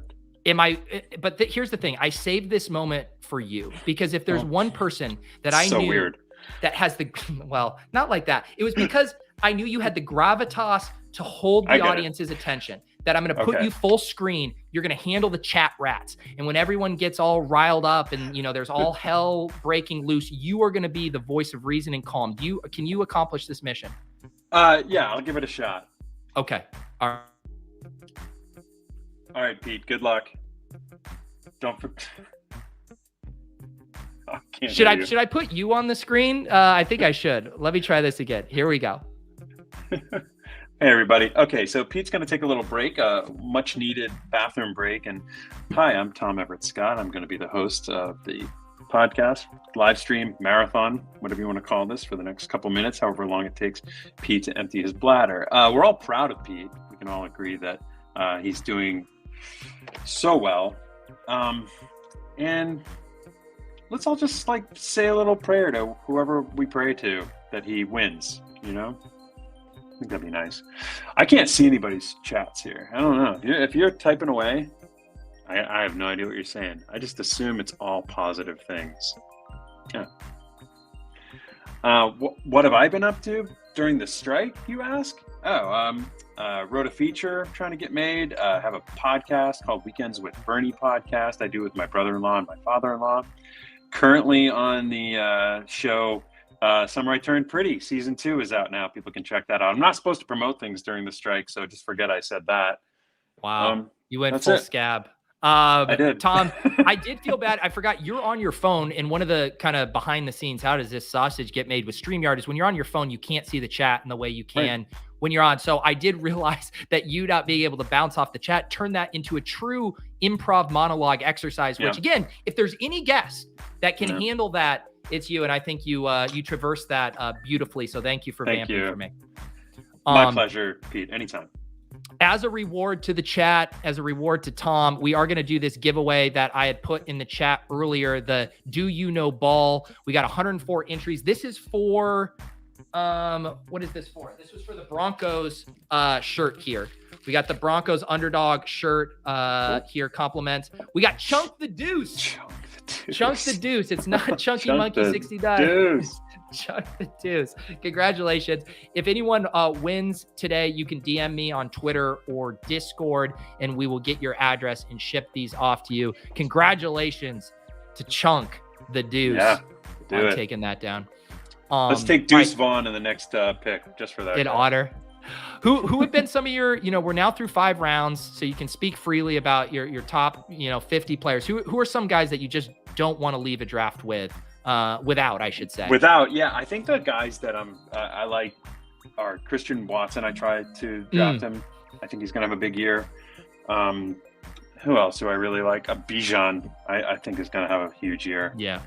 But here's the thing. I saved this moment for you because if there's one person that I knew that has well, not like that. It was because I knew you had the gravitas to hold the audience's attention, that I'm going to put you full screen. You're going to handle the chat rats. And when everyone gets all riled up and, there's all hell breaking loose, you are going to be the voice of reason and calm. Can you accomplish this mission? Yeah, I'll give it a shot. Okay. All right, Pete. Good luck. Should I put you on the screen? I think I should. Let me try this again. Here we go. Hey, everybody. Okay, so Pete's going to take a little break, a much needed bathroom break. And hi, I'm Tom Everett Scott. I'm going to be the host of the podcast, live stream, marathon, whatever you want to call this, for the next couple minutes, however long it takes Pete to empty his bladder. We're all proud of Pete. We can all agree that he's doing so well. And let's all just say a little prayer to whoever we pray to that he wins, I think that'd be nice. I can't see anybody's chats here. I don't know. If you're typing away, I have no idea what you're saying. I just assume it's all positive things. Yeah. What have I been up to during the strike, you ask? Wrote a feature trying to get made. Have a podcast called Weekends with Bernie podcast. I do with my brother-in-law and my father-in-law. Currently on the show Samurai Turned Pretty season 2 is out now. People can check that out. I'm not supposed to promote things during the strike, so just forget I said that. Wow, you went full scab. I did. Tom, I did feel bad. I forgot you're on your phone, and one of the kind of behind the scenes, how does this sausage get made with StreamYard is when you're on your phone, you can't see the chat in the way you can when you're on. So I did realize that you not being able to bounce off the chat, turn that into a true improv monologue exercise, which again, if there's any guest that can handle that, it's you. And I think you traversed that beautifully. So thank you for vamping for me. My pleasure, Pete. Anytime. As a reward to the chat, as a reward to Tom, we are going to do this giveaway that I had put in the chat earlier, the Do You Know Ball. We got 104 entries. This is for, what is this for? This was for the Broncos shirt here. We got the Broncos underdog shirt here, compliments. We got Chunk the Deuce. Chunk the Deuce. It's not Chunky Monkey 69. Chunk the Deuce. Congratulations. If anyone wins today, you can DM me on Twitter or Discord, and we will get your address and ship these off to you. Congratulations to Chunk the Deuce. Yeah, I'm taking that down. Let's take Deuce Vaughn in the next pick just for that. In honor. Who have been some of your, we're now through 5 rounds, so you can speak freely about your top, 50 players. Who are some guys that you just don't want to leave a draft without, I should say. Yeah. I think the guys that I like are Christian Watson. I tried to draft him. I think he's going to have a big year. Who else do I really like? Bijan, I think is going to have a huge year. Yeah.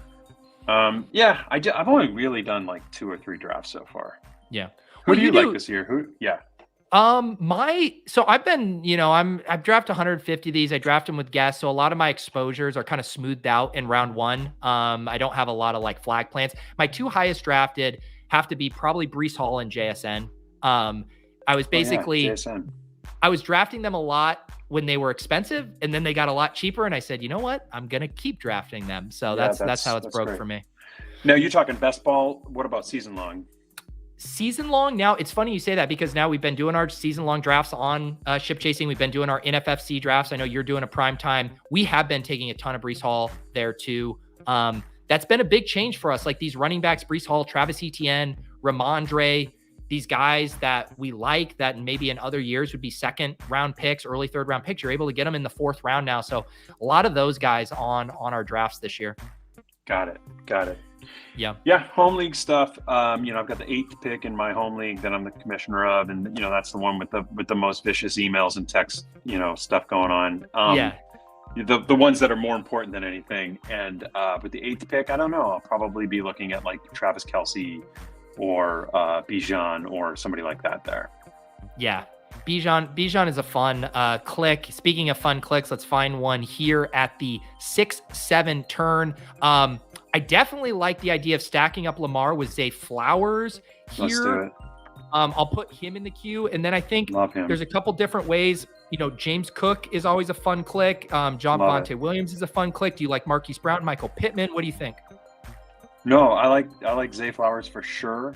I've only really done like 2 or 3 drafts so far. Yeah. Who do you like this year? So I've been, I've drafted 150 of these. I draft them with guests. So a lot of my exposures are kind of smoothed out in round 1. I don't have a lot of like flag plants. My 2 highest drafted have to be probably Breece Hall and JSN. I was basically, I was drafting them a lot when they were expensive, and then they got a lot cheaper. And I said, you know what? I'm going to keep drafting them. So that's how it's broke for me. Now you're talking best ball. What about season long? Season long. Now it's funny you say that because now we've been doing our season long drafts on Ship Chasing. We've been doing our NFFC drafts. I know you're doing a prime time. We have been taking a ton of Breece Hall there too. That's been a big change for us. Like these running backs, Breece Hall, Travis Etienne, Ramondre, these guys that we like that maybe in other years would be 2nd round picks, early 3rd round picks. You're able to get them in the 4th round now. So a lot of those guys on our drafts this year. Got it. Yeah. Home league stuff. I've got the 8th pick in my home league that I'm the commissioner of, and that's the one with the most vicious emails and text, stuff going on. The ones that are more important than anything. And with the 8th pick, I don't know. I'll probably be looking at like Travis Kelce or Bijan or somebody like that there. Yeah. Bijan is a fun click. Speaking of fun clicks, let's find one here at the 6-7 turn. I definitely like the idea of stacking up Lamar with Zay Flowers here. Let's do it. I'll put him in the queue. And then I think there's a couple different ways. James Cook is always a fun click. John Vontae Williams is a fun click. Do you like Marquise Brown, Michael Pittman? What do you think? No, I like Zay Flowers for sure.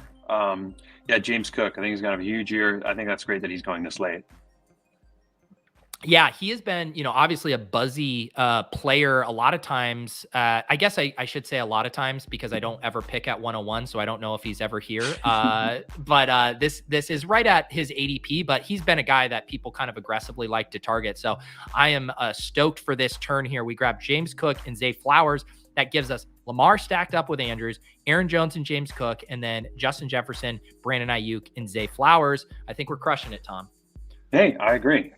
James Cook. I think he's going to have a huge year. I think that's great that he's going this late. Yeah, he has been, obviously a buzzy player a lot of times. I guess I should say a lot of times because I don't ever pick at 101, so I don't know if he's ever here. But this is right at his ADP, but he's been a guy that people kind of aggressively like to target. So I am stoked for this turn here. We grab James Cook and Zay Flowers. That gives us Lamar stacked up with Andrews, Aaron Jones and James Cook, and then Justin Jefferson, Brandon Ayuk, and Zay Flowers. I think we're crushing it, Tom. Hey, I agree.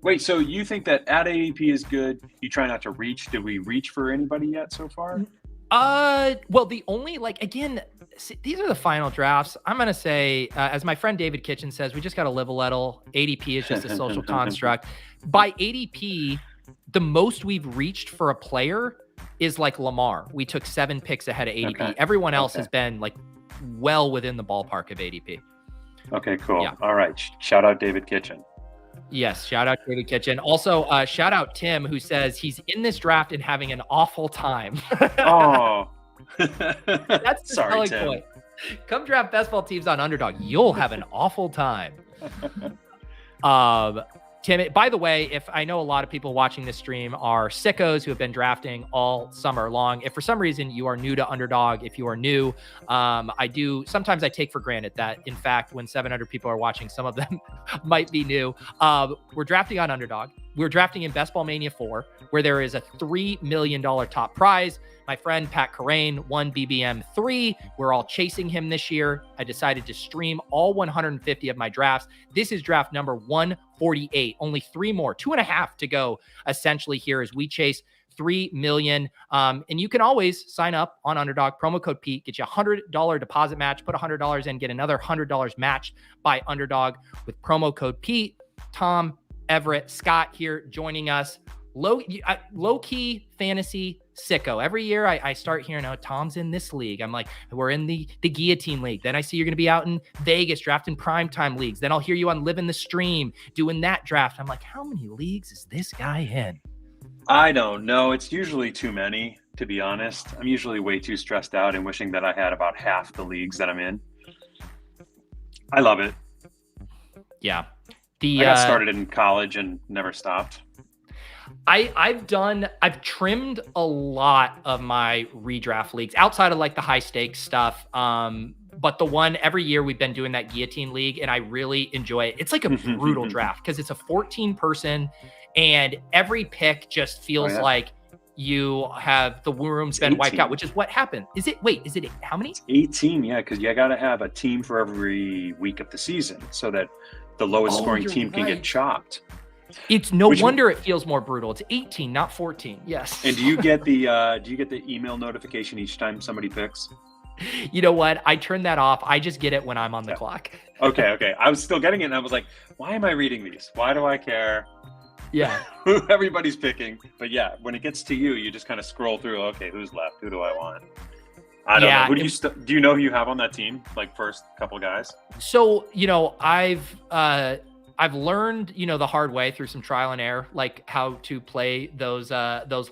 Wait, so you think that at ADP is good? You try not to reach. Did we reach for anybody yet so far? Well, the only, again, these are the final drafts. I'm going to say, as my friend David Kitchen says, we just got to live a little. ADP is just a social construct. By ADP, the most we've reached for a player is like Lamar. We took 7 picks ahead of ADP. Okay. Everyone else has been well within the ballpark of ADP. Okay, cool. Yeah. All right. Shout out David Kitchen. Yes, shout out David Kitchen. Also, shout out Tim, who says he's in this draft and having an awful time. Oh, that's the selling point. Come draft best ball teams on Underdog. You'll have an awful time. Tim, by the way, if I know a lot of people watching this stream are sickos who have been drafting all summer long. If for some reason you are new to Underdog, if you are new, sometimes I take for granted that, in fact, when 700 people are watching, some of them might be new. We're drafting on Underdog. We're drafting in Best Ball Mania 4, where there is a $3 million top prize. My friend Pat Carrain won BBM4. We're all chasing him this year. I decided to stream all 150 of my drafts. This is draft number 148. Only 3 more, 2.5 to go, essentially, here as we chase 3 million. And you can always sign up on Underdog. Promo code Pete, get you a $100 deposit match. Put $100 in, get another $100 matched by Underdog with promo code Pete. Tom, Everett, Scott here joining us. Low-key fantasy sicko. Every year I start hearing, oh, Tom's in this league. I'm like, we're in the guillotine league. Then I see you're going to be out in Vegas drafting primetime leagues. Then I'll hear you on Living the Stream doing that draft. I'm like, how many leagues is this guy in? I don't know. It's usually too many, to be honest. I'm usually way too stressed out and wishing that I had about half the leagues that I'm in. I love it. Yeah. I got started in college and never stopped. I've trimmed a lot of my redraft leagues outside of like the high stakes stuff. But the one every year we've been doing that guillotine league, and I really enjoy it. It's like a brutal draft because it's a 14 person and every pick just feels like you have the room's been 18. Wiped out, which is what happened. Is it how many? It's 18, yeah, because you got to have a team for every week of the season so that the lowest scoring team can get chopped. It's no wonder it feels more brutal. It's 18, not 14. Yes. And do you get the email notification each time somebody picks? You know what? I turn that off. I just get it when I'm on the clock. Okay. I was still getting it, and I was like, why am I reading these? Why do I care? Yeah. Who everybody's picking. But yeah, when it gets to you, you just kind of scroll through, okay, who's left? Who do I want? I don't know. Who do you know who you have on that team? Like first couple guys? So, I've learned, the hard way through some trial and error, like how to play those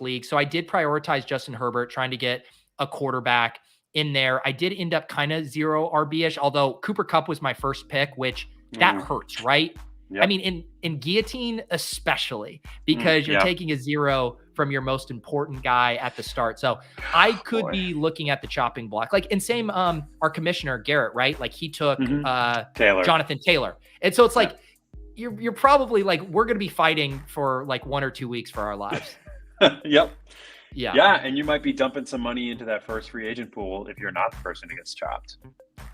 leagues. So I did prioritize Justin Herbert, trying to get a quarterback in there. I did end up kind of 0 RB-ish, although Cooper Kupp was my first pick, which that hurts, right? Yep. I mean, in guillotine especially, because you're taking a 0 from your most important guy at the start. So I could be looking at the chopping block. Like, and same, our commissioner, Garrett, right? Like he took Jonathan Taylor. And so it's like, you're probably like, we're going to be fighting for like 1 or 2 weeks for our lives. Yep. Yeah. And you might be dumping some money into that first free agent pool if you're not the person who gets chopped.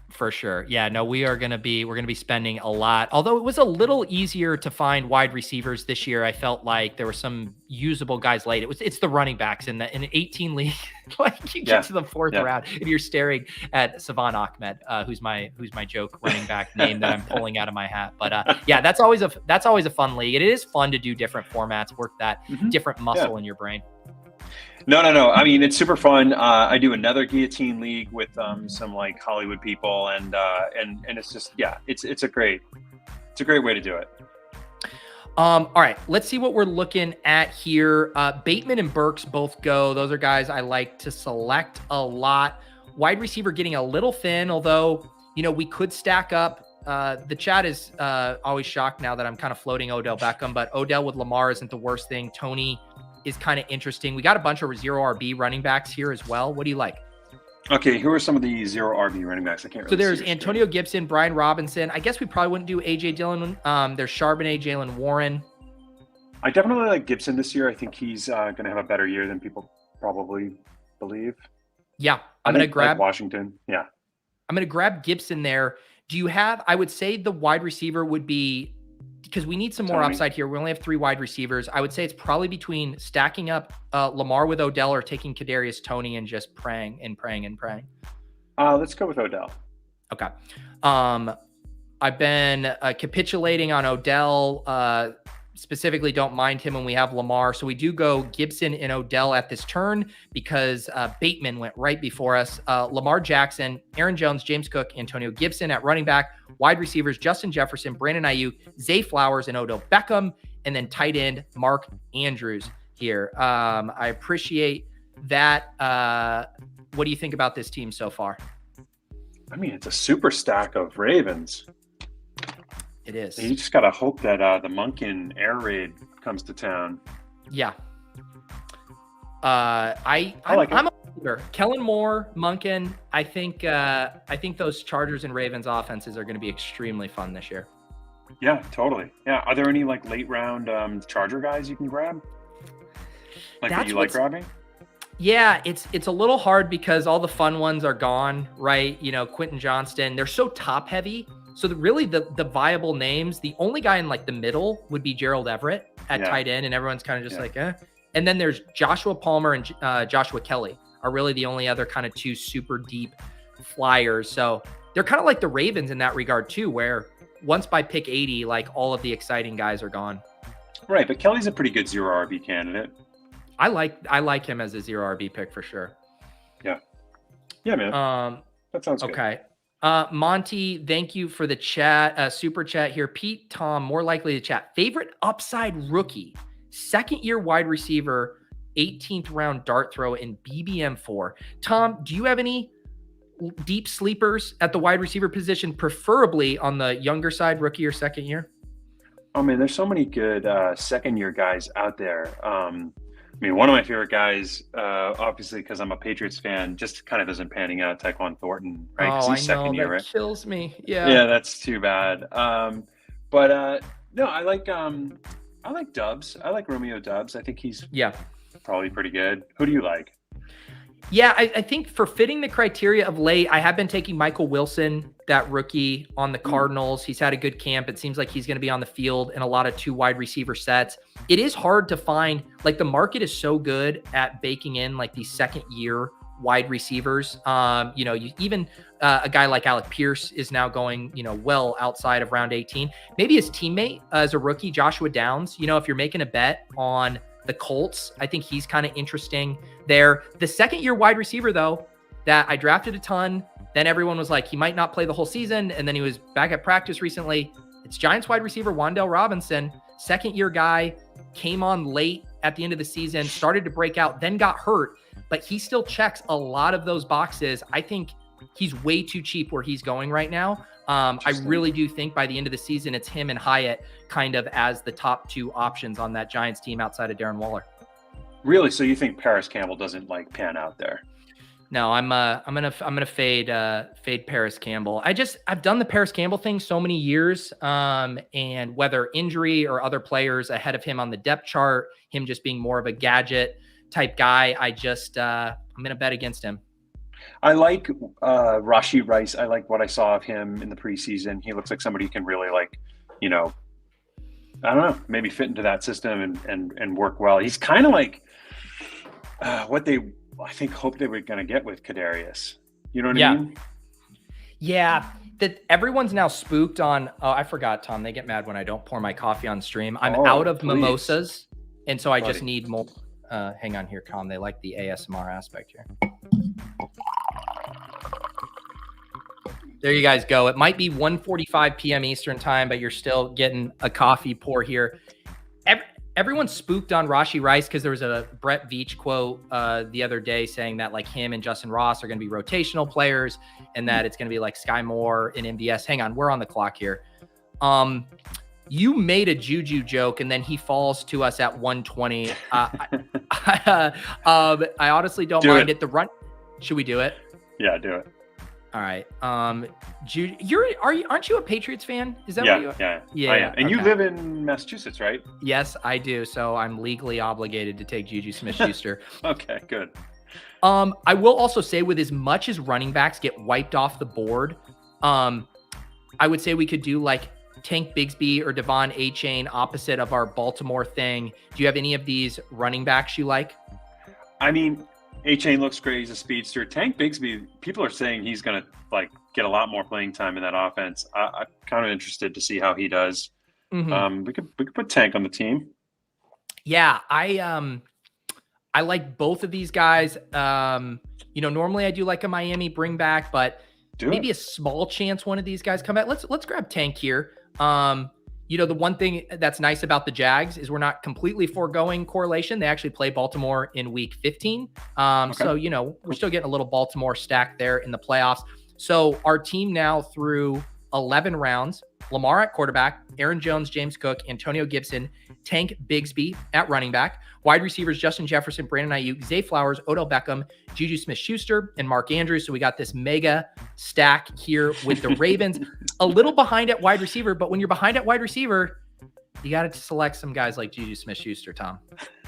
For sure. Yeah, no, we're going to be spending a lot. Although it was a little easier to find wide receivers this year. I felt like there were some usable guys late. It's the running backs in an 18 league. Like you get to the 4th round and you're staring at Savon Ahmed, who's my joke running back name that I'm pulling out of my hat. But yeah, that's always a fun league. It is fun to do different formats, work that different muscle in your brain. No. I mean, it's super fun. I do another guillotine league with some like Hollywood people, and it's just it's a great way to do it. All right, let's see what we're looking at here. Bateman and Burks both go. Those are guys I like to select a lot. Wide receiver getting a little thin, although we could stack up. The chat is always shocked now that I'm kind of floating Odell Beckham, but Odell with Lamar isn't the worst thing. Tony is kind of interesting. We got a bunch of 0 RB running backs here as well. What do you like? Okay, who are some of the 0 RB running backs? I can't really So there's Antonio Gibson, Brian Robinson. I guess we probably wouldn't do A.J. Dillon. There's Charbonnet, Jalen Warren. I definitely like Gibson this year. I think he's going to have a better year than people probably believe. Yeah, I'm going to grab Washington. Yeah. I'm going to grab Gibson there. Do you have, I would say the wide receiver would be, because we need some more upside here. We only have 3 wide receivers. I would say it's probably between stacking up Lamar with Odell or taking Kadarius Toney and just praying. Let's go with Odell. Okay. I've been capitulating on Odell. Specifically, don't mind him when we have Lamar. So we do go Gibson and Odell at this turn because Bateman went right before us. Lamar Jackson, Aaron Jones, James Cook, Antonio Gibson at running back. Wide receivers, Justin Jefferson, Brandon Ayuk, Zay Flowers, and Odell Beckham. And then tight end, Mark Andrews here. I appreciate that. What do you think about this team so far? I mean, it's a super stack of Ravens. It is. You just gotta hope that the Monken air raid comes to town. Yeah. I'm a believer. Kellen Moore, Monken. I think those Chargers and Ravens offenses are going to be extremely fun this year. Yeah, totally. Yeah. Are there any like late round Charger guys you can grab? Like that you like grabbing? Yeah, it's a little hard because all the fun ones are gone, right? You know, Quentin Johnston, they're so top heavy. So really the viable names, the only guy in like the middle would be Gerald Everett at tight end, and everyone's kind of just like, eh. And then there's Joshua Palmer and Joshua Kelly are really the only other kind of two super deep flyers. So they're kind of like the Ravens in that regard too, where once by pick 80, like all of the exciting guys are gone. Right, but Kelly's a pretty good 0 RB candidate. I like him as a 0 RB pick for sure. Yeah. Yeah, man. That sounds good. Okay. Monty, thank you for the chat, super chat here. Pete, Tom, more likely to chat. Favorite upside rookie, second year wide receiver, 18th round dart throw in BBM4. Tom, do you have any deep sleepers at the wide receiver position, preferably on the younger side, rookie or second year? Oh man, there's so many good second year guys out there. I mean, one of my favorite guys, obviously, because I'm a Patriots fan, just kind of isn't panning out. Tyquan Thornton, right? Oh, he's second year, that kills me. Yeah. Yeah, that's too bad. But no, I like Dubs. I like Romeo Dubs. I think he's probably pretty good. Who do you like? Yeah, I think for fitting the criteria of late, I have been taking Michael Wilson, that rookie on the Cardinals. He's had a good camp. It seems like he's going to be on the field in a lot of 2 wide receiver sets. It is hard to find, like the market is so good at baking in like these second year wide receivers. You know, even a guy like Alec Pierce is now going, you know, well outside of round 18. Maybe his teammate as a rookie, Joshua Downs, you know, if you're making a bet on the Colts, I think he's kind of interesting there. The second year wide receiver, though, that I drafted a ton, then everyone was like, he might not play the whole season. And then he was back at practice recently. It's Giants wide receiver Wan'Dale Robinson, second year guy, came on late at the end of the season, started to break out, then got hurt, but he still checks a lot of those boxes. I think he's way too cheap where he's going right now. I really do think by the end of the season, it's him and Hyatt kind of as the top 2 options on that Giants team outside of Darren Waller. Really? So you think Paris Campbell doesn't like pan out there? No, I'm gonna fade Paris Campbell. I've done the Paris Campbell thing so many years, and whether injury or other players ahead of him on the depth chart, him just being more of a gadget type guy, I'm gonna bet against him. I like Rashee Rice. I like what I saw of him in the preseason. He looks like somebody who can really, like, you know, I don't know, maybe fit into that system and work well. He's kind of like what they, I think, hoped they were going to get with Kadarius. You know what I mean? Yeah. That everyone's now spooked on. Oh, I forgot, Tom. They get mad when I don't pour my coffee on stream. I'm out of mimosas, and so I just need more. Hang on here, Tom. They like the ASMR aspect here. There you guys go. It might be 1:45 p.m. Eastern time, but you're still getting a coffee pour here. Everyone's spooked on Rashee Rice because there was a Brett Veach quote the other day saying that like him and Justin Ross are going to be rotational players and that it's going to be like Sky Moore in MVS. Hang on, we're on the clock here. You made a Juju joke and then he falls to us at 120. I honestly don't mind it. The run. Should we do it? Yeah, do it. All right. Jude, aren't you a Patriots fan? Is that what you are? Yeah. I am. And you live in Massachusetts, right? Yes, I do. So I'm legally obligated to take Juju Smith-Schuster. Okay, good. I will also say, with as much as running backs get wiped off the board, I would say we could do like Tank Bigsby or Devon A-Chain opposite of our Baltimore thing. Do you have any of these running backs you like? I mean, A-Chain looks great. He's a speedster. Tank Bigsby, people are saying he's going to like get a lot more playing time in that offense. I'm kind of interested to see how he does. Mm-hmm. We could put Tank on the team. Yeah, I like both of these guys. Normally I do like a Miami bring back, but maybe a small chance one of these guys come back. Let's grab Tank here. The one thing that's nice about the Jags is we're not completely foregoing correlation. They actually play Baltimore in week 15. So, we're still getting a little Baltimore stack there in the playoffs. So our team now through 11 rounds. Lamar at quarterback, Aaron Jones, James Cook, Antonio Gibson, Tank Bigsby at running back. Wide receivers, Justin Jefferson, Brandon Ayuk, Zay Flowers, Odell Beckham, Juju Smith-Schuster, and Mark Andrews. So we got this mega stack here with the Ravens. A little behind at wide receiver, but when you're behind at wide receiver, you got to select some guys like Juju Smith-Schuster, Tom.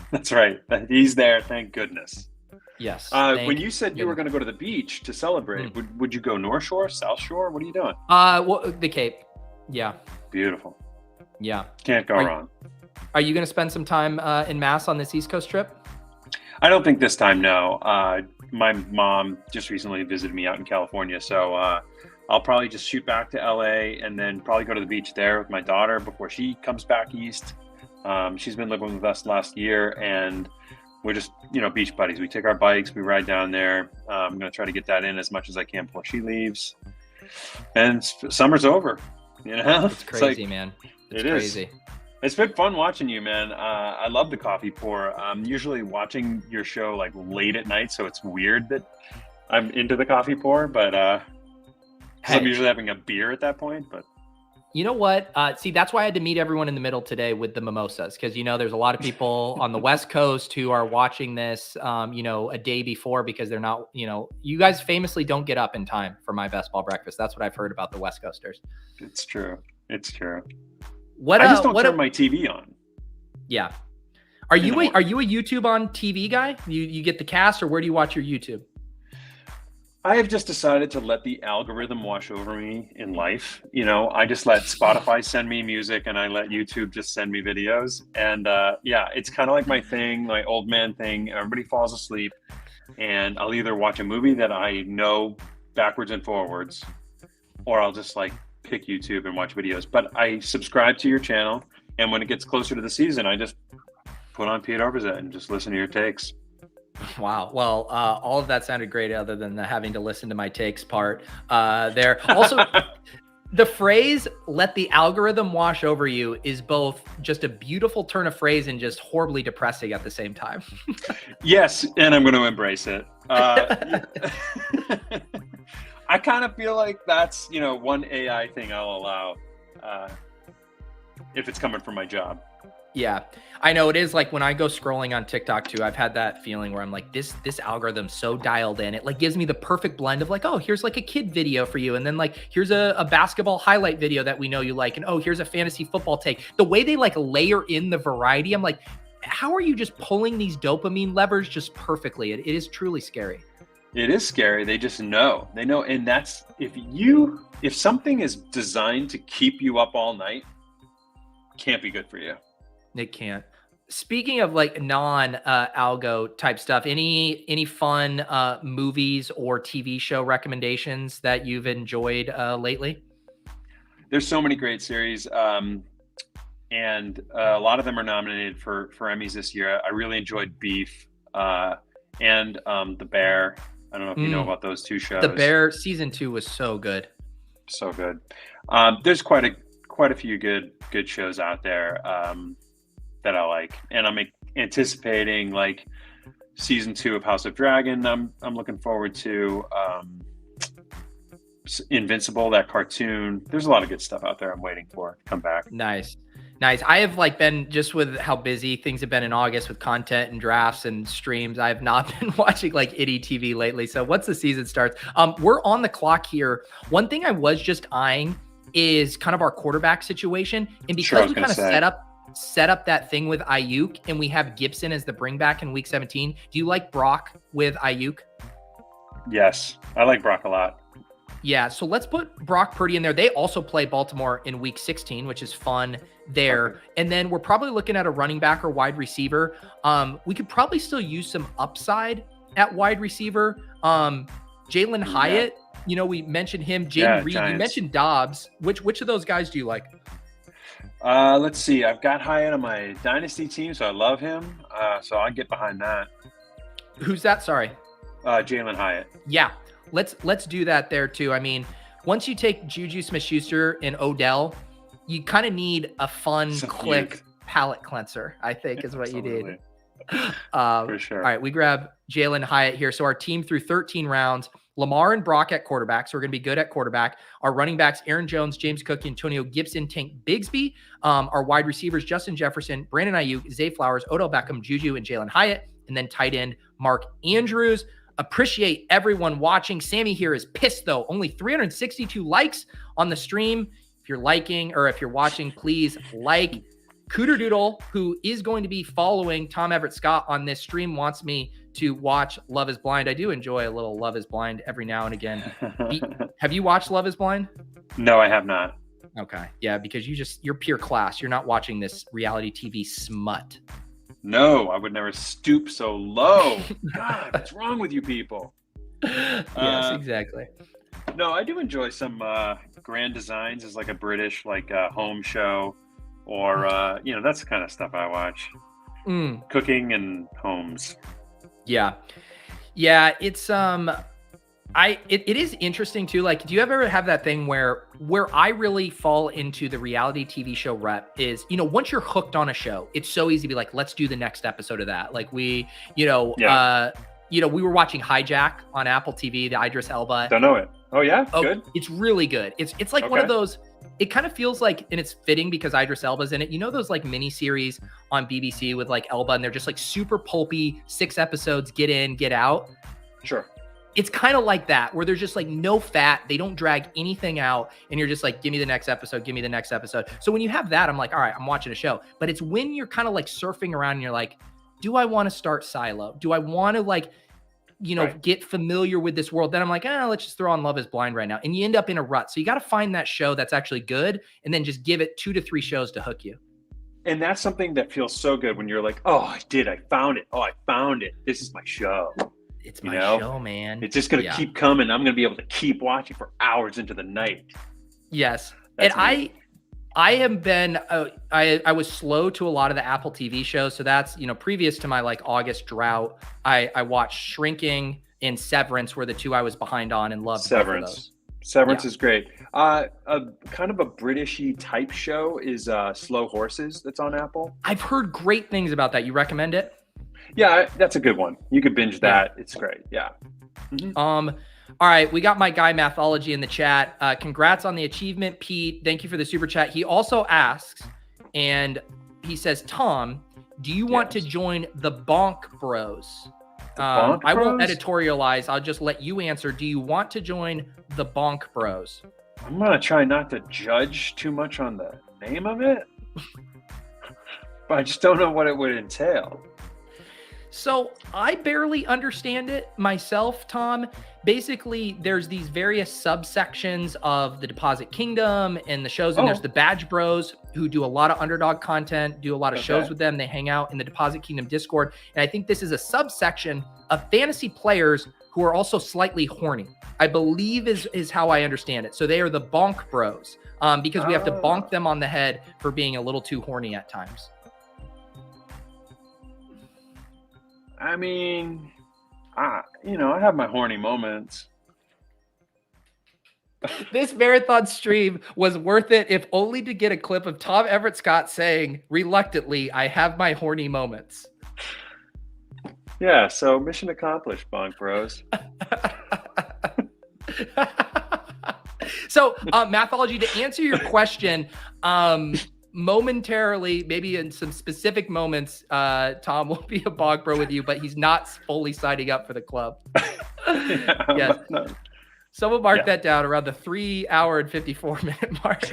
That's right. He's there, thank goodness. Yes. When you said you were going to go to the beach to celebrate, would you go North Shore, South Shore? What are you doing? Well, the Cape. Yeah. Beautiful. Yeah. Can't go wrong. Are you going to spend some time in Mass on this East Coast trip? I don't think this time, no. My mom just recently visited me out in California, so I'll probably just shoot back to LA and then probably go to the beach there with my daughter before she comes back east. She's been living with us last year, and we're just, beach buddies. We take our bikes, we ride down there. I'm going to try to get that in as much as I can before she leaves. And summer's over, It's crazy, man. It's crazy. It's been fun watching you, man. I love the coffee pour. I'm usually watching your show like late at night, so it's weird that I'm into the coffee pour, but I'm usually having a beer at that point. But you know what? See, that's why I had to meet everyone in the middle today with the mimosas, because there's a lot of people on the West Coast who are watching this, a day before, because they're not, you guys famously don't get up in time for my best ball breakfast. That's what I've heard about the West Coasters. It's true. It's true. I just don't turn my TV on. Yeah. Are you a YouTube on TV guy? You get the cast, or where do you watch your YouTube? I have just decided to let the algorithm wash over me in life. I just let Spotify send me music, and I let YouTube just send me videos. And it's kind of like my thing, my old man thing. Everybody falls asleep, and I'll either watch a movie that I know backwards and forwards, or I'll just pick YouTube and watch videos. But I subscribe to your channel, and when it gets closer to the season, I just put on Pete Overzet and just listen to your takes. Wow. Well, all of that sounded great, other than the having to listen to my takes part there. Also, the phrase "let the algorithm wash over you" is both just a beautiful turn of phrase and just horribly depressing at the same time. Yes, and I'm going to embrace it. I kind of feel like that's, one AI thing I'll allow if it's coming from my job. Yeah, I know it is. Like when I go scrolling on TikTok too, I've had that feeling where I'm like, this algorithm's so dialed in. It gives me the perfect blend of oh, here's a kid video for you. And then here's a basketball highlight video that we know you like. And oh, here's a fantasy football take. The way they layer in the variety, I'm like, how are you just pulling these dopamine levers just perfectly? It is truly scary. It is scary. They just know. They know. And that's, if something is designed to keep you up all night, can't be good for you. It can't. Speaking of non-algo type stuff, any fun movies or TV show recommendations that you've enjoyed lately? There's so many great series. And a lot of them are nominated for Emmys this year. I really enjoyed Beef and The Bear. I don't know if you know about those two shows. The Bear season 2 was so good. So good. There's quite a few good shows out there that I like, and I'm anticipating season 2 of House of Dragon. I'm looking forward to Invincible, that cartoon. There's a lot of good stuff out there I'm waiting for to come back. Nice. I have been, just with how busy things have been in August with content and drafts and streams, I have not been watching any TV lately. So once the season starts, we're on the clock here. One thing I was just eyeing is kind of our quarterback situation. And because we kind of set up that thing with Ayuk, and we have Gibson as the bring back in week 17. Do you like Brock with Ayuk? Yes, I like Brock a lot. Yeah, so let's put Brock Purdy in there. They also play Baltimore in week 16, which is fun there. Okay. And then we're probably looking at a running back or wide receiver. We could probably still use some upside at wide receiver. Jalen Hyatt, we mentioned him. Jaden Reed, you mentioned Dobbs. Which of those guys do you like? Let's see. I've got Hyatt on my dynasty team, so I love him. So I'll get behind that. Who's that? Sorry. Jalen Hyatt. Yeah. Let's do that there too. I mean, once you take Juju Smith-Schuster and Odell, you kind of need a fun, quick palate cleanser, I think is what you need. For sure. All right, we grab Jalen Hyatt here. So our team through 13 rounds, Lamar and Brock at quarterback, so we're going to be good at quarterback. Our running backs, Aaron Jones, James Cook, Antonio Gibson, Tank Bigsby. Our wide receivers, Justin Jefferson, Brandon Ayuk, Zay Flowers, Odell Beckham, Juju, and Jalen Hyatt. And then tight end, Mark Andrews. Appreciate everyone watching. Sammy here is pissed, though. Only 362 likes on the stream. If you're liking or if you're watching, please like. Cooter Doodle, who is going to be following Tom Everett Scott on this stream, wants me to watch Love is Blind. I do enjoy a little Love is Blind every now and again. Have you watched Love is Blind? No, I have not. Okay. Yeah, because you're pure class. You're not watching this reality TV smut. No, I would never stoop so low. God, what's wrong with you people? Yes, exactly. No, I do enjoy some Grand Designs as like a British home show. Or, that's the kind of stuff I watch. Cooking and homes. Yeah. Yeah. It's, it is interesting too. Like, do you ever have that thing where I really fall into the reality TV show rep is, once you're hooked on a show, it's so easy to be like, let's do the next episode of that. Like we were watching Hijack on Apple TV, the Idris Elba. Don't know it. Oh yeah. Good. It's really good. It's like one of those, it kind of feels like, and it's fitting because Idris Elba's in it. Those like mini series on BBC with like Elba, and they're just like super pulpy, 6 episodes, get in, get out. Sure. It's kind of like that, where there's just like no fat. They don't drag anything out. And you're just like, give me the next episode. Give me the next episode. So when you have that, I'm like, all right, I'm watching a show. But it's when you're kind of like surfing around and you're like, do I want to start Silo? Do I want to get familiar with this world? Then I'm like, let's just throw on Love is Blind right now. And you end up in a rut. So you got to find that show that's actually good and then just give it 2 to 3 shows to hook you. And that's something that feels so good when you're like, oh, I found it. Oh, I found it. This is my show. It's my show, man. It's just going to keep coming. I'm going to be able to keep watching for hours into the night. Yes. That's and I have been, I was slow to a lot of the Apple TV shows. So that's, previous to my like August drought, I watched Shrinking and Severance were the 2 I was behind on and loved. Severance. Severance is great. A kind of a Britishy type show is Slow Horses that's on Apple. I've heard great things about that. You recommend it? Yeah, that's a good one. You could binge that. It's great. Yeah. Mm-hmm. All right, we got my guy Mathology in the chat. Congrats on the achievement, Pete. Thank you for the super chat. He also asks, and he says, Tom, do you want to join the Bonk Bros? I won't editorialize. I'll just let you answer. Do you want to join the Bonk Bros? I'm going to try not to judge too much on the name of it, but I just don't know what it would entail. So I barely understand it myself, Tom. Basically, there's these various subsections of the Deposit Kingdom and the shows, and there's the Badge Bros who do a lot of underdog content, do a lot of shows with them. They hang out in the Deposit Kingdom Discord. And I think this is a subsection of fantasy players who are also slightly horny, I believe is how I understand it. So they are the Bonk Bros because we have to bonk them on the head for being a little too horny at times. I mean, I have my horny moments. This marathon stream was worth it, if only to get a clip of Tom Everett Scott saying, reluctantly, I have my horny moments. Yeah, so mission accomplished, Bonk Bros. So, Mathology, to answer your question, momentarily, maybe in some specific moments, Tom will be a Bonk Bro with you, but he's not fully signing up for the club. Yes. No. Someone mark that down around the 3 hour and 54 minute mark.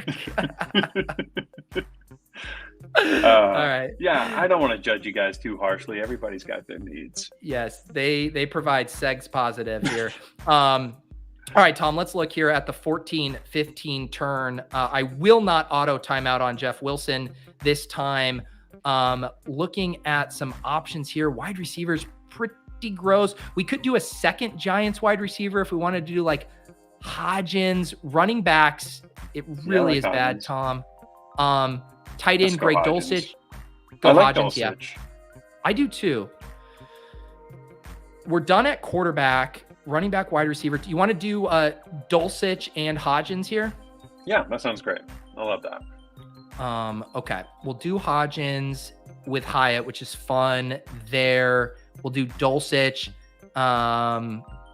All right. Yeah, I don't want to judge you guys too harshly. Everybody's got their needs. Yes, they provide segs positive here. All right, Tom, let's look here at the 14-15 turn. I will not auto timeout on Jeff Wilson this time. Looking at some options here, wide receivers pretty gross. We could do a second Giants wide receiver if we wanted to do like Hodgins. Running backs, it really is bad, Tom. Tight end, Greg Dulcich. Go Hodgins, yeah. I do too. We're done at quarterback. Running back, wide receiver. Do you want to do Dulcich and Hodgins here? Yeah, that sounds great. I love that. Okay. We'll do Hodgins with Hyatt, which is fun there. We'll do Dulcich.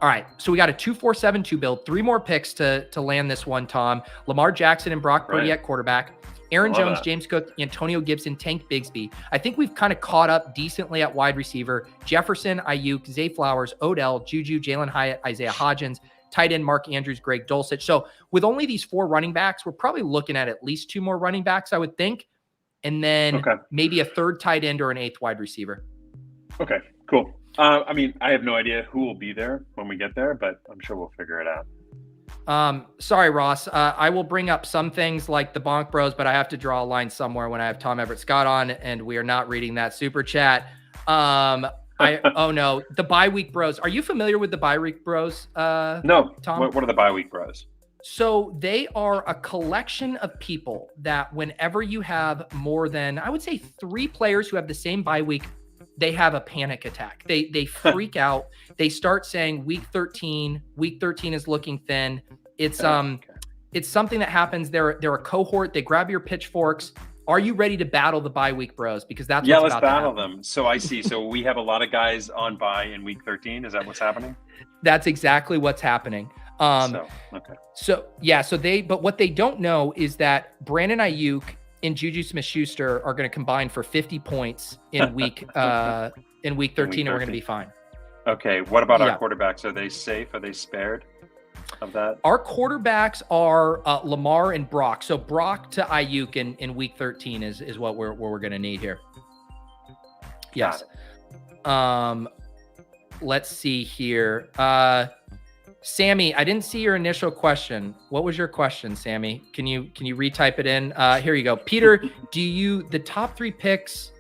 All right, so we got a 2-4-7-2 build. 3 more picks to land this one, Tom. Lamar Jackson and Brock Purdy at quarterback. Aaron Jones, James Cook, Antonio Gibson, Tank Bigsby. I think we've kind of caught up decently at wide receiver. Jefferson, Ayuk, Zay Flowers, Odell, Juju, Jalen Hyatt, Isaiah Hodgins, tight end Mark Andrews, Greg Dulcich. So with only these 4 running backs, we're probably looking at least 2 more running backs, I would think. And then maybe a 3rd tight end or an 8th wide receiver. Okay, cool. I mean, I have no idea who will be there when we get there, but I'm sure we'll figure it out. Sorry, Ross. I will bring up some things like the Bonk Bros, but I have to draw a line somewhere when I have Tom Everett Scott on, and we are not reading that super chat. Oh no, the bye week bros. Are you familiar with the bye week bros? No, Tom. What are the bye week bros? So they are a collection of people that whenever you have more than, I would say, 3 players who have the same bye week, they have a panic attack. They freak out. They start saying week 13 is looking thin. It's something that happens. They're a cohort. They grab your pitchforks. Are you ready to battle the bye week bros? Because that's what's let's about battle to them. So I see. So we have a lot of guys on bye in week 13. Is that what's happening? That's exactly what's happening. But what they don't know is that Brandon Ayuk and Juju Smith-Schuster are going to combine for 50 points in week 13, and we're going to be fine. Okay. What about our quarterbacks? Are they safe? Are they spared of that? Our quarterbacks are Lamar and Brock. So Brock to Ayuk in week 13 is what we're going to need here. Yes. Let's see here. Sammy, I didn't see your initial question. What was your question, Sammy? Can you retype it in? Here you go. Peter, the top 3 picks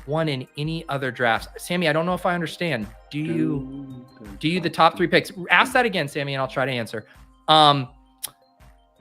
won in any other drafts? Sammy, I don't know if I understand. Do you the top 3 picks? Ask that again, Sammy, and I'll try to answer.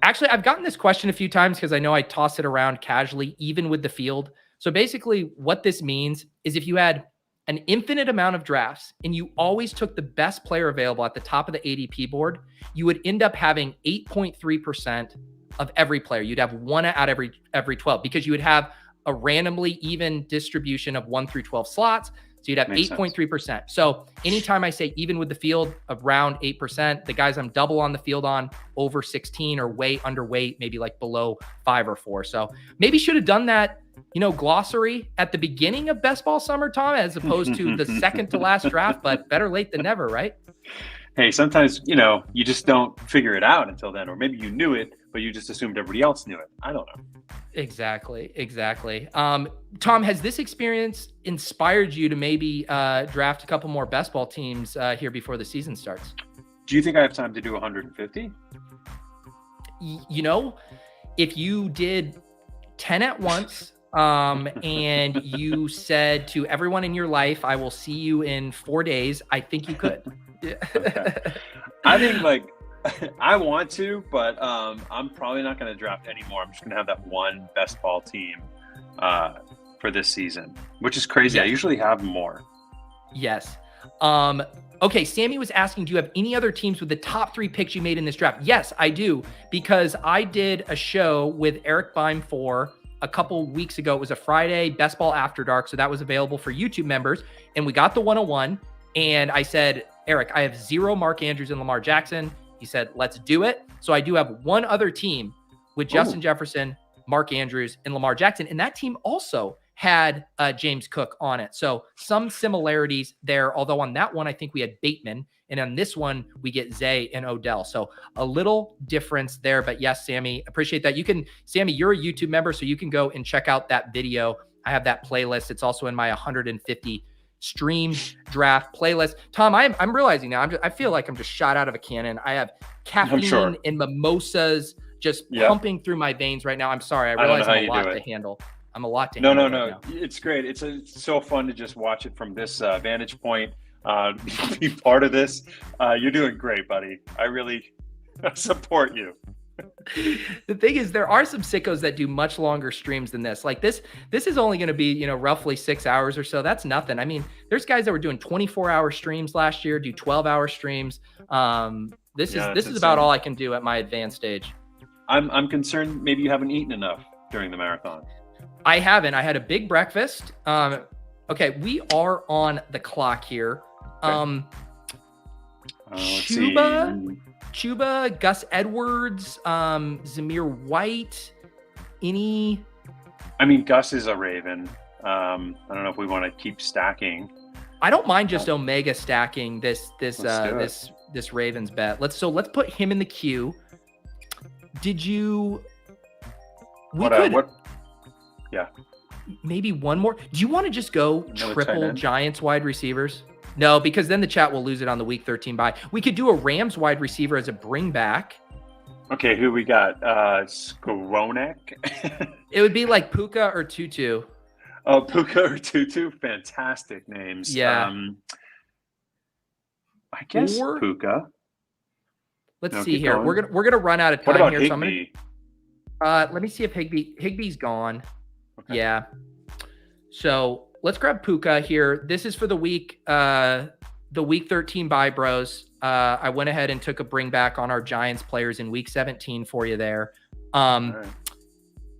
Actually, I've gotten this question a few times because I know I toss it around casually, even with the field. So basically what this means is if you had an infinite amount of drafts and you always took the best player available at the top of the ADP board, you would end up having 8.3% of every player. You'd have 1 out of every 12 because you would have a randomly even distribution of 1 through 12 slots. So you'd have 8.3%. So anytime I say even with the field, around 8%, the guys I'm double on the field on over 16 or way underweight, maybe like below 5 or 4. So maybe should have done that, glossary at the beginning of Best Ball Summer, Tom, as opposed to the second to last draft, but better late than never, right? Hey, sometimes, you just don't figure it out until then, or maybe you knew it, but you just assumed everybody else knew it. I don't know. Exactly. Tom, has this experience inspired you to maybe draft a couple more best ball teams here before the season starts? Do you think I have time to do 150? If you did 10 at once, and you said to everyone in your life, I will see you in 4 days, I think you could. Okay. I think I want to, but I'm probably not going to draft anymore. I'm just going to have that one best ball team for this season, which is crazy. Yes. I usually have more. Yes. Okay, Sammy was asking, do you have any other teams with the top 3 picks you made in this draft? Yes, I do, because I did a show with Eric BBM4 a couple weeks ago. It was a Friday Best Ball After Dark, so that was available for YouTube members, and we got the 101, and I said, Eric, I have 0 Mark Andrews and Lamar Jackson. He said, let's do it. So I do have one other team with Justin Jefferson, Mark Andrews, and Lamar Jackson, and that team also had James Cook on it. So some similarities there, although on that one, I think we had Bateman, and on this one, we get Zay and Odell. So a little difference there, but yes, Sammy, appreciate that. Sammy, you're a YouTube member, so you can go and check out that video. I have that playlist. It's also in my 150 stream draft playlist. Tom, I'm realizing now, I feel like I'm just shot out of a cannon. I have caffeine and mimosas just pumping through my veins right now. I'm sorry. I realize I'm a lot to handle. I'm a lot to handle. No. It's great. It's so fun to just watch it from this vantage point. Be part of this. You're doing great, buddy. I really support you. The thing is, there are some sickos that do much longer streams than this. Like this is only going to be, roughly 6 hours or so. That's nothing. I mean, there's guys that were doing 24-hour streams last year, do 12-hour streams. This is about all I can do at my advanced age. I'm concerned maybe you haven't eaten enough during the marathon. I haven't. I had a big breakfast. Okay, we are on the clock here. Chuba, Gus Edwards, Zamir White, any? I mean, Gus is a Raven. I don't know if we want to keep stacking. I don't mind just Omega stacking this Ravens bet. Let's put him in the queue. Did you? Yeah. Maybe one more. Do you want to just go Another triple Giants wide receivers? No, because then the chat will lose it on the week 13 bye. We could do a Rams wide receiver as a bring back. Okay, who we got? Skowronek? It would be like Puka or Tutu. Oh, Puka or Tutu, fantastic names. Yeah. I guess Puka. Let's see here. Going. We're gonna run out of time what about here. Higbee? So let me see if Higbee's gone. Okay. Yeah. So let's grab Puka here. This is for the week 13 bye, bros. I went ahead and took a bring back on our Giants players in week 17 for you there. Right.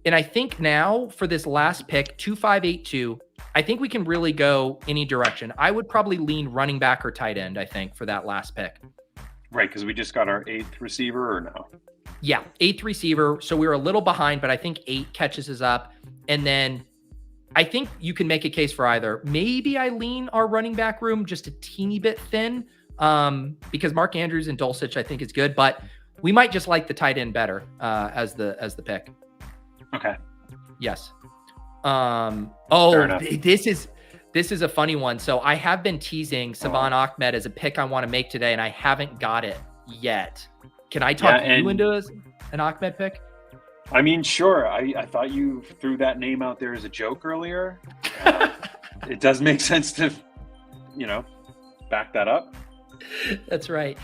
And I think now for this last pick, 2582, I think we can really go any direction. I would probably lean running back or tight end, I think, for that last pick. Right, because we just got our 8th receiver, or no? Yeah, 8th receiver. So we were a little behind, but I think 8 catches us up. And then I think you can make a case for either. Maybe I lean our running back room just a teeny bit thin because Mark Andrews and Dulcich I think is good, but we might just like the tight end better as the pick. Okay. Yes. This is a funny one. So I have been teasing Savon Ahmed as a pick I want to make today, and I haven't got it yet. Can I talk you into an Ahmed pick? I mean, sure. I thought you threw that name out there as a joke earlier. It does make sense to, back that up. That's right.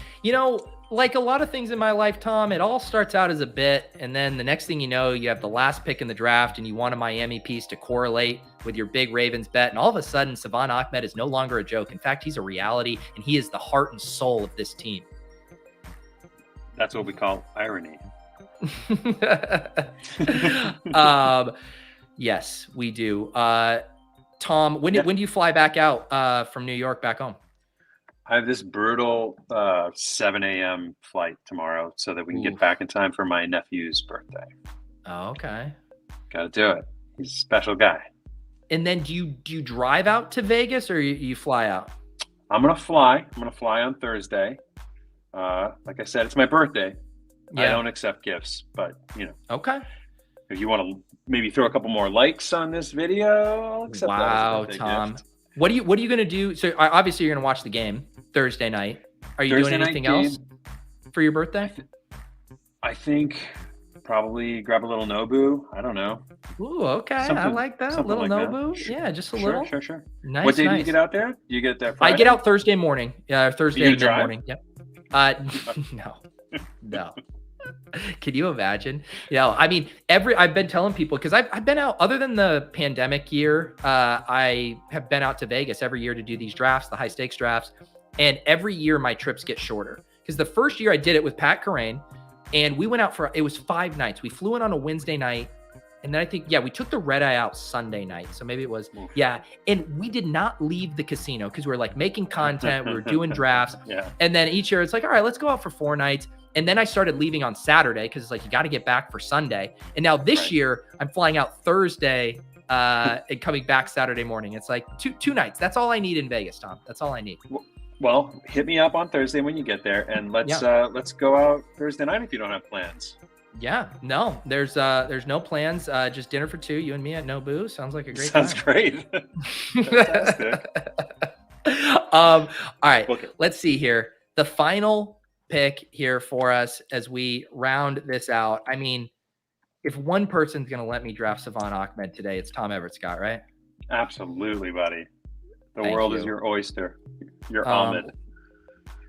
Like a lot of things in my life, Tom, it all starts out as a bit, and then the next thing you know, you have the last pick in the draft, and you want a Miami piece to correlate with your big Ravens bet, and all of a sudden, Savon Ahmed is no longer a joke. In fact, he's a reality, and he is the heart and soul of this team. That's what we call irony. Yes, we do. Tom, when do you fly back out from New York back home? I have this brutal 7 a.m. flight tomorrow so that we can get back in time for my nephew's birthday. Oh, okay. Got to do it. He's a special guy. And then do you drive out to Vegas or you fly out? I'm going to fly. I'm going to fly on Thursday. Like I said, it's my birthday. Yeah. I don't accept gifts, but, Okay. If you want to maybe throw a couple more likes on this video, I'll accept that as a birthday Tom. gift. What are you going to do? So obviously you're going to watch the game Thursday night. Are you doing anything else for your birthday? I think probably grab a little Nobu. I don't know. Ooh, okay. I like that. A little like Nobu. That. Yeah, just a little. Sure. Nice. What day do you get out there? Do you get there Friday? I get out Thursday morning. Yeah, Thursday morning. Yep. No. Can you imagine? I mean, I've been telling people because I've been out other than the pandemic year. I have been out to Vegas every year to do these drafts, the high stakes drafts. And every year my trips get shorter because the first year I did it with Pat Corain and we went out it was 5 nights. We flew in on a Wednesday night. And then I think, we took the red eye out Sunday night. So maybe it was, And we did not leave the casino because we were like making content. We were doing drafts. Yeah. And then each year it's like, all right, let's go out for 4 nights. And then I started leaving on Saturday because it's like, you got to get back for Sunday. And now this year I'm flying out Thursday and coming back Saturday morning. It's like two nights. That's all I need in Vegas, Tom. That's all I need. Well, hit me up on Thursday when you get there and let's go out Thursday night if you don't have plans. Yeah, no, there's no plans. Just dinner for 2, you and me at Nobu. Sounds like a great Sounds time. Great. Fantastic. All right, let's see here. The final pick here for us as we round this out. I mean, if one person's going to let me draft Savon Ahmed today, it's Tom Everett Scott, right? Absolutely, buddy. The world is your oyster. Your omelet.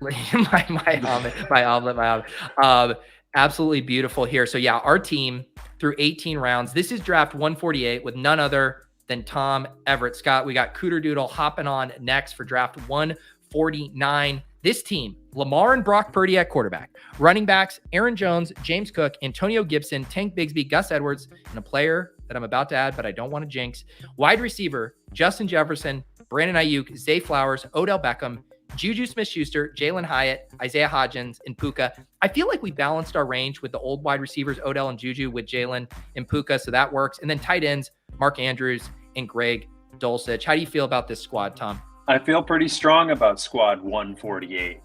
my omelet. Absolutely beautiful here. So our team through 18 rounds. This is draft 148 with none other than Tom Everett Scott. We got Cooter Doodle hopping on next for draft 149. This team, Lamar and Brock Purdy at quarterback, running backs, Aaron Jones, James Cook, Antonio Gibson, Tank Bigsby, Gus Edwards, and a player that I'm about to add, but I don't want to jinx. Wide receiver, Justin Jefferson, Brandon Ayuk, Zay Flowers, Odell Beckham, Juju Smith-Schuster, Jalen Hyatt, Isaiah Hodgins, and Puka. I feel like we balanced our range with the old wide receivers, Odell and Juju, with Jalen and Puka, so that works. And then tight ends, Mark Andrews and Greg Dulcich. How do you feel about this squad, Tom? I feel pretty strong about squad 148,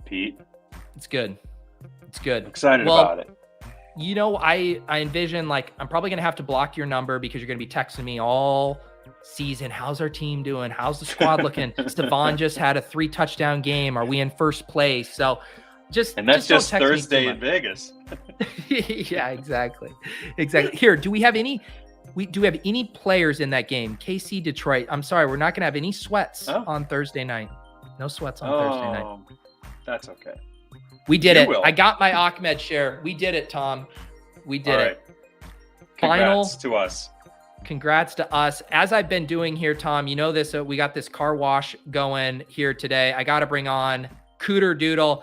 Pete. It's good. It's good. I'm excited about it. You know, I envision, like, I'm probably going to have to block your number because you're going to be texting me all season. How's our team doing? How's the squad looking? Stephon just had a 3-touchdown game. Are we in first place? So and that's just Thursday in Vegas. Yeah, exactly. Here, do we have any players in that game? KC Detroit. I'm sorry, we're not going to have any sweats on Thursday night. No sweats on Thursday night. That's okay. We did it. I got my Ahmed share. We did it, Tom. We did it. Congrats to us. Congrats to us. As I've been doing here, Tom, you know this. We got this car wash going here today. I got to bring on Cooter Doodle.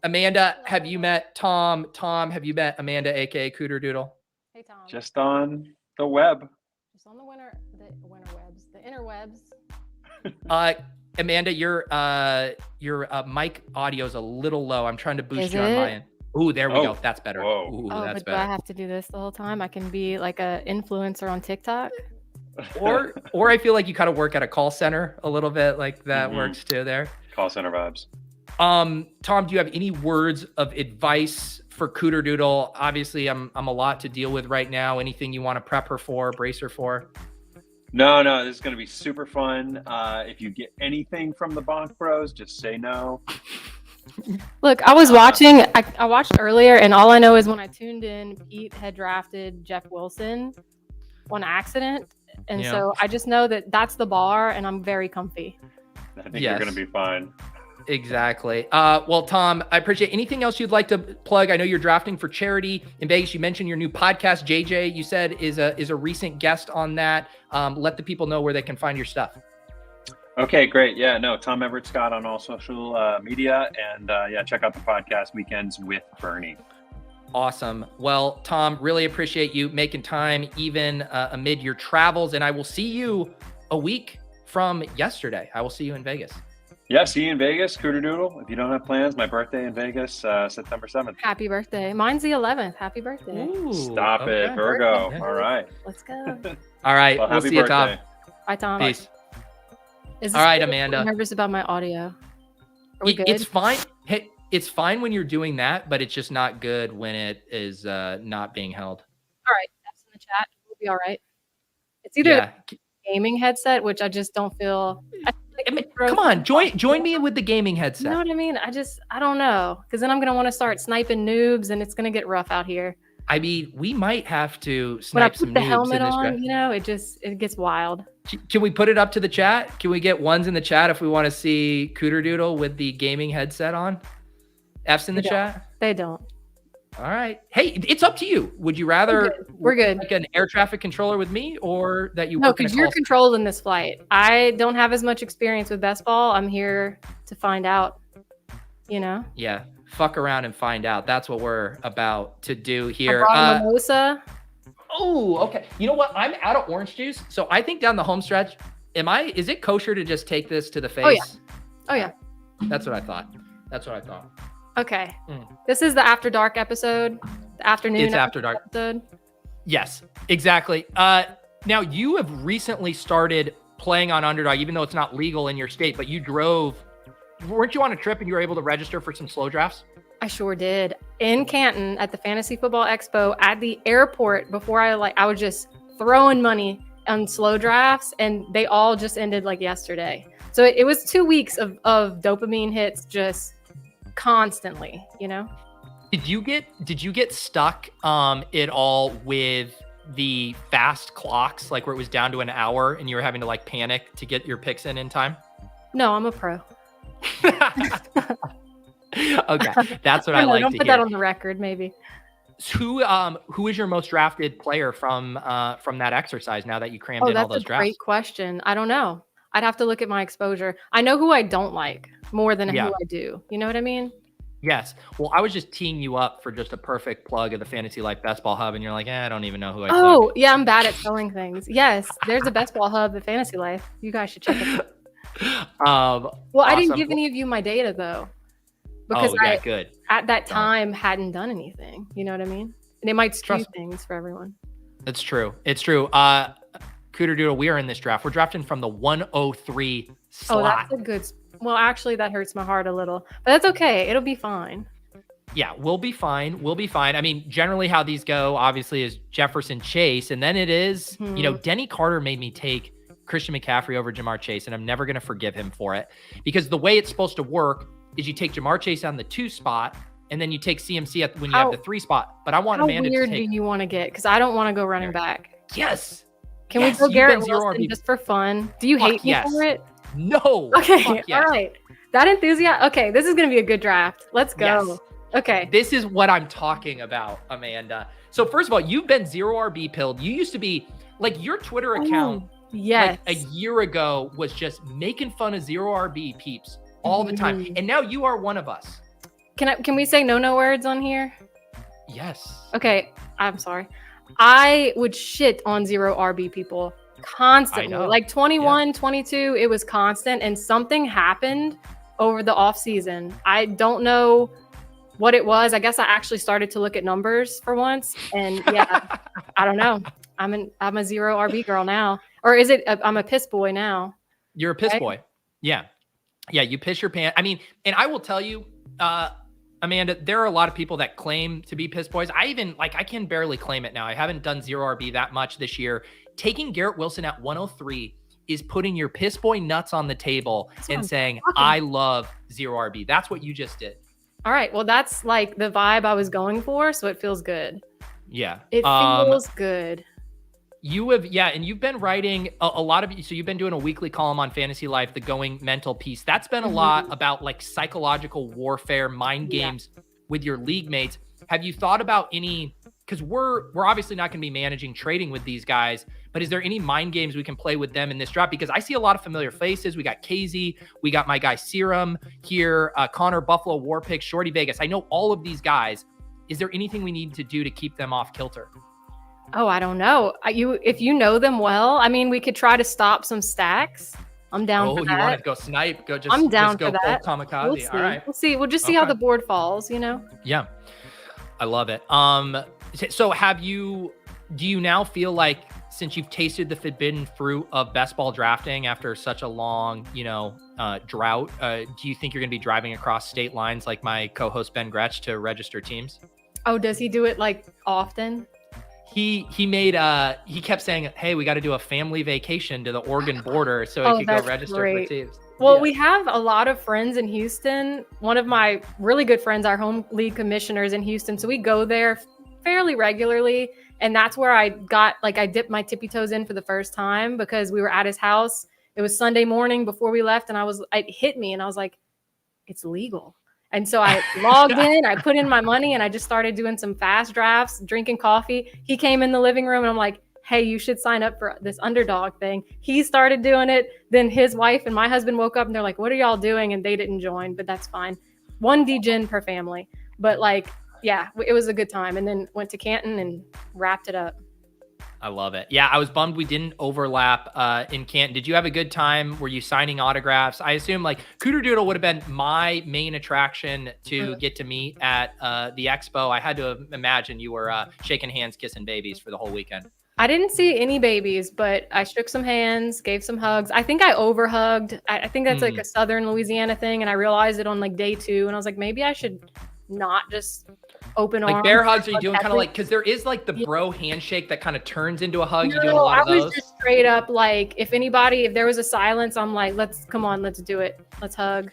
Amanda, have you met Tom? Tom, have you met Amanda, aka Cooter Doodle? Hey, Tom. Just on the web. Just on the interwebs. Amanda, your mic audio is a little low. I'm trying to boost you on my end. Ooh, there we go. That's better. Ooh, that's better. Do I have to do this the whole time? I can be like a influencer on TikTok. Or I feel like you kind of work at a call center a little bit. Like that works too there. Call center vibes. Tom, do you have any words of advice for Cooter Doodle? Obviously, I'm a lot to deal with right now. Anything you want to prep her for, brace her for? No, this is going to be super fun. If you get anything from the Bonk Bros, just say no. Look, I was watching. I watched earlier, and all I know is when I tuned in, Pete had drafted Jeff Wilson on accident, and so I just know that that's the bar, and I'm very comfy. I think you're going to be fine. Exactly. Well, Tom, I appreciate anything else you'd like to plug. I know you're drafting for charity in Vegas. You mentioned your new podcast, JJ, you said is a recent guest on that. Let the people know where they can find your stuff. Okay, great. Yeah, no, Tom Everett Scott on all social media. And check out the podcast Weekends with Bernie. Awesome. Well, Tom, really appreciate you making time even amid your travels. And I will see you a week from yesterday. I will see you in Vegas. Yeah, see you in Vegas, Cooter Doodle. If you don't have plans, my birthday in Vegas, September 7th. Happy birthday. Mine's the 11th. Happy birthday. Ooh, Stop it, Virgo. All right. Let's go. All right. Well, we'll see you, Tom. Bye, Tom. Peace. All right, Amanda. I'm nervous about my audio. Are we good? It's fine. Hey, it's fine when you're doing that, but it's just not good when it is not being held. All right. That's in the chat. We'll be all right. It's either a gaming headset, which I just don't feel... Come on, join me with the gaming headset. You know what I mean? I don't know, because then I'm gonna want to start sniping noobs, and it's gonna get rough out here. I mean, we might have to snipe some noobs. When I put the helmet on, you know, it gets wild. Can we put it up to the chat? Can we get ones in the chat if we want to see Cooter Doodle with the gaming headset on? F's in the chat? They don't. All right. Hey, it's up to you. Would you rather we're good like an air traffic controller with me, or that you No, because you're controlled in this flight. I don't have as much experience with best ball. I'm here to find out, you know? Yeah. Fuck around and find out. That's what we're about to do here. I brought a mimosa. Oh, okay. You know what? I'm out of orange juice, so I think down the home stretch, is it kosher to just take this to the face? Oh yeah. That's what I thought. Okay. This is the After Dark episode. The afternoon. It's After Dark episode. Yes, exactly. Now you have recently started playing on Underdog, even though it's not legal in your state, but weren't you on a trip and you were able to register for some slow drafts? I sure did. In Canton at the Fantasy Football Expo at the airport before I was just throwing money on slow drafts, and they all just ended like yesterday. So it was 2 weeks of dopamine hits just constantly, you know? Did you get stuck at all with the fast clocks, like where it was down to an hour and you were having to like panic to get your picks in time? No, I'm a pro. Okay, that's what I like to hear. Don't put that on the record, maybe. Who is your most drafted player from that exercise now that you crammed in all those drafts? That's a great question. I don't know. I'd have to look at my exposure. I know who I don't like more than who I do. You know what I mean? Yes. Well, I was just teeing you up for just a perfect plug of the Fantasy Life Best Ball Hub, and you're like, I don't even know who I took. Oh, yeah, I'm bad at selling things. Yes, there's a Best Ball Hub at Fantasy Life. You guys should check it out. Well, I didn't give any of you my data though, because good. At that time hadn't done anything. You know what I mean? And it might skew things for everyone. It's true. It's true. Cooter Doodle, we are in this draft. We're drafting from the 103 slot. Oh, that's a good. Well, actually, that hurts my heart a little, but that's okay. It'll be fine. Yeah, we'll be fine. We'll be fine. I mean, generally how these go, obviously, is Jefferson Chase. And then it is, Denny Carter made me take Christian McCaffrey over Jamar Chase, and I'm never going to forgive him for it. Because the way it's supposed to work is you take Jamar Chase on the 2 spot, and then you take CMC when you have the 3 spot. But I want Amanda to take... How weird do you want to get? Because I don't want to go running back. Yes! Can we go Garrett Wilson just for fun? Do you hate me for it? No! Okay, all right. That enthusiasm... Okay, this is going to be a good draft. Let's go. Yes. Okay. This is what I'm talking about, Amanda. So first of all, you've been 0 RB pilled. You used to be like your Twitter account like a year ago was just making fun of 0 RB peeps all the time. And now you are one of us. Can we say no words on here? Yes. Okay. I'm sorry. I would shit on 0 RB people constantly. Like 21, 22, it was constant. And something happened over the off season. I don't know what it was. I guess I actually started to look at numbers for once, and I don't know. I'm a 0 RB girl now, or is it? I'm a piss boy now. You're a piss boy. Yeah. You piss your pants. I mean, and I will tell you, Amanda, there are a lot of people that claim to be piss boys. I can barely claim it now. I haven't done 0 RB that much this year. Taking Garrett Wilson at 103 is putting your piss boy nuts on the table and saying, I love 0 RB. That's what you just did. All right. Well, that's like the vibe I was going for. So it feels good. Yeah. It feels good. You have, and you've been writing a lot of, so you've been doing a weekly column on Fantasy Life, the Going Mental piece. That's been a lot about like psychological warfare, mind games with your league mates. Have you thought about any, because we're obviously not going to be managing trading with these guys, but is there any mind games we can play with them in this draft? Because I see a lot of familiar faces. We got KZ, we got my guy Serum here, Connor, Buffalo, Warpick, Shorty Vegas. I know all of these guys. Is there anything we need to do to keep them off kilter? Oh, I don't know. If you know them well, I mean, we could try to stop some stacks. I'm down for that. Oh, you want to go snipe? I'm down for that. Full kamikaze. We'll all right. We'll see. We'll just see how the board falls, Yeah. I love it. So do you now feel like, since you've tasted the forbidden fruit of best ball drafting after such a long, drought, do you think you're going to be driving across state lines like my co-host Ben Gretsch to register teams? Oh, does he do it like often? He kept saying, hey, we got to do a family vacation to the Oregon border so he could go register for teams. Well, we have a lot of friends in Houston. One of my really good friends, our home league commissioners in Houston. So we go there fairly regularly. And that's where I dipped my tippy toes in for the first time, because we were at his house. It was Sunday morning before we left, and it hit me, and I was like, it's legal. And so I logged in, I put in my money, and I just started doing some fast drafts, drinking coffee. He came in the living room, and I'm like, hey, you should sign up for this underdog thing. He started doing it. Then his wife and my husband woke up, and they're like, what are y'all doing? And they didn't join, but that's fine. 1 DGen per family. But it was a good time. And then went to Canton and wrapped it up. I love it. Yeah, I was bummed we didn't overlap in Canton. Did you have a good time? Were you signing autographs? I assume Cooter Doodle would have been my main attraction to get to meet at the expo. I had to imagine you were shaking hands, kissing babies for the whole weekend. I didn't see any babies, but I shook some hands, gave some hugs. I think I overhugged. I think that's like a Southern Louisiana thing. And I realized it on day 2. And I was like, maybe I should not just open arms. Bear hugs, are you doing kind of because there is the bro handshake that kind of turns into a hug? You doing a lot of those? I was just straight up if there was a silence, I'm like, let's do it. Let's hug.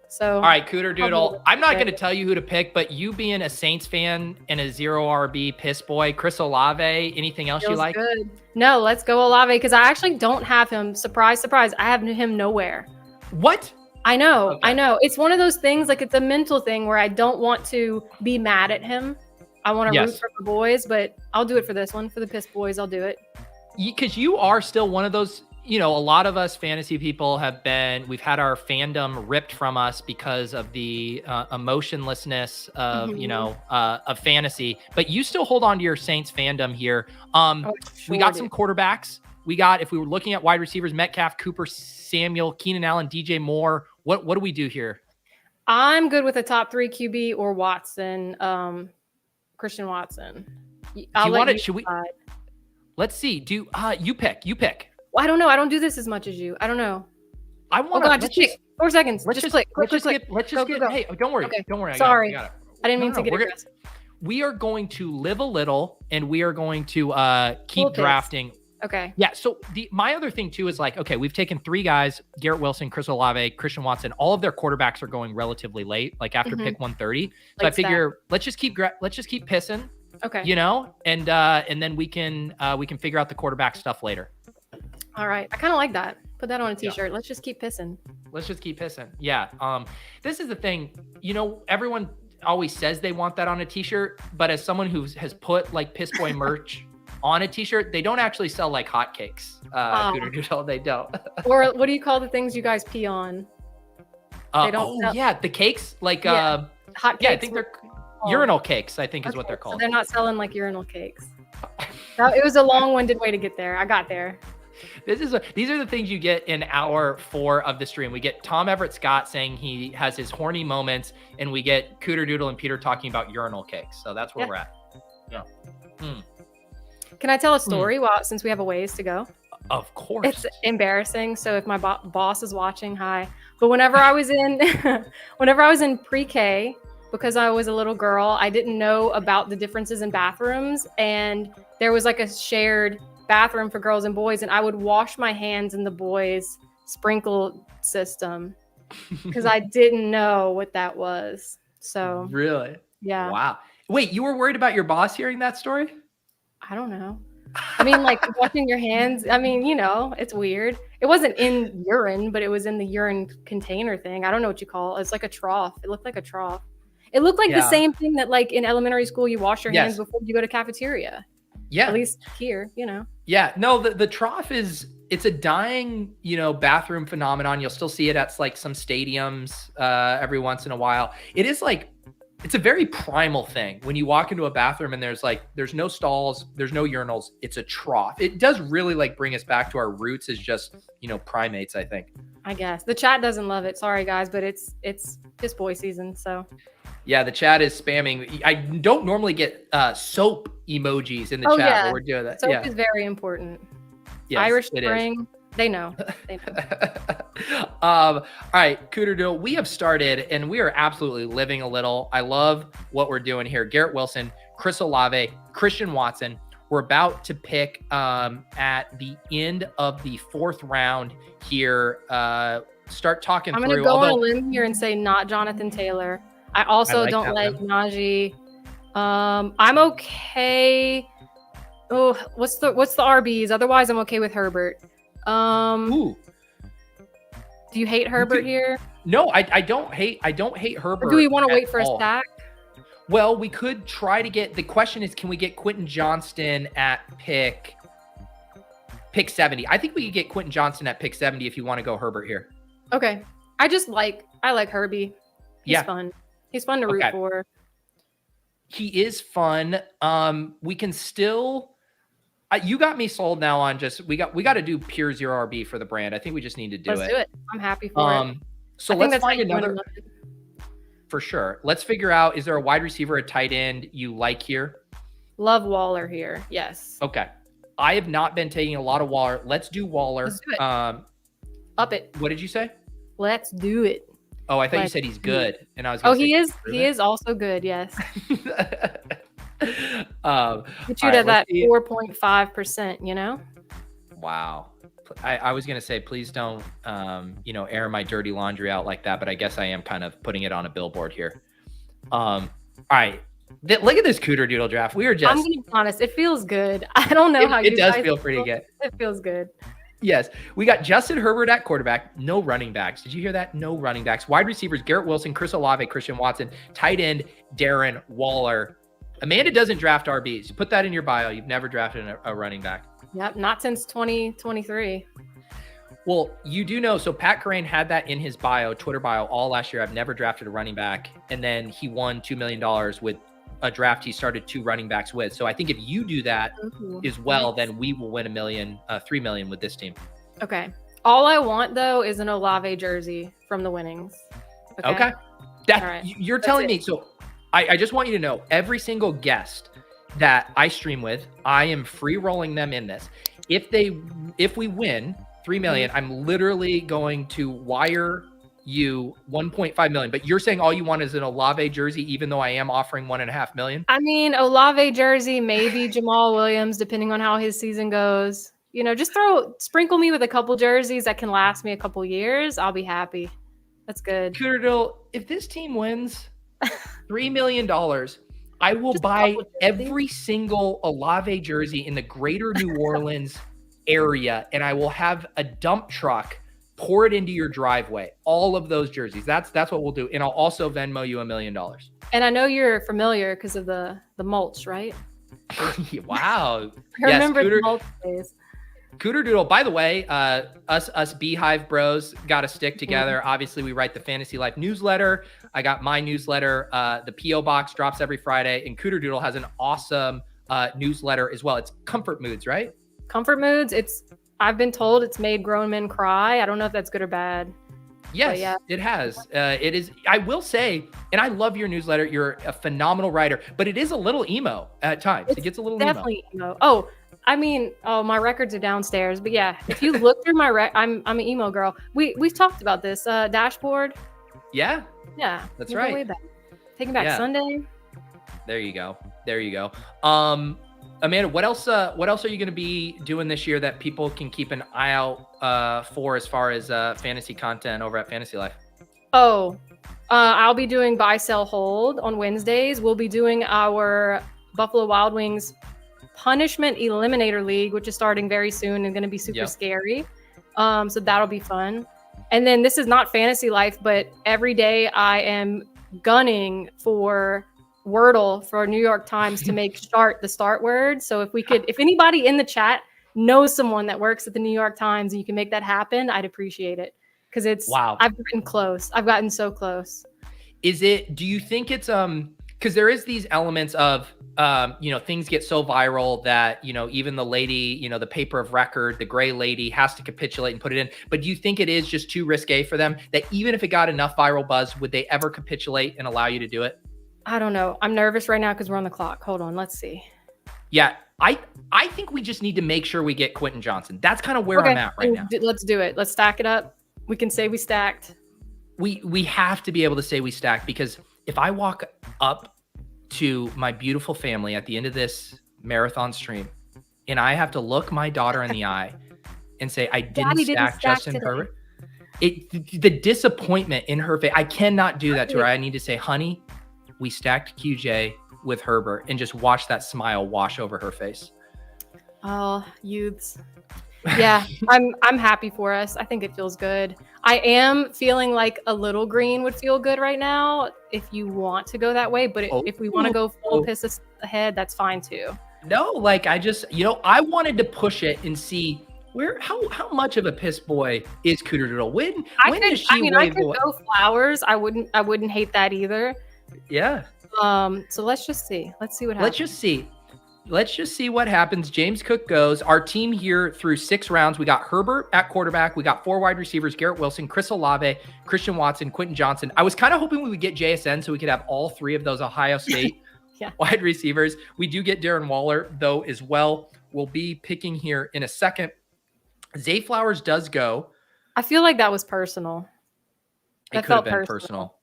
So all right, Cooter Doodle. I'm not going to tell you who to pick, but you being a Saints fan and a 0 RB piss boy, Chris Olave, anything else you like? Good. No, let's go Olave, because I actually don't have him. Surprise, surprise. I have him nowhere. What? I know. Okay. I know. It's one of those things, it's a mental thing where I don't want to be mad at him. I want to root for the boys, but I'll do it for this one. For the piss boys, I'll do it. Because you are still one of those, a lot of us fantasy people we've had our fandom ripped from us because of the emotionlessness of, of fantasy, but you still hold on to your Saints fandom here. We got some quarterbacks We got, if we were looking at wide receivers, Metcalf, Cooper, Samuel, Keenan Allen, DJ Moore. What do we do here? I'm good with a top 3 QB or Watson, Christian Watson. Should we? Let's see. You pick. Well, I don't know. I don't do this as much as you. I don't know. I want to just pick 4 seconds. Let's just click. Go. Hey, don't worry. Okay. Don't worry. Sorry. I didn't mean to get aggressive. We are going to live a little, and we are going to keep drafting. Okay. Yeah. So my other thing too is like, okay, we've taken 3 guys: Garrett Wilson, Chris Olave, Christian Watson. All of their quarterbacks are going relatively late, like after pick 130. So I figure let's just keep pissing. Okay. And then we can figure out the quarterback stuff later. All right. I kind of like that. Put that on a t-shirt. Yeah. Let's just keep pissing. Yeah. This is the thing. Everyone always says they want that on a t-shirt, but as someone who has put like Piss Boy merch on a t-shirt, they don't actually sell like hotcakes. Cooter Doodle, they don't. Or what do you call the things you guys pee on? They don't sell... the cakes, like hot cakes. Yeah, I think they're urinal cakes, I think is what they're called. So they're not selling like urinal cakes. It was a long-winded way to get there. I got there. These are the things you get in hour 4 of the stream. We get Tom Everett Scott saying he has his horny moments, and we get Cooter Doodle and Peter talking about urinal cakes. So that's where we're at. Yeah. Can I tell a story since we have a ways to go? Of course. It's embarrassing. So if my boss is watching, hi. But whenever I was in pre-K, because I was a little girl, I didn't know about the differences in bathrooms, and there was like a shared bathroom for girls and boys, and I would wash my hands in the boys' sprinkle system because I didn't know what that was. So really, yeah. Wow. Wait, you were worried about your boss hearing that story? I don't know. I mean, like washing your hands. I mean, it's weird. It wasn't in urine, but it was in the urine container thing. I don't know what you call it. It's like a trough. It looked like a trough. It looked like the same thing that like in elementary school you wash your hands before you go to cafeteria. Yeah. At least here, Yeah. No, the trough it's a dying, bathroom phenomenon. You'll still see it at like some stadiums every once in a while. It is like, it's a very primal thing. When you walk into a bathroom and there's no stalls, there's no urinals, it's a trough. It does really like bring us back to our roots as just, primates, I think. I guess. The chat doesn't love it. Sorry guys, but it's Piss Boy season, so. Yeah, the chat is spamming. I don't normally get soap emojis in the chat, yeah. but we're doing that. Soap is very important. Yes, Irish Spring, they know. All right, Cooter Doodle, we have started, and we are absolutely living a little. I love what we're doing here. Garrett Wilson, Chris Olave, Christian Watson. We're about to pick at the end of the 4th round here. Start talking through. I'm going to go on a limb here and say not Jonathan Taylor. I also don't like Najee. I'm okay. Oh, what's the RBs? Otherwise, I'm okay with Herbert. Ooh. Do you hate Herbert here? No, I don't hate Herbert. Or do we want to wait for a stack? Well, we could try to get. The question is, can we get Quentin Johnston at pick 70? I think we could get Quentin Johnston at pick 70 if you want to go Herbert here. Okay. I like Herbie. He's fun. He's fun to root for. He is fun. We can still. You got me sold now on just we got to do pure 0 RB for the brand. I think we just need to do it. Let's do it. I'm happy for it. So let's find another. For sure. Let's figure out, is there a wide receiver, a tight end you like here? Love Waller here. Yes. Okay. I have not been taking a lot of Waller. Let's do Waller. Let's do it. Up it. What did you say? Let's do it. Oh, I thought you said he's good, and I was. He is. He is also good. Yes. Put you at that 4.5%. Wow. I was gonna say, please don't, air my dirty laundry out like that, but I guess I am kind of putting it on a billboard here. All right. Look at this Cooter Doodle draft. We are just. I'm gonna be honest. It feels good. I don't know how it does feel pretty good. It feels good. Yes. We got Justin Herbert at quarterback. No running backs. Did you hear that? No running backs. Wide receivers, Garrett Wilson, Chris Olave, Christian Watson. Tight end, Darren Waller. Amanda doesn't draft RBs. Put that in your bio. You've never drafted a running back. Yep. Not since 2023. Well, you do know. So Pat Kerrane had that in his bio, Twitter bio, all last year. I've never drafted a running back. And then he won $2 million with a draft he started 2 running backs with. So I think if you do that as well, then we will win $3 million with this team. Okay. All I want though is an Olave jersey from the winnings. Okay. You're telling me. So I just want you to know, every single guest that I stream with, I am free rolling them in this. If we win $3 million, I'm literally going to wire you $1.5 million. But you're saying all you want is an Olave jersey, even though I am offering $1.5 million? I mean, Olave jersey, maybe Jamal Williams, depending on how his season goes. You know, just sprinkle me with a couple jerseys that can last me a couple years. I'll be happy. That's good. Cooter, if this team wins $3 million, I will buy every single Olave jersey in the greater New Orleans area, and I will have a dump truck pour it into your driveway. All of those jerseys. That's what we'll do. And I'll also Venmo you $1 million. And I know you're familiar because of the mulch, right? Wow. I remember the mulch days. Cooter Doodle, by the way, us Beehive bros got to stick together. Obviously, we write the Fantasy Life newsletter. I got my newsletter. The P.O. Box drops every Friday. And Cooter Doodle has an awesome newsletter as well. It's Comfort Moods, right? Comfort Moods. I've been told it's made grown men cry. I don't know if that's good or bad. Yes, it has. It is. I will say, and I love your newsletter. You're a phenomenal writer, but it is a little emo at times. It gets a little definitely emo. Oh, I mean, my records are downstairs, but yeah, if you look through my I'm an emo girl. We've talked about this dashboard. Yeah, that's right. Way back. Taking back Sunday. There you go. Amanda, what else are you going to be doing this year that people can keep an eye out for as far as fantasy content over at Fantasy Life? I'll be doing buy, sell, hold on Wednesdays. We'll be doing our Buffalo Wild Wings Punishment Eliminator League, which is starting very soon and going to be super scary. So that'll be fun. And then this is not Fantasy Life, but every day I am gunning for Wordle for New York Times to make start the start word. So if anybody in the chat knows someone that works at the New York Times and you can make that happen, I'd appreciate it. Because I've gotten close. I've gotten so close. Do you think it's because there is these elements of things get so viral that even the lady, the paper of record, the gray lady has to capitulate and put it in. But do you think it is just too risque for them that even if it got enough viral buzz, would they ever capitulate and allow you to do it? I don't know. I'm nervous right now because we're on the clock. Hold on. Let's see. Yeah, I think we just need to make sure we get Quentin Johnson. That's kind of where I'm at right now. Let's do it. Let's stack it up. We can say we stacked. We have to be able to say we stacked, because if I walk up to my beautiful family at the end of this marathon stream and I have to look my daughter in the eye and say, I didn't stack Justin Herbert, the disappointment in her face, I cannot do that to her. I need to say, honey, we stacked QJ with Herbert, and just watch that smile wash over her face. Oh, youths. Yeah, I'm happy for us. I think it feels good. I am feeling like a little green would feel good right now if you want to go that way. But if we want to go full piss ahead, that's fine too. No, like I just, I wanted to push it and see how much of a piss boy is Cooter Doodle. When does she I could go flowers. I wouldn't hate that either. Yeah. So let's just see. Let's see what happens. Let's just see what happens. James Cook goes. Our team here through 6 rounds. We got Herbert at quarterback. We got 4 wide receivers: Garrett Wilson, Chris Olave, Christian Watson, Quentin Johnson. I was kind of hoping we would get JSN so we could have all 3 of those Ohio State wide receivers. We do get Darren Waller though as well. We'll be picking here in a second. Zay Flowers does go. I feel like that was personal. It could have been personal.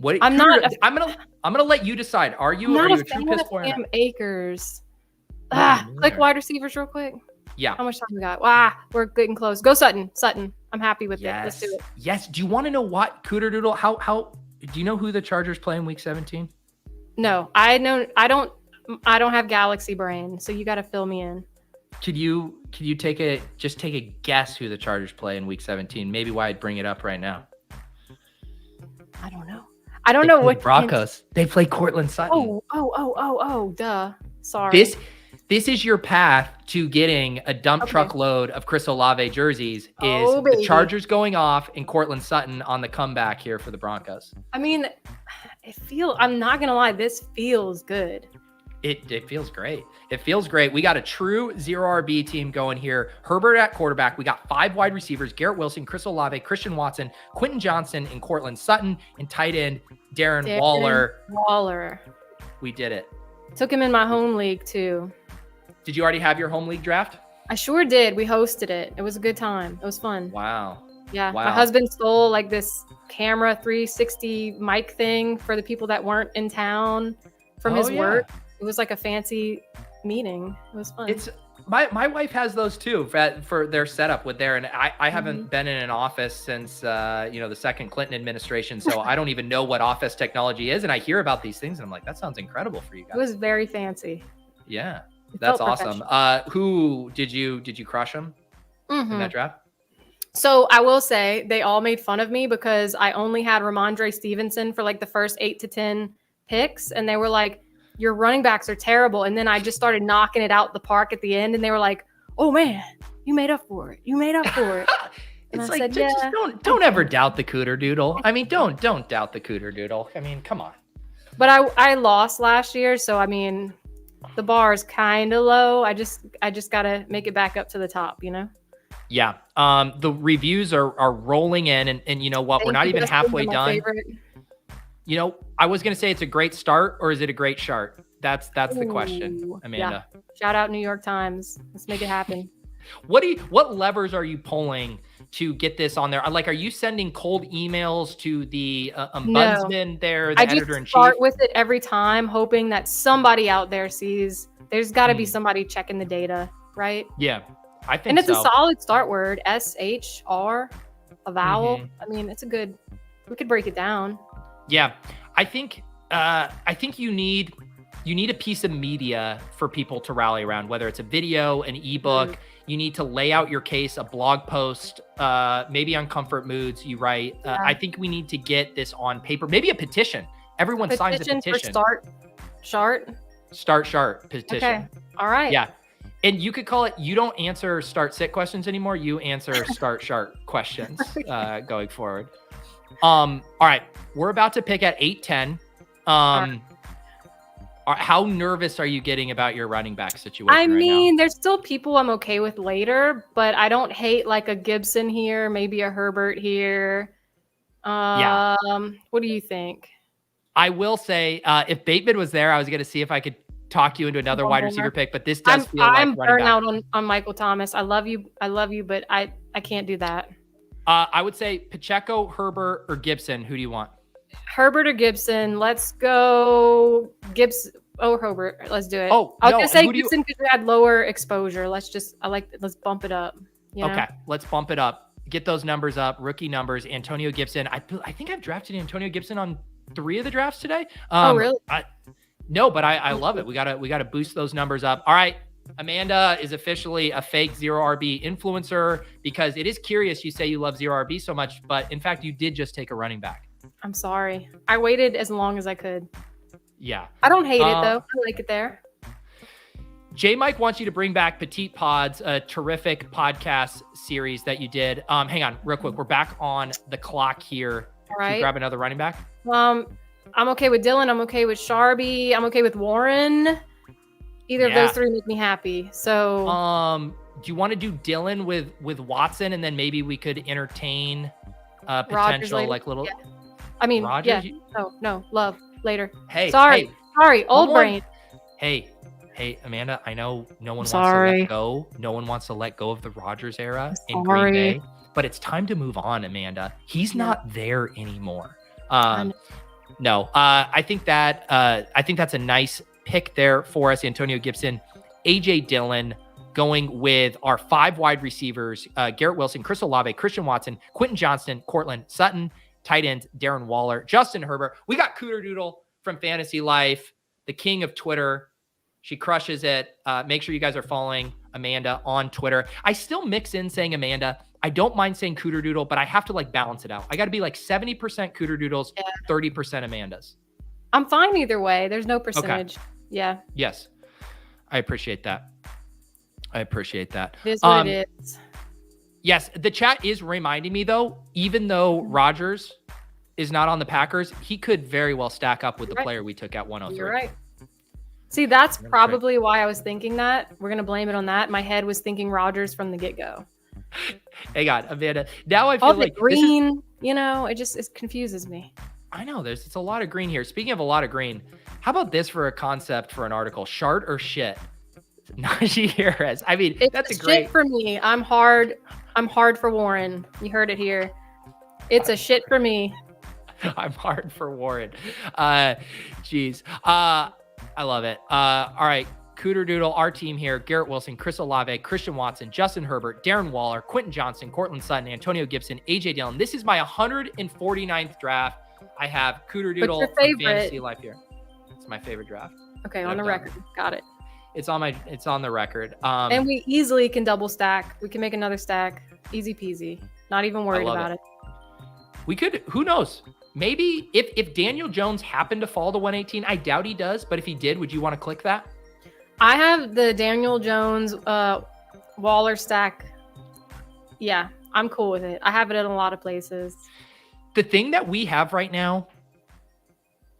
I'm gonna let you decide. Are you a true piss boy? Cam Akers. Click wide receivers real quick. Yeah. How much time we got? We're getting close. Go Sutton. I'm happy with it. Let's do it. Yes. Do you want to know what Cooter Doodle? How do you know who the Chargers play in Week 17? No, I don't have Galaxy brain, so you got to fill me in. Could you take a guess who the Chargers play in Week 17? Maybe why I'd bring it up right now. I don't know. I don't know what Broncos. They play Cortland Sutton. Oh, duh. Sorry. This is your path to getting a dump truck load of Chris Olave jerseys. The Chargers going off and Cortland Sutton on the comeback here for the Broncos. I mean, I'm not going to lie, this feels good. It feels great. It feels great. We got a true zero RB team going here. Herbert at quarterback. We got 5 wide receivers: Garrett Wilson, Chris Olave, Christian Watson, Quentin Johnson, and Cortland Sutton. And tight end Darren Waller. We did it. Took him in my home league too. Did you already have your home league draft? I sure did. We hosted it. It was a good time. It was fun. Wow. Yeah. Wow. My husband stole like this camera 360 mic thing for the people that weren't in town from his work. It was like a fancy meeting. It was fun. It's my wife has those too for their setup with there. And I haven't been in an office since, the second Clinton administration. So I don't even know what office technology is. And I hear about these things and I'm like, that sounds incredible for you guys. It was very fancy. Yeah. That's awesome. Who did you crush them in that draft? So I will say they all made fun of me because I only had Ramondre Stevenson for like the first 8 to 10 picks. And they were like, your running backs are terrible. And then I just started knocking it out the park at the end. And they were like, oh man, you made up for it. You made up for it. It's like, just don't ever doubt the Cooter Doodle. I mean, don't doubt the Cooter Doodle. I mean, come on. But I lost last year. So, I mean, the bar is kind of low. I just got to make it back up to the top, Yeah. The reviews are rolling in and you know what? We're not even halfway done. I was going to say it's a great start or is it a great chart? That's the question, Amanda. Yeah. Shout out New York Times. Let's make it happen. What levers are you pulling to get this on there? Like, are you sending cold emails to the ombudsman there, the editor-in-chief? I start with it every time, hoping that somebody out there sees. There's got to be somebody checking the data, right? Yeah, I think so. And it's a solid start word, SHR, a vowel. I mean, it's we could break it down. Yeah, I think you need a piece of media for people to rally around, whether it's a video, an ebook. You need to lay out your case, a blog post, maybe on Comfort Moods you write. I think we need to get this on paper, maybe a petition. Everyone signs a petition. For Start chart petition. Okay. All right. Yeah. And you could call it, you don't answer start sit questions anymore. You answer start chart questions going forward. All right. We're about to pick at 8-10. How nervous are you getting about your running back situation? I mean, there's still people I'm okay with later, but I don't hate like a Gibson here, maybe a Herbert here. What do you think? I will say, if Bateman was there, I was going to see if I could talk you into another wide receiver pick, but this does feel like I'm burnt out on Michael Thomas. I love you, but I can't do that. I would say Pacheco, Herbert, or Gibson. Who do you want? Herbert or Gibson? Let's go Gibson. Oh, Herbert. Let's do it. Oh, I was gonna say Gibson because we had lower exposure. Let's bump it up. Okay, let's bump it up. Get those numbers up. Rookie numbers. Antonio Gibson. I think I've drafted Antonio Gibson on 3 of the drafts today. Oh, really? No, but I love it. We gotta boost those numbers up. All right. Amanda is officially a fake zero RB influencer because it is curious. You say you love zero RB so much, but in fact, you did just take a running back. I'm sorry. I waited as long as I could. Yeah. I don't hate it though. I like it there. J Mike wants you to bring back Petite Pods, a terrific podcast series that you did. Hang on real quick. We're back on the clock here. All right. Can you grab another running back? I'm okay with Dylan. I'm okay with Sharby. I'm okay with Warren. Either of those 3 make me happy. So do you want to do Dylan with Watson and then maybe we could entertain potential like little I mean, Rogers? No, love later. Hey, sorry, old brain. Hey, Amanda, I know no one wants to let go. No one wants to let go of the Rodgers era in Green Bay, but it's time to move on, Amanda. He's not there anymore. No, I think that's a nice pick there for us. Antonio Gibson, AJ Dillon, going with our 5 wide receivers, Garrett Wilson, Chris Olave, Christian Watson, Quentin Johnston, Cortland Sutton, tight ends, Darren Waller, Justin Herbert. We got Cooter Doodle from Fantasy Life, the king of Twitter. She crushes it. Make sure you guys are following Amanda on Twitter. I still mix in saying Amanda. I don't mind saying Cooter Doodle, but I have to balance it out. I got to be 70% Cooter Doodles, 30% Amandas. I'm fine either way. There's no percentage. Okay. Yeah. Yes. I appreciate that. It is what it is. Yes. The chat is reminding me though, even though Rodgers is not on the Packers, he could very well stack up with the player we took at 103. You're right. See, that's probably why I was thinking that. We're going to blame it on that. My head was thinking Rodgers from the get-go. Hey, God, Amanda. Now I feel like green, it confuses me. I know it's a lot of green here. Speaking of a lot of green, how about this for a concept for an article? Shart or shit? Najee Harris. I mean, that's a great shit for me. I'm hard for Warren. You heard it here. It's a shit for me. I'm hard for Warren. Jeez. I love it. All right. Cooter Doodle, our team here: Garrett Wilson, Chris Olave, Christian Watson, Justin Herbert, Darren Waller, Quentin Johnston, Cortland Sutton, Antonio Gibson, AJ Dillon. This is my 149th draft. I have Cooter Doodle from Fantasy Life here. It's my favorite draft. Okay, on the record. Got it. It's on the record. And we easily can double stack. We can make another stack. Easy peasy. Not even worried about it. We could, who knows? Maybe if Daniel Jones happened to fall to 118, I doubt he does, but if he did, would you want to click that? I have the Daniel Jones Waller stack. Yeah, I'm cool with it. I have it in a lot of places. The thing that we have right now,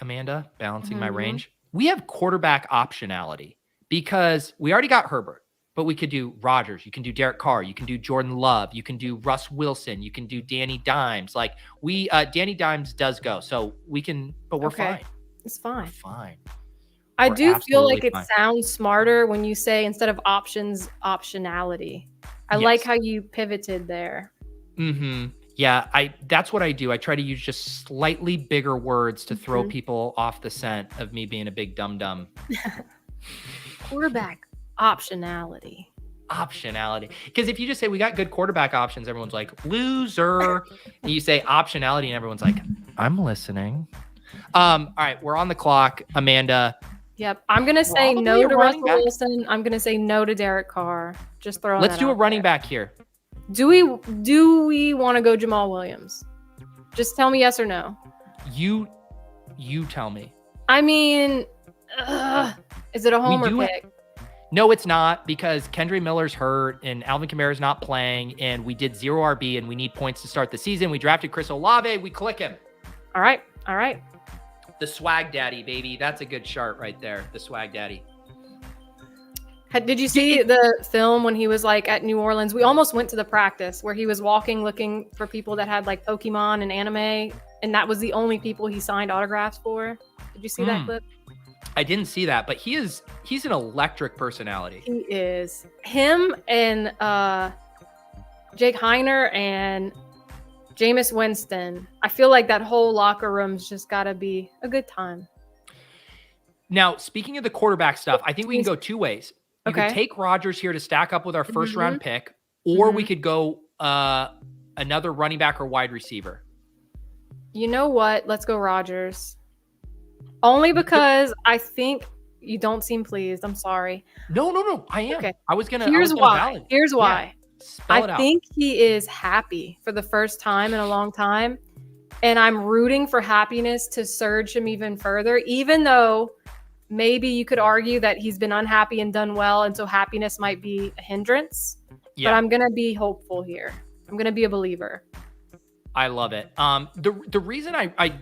Amanda, balancing my range, we have quarterback optionality because we already got Herbert, but we could do Rodgers. You can do Derek Carr. You can do Jordan Love. You can do Russ Wilson. You can do Danny Dimes. Like Danny Dimes does go. So we can, but we're fine. It's fine. We're fine. I do feel like it sounds smarter when you say instead of options, optionality. I like how you pivoted there. Mm-hmm. Yeah, that's what I do. I try to use just slightly bigger words to throw people off the scent of me being a big dum-dum. Quarterback optionality. Optionality. Because if you just say we got good quarterback options, everyone's like, loser. And you say optionality and everyone's like, I'm listening. All right, we're on the clock, Amanda. Yep. I'm going to say no to Russell Wilson. I'm going to say no to Derek Carr. Just throwing Let's do a running back here. Do we want to go Jamal Williams? Just tell me yes or no. You tell me. I mean, is it a homer pick? No, it's not, because Kendre Miller's hurt and Alvin Kamara's not playing, and we did 0 RB and we need points to start the season. We drafted Chris Olave. We click him. All right. The swag daddy, baby. That's a good chart right there. The swag daddy. Did you see the film when he was like at New Orleans? We almost went to the practice where he was walking, looking for people that had like Pokemon and anime. And that was the only people he signed autographs for. Did you see that clip? I didn't see that, but he's an electric personality. He is. Him and Jake Heiner and Jameis Winston. I feel like that whole locker room's just got to be a good time. Now, speaking of the quarterback stuff, I think we can go two ways. You could take Rodgers here to stack up with our first round pick, or we could go another running back or wide receiver. You know what? Let's go Rodgers. Only because I think you don't seem pleased. I'm sorry. No. I am. Okay. I was going to. Here's why. Here's why. I think he is happy for the first time in a long time. And I'm rooting for happiness to surge him even further, even though maybe you could argue that he's been unhappy and done well. And so happiness might be a hindrance. Yeah. But I'm going to be hopeful here. I'm going to be a believer. I love it. The reason I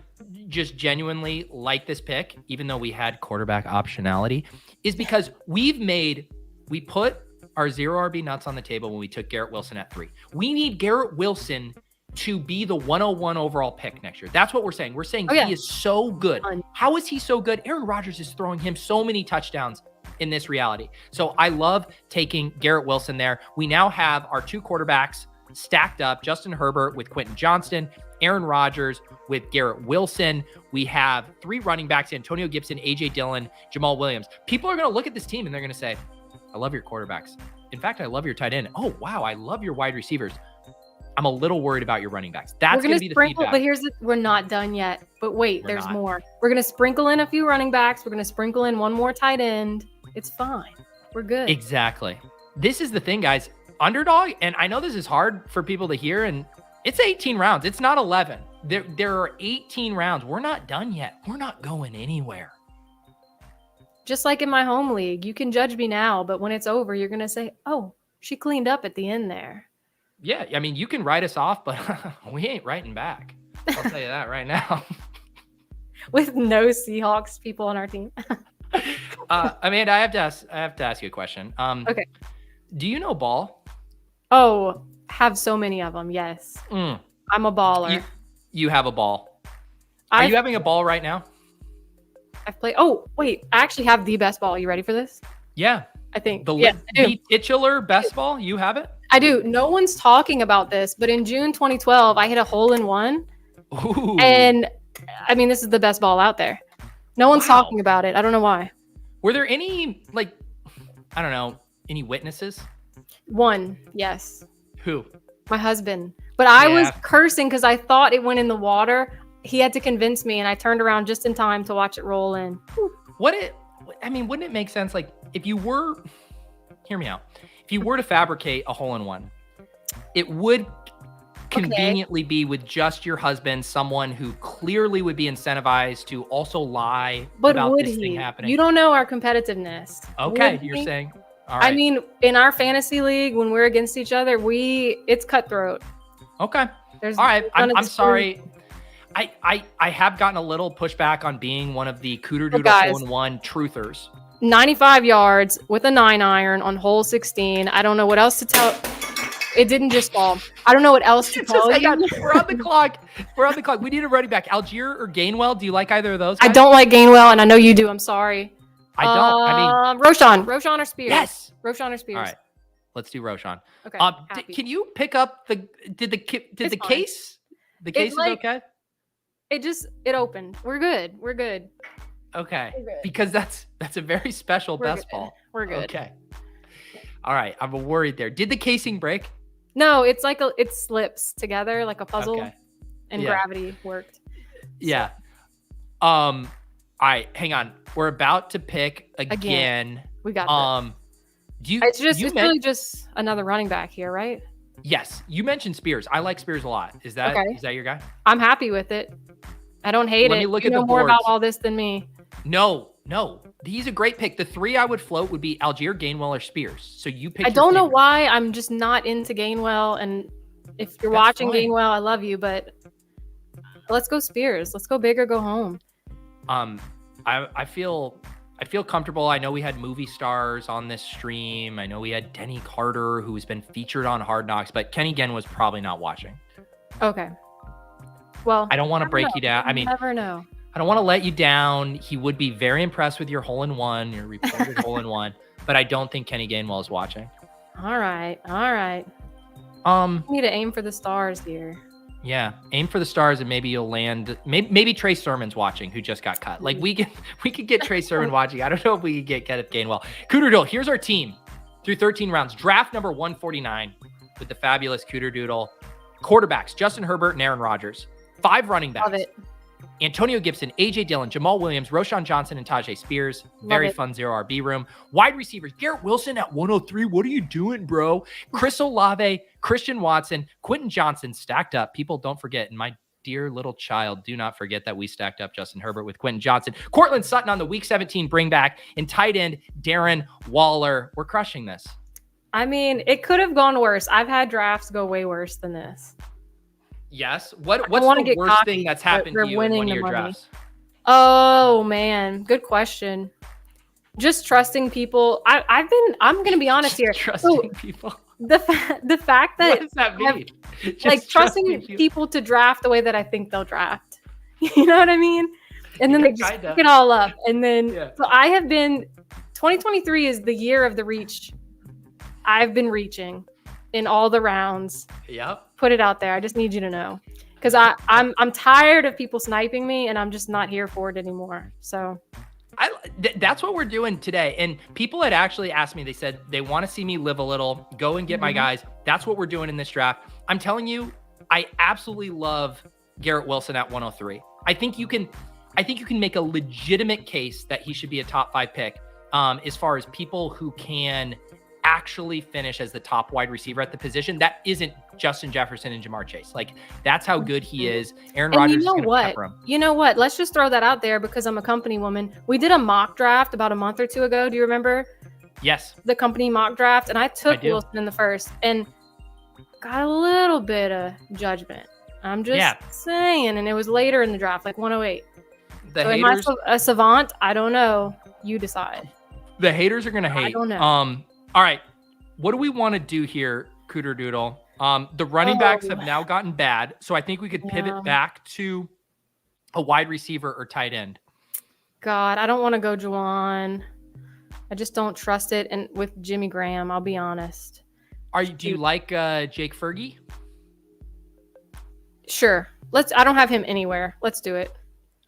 just genuinely like this pick, even though we had quarterback optionality, is because we put our 0 RB nuts on the table when we took Garrett Wilson at 3. We need Garrett Wilson to be the 101 overall pick next year. That's what we're saying. We're saying he is so good. How is he so good? Aaron Rodgers is throwing him so many touchdowns in this reality. So I love taking Garrett Wilson there. We now have our two quarterbacks stacked up: Justin Herbert with Quentin Johnston, Aaron Rodgers with Garrett Wilson. We have 3 running backs: Antonio Gibson, AJ Dillon, Jamal Williams. People are going to look at this team and they're going to say, I love your quarterbacks. In fact, I love your tight end. Oh, wow, I love your wide receivers. I'm a little worried about your running backs. That's going to be the feedback. But we're not done yet. But wait, there's more. We're going to sprinkle in a few running backs. We're going to sprinkle in one more tight end. It's fine. We're good. Exactly. This is the thing, guys. Underdog, and I know this is hard for people to hear, and it's 18 rounds. It's not 11. There are 18 rounds. We're not done yet. We're not going anywhere. Just like in my home league, you can judge me now, but when it's over, you're going to say, oh, she cleaned up at the end there. Yeah, I mean, you can write us off, but we ain't writing back. I'll tell you that right now. With no Seahawks people on our team. Amanda, I have to ask you a question. Okay. Do you know ball? Oh, have so many of them. Yes. I'm a baller. You have a ball. Are you having a ball right now? I've played. Oh, wait. I actually have the best ball. You ready for this? Yeah. I think. The titular best ball? You have it? I do. No one's talking about this, but in June 2012, I hit a hole-in-one. Ooh. And I mean, this is the best ball out there. No one's talking about it. I don't know why. Were there any, like, I don't know, any witnesses? One, yes. Who? My husband. But I was cursing because I thought it went in the water. He had to convince me, and I turned around just in time to watch it roll in. Wouldn't it make sense, like, if you were, hear me out, if you were to fabricate a hole-in-one, it would conveniently be with just your husband, someone who clearly would be incentivized to also lie about this thing happening. You don't know our competitiveness. Okay, you're saying. All right. I mean, in our fantasy league, when we're against each other, it's cutthroat. Okay. All right. I'm sorry. I have gotten a little pushback on being one of the Cooter Doodle hole-in-one truthers. 95 yards with a 9-iron on hole 16. I don't know what else to tell. It didn't just fall. I don't know what else to tell you. We're on the clock. We need a running back. Algier or Gainwell? Do you like either of those guys? I don't like Gainwell, and I know you do. I'm sorry. I don't. Roshan or Spears? Yes. Roshan or Spears? All right. Let's do Roshan. Okay. Can you pick up the case? The case is okay? It opened. We're good. Okay. Because that's a very special best ball. We're good. Okay. All right. I'm worried there. Did the casing break? No, it's like it slips together like a puzzle, and gravity worked. Yeah. All right, hang on. We're about to pick again. We got this. It's really just another running back here, right? Yes. You mentioned Spears. I like Spears a lot. Is that your guy? I'm happy with it. I don't hate it. Let me look you at know the more boards. about all this than me. No. He's a great pick. The three I would float would be Algier, Gainwell, or Spears. So you pick. I don't know why I'm just not into Gainwell, and if you're watching Gainwell, I love you, but let's go Spears. Let's go big or go home. I feel comfortable. I know we had movie stars on this stream. I know we had Denny Carter, who's been featured on Hard Knocks, but Kenny Genn was probably not watching. Okay. Well, I don't want to break you down. I mean, never know. I don't want to let you down. He would be very impressed with your hole-in-one, your reported hole-in-one, but I don't think Kenny Gainwell is watching. All right. We need to aim for the stars here. Yeah, aim for the stars, and maybe you'll land. Maybe Trey Sermon's watching, who just got cut. Like we could get Trey Sermon watching. I don't know if we could get Kenneth Gainwell. Cooter Doodle. Here's our team through 13 rounds. Draft number 149 with the fabulous Cooter Doodle. Quarterbacks: Justin Herbert and Aaron Rodgers. 5 running backs: Love it. Antonio Gibson, AJ Dillon, Jamal Williams, Roshan Johnson, and Tajay Spears. Very fun 0 RB room. Wide receivers: Garrett Wilson at 103. What are you doing, bro? Chris Olave, Christian Watson, Quentin Johnson stacked up. People, don't forget, and my dear little child, do not forget that we stacked up Justin Herbert with Quentin Johnson. Cortland Sutton on the Week 17 bring back, and tight end Darren Waller. We're crushing this. I mean, it could have gone worse. I've had drafts go way worse than this. Yes. What's the worst thing that's happened to you in one of your drafts? Oh man, good question. Just trusting people. I'm going to be honest here. Trusting people. The fact that what does that mean? Like trusting people to draft the way that I think they'll draft. You know what I mean? And then they just pick it all up. And then so I have been 2023 is the year of the reach. I've been reaching in all the rounds. Yep. Put it out there. I just need you to know, because I'm tired of people sniping me, and I'm just not here for it anymore. So that's what we're doing today. And people had actually asked me. They said they want to see me live a little. Go and get my guys. That's what we're doing in this draft. I'm telling you, I absolutely love Garrett Wilson at 103. I think you can make a legitimate case that he should be a top 5 pick. As far as people who can actually finish as the top wide receiver at the position that isn't Justin Jefferson and Jamar Chase. Like, that's how good he is. Aaron Rodgers is going to pepper him. You know what? Let's just throw that out there because I'm a company woman. We did a mock draft about a month or 2 ago. Do you remember? Yes. The company mock draft, and I took Wilson in the first and got a little bit of judgment. I'm just saying, and it was later in the draft, like 108. The so haters, am I a savant? I don't know. You decide. The haters are gonna hate. I don't know. All right, what do we want to do here, Cooter Doodle? The running backs have now gotten bad, so I think we could pivot back to a wide receiver or tight end. God, I don't want to go Juwan. I just don't trust it. And with Jimmy Graham, I'll be honest. Do you like Jake Fergie? Sure. I don't have him anywhere. Let's do it.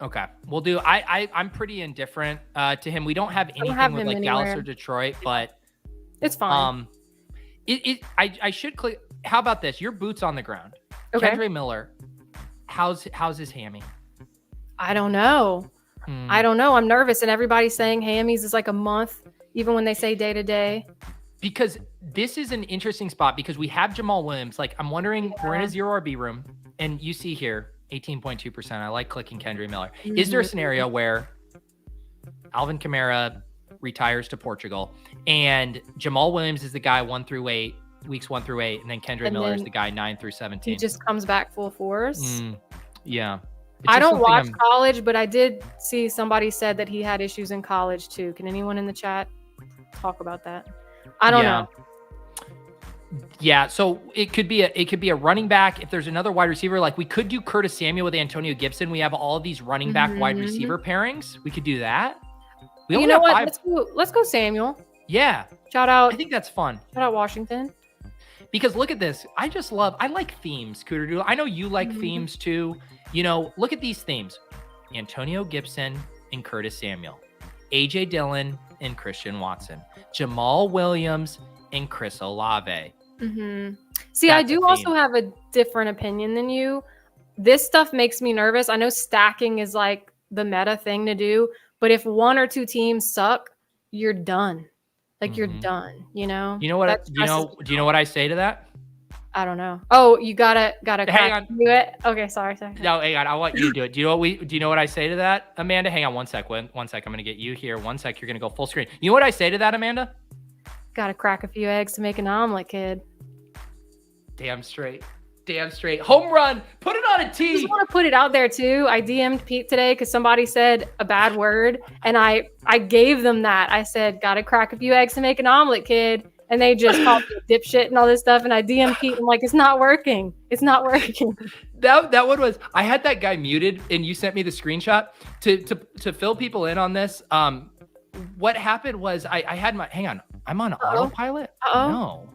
Okay. We'll do. I'm pretty indifferent to him. We don't have anything with like Dallas or Detroit, but it's fine. I should click. How about this? Your boots on the ground. Okay. Kendre Miller. How's his hammy? I don't know. I don't know. I'm nervous, and everybody's saying hammies is like a month, even when they say day to day. Because this is an interesting spot because we have Jamal Williams. Like, I'm wondering, we're in a 0 RB room, and you see here 18.2%. I like clicking Kendre Miller. Is there a scenario where Alvin Kamara retires to Portugal and Jamal Williams is the guy 1 through 8, weeks 1 through 8, and then Kendre Miller is the guy 9 through 17? He just comes back full force. Yeah. I don't watch college, but I did see somebody said that he had issues in college too. Can anyone in the chat talk about that? I don't know. Yeah, so it could be a running back. If there's another wide receiver, like we could do Curtis Samuel with Antonio Gibson. We have all of these running back wide receiver pairings. We could do that. You know what? Let's go Samuel. Yeah. Shout out. I think that's fun. Shout out Washington. Because look at this. I like themes, Cooter Doodle. I know you like themes too. You know, look at these themes. Antonio Gibson and Curtis Samuel. AJ Dillon and Christian Watson. Jamal Williams and Chris Olave. See, that's I do also have a different opinion than you. This stuff makes me nervous. I know stacking is like the meta thing to do, but if 1 or 2 teams suck, you're done. Like you're done, you know? You know what? Do you know what I say to that? I don't know. Oh, you gotta hang on. Do it. Okay, sorry. No, hang on. I want you to do it. Do you know what I say to that, Amanda? Hang on 1 sec. 1 sec. I'm gonna get you here. 1 sec. You're gonna go full screen. You know what I say to that, Amanda? Gotta crack a few eggs to make an omelet, kid. Damn straight. Home run. Put it on a tee. I just want to put it out there too. I DM'd Pete today because somebody said a bad word, and I gave them that. I said, "Gotta crack a few eggs to make an omelet, kid." And they just called me a dipshit and all this stuff. And I DM'd Pete. I'm like, "It's not working. It's not working." That one was. I had that guy muted, and you sent me the screenshot to fill people in on this. What happened was I had my. Hang on. I'm on autopilot. No.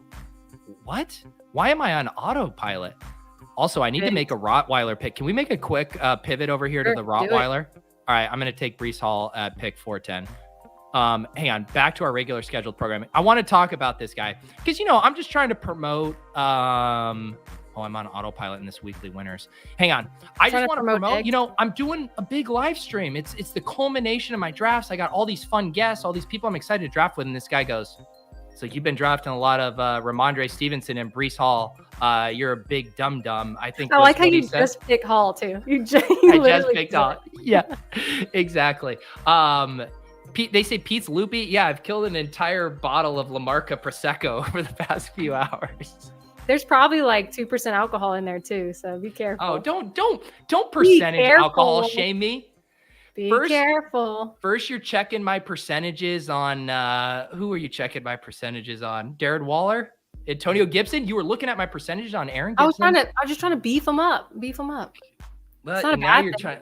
What? Why am I on autopilot? Also, I need to make a Rottweiler pick. Can we make a quick pivot over here to the Rottweiler? All right, I'm going to take Breece Hall at pick 410. Hang on, back to our regular scheduled programming. I want to talk about this guy because, I'm just trying to promote. I'm on autopilot in this weekly winners. Hang on. I just want to promote, I'm doing a big live stream. It's the culmination of my drafts. I got all these fun guests, all these people I'm excited to draft with. And this guy goes, "So you've been drafting a lot of Ramondre Stevenson and Breece Hall. You're a big dum-dum." I think. I like how you just picked Hall too. I just picked Hall. Yeah, exactly. Pete, they say Pete's loopy. Yeah, I've killed an entire bottle of La Marca Prosecco over the past few hours. There's probably like 2% alcohol in there too, so be careful. Oh, don't percentage alcohol shame me. Be careful. First, you're checking my percentages on who are you checking my percentages on? Darren Waller, Antonio Gibson. You were looking at my percentages on Aaron Gibson. I was just trying to beef him up. But now you're trying.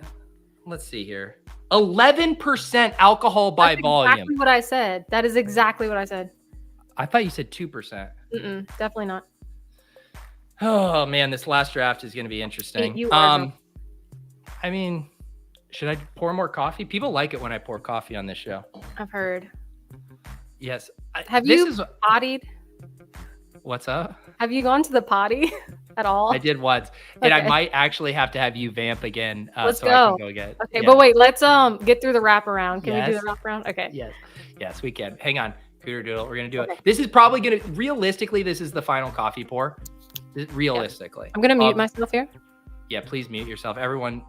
Let's see here. 11% alcohol by volume. Exactly what I said. That is exactly what I said. I thought you said 2%. Definitely not. Oh man, this last draft is going to be interesting. I mean, should I pour more coffee? People like it when I pour coffee on this show. I've heard. Yes. Have you pottied? What's up? Have you gone to the potty at all? I did once. And I might actually have to have you vamp again. Let's so go. I can go again. Okay, but wait, let's get through the wraparound. Can we do the wraparound? Okay. Yes, we can. Hang on. Cooter Doodle. We're going to do it. This is probably going to, realistically, this is the final coffee pour. Realistically. I'm going to mute myself here. Yeah, please mute yourself. Everyone.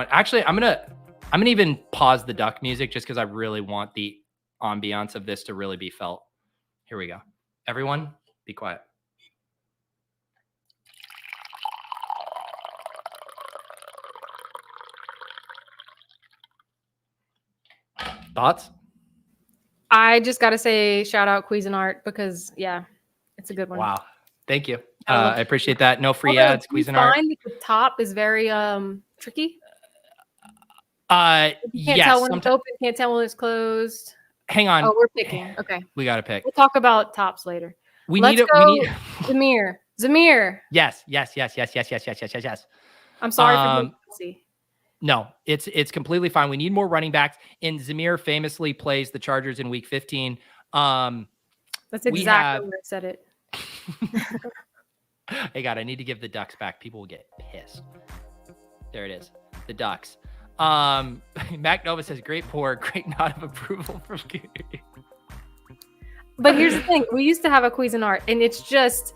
Actually, I'm gonna even pause the duck music just because I really want the ambiance of this to really be felt. Here we go. Everyone, be quiet. Thoughts? I just got to say shout out Cuisinart because it's a good one. Wow. Thank you. I appreciate that. No free ads, Cuisinart. Find the top is very tricky. You can't yes. tell when it's open, can't tell when it's closed. Hang on. Oh, we're picking. Okay. We got to pick. We'll talk about tops later. We Let's need go Zamir. Yes. I'm sorry for Kelsey. No, it's completely fine. We need more running backs. And Zamir famously plays the Chargers in week 15. That's exactly where I said it. Hey, God, I need to give the Ducks back. People will get pissed. There it is. The Ducks. Mac Nova says, great pour, great nod of approval from Gary. But here's the thing. We used to have a Cuisinart, and it's just...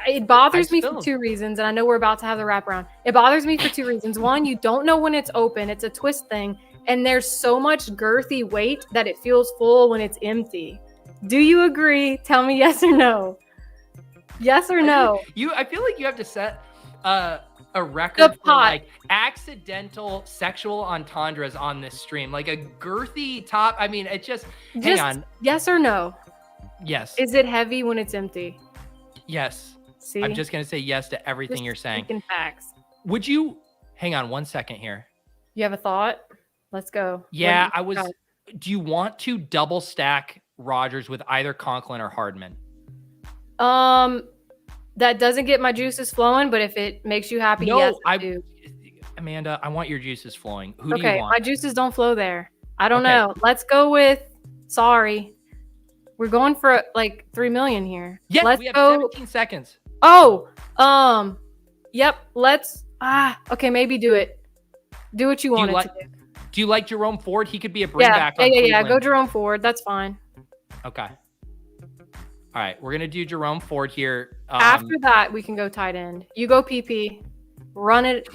It bothers me for two reasons, and I know we're about to have the wraparound. It bothers me for two reasons. One, you don't know when it's open. It's a twist thing, and there's so much girthy weight that it feels full when it's empty. Do you agree? Tell me yes or no. Yes or no? I feel like you have to set a record for like accidental sexual entendres on this stream. Like a girthy top. I mean, it just hang on. Yes or no? Yes. Is it heavy when it's empty? Yes. See? I'm just going to say yes to everything you're saying. Facts. Would you hang on 1 second here? You have a thought? Let's go. Yeah, do you want to double stack Rodgers with either Conklin or Hardman? That doesn't get my juices flowing, but if it makes you happy, yes, I do. Amanda, I want your juices flowing. Who do you want? My juices don't flow there. I don't know. Let's go with we're going for like 3 million here. Yes, let's we have go. 17 seconds. Oh, yep. Let's okay, maybe do it. Do what you want to do. Do you like Jerome Ford? He could be a bring back. Yeah. Go Jerome Ford. That's fine. Okay. All right, we're gonna do Jerome Ford here. After that, we can go tight end. You go PP. Run it.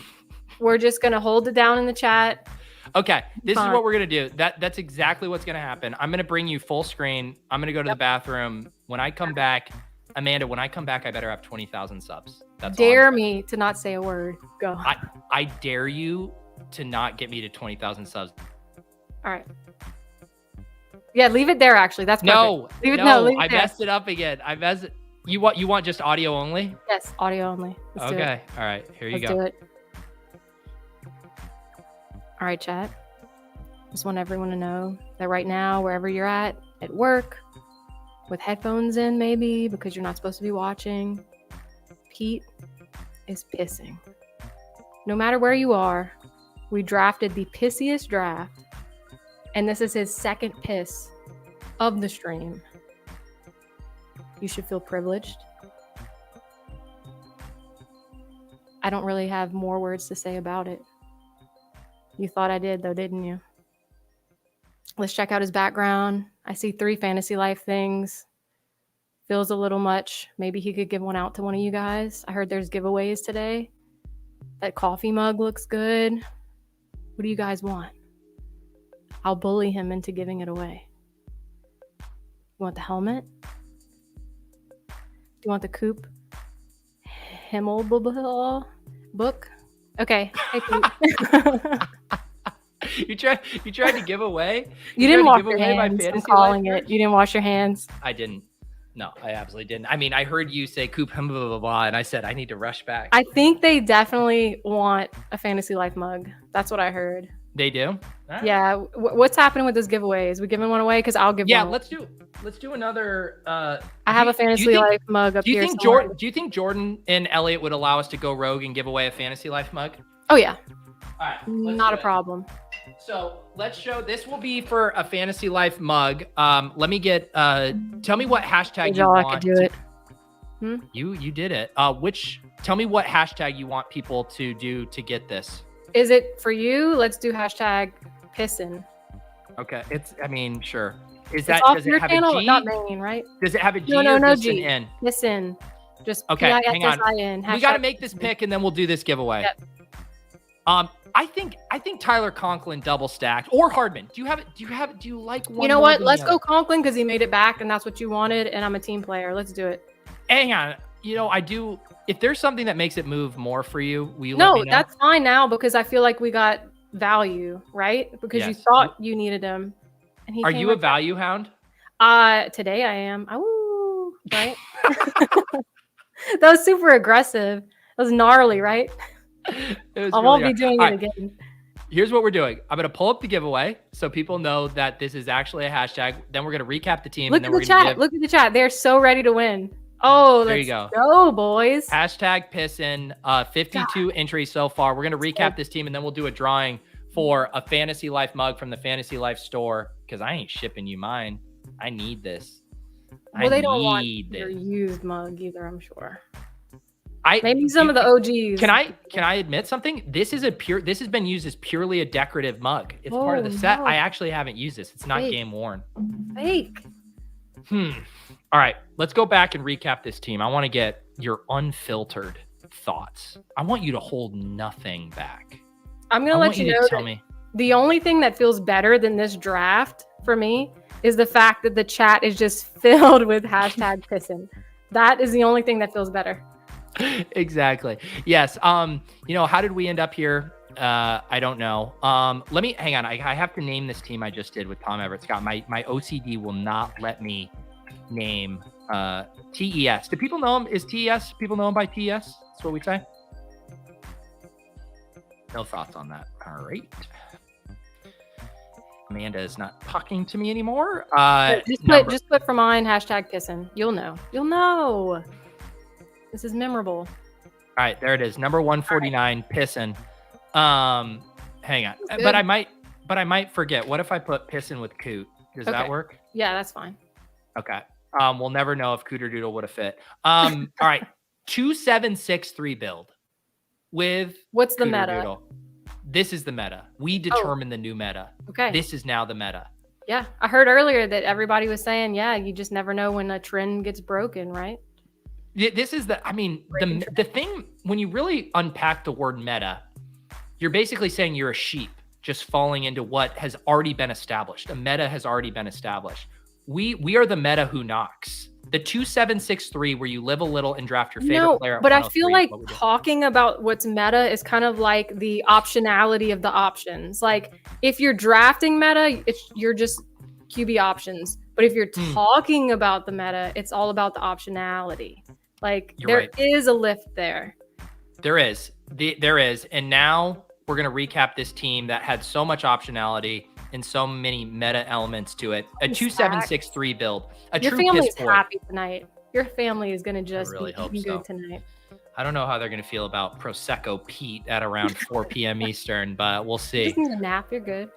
We're just gonna hold it down in the chat. Okay, this is what we're gonna do. That's exactly what's gonna happen. I'm gonna bring you full screen. I'm gonna go to the bathroom. When I come back, Amanda, I better have 20,000 subs. That's dare me to not say a word. Go. I dare you to not get me to 20,000 subs. All right. Yeah, leave it there. Actually, that's perfect. Leave it I messed it up again. You want just audio only? Yes, audio only. Let's do it. All right. Here you go. Let's do it. All right, chat. Just want everyone to know that right now, wherever you're at work, with headphones in maybe because you're not supposed to be watching, Pete is pissing. No matter where you are, we drafted the pissiest draft, and this is his second piss of the stream. You should feel privileged. I don't really have more words to say about it. You thought I did, though, didn't you? Let's check out his background. I see 3 fantasy life things. Feels a little much. Maybe he could give one out to one of you guys. I heard there's giveaways today. That coffee mug looks good. What do you guys want? I'll bully him into giving it away. You want the helmet? Do you want the Coop Himmel book? Okay. Hey, You tried to give away. You didn't wash your hands. I'm calling it. You didn't wash your hands. I didn't. No, I absolutely didn't. I mean, I heard you say Coop blah, blah, blah, blah, and I said I need to rush back. I think they definitely want a Fantasy Life mug. That's what I heard. They do? Right. Yeah. What's happening with this giveaway? Is we giving one away? Because I'll give one away. Let's do another. I have a Fantasy Life mug up here. Do you think Jordan and Elliot would allow us to go rogue and give away a Fantasy Life mug? Oh, yeah. All right. Not a problem. So let's show. This will be for a Fantasy Life mug. Let me get. Tell me what hashtag you want. I could do it. You did it. Tell me what hashtag you want people to do to get this. Is it for you? Let's do hashtag pissin'. Okay. Sure. Does it have a G? Not main, right? Does it have a G? No G. N? Pissin'. Just okay. Hang on. We got to make this pick and then we'll do this giveaway. Yep. I think Tyler Conklin double stacked or Hardman. Do you like one? You know what? Let's go Conklin because he made it back and that's what you wanted. And I'm a team player. Let's do it. Hang on. I do. If there's something that makes it move more for you, will you let me know? That's fine now because I feel like we got value, right? Because you thought you needed him. And he Are came you a like that. value hound? Today I am. Oh, right. That was super aggressive. That was gnarly, right? I won't be doing it again. Here's what we're doing. I'm going to pull up the giveaway so people know that this is actually a hashtag. Then we're going to recap the team. Look and at then the chat. Look at the chat. They're so ready to win. Oh, there let's you go, boys. Hashtag pissin. 52 entries so far. We're going to recap this team, and then we'll do a drawing for a Fantasy Life mug from the Fantasy Life store because I ain't shipping you mine. I need this. Well, they don't want your used mug either, I'm sure. Maybe some of the OGs. Can I admit something? This has been used as purely a decorative mug. It's part of the set. No. I actually haven't used this. It's not Fake. game worn. Fake. All right, let's go back and recap this team. I want to get your unfiltered thoughts. I want you to hold nothing back. I'm going to let you know that the only thing that feels better than this draft for me is the fact that the chat is just filled with hashtag pissin. That is the only thing that feels better. Exactly. Yes. How did we end up here? I don't know. Let me hang on. I have to name this team I just did with Tom Everett Scott. My OCD will not let me name TES. Do people know him? Is TES? People know him by TES? That's what we say. No thoughts on that. All right. Amanda is not talking to me anymore. Just put for mine hashtag pissin. You'll know. You'll know. This is memorable. All right, there it is. Number 149, pissin. Hang on. But I might forget. What if I put pissin with Coot? Does that work? Yeah, that's fine. Okay. We'll never know if Cooter Doodle would have fit. All right. 2763 build with what's the Cooter meta? Doodle. This is the meta. We determine the new meta. Okay. This is now the meta. Yeah. I heard earlier that everybody was saying, yeah, you just never know when a trend gets broken, right? This is the thing when you really unpack the word meta, you're basically saying you're a sheep just falling into what has already been established. A meta has already been established. We are the meta who knocks. The 2763 where you live a little and draft your favorite player. But I feel like talking about what's meta is kind of like the optionality of the options. Like if you're drafting meta, you're just QB options. But if you're talking about the meta, it's all about the optionality. Like there is a lift there. There is. There is. And now we're going to recap this team that had so much optionality and so many meta elements to it. A 2763 build. Your family's happy tonight. Your family is going to just be eating good tonight. I don't know how they're going to feel about Prosecco Pete at around 4 p.m. Eastern, but we'll see. Just need a nap. You're good.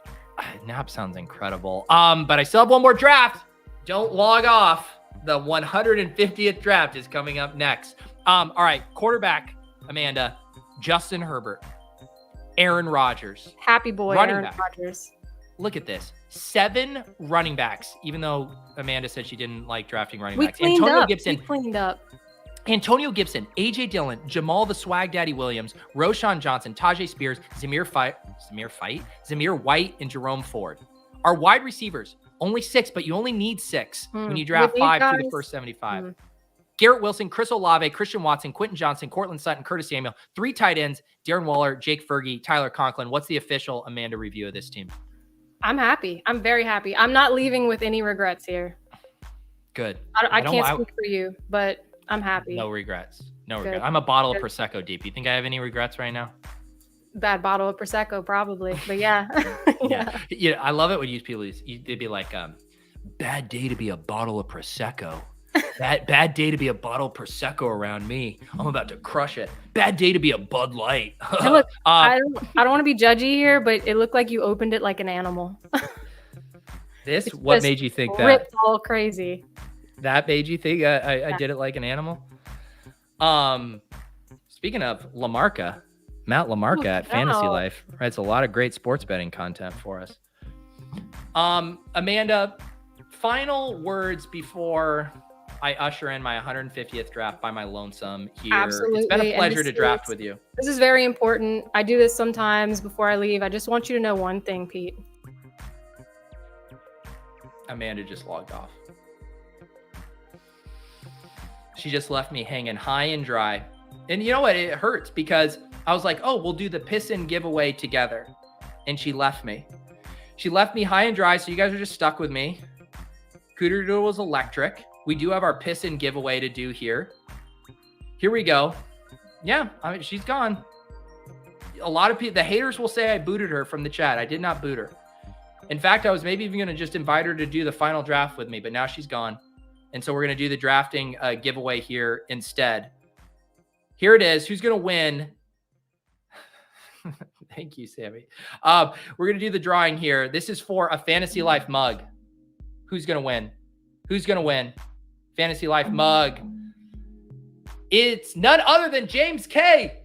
Nap sounds incredible. But I still have one more draft. Don't log off. The 150th draft is coming up next. All right, quarterback, Amanda, Justin Herbert, Aaron Rodgers. Happy boy, Aaron Rodgers. Look at this. 7 running backs, even though Amanda said she didn't like drafting running backs. We cleaned up. Antonio Gibson, A.J. Dillon, Jamal the Swag Daddy Williams, Roshan Johnson, Tajay Spears, Zamir White, and Jerome Ford. Our wide receivers, only 6, but you only need 6 when you draft 5 to the first 75. Garrett Wilson, Chris Olave, Christian Watson, Quentin Johnson, Cortland Sutton, Curtis Samuel. 3 tight ends, Darren Waller, Jake Fergie, Tyler Conklin. What's the official Amanda review of this team? I'm happy. I'm very happy. I'm not leaving with any regrets here. Good. I can't speak for you, but I'm happy. No regrets. No regrets. I'm a bottle of Prosecco deep. You think I have any regrets right now? Bad bottle of Prosecco, probably. But yeah. Yeah. I love it when they'd be like, bad day to be a bottle of Prosecco. Bad day to be a bottle of Prosecco around me. I'm about to crush it. Bad day to be a Bud Light. Look, I don't want to be judgy here, but it looked like you opened it like an animal. What made you think that? Ripped all crazy. That made you think I did it like an animal? Speaking of Lamarca, Matt Lamarca at Fantasy Life writes a lot of great sports betting content for us. Amanda, final words before I usher in my 150th draft by my lonesome here. Absolutely. It's been a pleasure to draft with you. This is very important. I do this sometimes before I leave. I just want you to know one thing, Pete. Amanda just logged off. She just left me hanging high and dry. And you know what? It hurts because I was like, oh, we'll do the pissin giveaway together. And she left me. She left me high and dry, so you guys are just stuck with me. Cooter Doodle was electric. We do have our piss-in giveaway to do here. Here we go. Yeah, I mean, she's gone. A lot of people, the haters will say I booted her from the chat. I did not boot her. In fact, I was maybe even going to just invite her to do the final draft with me, but now she's gone. And so we're going to do the drafting giveaway here instead. Here it is. Who's going to win? Thank you, Sammy. We're going to do the drawing here. This is for a Fantasy Life mug. Who's going to win? Who's going to win? Fantasy Life mug. It's none other than James K.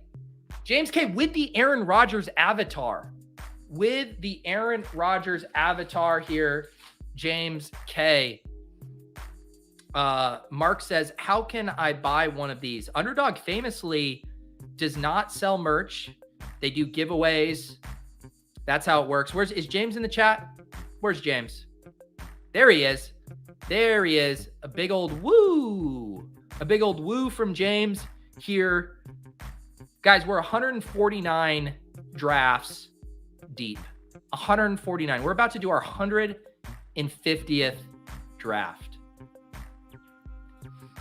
James K with the Aaron Rodgers avatar. With the Aaron Rodgers avatar here, James K. Mark says, how can I buy one of these? Underdog famously does not sell merch. They do giveaways. That's how it works. Is James in the chat? Where's James? There he is. There he is. A big old woo. A big old woo from James here. Guys, we're 149 drafts deep. 149. We're about to do our 150th draft.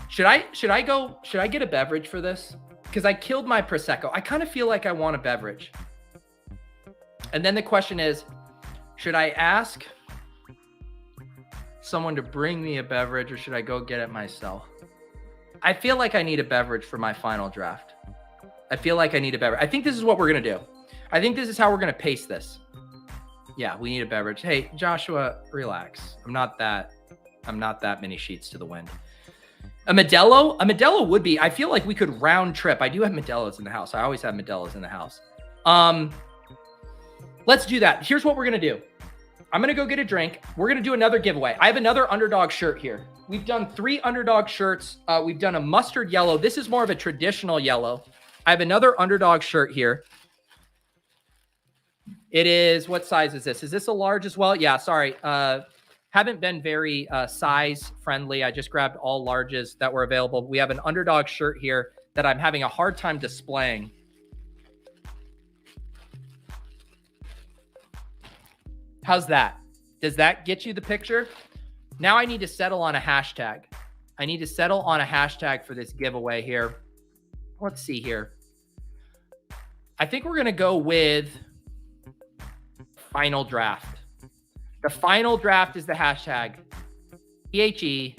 Should I get a beverage for this? Because I killed my Prosecco. I kind of feel like I want a beverage. And then the question is, should I ask someone to bring me a beverage or should I go get it myself? I feel like I need a beverage for my final draft. I feel like I need a beverage. I think this is what we're going to do. I think this is how we're going to pace this. Yeah, we need a beverage. Hey, Joshua, relax. I'm not that many sheets to the wind. A Modelo would be, I feel like we could round trip. I do have Modelos in the house. I always have Modelos in the house. Let's do that. Here's what we're going to do. I'm going to go get a drink. We're going to do another giveaway. I have another Underdog shirt here. We've done 3 Underdog shirts. We've done a mustard yellow. This is more of a traditional yellow. I have another Underdog shirt here. It is, what size is this? Is this a large as well? Yeah, sorry. Haven't been very size friendly. I just grabbed all larges that were available. We have an Underdog shirt here that I'm having a hard time displaying. How's that? Does that get you the picture? Now I need to settle on a hashtag. I need to settle on a hashtag for this giveaway here. Let's see here. I think we're going to go with final draft. The final draft is the hashtag THEFINAL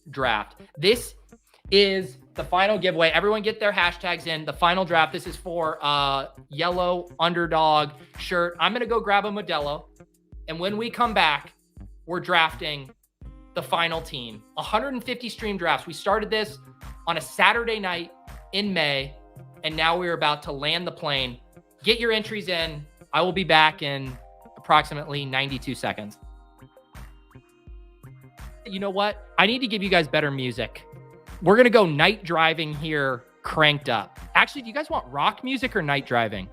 draft. This is the final giveaway. Everyone get their hashtags in. The final draft. This is for yellow Underdog shirt. I'm going to go grab a Modelo. And when we come back, we're drafting the final team. 150 stream drafts. We started this on a Saturday night in May. And now we're about to land the plane. Get your entries in. I will be back in approximately 92 seconds. You know what? I need to give you guys better music. We're going to go night driving here, cranked up. Actually, do you guys want rock music or night driving?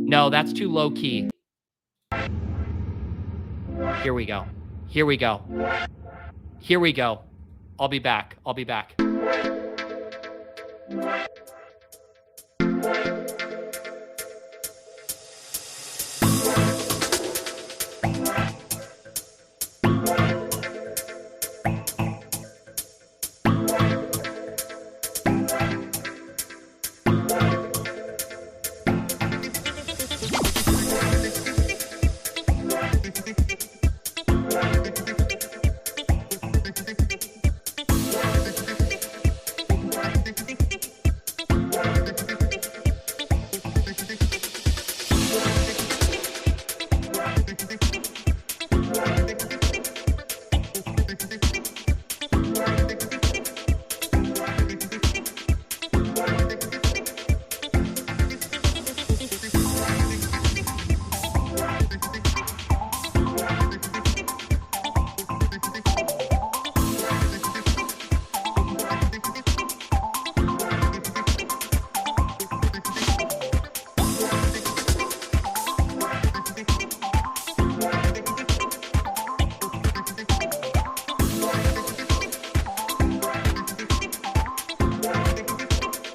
No, that's too low key. Here we go. Here we go. Here we go. I'll be back. I'll be back.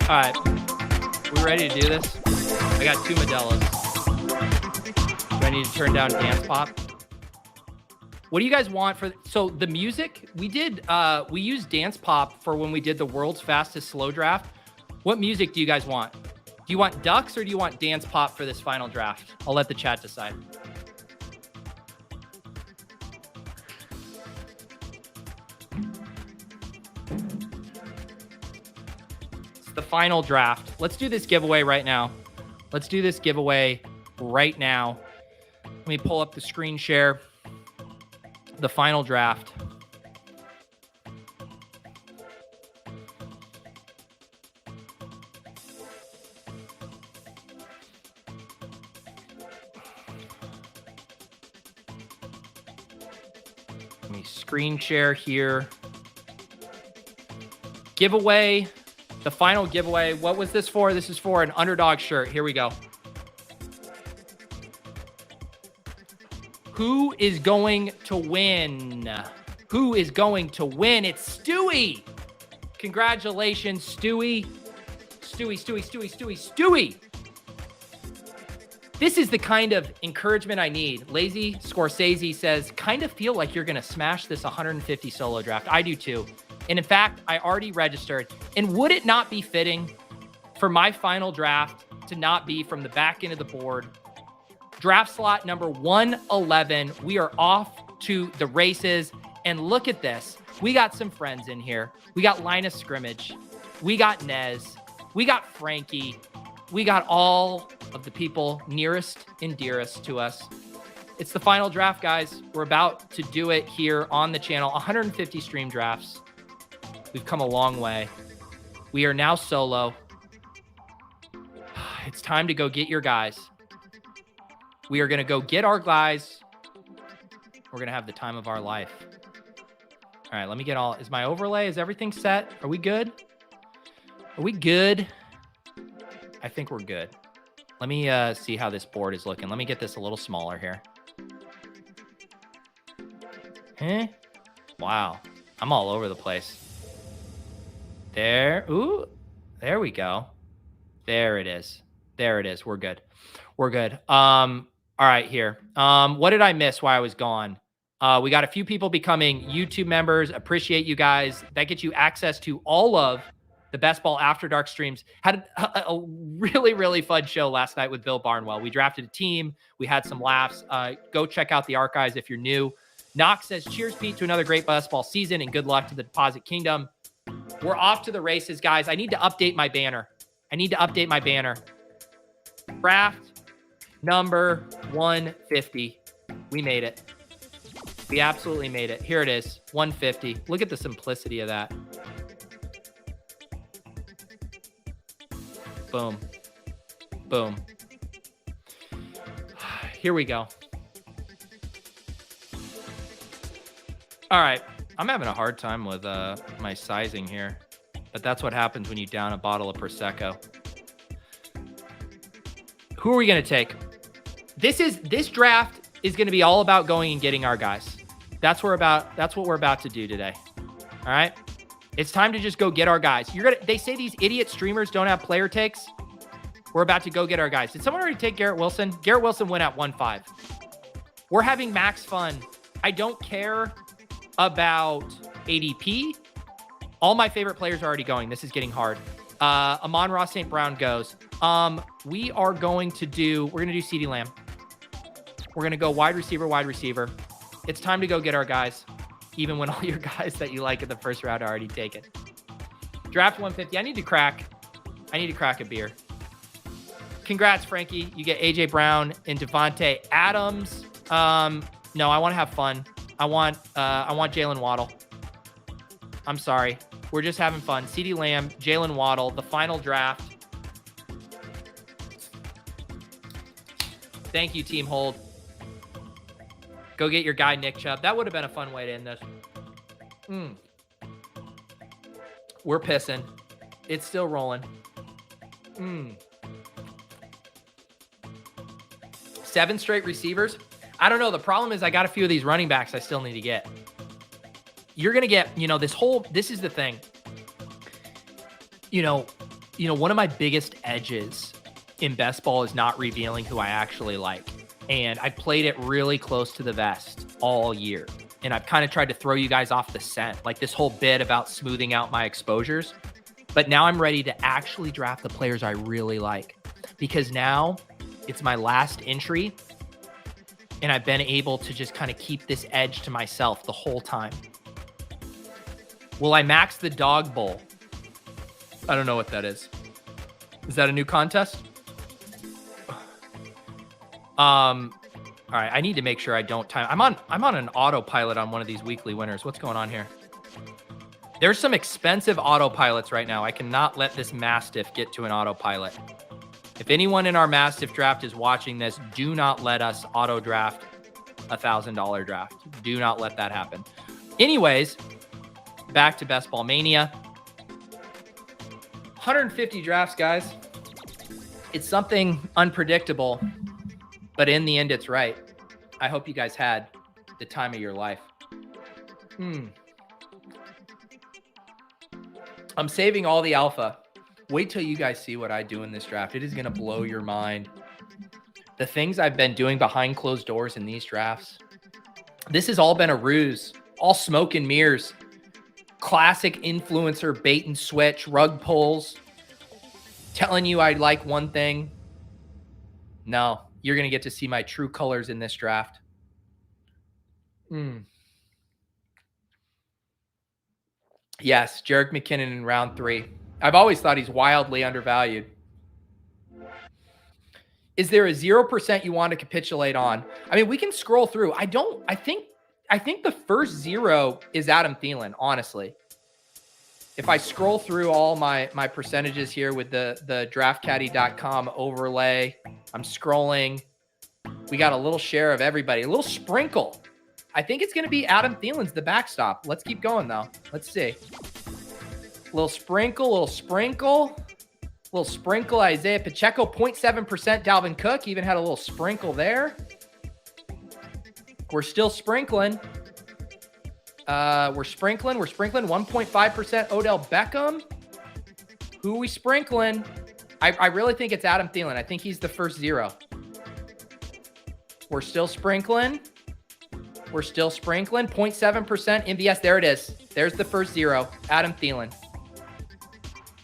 All right, we ready to do this? I got 2 Modelos. Do I need to turn down Dance Pop? What do you guys want for, so the music, we used Dance Pop for when we did the world's fastest slow draft. What music do you guys want? Do you want Ducks or do you want Dance Pop for this final draft? I'll let the chat decide. It's the final draft. Let's do this giveaway right now. Let's do this giveaway right now. Let me pull up the screen share. The final draft. Let me screen share here. Giveaway. The final giveaway. What was this for? This is for an Underdog shirt. Here we go. Who is going to win? Who is going to win? It's Stewie. Congratulations, Stewie. Stewie. This is the kind of encouragement I need. Lazy Scorsese says, kind of feel like you're going to smash this 150 solo draft. I do too. And in fact, I already registered. And would it not be fitting for my final draft to not be from the back end of the board? Draft slot number 111. We are off to the races. And look at this. We got some friends in here. We got Linus Scrimmage. We got Nez. We got Frankie. We got all of the people nearest and dearest to us. It's the final draft, guys. We're about to do it here on the channel. 150 stream drafts. We've come a long way. We are now solo. It's time to go get your guys. We are going to go get our guys. We're going to have the time of our life. All right, let me get all... Is my overlay? Is everything set? Are we good? Are we good? I think we're good. Let me see how this board is looking. Let me get this a little smaller here. Wow. I'm all over the place. There. Ooh. There we go. There it is. There it is. We're good. We're good. All right, here. What did I miss while I was gone? We got a few people becoming YouTube members. Appreciate you guys. That gets you access to all of the Best Ball After Dark streams. Had a really, really fun show last night with Bill Barnwell. We drafted a team. We had some laughs. Go check out the archives if you're new. Knox says, cheers, Pete, to another great Best Ball season and good luck to the Deposit Kingdom. We're off to the races, guys. I need to update my banner. Draft number 150. We made it. We absolutely made it. Here it is, 150. Look at the simplicity of that. Boom. Boom. Here we go. All right. I'm having a hard time with my sizing here, but that's what happens when you down a bottle of Prosecco. Who are we going to take? This draft is going to be all about going and getting our guys. That's what we're about to do today. All right. It's time to just go get our guys. They say these idiot streamers don't have player takes. We're about to go get our guys. Did someone already take Garrett Wilson? Garrett Wilson went at 1.5. We're having max fun. I don't care about ADP. All my favorite players are already going. This is getting hard. Amon-Ra St. Brown goes. We're going to do CeeDee Lamb. We're going to go wide receiver. It's time to go get our guys, even when all your guys that you like in the first round are already taken. Draft 150. I need to crack a beer. Congrats, Frankie. You get AJ Brown and Devontae Adams. No, I want to have fun. I want Jalen Waddle. I'm sorry. We're just having fun. CeeDee Lamb, Jalen Waddle, the final draft. Thank you, Team Hold. Go get your guy, Nick Chubb. That would have been a fun way to end this. We're pissing. It's still rolling. 7 straight receivers. I don't know. The problem is I got a few of these running backs I still need to get. You're going to get, this is the thing. One of my biggest edges in best ball is not revealing who I actually like. And I played it really close to the vest all year. And I've kind of tried to throw you guys off the scent, like this whole bit about smoothing out my exposures. But now I'm ready to actually draft the players I really like, because now it's my last entry and I've been able to just kind of keep this edge to myself the whole time. Will I max the dog bowl? I don't know what that is. Is that a new contest? All right, I need to make sure I don't time. I'm on an autopilot on one of these weekly winners. What's going on here? There's some expensive autopilots right now. I cannot let this Mastiff get to an autopilot. If anyone in our Mastiff draft is watching this, do not let us auto draft a $1,000 draft. Do not let that happen. Anyways, back to Best Ball Mania. 150 drafts, guys. It's something unpredictable, but in the end, it's right. I hope you guys had the time of your life. I'm saving all the alpha. Wait till you guys see what I do in this draft. It is going to blow your mind. The things I've been doing behind closed doors in these drafts. This has all been a ruse. All smoke and mirrors. Classic influencer bait and switch, rug pulls. Telling you I like one thing. No, you're going to get to see my true colors in this draft. Yes, Jerick McKinnon in round 3. I've always thought he's wildly undervalued. Is there a 0% you want to capitulate on? I mean, we can scroll through. I think the first 0 is Adam Thielen, honestly. If I scroll through all my percentages here with the draftcaddy.com overlay, I'm scrolling. We got a little share of everybody, a little sprinkle. I think it's going to be Adam Thielen's the backstop. Let's keep going, though. Let's see. Little sprinkle, Isaiah Pacheco, 0.7%. Dalvin Cook even had a little sprinkle there. We're still sprinkling. We're sprinkling. 1.5% Odell Beckham. Who are we sprinkling? I really think it's Adam Thielen. I think he's the first 0. We're still sprinkling. 0.7% MVS. There it is. There's the first 0. Adam Thielen.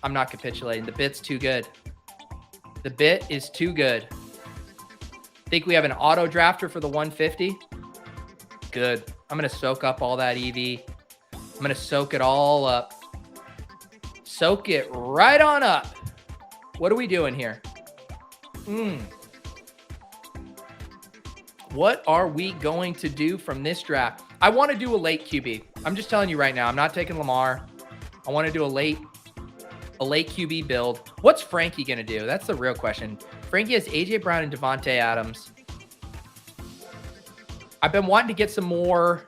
I'm not capitulating. The bit's too good. The bit is too good. Think we have an auto drafter for the 150? Good. I'm going to soak up all that EV. I'm going to soak it all up. Soak it right on up. What are we doing here? What are we going to do from this draft? I want to do a late QB. I'm just telling you right now. I'm not taking Lamar. I want to do a late QB build. What's Frankie going to do? That's the real question. Frankie has AJ Brown and Devontae Adams. I've been wanting to get some more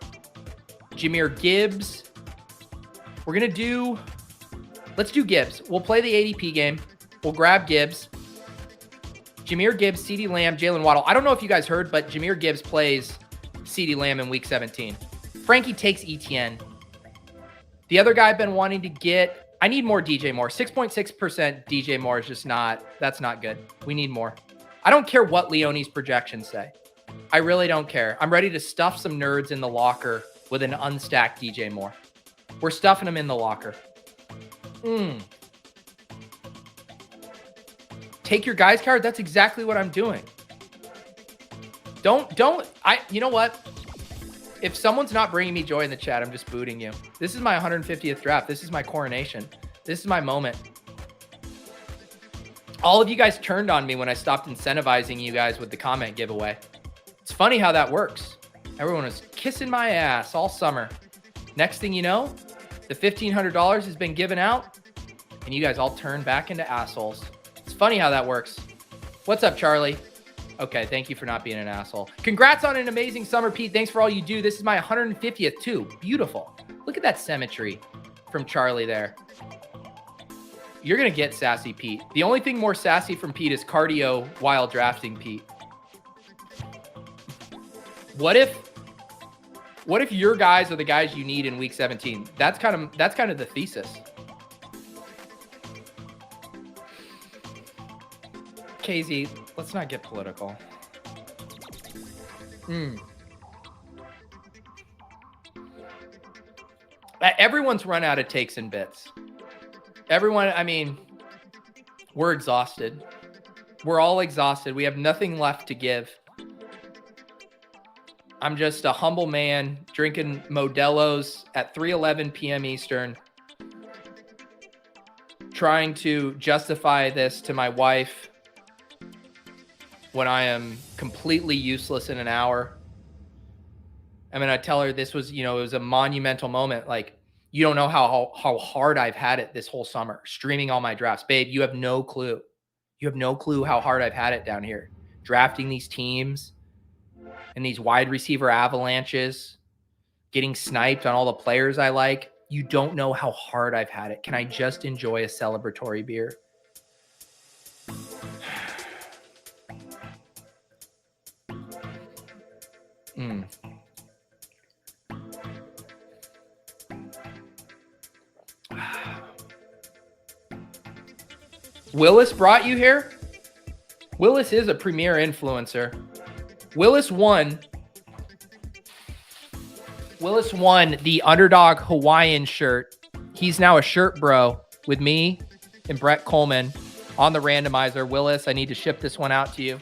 Jahmyr Gibbs. Let's do Gibbs. We'll play the ADP game. We'll grab Gibbs. Jahmyr Gibbs, CeeDee Lamb, Jalen Waddle. I don't know if you guys heard, but Jahmyr Gibbs plays CeeDee Lamb in week 17. Frankie takes ETN. The other guy I've been wanting to get, I need more DJ Moore. 6.6% DJ Moore is just that's not good. We need more. I don't care what Leone's projections say. I really don't care. I'm ready to stuff some nerds in the locker with an unstacked DJ Moore. We're stuffing them in the locker. Take your guys card. That's exactly what I'm doing. You know what? If someone's not bringing me joy in the chat, I'm just booting you. This is my 150th draft. This is my coronation. This is my moment. All of you guys turned on me when I stopped incentivizing you guys with the comment giveaway. It's funny how that works. Everyone was kissing my ass all summer. Next thing you know, the $1,500 has been given out, and you guys all turned back into assholes. It's funny how that works. What's up, Charlie? Okay, thank you for not being an asshole. Congrats on an amazing summer, Pete. Thanks for all you do. This is my 150th, too. Beautiful. Look at that symmetry from Charlie there. You're going to get sassy, Pete. The only thing more sassy from Pete is cardio while drafting, Pete. What if your guys are the guys you need in week 17? That's kind of the thesis. KZ, let's not get political. Everyone's run out of takes and bits. Everyone, I mean, we're exhausted. We're all exhausted. We have nothing left to give. I'm just a humble man drinking Modelo's at 3:11 p.m. Eastern, trying to justify this to my wife when I am completely useless in an hour. I mean, I tell her this was, it was a monumental moment. Like, you don't know how hard I've had it this whole summer, streaming all my drafts. Babe, you have no clue. You have no clue how hard I've had it down here. Drafting these teams and these wide receiver avalanches, getting sniped on all the players I like. You don't know how hard I've had it. Can I just enjoy a celebratory beer? Willis brought you here? Willis is a premier influencer. Willis won the Underdog Hawaiian shirt. He's now a shirt bro with me and Brett Coleman on the randomizer. Willis, I need to ship this one out to you.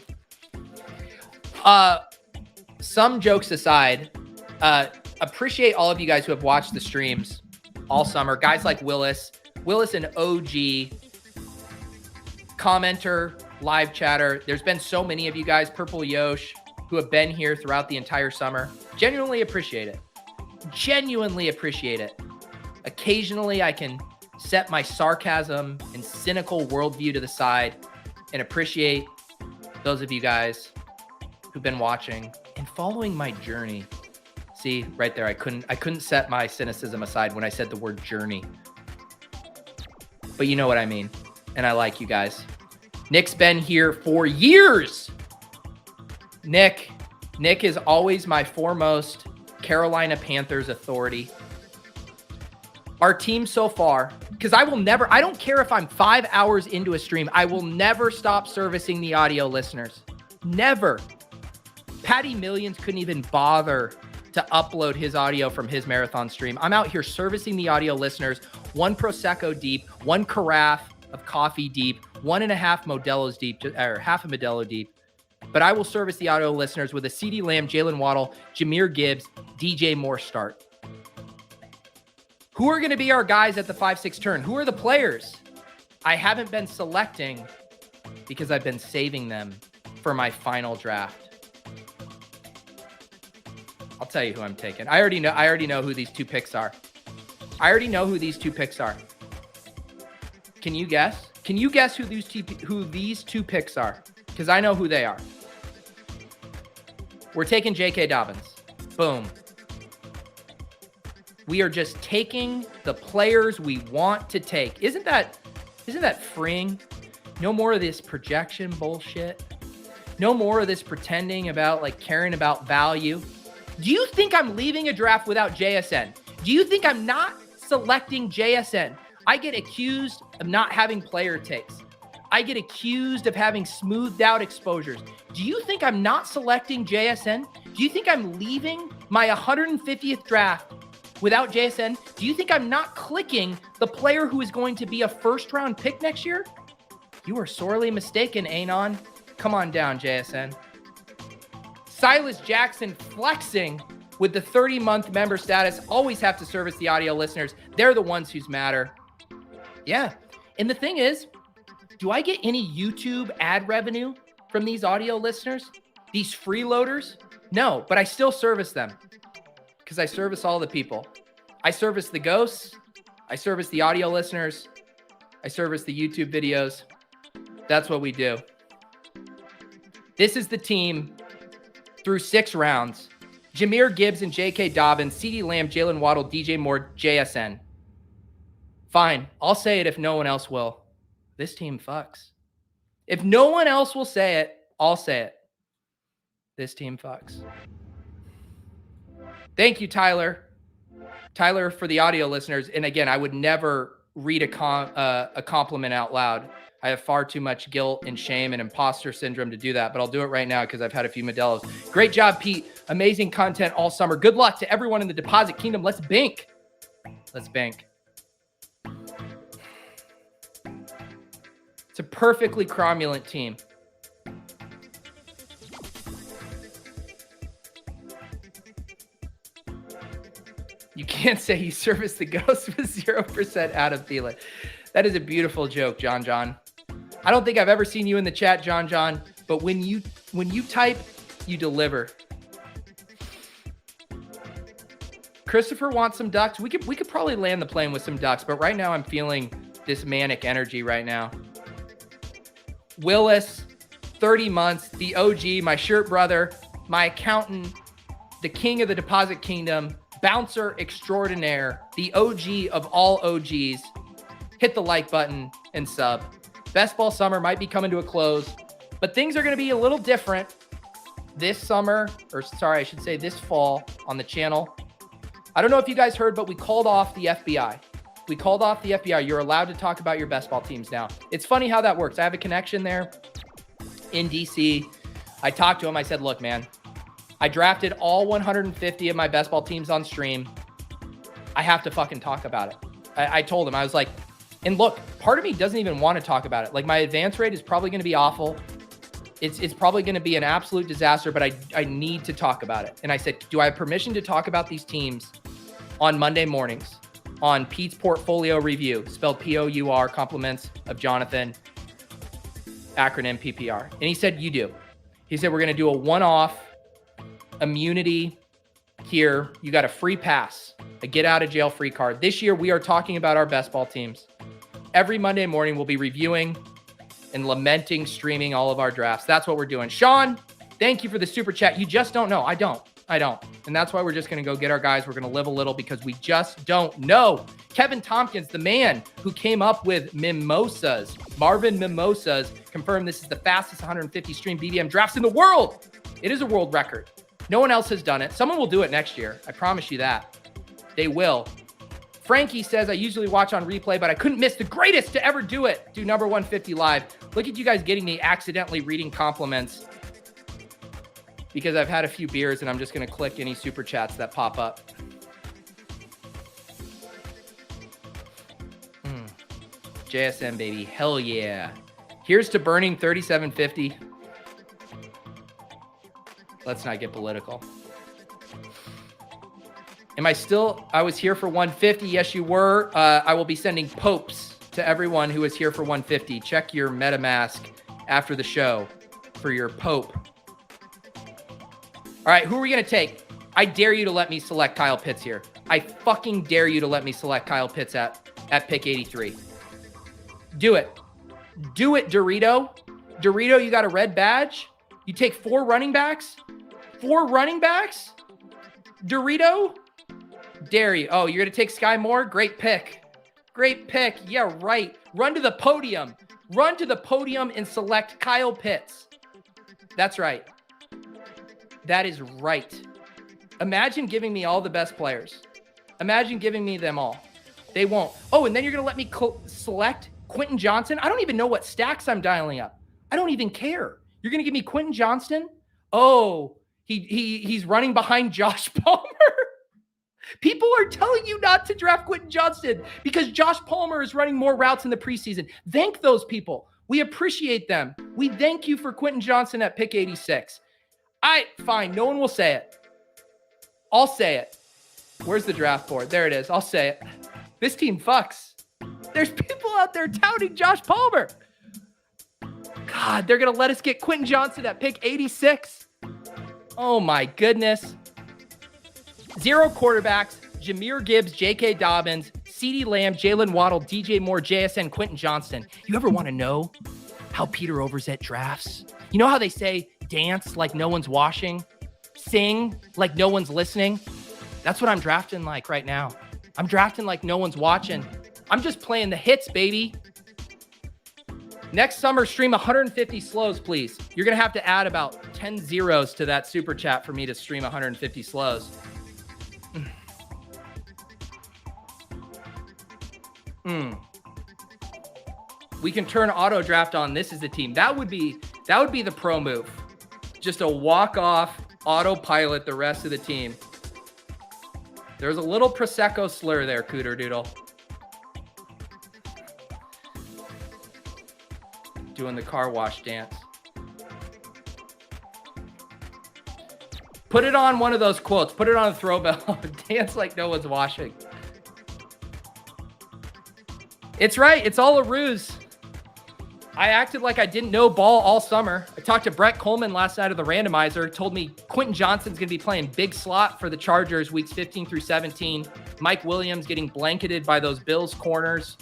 Some jokes aside, appreciate all of you guys who have watched the streams all summer. Guys like Willis, an OG commenter, live chatter. There's been so many of you guys, Purple Yosh, who have been here throughout the entire summer. Genuinely appreciate it. Genuinely appreciate it. Occasionally, I can set my sarcasm and cynical worldview to the side and appreciate those of you guys who've been watching and following my journey. See, right there, I couldn't set my cynicism aside when I said the word journey. But you know what I mean. And I like you guys. Nick's been here for years. Nick is always my foremost Carolina Panthers authority. Our team so far, because I don't care if I'm 5 hours into a stream, I will never stop servicing the audio listeners. Never. Patty Millions couldn't even bother to upload his audio from his marathon stream. I'm out here servicing the audio listeners, 1 Prosecco deep, 1 carafe of coffee deep, 1.5 Modelo's deep, or half a Modelo deep. But I will service the audio listeners with a CeeDee Lamb, Jalen Waddle, Jahmyr Gibbs, DJ Moore start. Who are going to be our guys at the 5-6 turn? Who are the players? I haven't been selecting because I've been saving them for my final draft. I'll tell you who I'm taking. I already know who these 2 picks are. Can you guess? Can you guess who these 2 picks are? Because I know who they are. We're taking J.K. Dobbins. Boom. We are just taking the players we want to take. Isn't that freeing? No more of this projection bullshit. No more of this pretending about caring about value. Do you think I'm leaving a draft without JSN? Do you think I'm not selecting JSN? I get accused of not having player takes. I get accused of having smoothed out exposures. Do you think I'm not selecting JSN? Do you think I'm leaving my 150th draft without JSN? Do you think I'm not clicking the player who is going to be a first-round pick next year? You are sorely mistaken, Anon. Come on down, JSN. Silas Jackson flexing with the 30-month member status. Always have to service the audio listeners. They're the ones who matter. Yeah. And the thing is, do I get any YouTube ad revenue from these audio listeners? These freeloaders? No, but I still service them because I service all the people. I service the ghosts. I service the audio listeners. I service the YouTube videos. That's what we do. This is the team through 6 rounds. Jahmyr Gibbs and J.K. Dobbins, CeeDee Lamb, Jalen Waddle, DJ Moore, JSN. Fine. I'll say it if no one else will. This team fucks. If no one else will say it, I'll say it. This team fucks. Thank you, Tyler. Tyler, for the audio listeners. And again, I would never read a compliment out loud. I have far too much guilt and shame and imposter syndrome to do that, but I'll do it right now because I've had a few Modelos. Great job, Pete. Amazing content all summer. Good luck to everyone in the Deposit Kingdom. Let's bank. Let's bank. It's a perfectly cromulent team. You can't say you service the ghost with 0% out of Thielen. That is a beautiful joke, John. I don't think I've ever seen you in the chat, John, but when you type, you deliver. Christopher wants some ducks. We could probably land the plane with some ducks, but right now I'm feeling this manic energy right now. Willis, 30 months, the OG, my shirt brother, my accountant, the king of the Deposit Kingdom, bouncer extraordinaire, the OG of all OGs. Hit the like button and sub. Best ball summer might be coming to a close, but things are going to be a little different this summer, or sorry, I should say this fall on the channel. I don't know if you guys heard, but we called off the FBI. We called off the FBI. You're allowed to talk about your best ball teams now. It's funny how that works. I have a connection there in DC. I talked to him. I said, look, man, I drafted all 150 of my best ball teams on stream. I have to fucking talk about it. I told him, I was like, and look, part of me doesn't even want to talk about it. Like, my advance rate is probably going to be awful. It's probably going to be an absolute disaster, but I need to talk about it. And I said, do I have permission to talk about these teams on Monday mornings on Pete's Portfolio Review, spelled P-O-U-R, compliments of Jonathan, acronym PPR. And he said, you do. He said, we're going to do a one-off immunity here. You got a free pass, a get out of jail free card. This year, we are talking about our best ball teams. Every Monday morning, we'll be reviewing and lamenting, streaming all of our drafts. That's what we're doing. Sean, thank you for the super chat. You just don't know. I don't. And that's why we're just going to go get our guys. We're going to live a little because we just don't know. Kevin Tompkins, the man who came up with Mimosas, Marvin Mimosas, confirmed this is the fastest 150 stream BBM drafts in the world. It is a world record. No one else has done it. Someone will do it next year. I promise you that. They will. Frankie says, I usually watch on replay, but I couldn't miss the greatest to ever do it. Do number 150 live. Look at you guys getting me accidentally reading compliments because I've had a few beers and I'm just going to click any super chats that pop up. JSM, baby. Hell yeah. Here's to burning 3750. Let's not get political. I was here for 150. Yes, you were. I will be sending popes to everyone who is here for 150. Check your MetaMask after the show for your pope. All right, who are we going to take? I dare you to let me select Kyle Pitts here. I fucking dare you to let me select Kyle Pitts at pick 83. Do it. Do it, Dorito. Dorito, you got a red badge? You take 4 running backs? 4 running backs? Dorito? Dare you. Oh, you're going to take Sky Moore? Great pick. Great pick. Yeah, right. Run to the podium. Run to the podium and select Kyle Pitts. That's right. That is right. Imagine giving me all the best players. Imagine giving me them all. They won't. Oh, and then you're going to let me select Quentin Johnson? I don't even know what stacks I'm dialing up. I don't even care. You're going to give me Quentin Johnston? Oh, he's running behind Josh Palmer. People are telling you not to draft Quentin Johnston because Josh Palmer is running more routes in the preseason. Thank those people. We appreciate them. We thank you for Quentin Johnston at pick 86. Fine. No one will say it. I'll say it. Where's the draft board? There it is. I'll say it. This team fucks. There's people out there touting Josh Palmer. God, they're going to let us get Quentin Johnston at pick 86. Oh my goodness. 0 quarterbacks, Jahmyr Gibbs, J.K. Dobbins, CeeDee Lamb, Jalen Waddle, DJ Moore, JSN, Quentin Johnston. You ever want to know how Peter Overzet drafts? You know how they say dance like no one's washing, sing like no one's listening? That's what I'm drafting like right now. I'm drafting like no one's watching. I'm just playing the hits, baby. Next summer, stream 150 slows, please. You're going to have to add about 10 zeros to that super chat for me to stream 150 slows. We can turn auto draft on. This is the team. That would be the pro move. Just a walk-off autopilot the rest of the team. There's a little Prosecco slur there, Cooter Doodle. Doing the car wash dance. Put it on one of those quotes. Put it on a throwbell. Dance like no one's washing. It's right. It's all a ruse. I acted like I didn't know ball all summer. I talked to Brett Coleman last night of the randomizer, told me Quentin Johnston's going to be playing big slot for the Chargers weeks 15 through 17. Mike Williams getting blanketed by those Bills corners,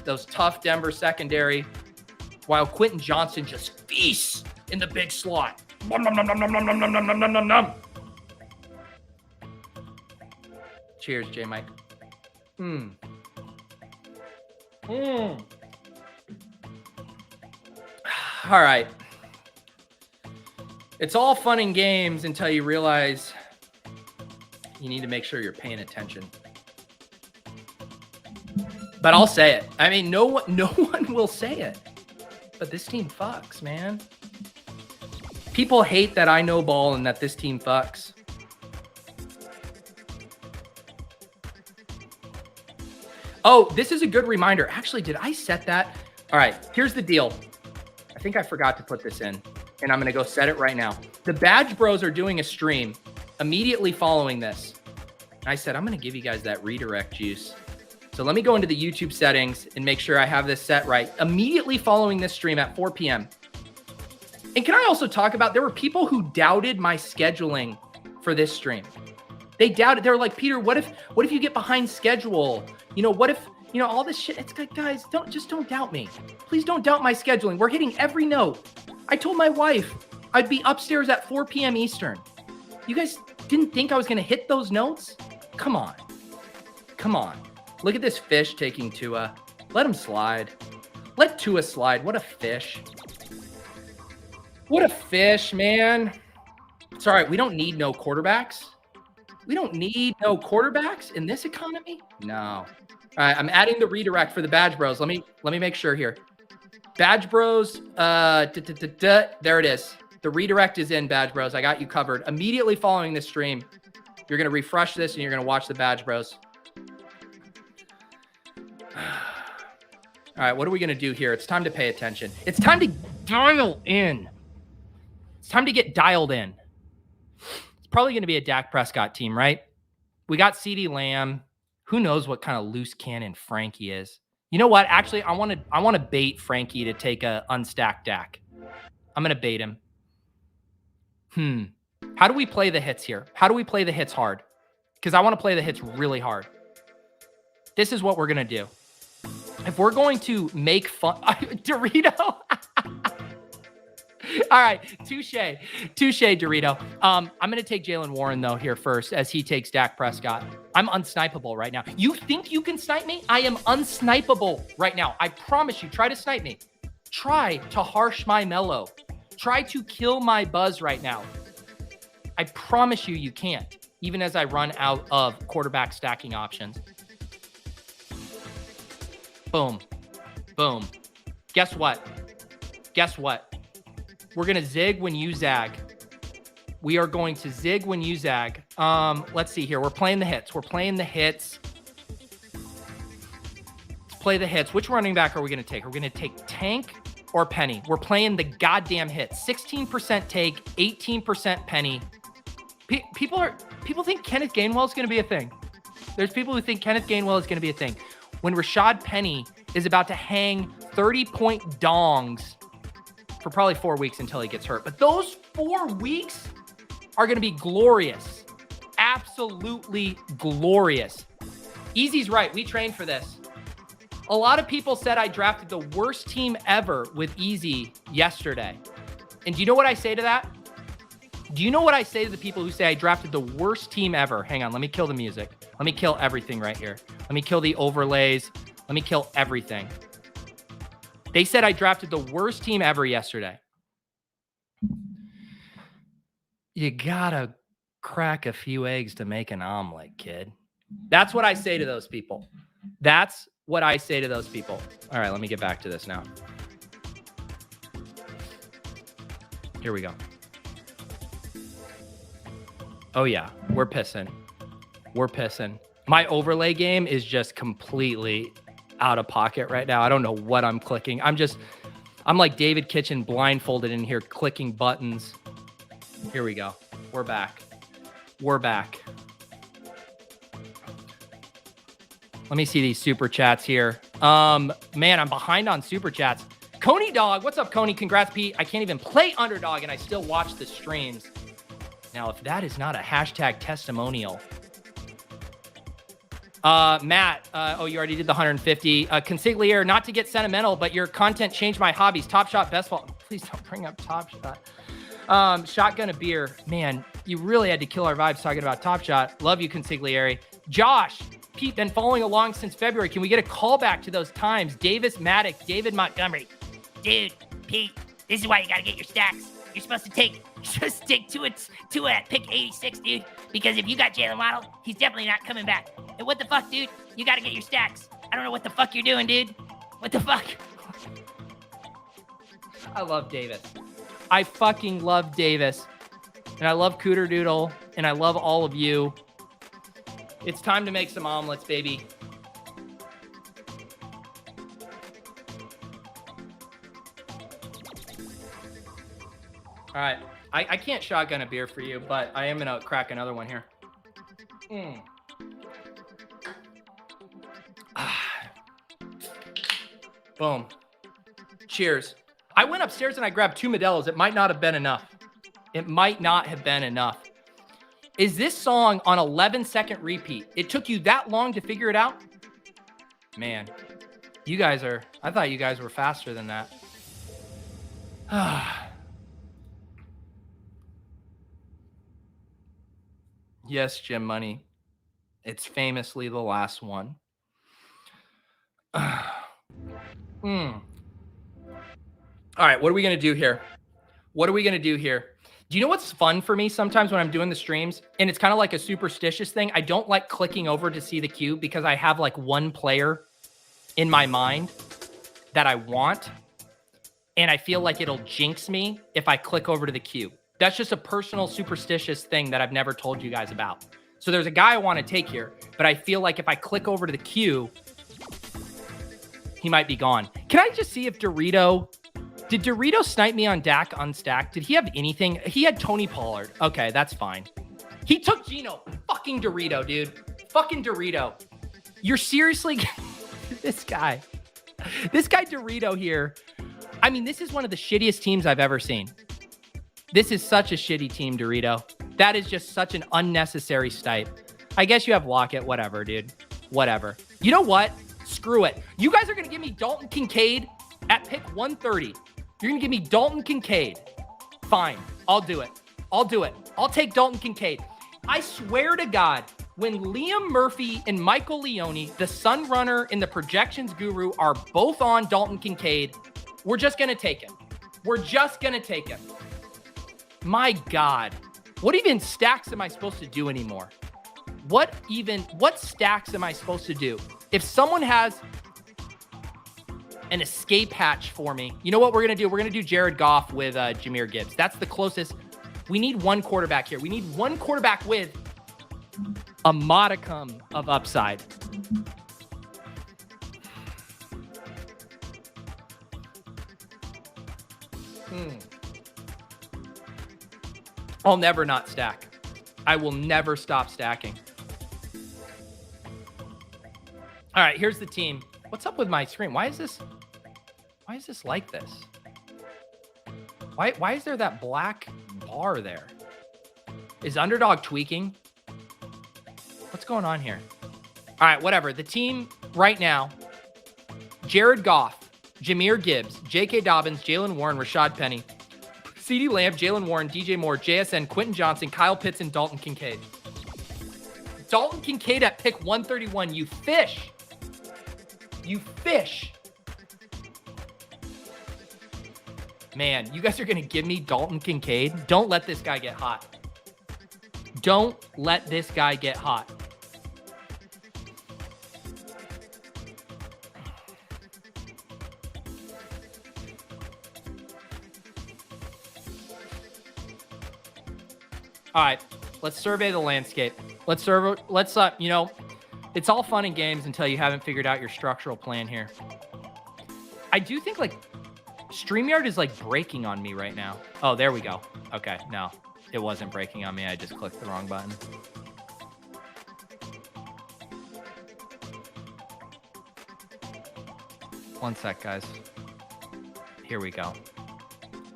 those tough Denver secondary, while Quentin Johnston just feasts in the big slot. Nom, nom, nom, nom, nom, nom, nom, nom, nom, nom, nom, nom. Cheers, J Mike. All right. It's all fun and games until you realize you need to make sure you're paying attention. But I'll say it. I mean, no one will say it. But this team fucks, man. People hate that I know ball and that this team fucks. Oh, this is a good reminder. Actually, did I set that? All right, here's the deal. I think I forgot to put this in, and I'm going to go set it right now. The Badge Bros are doing a stream immediately following this. And I said, I'm going to give you guys that redirect juice. So let me go into the YouTube settings and make sure I have this set right. Immediately following this stream at 4 p.m. And can I also talk about, there were people who doubted my scheduling for this stream. They doubted. They were like, Peter, what if you get behind schedule? You know, what if, you know, all this shit. It's like, guys, don't doubt me. Please don't doubt my scheduling. We're hitting every note. I told my wife I'd be upstairs at 4 p.m. Eastern. You guys didn't think I was going to hit those notes? Come on. Come on. Look at this fish taking Tua. Let him slide. Let Tua slide. What a fish. What a fish, man. It's all right. We don't need no quarterbacks. We don't need no quarterbacks in this economy. No. All right, I'm adding the redirect for the Badge Bros. Let me make sure here. Badge Bros. There it is. The redirect is in, Badge Bros. I got you covered. Immediately following this stream, you're gonna refresh this and you're gonna watch the Badge Bros. All right, what are we gonna do here? It's time to pay attention. It's time to dial in. It's time to get dialed in. It's probably gonna be a Dak Prescott team, right? We got CeeDee Lamb. Who knows what kind of loose cannon Frankie is? You know what? Actually, I want to bait Frankie to take a unstacked Dak. I'm going to bait him. How do we play the hits here? How do we play the hits hard? Because I want to play the hits really hard. This is what we're going to do. If we're going to make fun... Dorito! All right, touche, Dorito. I'm going to take Jalen Warren, though, here first, as he takes Dak Prescott. I'm unsnipeable right now. You think you can snipe me? I am unsnipeable right now. I promise you, try to snipe me. Try to harsh my mellow. Try to kill my buzz right now. I promise you can't, even as I run out of quarterback stacking options. Boom. Boom. Guess what? Guess what? We're going to zig when you zag. We are going to zig when you zag. Let's see here. We're playing the hits. We're playing the hits. Let's play the hits. Which running back are we going to take? Are we going to take Tank or Penny? We're playing the goddamn hits. 16% take, 18% Penny. People think Kenneth Gainwell is going to be a thing. There's people who think Kenneth Gainwell is going to be a thing. When Rashad Penny is about to hang 30-point dongs for probably 4 weeks until he gets hurt. But those 4 weeks are going to be glorious. Absolutely glorious. Easy's right. We trained for this. A lot of people said I drafted the worst team ever with Easy yesterday. And do you know what I say to that? Do you know what I say to the people who say I drafted the worst team ever? Hang on. Let me kill the music. Let me kill everything right here. Let me kill the overlays. Let me kill everything. They said I drafted the worst team ever yesterday. You gotta crack a few eggs to make an omelet, kid. That's what I say to those people. That's what I say to those people. All right, let me get back to this now. Here we go. Oh yeah, we're pissing. We're pissing. My overlay game is just completely out of pocket right now. I don't know what I'm clicking. I'm like David Kitchen blindfolded in here clicking buttons. Here we go. We're back. We're back. Let me see these super chats here. Man, I'm behind on super chats. Coney Dog, what's up, Coney? Congrats, Pete. I can't even play Underdog, and I still watch the streams. Now, if that is not a hashtag testimonial. Matt, oh, you already did the 150. Consigliere, not to get sentimental, but your content changed my hobbies. Top Shot, best ball. Please don't bring up Top Shot. Shotgun a beer. Man, you really had to kill our vibes talking about Top Shot. Love you, Consigliere. Josh, Pete, been following along since February. Can we get a callback to those times? Davis Maddox, David Montgomery. Dude, Pete, this is why you gotta get your stacks. You're supposed to stick to it at pick 86, dude. Because if you got Jalen Waddle, he's definitely not coming back. And what the fuck, dude? You gotta get your stacks. I don't know what the fuck you're doing, dude. What the fuck? I love Davis. I fucking love Davis. And I love Cooter Doodle. And I love all of you. It's time to make some omelets, baby. All right. I can't shotgun a beer for you, but I am going to crack another one here. Boom. Cheers. I went upstairs and I grabbed 2 Modelo's. It might not have been enough. It might not have been enough. Is this song on 11-second repeat? It took you that long to figure it out? Man, you guys are... I thought you guys were faster than that. Yes, Jim Money. It's famously the last one. All right, what are we going to do here? What are we going to do here? Do you know what's fun for me sometimes when I'm doing the streams? And it's kind of like a superstitious thing. I don't like clicking over to see the queue because I have like one player in my mind that I want. And I feel like it'll jinx me if I click over to the queue. That's just a personal superstitious thing that I've never told you guys about. So there's a guy I want to take here, but I feel like if I click over to the queue, he might be gone. Can I just see if did Dorito snipe me on Dak unstacked? Did he have anything? He had Tony Pollard. Okay, that's fine. He took Geno. Fucking Dorito, dude. Fucking Dorito. You're seriously... This guy Dorito here. I mean, this is one of the shittiest teams I've ever seen. This is such a shitty team, Dorito. That is just such an unnecessary stipe. I guess you have Lockett. Whatever, dude. Whatever. You know what? Screw it. You guys are going to give me Dalton Kincaid at pick 130. You're going to give me Dalton Kincaid. Fine. I'll do it. I'll do it. I'll take Dalton Kincaid. I swear to God, when Liam Murphy and Michael Leone, the Sun Runner and the projections guru, are both on Dalton Kincaid, we're just going to take it. We're just going to take it. My God. What even stacks am I supposed to do anymore? What stacks am I supposed to do? If someone has an escape hatch for me, you know what we're going to do? We're going to do Jared Goff with Jahmyr Gibbs. That's the closest. We need one quarterback here. We need one quarterback with a modicum of upside. I'll never not stack. I will never stop stacking. All right, here's the team. What's up with my screen? Why is this like this? Why is there that black bar there? Is Underdog tweaking? What's going on here? All right, whatever. The team right now, Jared Goff, Jahmyr Gibbs, J.K. Dobbins, Jalen Warren, Rashad Penny, CeeDee Lamb, Jalen Warren, DJ Moore, JSN, Quentin Johnson, Kyle Pitts, and Dalton Kincaid. Dalton Kincaid at pick 131. You fish. You fish. Man, you guys are going to give me Dalton Kincaid? Don't let this guy get hot. Don't let this guy get hot. All right, let's survey the landscape. Let's you know, it's all fun and games until you haven't figured out your structural plan here. I do think like StreamYard is like breaking on me right now. Oh, there we go. Okay, no, it wasn't breaking on me. I just clicked the wrong button. One sec, guys. Here we go.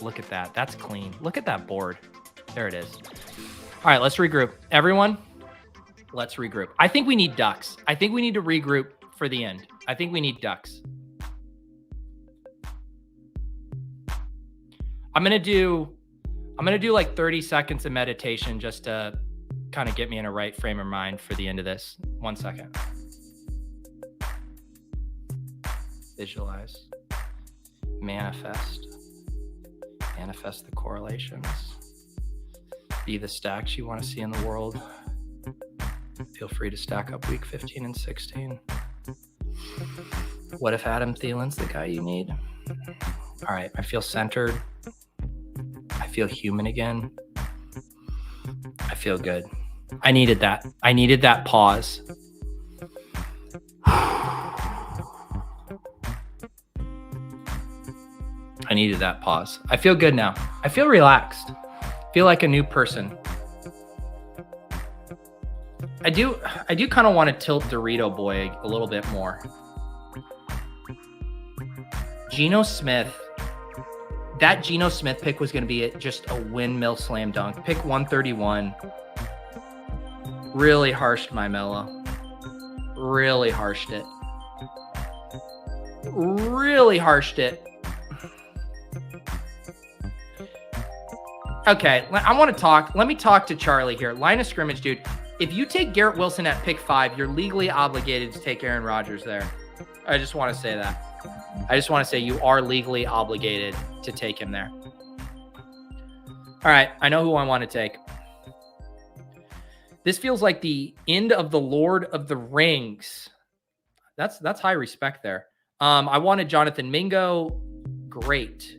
Look at that. That's clean. Look at that board. There it is. All right, let's regroup. Everyone, let's regroup. I think we need ducks. I think we need to regroup for the end. I think we need ducks. I'm gonna do like 30 seconds of meditation just to kind of get me in a right frame of mind for the end of this. 1 second. Visualize. Manifest. Manifest the correlations. Be the stacks you want to see in the world. Feel free to stack up week 15 and 16. What if Adam Thielen's the guy you need? All right, I feel centered. I feel human again. I feel good. I needed that. I needed that pause. I needed that pause. I feel good now. I feel relaxed. I feel like a new person. I do kind of want to tilt Dorito Boy a little bit more. Geno Smith. That Geno Smith pick was going to be just a windmill slam dunk. Pick 131. Really harshed my mellow. Really harshed it. Really harshed it. Okay, I want to talk. Let me talk to Charlie here. Line of scrimmage, dude. If you take Garrett Wilson at pick 5, you're legally obligated to take Aaron Rodgers there. I just want to say that. I just want to say you are legally obligated to take him there. All right, I know who I want to take. This feels like the end of the Lord of the Rings. That's high respect there. I wanted Jonathan Mingo. Great.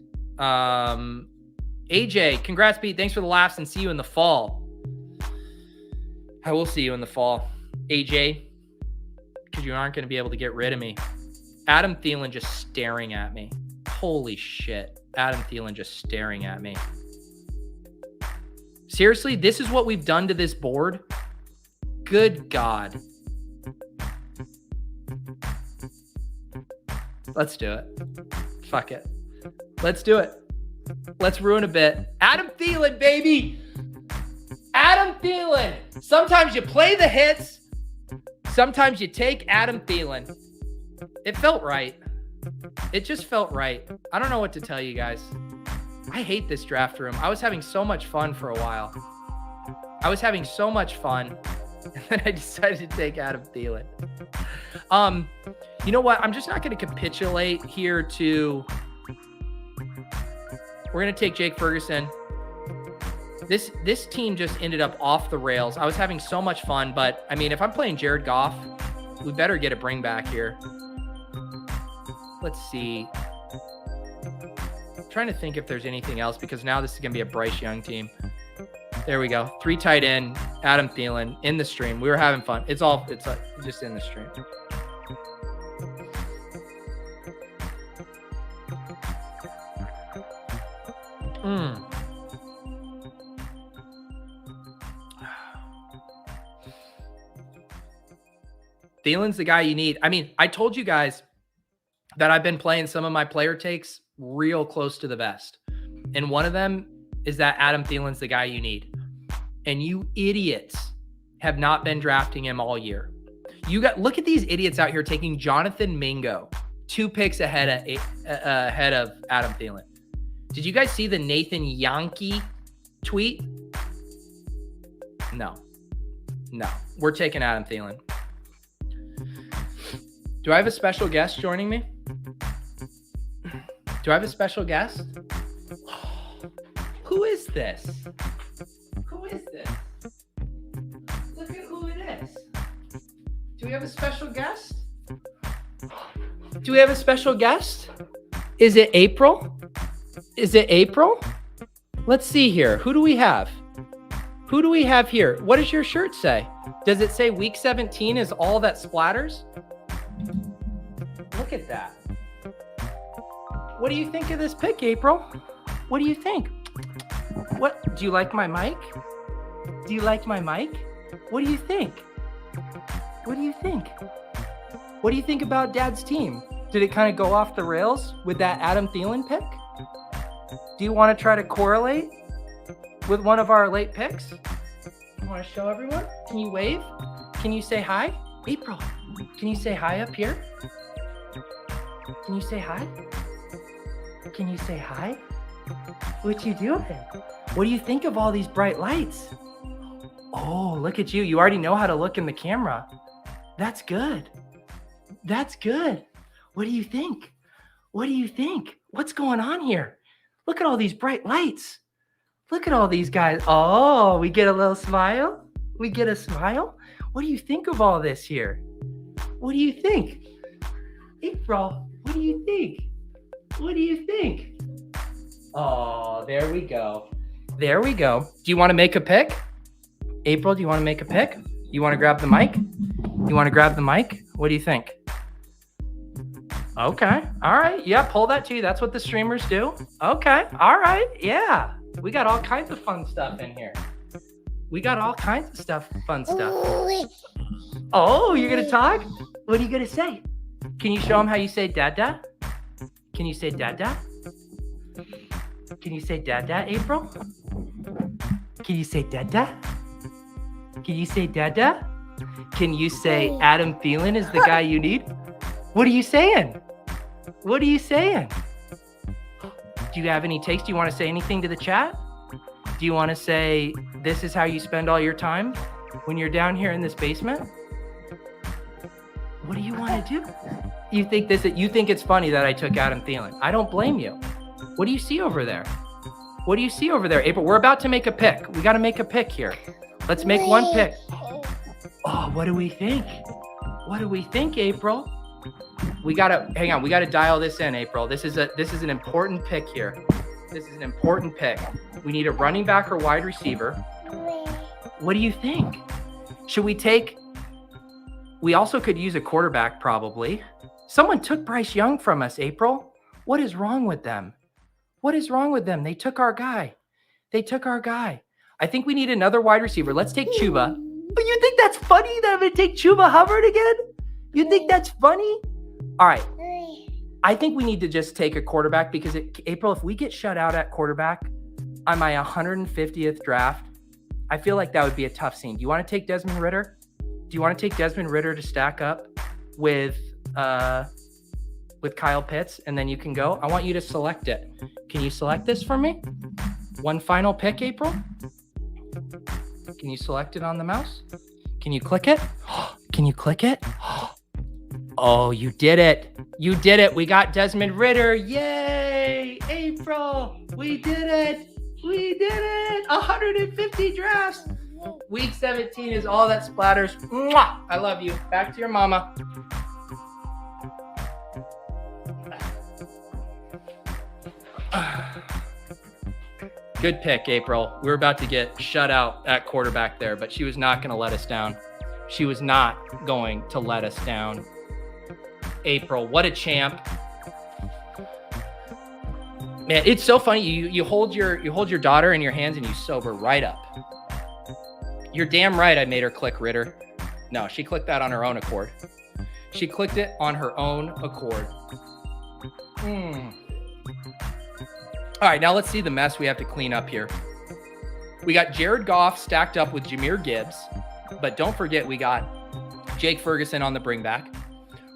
AJ, congrats, Pete. Thanks for the laughs and see you in the fall. I will see you in the fall, AJ, because you aren't going to be able to get rid of me. Adam Thielen just staring at me. Holy shit. Adam Thielen just staring at me. Seriously, this is what we've done to this board? Good God. Let's do it. Fuck it. Let's do it. Let's ruin a bit. Adam Thielen, baby. Adam Thielen. Sometimes you play the hits. Sometimes you take Adam Thielen. It felt right. It just felt right. I don't know what to tell you guys. I hate this draft room. I was having so much fun for a while. I was having so much fun. And then I decided to take Adam Thielen. You know what? I'm just not going to capitulate here to... We're going to take Jake Ferguson. This team just ended up off the rails. I was having so much fun, but I mean, if I'm playing Jared Goff, we better get a bring back here. Let's see. I'm trying to think if there's anything else because now this is going to be a Bryce Young team. There we go. 3 tight end, Adam Thielen in the stream. We were having fun. It's just in the stream. Thielen's the guy you need. I mean, I told you guys that I've been playing some of my player takes real close to the vest. And one of them is that Adam Thielen's the guy you need. And you idiots have not been drafting him all year. Look at these idiots out here taking Jonathan Mingo 2 picks ahead of Adam Thielen. Did you guys see the Nathan Yankee tweet? No. We're taking Adam Thielen. Do I have a special guest joining me? Do I have a special guest? Who is this? Who is this? Look at who it is. Do we have a special guest? Do we have a special guest? Is it April? Is it April? Let's see here. Who do we have? Who do we have here? What does your shirt say? Does it say week 17 is all that splatters? Look at that. What do you think of this pick, April? What do you think? What, do you like my mic? Do you like my mic? What do you think? What do you think? What do you think about Dad's team? Did it kind of go off the rails with that Adam Thielen pick? Do you want to try to correlate with one of our late picks? You want to show everyone? Can you wave? Can you say hi? April, can you say hi up here? Can you say hi? Can you say hi? What you doing? What do you think of all these bright lights? Oh, look at you. You already know how to look in the camera. That's good. That's good. What do you think? What do you think? What's going on here? Look at all these bright lights. Look at all these guys. Oh, we get a little smile. We get a smile. What do you think of all this here? What do you think? April, what do you think? What do you think? Oh, there we go. There we go. Do you want to make a pick? April, do you want to make a pick? You want to grab the mic? You want to grab the mic? What do you think? Okay. All right. Yeah, pull that too. That's what the streamers do. Okay. All right. Yeah. We got all kinds of fun stuff in here. We got all kinds of stuff, fun stuff. Oh, you're going to talk? What are you going to say? Can you show them how you say dada? Can you say dada? Can you say dada, April? Can you say dada? Can you say dada? Can you say Adam Thielen is the guy you need? What are you saying? What are you saying? Do you have any takes? Do you want to say anything to the chat? Do you want to say this is how you spend all your time when you're down here in this basement? What do you want to do? You think it's funny that I took Adam Thielen. I don't blame you. What do you see over there? What do you see over there, April? We're about to make a pick. We got to make a pick here. Let's make one pick. Oh, what do we think? What do we think, April? We gotta hang on. We gotta dial this in, April. This is an important pick here. This is an important pick. We need a running back or wide receiver. What do you think? Should we take? We also could use a quarterback, probably. Someone took Bryce Young from us, April. What is wrong with them? What is wrong with them? They took our guy. They took our guy. I think we need another wide receiver. Let's take Chuba. But you think that's funny that I'm going to take Chuba Hubbard again? You think that's funny? All right. I think we need to just take a quarterback because, April, if we get shut out at quarterback on my 150th draft, I feel like that would be a tough scene. Do you want to take Desmond Ridder? Do you want to take Desmond Ridder to stack up with Kyle Pitts, and then you can go? I want you to select it. Can you select this for me? One final pick, April? Can you select it on the mouse? Can you click it? Can you click it? Oh, you did it. You did it. We got Desmond Ridder. Yay, April. We did it. We did it. 150 drafts. Week 17 is all that splatters. Mwah! I love you. Back to your mama. Good pick, April. We're about to get shut out at quarterback there, but she was not going to let us down. She was not going to let us down. April, what a champ. Man, it's so funny. You hold your daughter in your hands and you sober right up. You're damn right I made her click Ridder. No, she clicked that on her own accord. She clicked it on her own accord. All right, now let's see the mess we have to clean up here. We got Jared Goff stacked up with Jahmyr Gibbs, but don't forget we got Jake Ferguson on the bringback.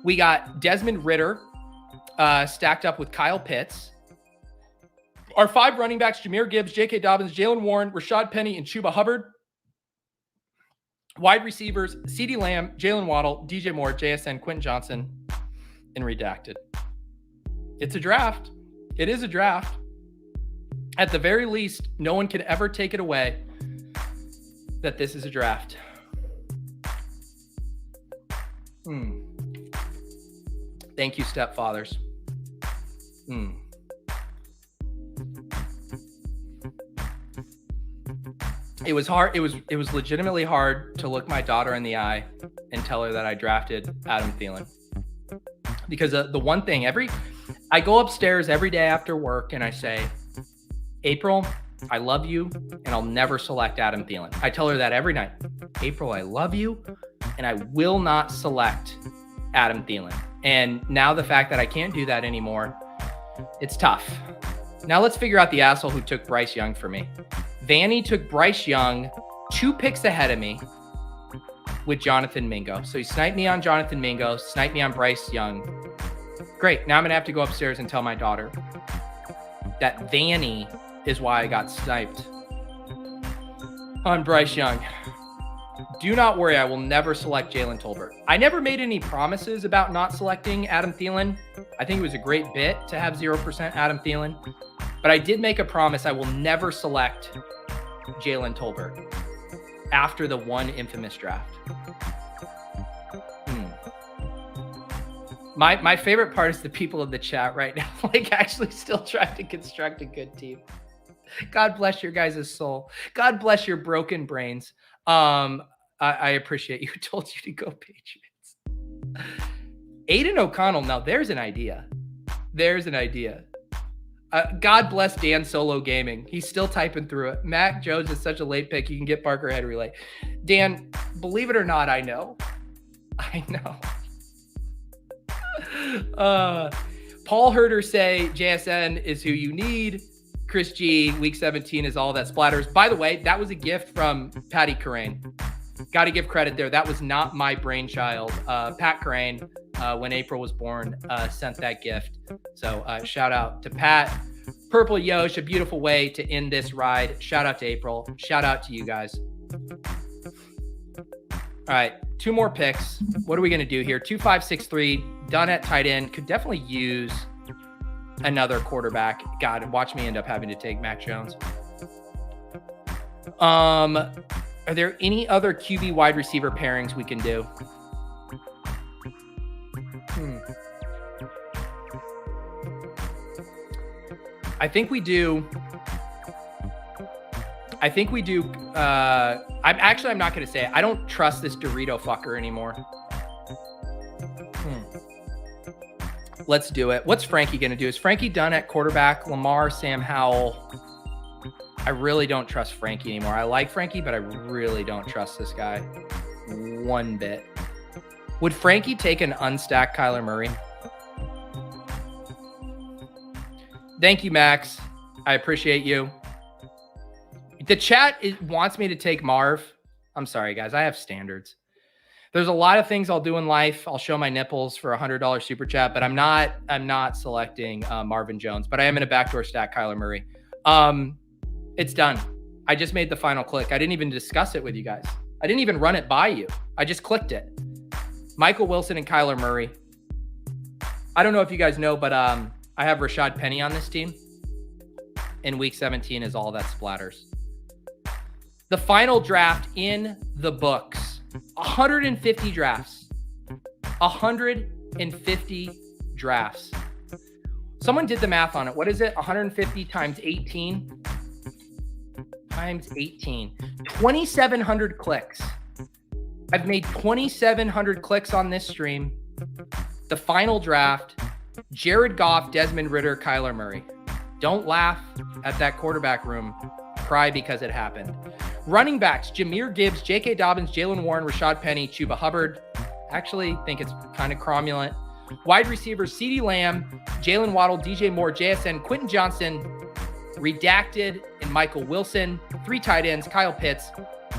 We got Desmond Ridder stacked up with Kyle Pitts. Our 5 running backs, Jahmyr Gibbs, J.K. Dobbins, Jalen Warren, Rashad Penny, and Chuba Hubbard. Wide receivers, CeeDee Lamb, Jalen Waddle, DJ Moore, JSN, Quentin Johnson, and redacted. It's a draft. It is a draft. At the very least, no one can ever take it away that this is a draft. Thank you, stepfathers. It was hard. It was legitimately hard to look my daughter in the eye and tell her that I drafted Adam Thielen. Because the one thing, I go upstairs every day after work and I say, April, I love you, and I'll never select Adam Thielen. I tell her that every night. April, I love you, and I will not select Adam Thielen. And now the fact that I can't do that anymore, it's tough. Now let's figure out the asshole who took Bryce Young for me. Vanny took Bryce Young 2 picks ahead of me with Jonathan Mingo. So he sniped me on Jonathan Mingo, sniped me on Bryce Young. Great. Now I'm going to have to go upstairs and tell my daughter that Vanny is why I got sniped on Bryce Young. Do not worry. I will never select Jalen Tolbert. I never made any promises about not selecting Adam Thielen. I think it was a great bit to have 0% Adam Thielen. But I did make a promise I will never select Jalen Tolbert after the one infamous draft. My favorite part is the people in the chat right now, like actually still trying to construct a good team. God bless your guys' soul. God bless your broken brains. I appreciate you. Told you to go Patriots. Aiden O'Connell. Now there's an idea. There's an idea. God bless Dan Solo Gaming. He's still typing through it. Mac Jones is such a late pick. You can get Parker Henry late. Dan, believe it or not, I know. I know. Paul Herder say JSN is who you need. Chris G, week 17 is all that splatters. By the way, that was a gift from Patty Carrain. Got to give credit there. That was not my brainchild. Pat Carrain, when April was born, sent that gift. So shout out to Pat. Purple Yosh, a beautiful way to end this ride. Shout out to April. Shout out to you guys. All right, 2 more picks. What are we going to do here? 2, 5, 6, 3. Done at tight end. Could definitely use another quarterback. God, watch me end up having to take Mac Jones. Are there any other QB wide receiver pairings we can do? I think we do. I'm not going to say it. I don't trust this Dorito fucker anymore. Let's do it. What's Frankie going to do? Is Frankie done at quarterback? Lamar, Sam Howell. I really don't trust Frankie anymore. I like Frankie, but I really don't trust this guy one bit. Would Frankie take an unstacked Kyler Murray? Thank you, Max. I appreciate you. The chat wants me to take Marv. I'm sorry, guys. I have standards. There's a lot of things I'll do in life. I'll show my nipples for $100 super chat, but I'm not selecting Marvin Jones, but I am in a backdoor stack Kyler Murray. It's done. I just made the final click. I didn't even discuss it with you guys. I didn't even run it by you. I just clicked it. Michael Wilson and Kyler Murray. I don't know if you guys know, but I have Rashad Penny on this team. And week 17 is all that splatters. The final draft in the books. 150 drafts. 150 drafts. Someone did the math on it. What is it? 150 times 18? Times 18. 2,700 clicks. I've made 2,700 clicks on this stream. The final draft. Jared Goff, Desmond Ridder, Kyler Murray. Don't laugh at that quarterback room. Cry because it happened. Running backs, Jahmyr Gibbs, J.K. Dobbins, Jalen Warren, Rashad Penny, Chuba Hubbard. Actually, think it's kind of cromulent. Wide receivers, CeeDee Lamb, Jalen Waddle, DJ Moore, JSN, Quentin Johnson, Redacted, and Michael Wilson. 3 tight ends, Kyle Pitts,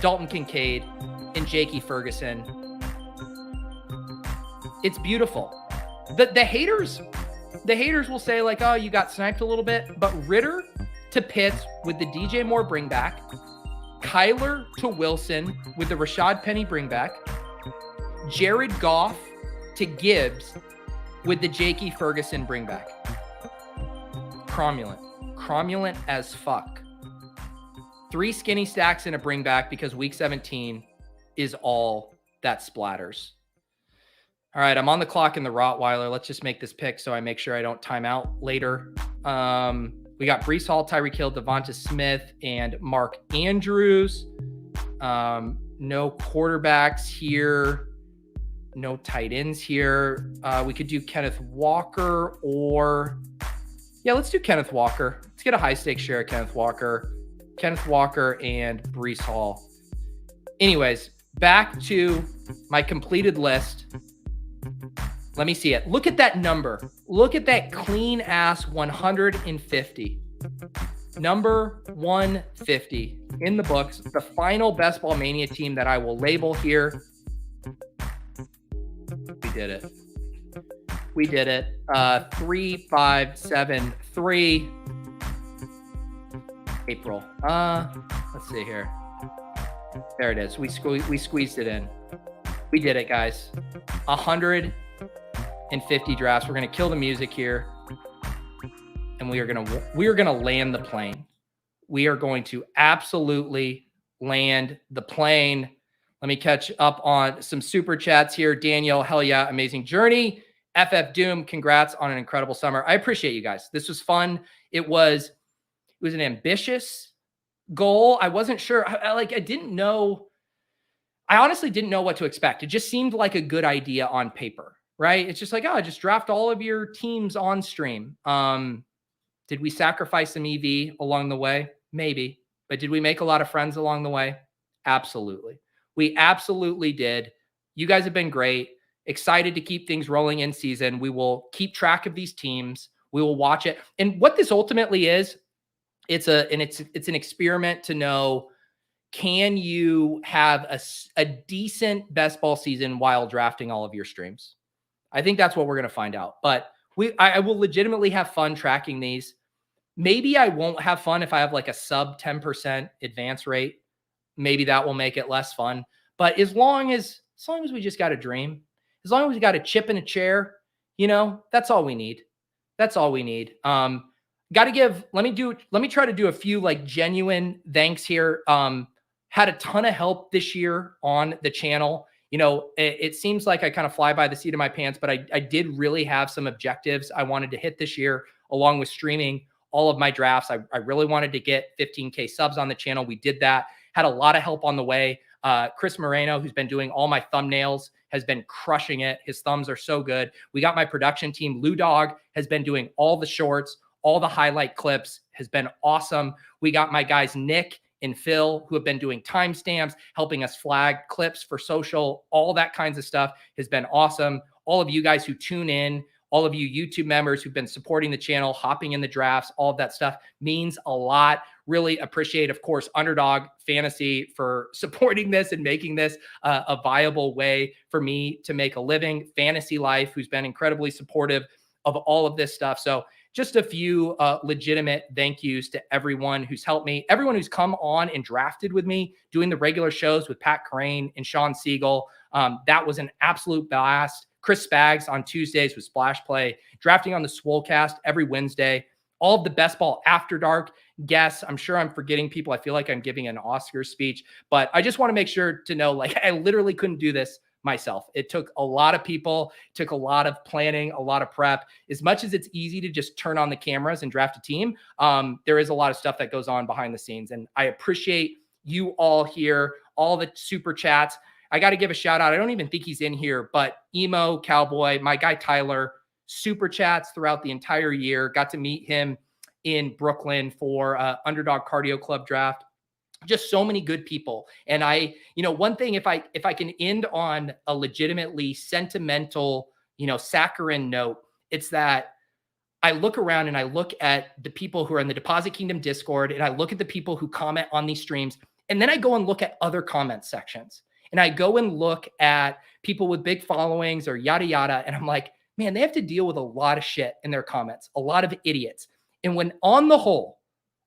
Dalton Kincaid, and Jakey Ferguson. It's beautiful. The haters will say like, oh, you got sniped a little bit, but Ridder to Pitts with the DJ Moore bring back, Kyler to Wilson with the Rashad Penny bring back, Jared Goff to Gibbs with the Jakey Ferguson bring back. Cromulent as fuck. 3 skinny stacks and a bring back because week 17 is all that splatters. All right, I'm on the clock in the Rottweiler. Let's just make this pick so I make sure I don't time out later. We got Brees Hall, Tyreek Hill, Devonta Smith, and Mark Andrews. No quarterbacks here. No tight ends here. We could do Kenneth Walker or... Yeah, let's do Kenneth Walker. Let's get a high-stakes share of Kenneth Walker. Kenneth Walker and Brees Hall. Anyways, back to my completed list. Let me see it. Look at that number. Look at that clean-ass 150. Number 150 in the books. The final Best Ball Mania team that I will label here. We did it. We did it. 3, 5, 7, 3. April. Let's see here. There it is. We squeezed it in. We did it, guys. 150 drafts. We're gonna kill the music here, and we are gonna land the plane. We are going to absolutely land the plane. Let me catch up on some super chats here. Daniel, hell yeah, amazing journey. FF Doom, congrats on an incredible summer. I appreciate you guys. This was fun. It was an ambitious goal. I wasn't sure. I didn't know. I honestly didn't know what to expect. It just seemed like a good idea on paper, right? It's just like, oh, just draft all of your teams on stream. Did we sacrifice some EV along the way? Maybe. But did we make a lot of friends along the way? Absolutely. We absolutely did. You guys have been great. Excited to keep things rolling in season. We will keep track of these teams. We will watch it. And what this ultimately is, it's an experiment to know, can you have a decent best ball season while drafting all of your streams? I think that's what we're going to find out. But I will legitimately have fun tracking these. Maybe I won't have fun if I have like a sub 10% advance rate. Maybe that will make it less fun. But as long as we just got a dream, as long as we got a chip in a chair, that's all we need. That's all we need. Let me try to do a few like genuine thanks here. Had a ton of help this year on the channel. It seems like I kind of fly by the seat of my pants, but I did really have some objectives I wanted to hit this year, along with streaming all of my drafts. I really wanted to get 15K subs on the channel. We did that. Had a lot of help on the way. Chris Moreno, who's been doing all my thumbnails, has been crushing it. His thumbs are so good. We got my production team. Lou Dog has been doing all the shorts, all the highlight clips, has been awesome. We got my guys, Nick and Phil, who have been doing timestamps, helping us flag clips for social, all that kinds of stuff has been awesome. All of you guys who tune in, all of you YouTube members who've been supporting the channel, hopping in the drafts, all of that stuff means a lot. Really appreciate, of course, Underdog Fantasy for supporting this and making this a viable way for me to make a living. Fantasy Life, who's been incredibly supportive of all of this stuff. So just a few legitimate thank yous to everyone who's helped me, everyone who's come on and drafted with me, doing the regular shows with Pat Crane and Sean Siegel. That was an absolute blast. Chris Spags on Tuesdays with Splash Play, drafting on the Swolecast every Wednesday. All of the Best Ball After Dark guests. I'm sure I'm forgetting people. I feel like I'm giving an Oscar speech, but I just want to make sure to know, like, I literally couldn't do this myself. It took a lot of people, took a lot of planning, a lot of prep. As much as it's easy to just turn on the cameras and draft a team, there is a lot of stuff that goes on behind the scenes. And I appreciate you all here, all the super chats. I got to give a shout out. I don't even think he's in here, but Emo Cowboy, my guy Tyler, super chats throughout the entire year. Got to meet him in Brooklyn for Underdog Cardio Club draft. Just so many good people. And one thing, if I can end on a legitimately sentimental, saccharine note, it's that I look around and I look at the people who are in the Deposit Kingdom Discord, and I look at the people who comment on these streams, and then I go and look at other comment sections. And I go and look at people with big followings or yada, yada. And I'm like, man, they have to deal with a lot of shit in their comments, a lot of idiots. And when on the whole,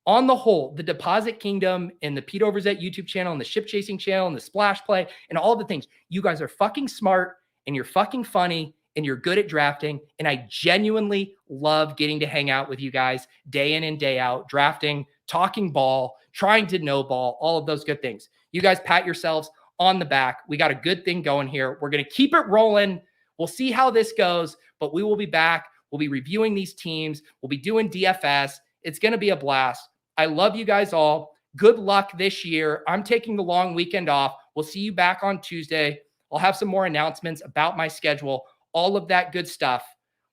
the Deposit Kingdom and the Pete Overzet YouTube channel and the Ship Chasing channel and the Splash Play and all the things, you guys are fucking smart and you're fucking funny and you're good at drafting. And I genuinely love getting to hang out with you guys day in and day out, drafting, talking ball, trying to know ball, all of those good things. You guys pat yourselves on the back. We got a good thing going here. We're going to keep it rolling. We'll see how this goes, but we will be back. We'll be reviewing these teams. We'll be doing DFS, It's going to be a blast. I love you guys all. Good luck this year. I'm taking the long weekend off. We'll see you back on Tuesday. I'll have some more announcements about my schedule, all of that good stuff.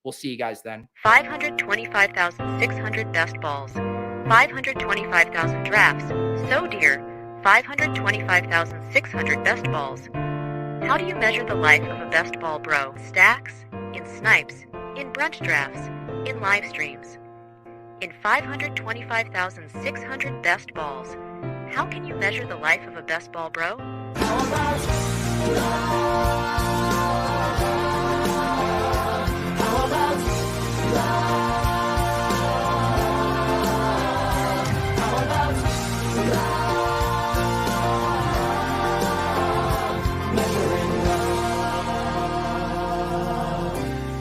We'll see you guys then. 525,600 best balls. 525,000 drafts. So dear. 525,600 best balls. How do you measure the life of a best ball bro? Stacks? In snipes? In brunch drafts? In live streams? In 525,600 best balls. How can you measure the life of a best ball bro?